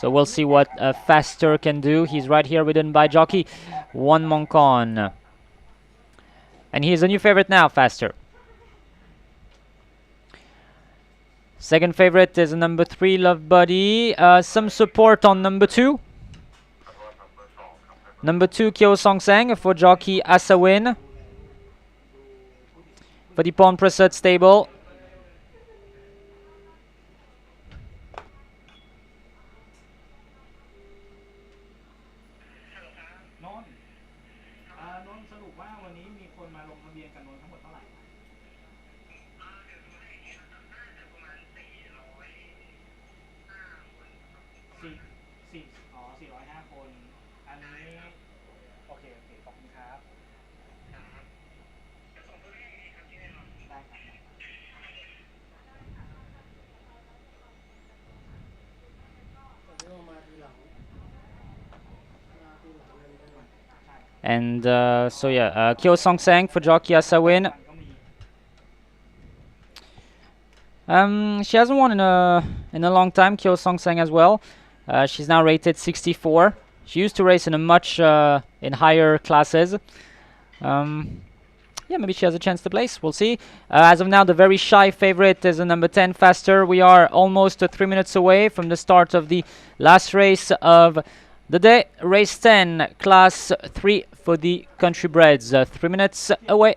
So we'll see what Faster can do. He's right here ridden by jockey Juan Moncon. And he is a new favorite now, Faster. Second favorite is number 3, Love Buddy. Some support on number 2. Number 2, Kyo Song Sang for jockey Asawin. For the Pawn Prasad stable. And so yeah, Kyo Song Sang for jockey Asawin. She hasn't won in a long time. Kyo Song Sang as well. She's now rated 64. She used to race in a much in higher classes. Yeah, maybe she has a chance to place. We'll see. As of now, the very shy favorite is a number 10, Faster. We are almost 3 minutes away from the start of the last race of the day. Race 10, class 3 for the country breds. 3 minutes away.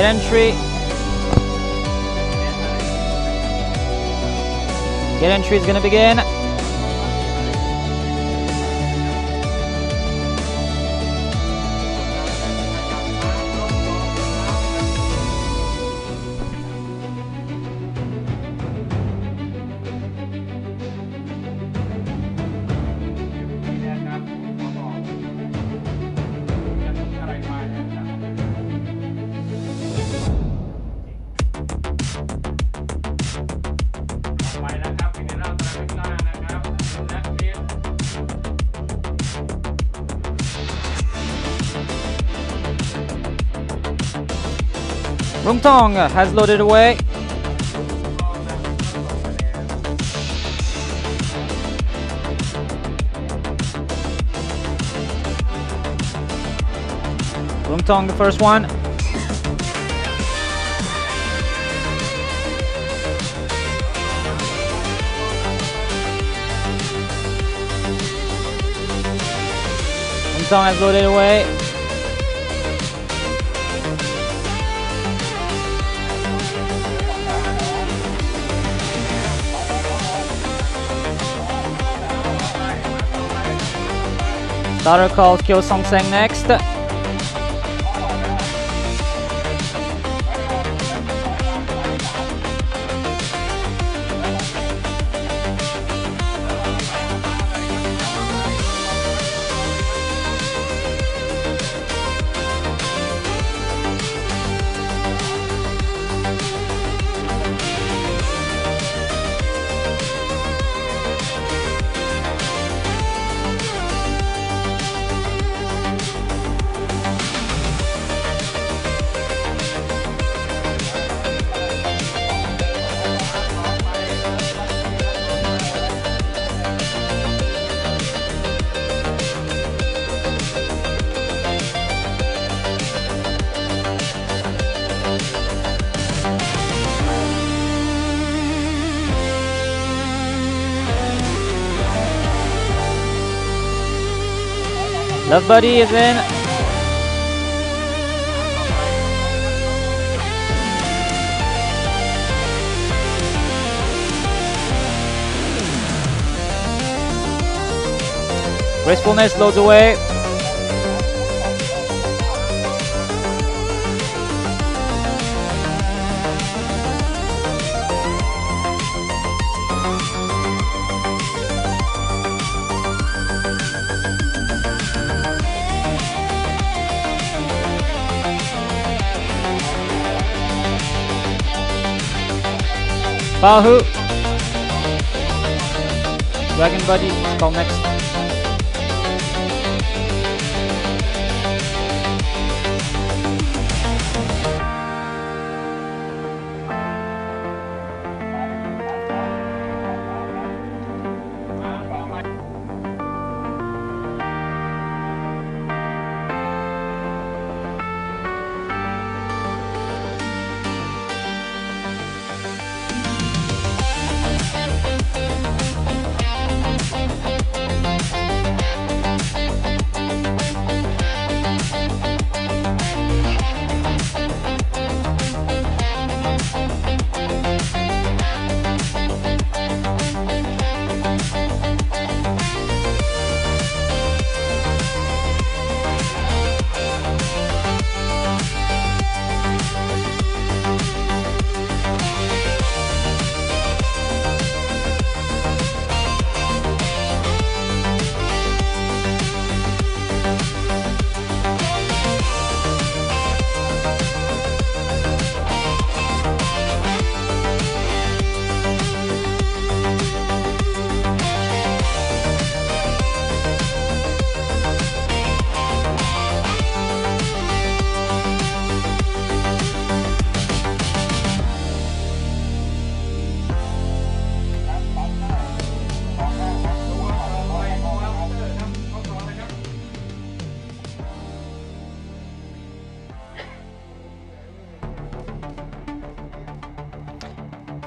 entry. Get entry is going to begin. Rung Tong has loaded away. Rung Tong, the first one. Rung Tong has loaded away. Starter called Kyo Song Seng next. Love Buddy is in. Gracefulness loads away. Bahu. Dragon Buddy is called next.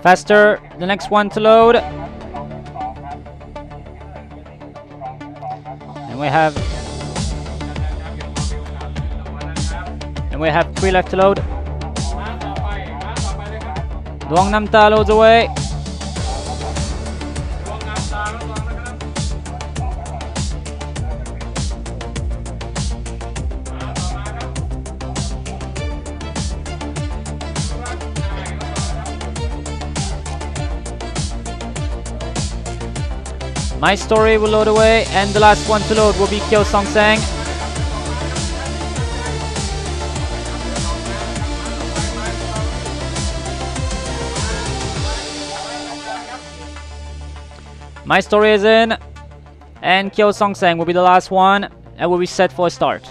Faster, the next one to load. And we have 3 left to load. Duong Namta loads away. ดวงงามตาแล้วลองนะครับมาต่อมาครับ My Story will load away, and the last one to load will be Kyo Song Sang. My Story is in, and Kyo Song Sang will be the last one, and will be set for a start.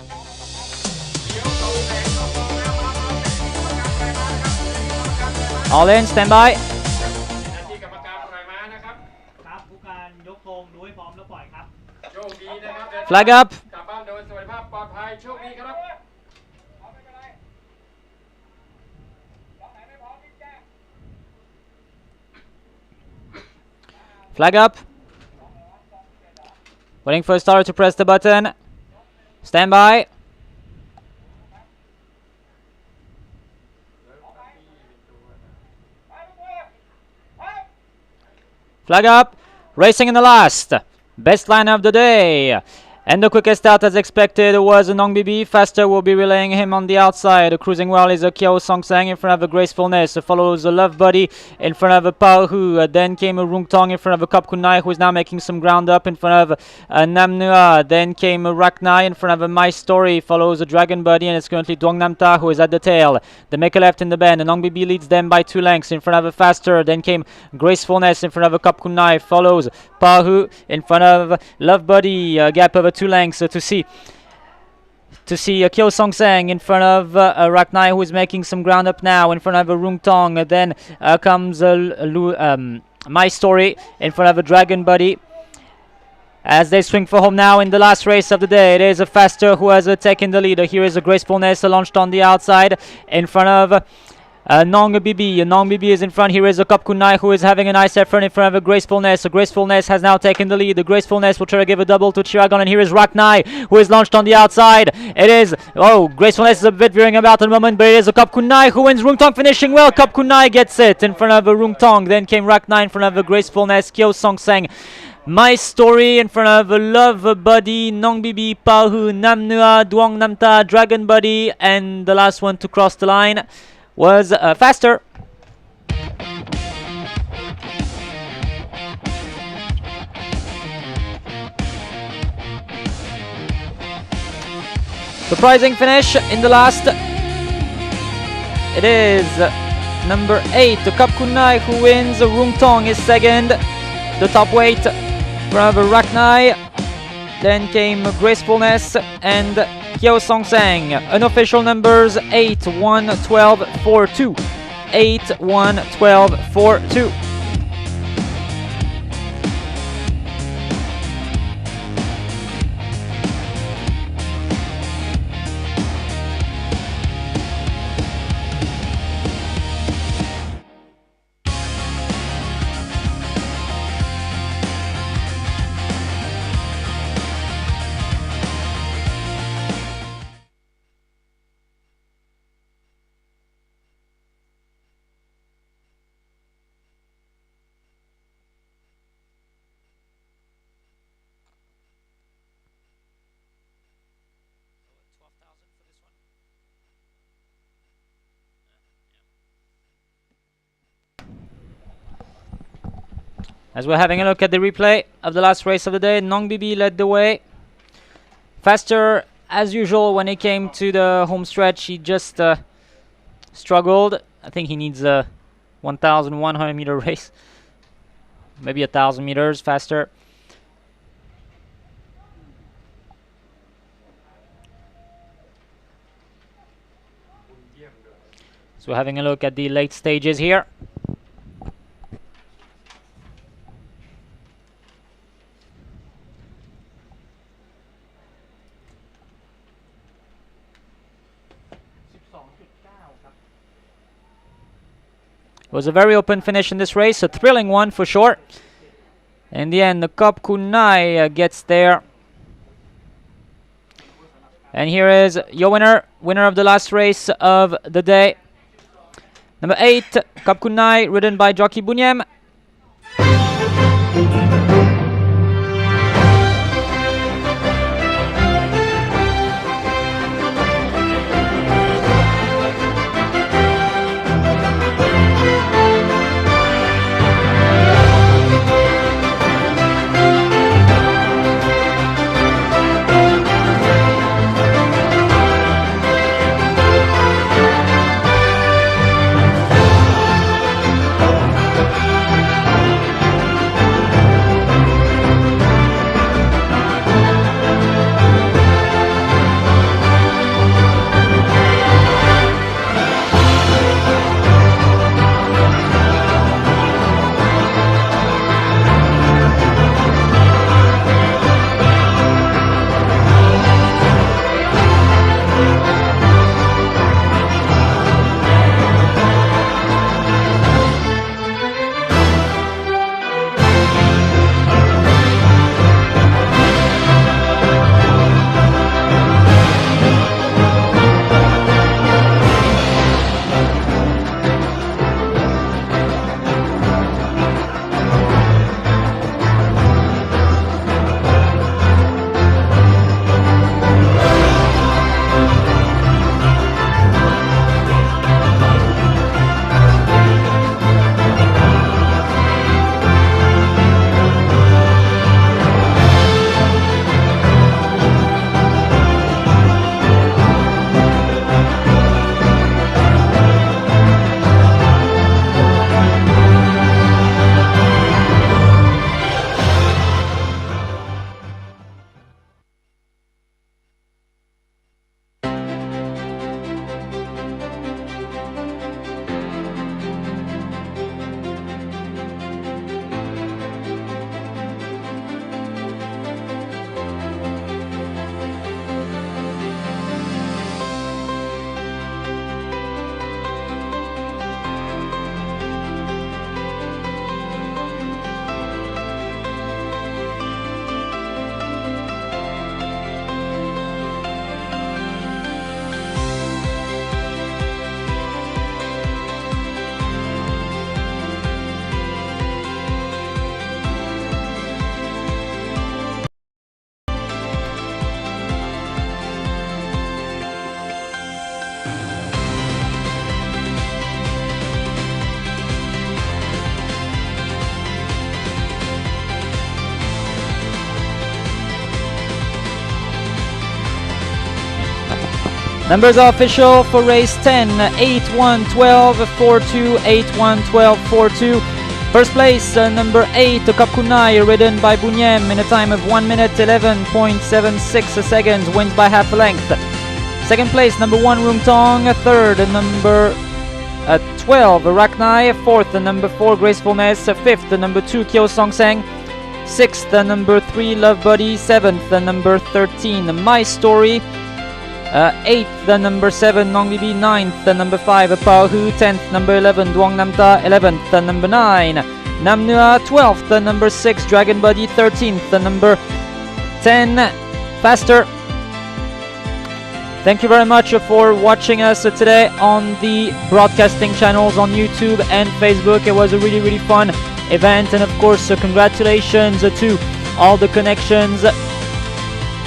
All in, stand by. หน้าที่กรรมการปล่อยม้านะครับ ครับผู้การยกธงดูให้พร้อมแล้วปล่อยครับ โชคดีนะครับเดิน Flag up. กลับบ้านโดยสวัสดิภาพปลอดภัยโชคดีครับ Flag up. Waiting for a starter to press the button. Stand by. Flag up. Racing in the last. Best line of the day. And the quickest out as expected was Nong Bibi. Faster will be relaying him on the outside. Cruising well is a Kyo Song Sang in front of a Gracefulness. Follows a Love Buddy in front of a Pao Hu. Then came a Rung Tong in front of a Kap Kunai, who is now making some ground up in front of Nam Nua. Then came a Raknai in front of a My Story. Follows a Dragon Buddy, and it's currently Duong Nam Ta who is at the tail. They make a left in the bend. Nong Bibi leads them by 2 lengths in front of a Faster. Then came Gracefulness in front of a Kap Kunai. Follows Pao Hu in front of Love Buddy. A gap of 2 lengths to see Kyo Song Sang in front of Raknai, who is making some ground up now in front of a Rung Tong. Then comes My Story in front of a Dragon Buddy. As they swing for home now in the last race of the day, it is a Faster who has taken the lead. Here is a Gracefulness launched on the outside in front of Nong Bibi. Nong Bibi is in front. Here is a Kap Kunai who is having a nice effort in front of a Gracefulness. A Gracefulness has now taken the lead. The Gracefulness will try to give a double to Jargon, and here is Raknai who is launched on the outside. It is, Gracefulness is a bit veering about at the moment, but it is a Kap Kunai who wins. Rung Tong finishing well. Kap Kunai gets it in front of a Rung Tong. Then came Raknai in front of a Gracefulness. Kyo Song Sang. My Story in front of a Love Buddy, Nong Bibi, Pao Hu, Nam Nua, Duong Nam Ta, Dragon Buddy, and the last one to cross the line was Faster. Surprising finish in the last. It is number 8, the Kap Kunai, who wins. Rung Tong is second. The top weight from Raknai. Then came Gracefulness and Kyo Song Sang. Unofficial numbers 8, 1, 12, 4, 2. 8, 1, 12, 4, 2. As we're having a look at the replay of the last race of the day, Nong Bibi led the way. Faster, as usual, when it came to the home stretch, he just struggled. I think he needs a 1,100 meter race. Maybe 1,000 meters faster. So we're having a look at the late stages here. It was a very open finish in this race, a thrilling one for sure. In the end, the Kap Kunai gets there. And here is your winner of the last race of the day. Number 8, Kap Kunai, ridden by Jockey Bunyem. Numbers are official for race 10, 8-1-12, 4-2, 8-1-12, 4-2. First place, number 8, Kap Kunai, ridden by Bunyem in a time of 1 minute 11.76 seconds, wins by half a length. Second place, number 1, Rumtong. Third, number 12, Raknai. Fourth, number 4, Gracefulness. Fifth, number 2, Kyo Song Seng. Sixth, number 3, Love Buddy. Seventh, number 13, My Story. 8th, number 7, Nong Bibi. 9th, number 5, Pao Hu. 10th, number 11, Duong Namta. 11th, number 9, Nam Nua. 12th, number 6, Dragon Buddy. 13th, number 10, Faster. Thank you very much for watching us today on the broadcasting channels on YouTube and Facebook. It was a really fun event, and of course congratulations to all the connections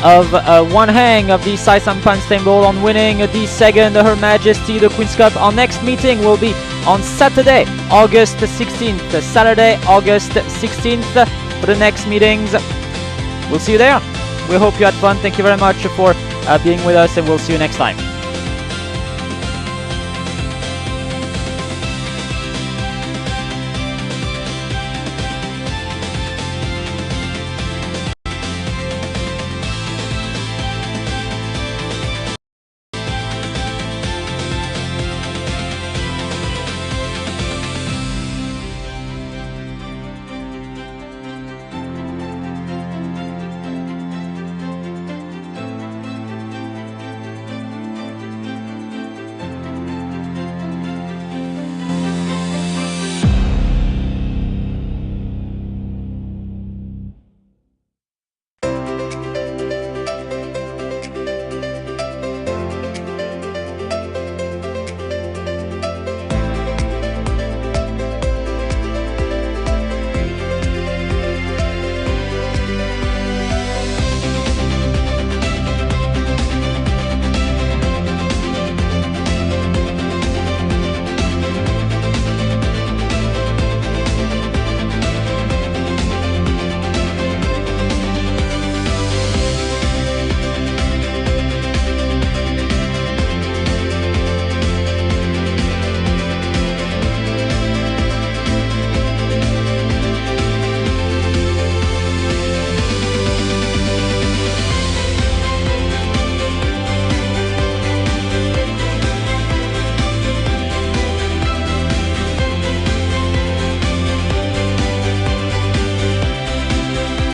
of One Hang of the Sai Sampan Stable on winning the second Her Majesty the Queen's Cup. Our next meeting will be on Saturday, August 16th. Saturday, August 16th for the next meetings. We'll see you there. We hope you had fun. Thank you very much for being with us, and we'll see you next time.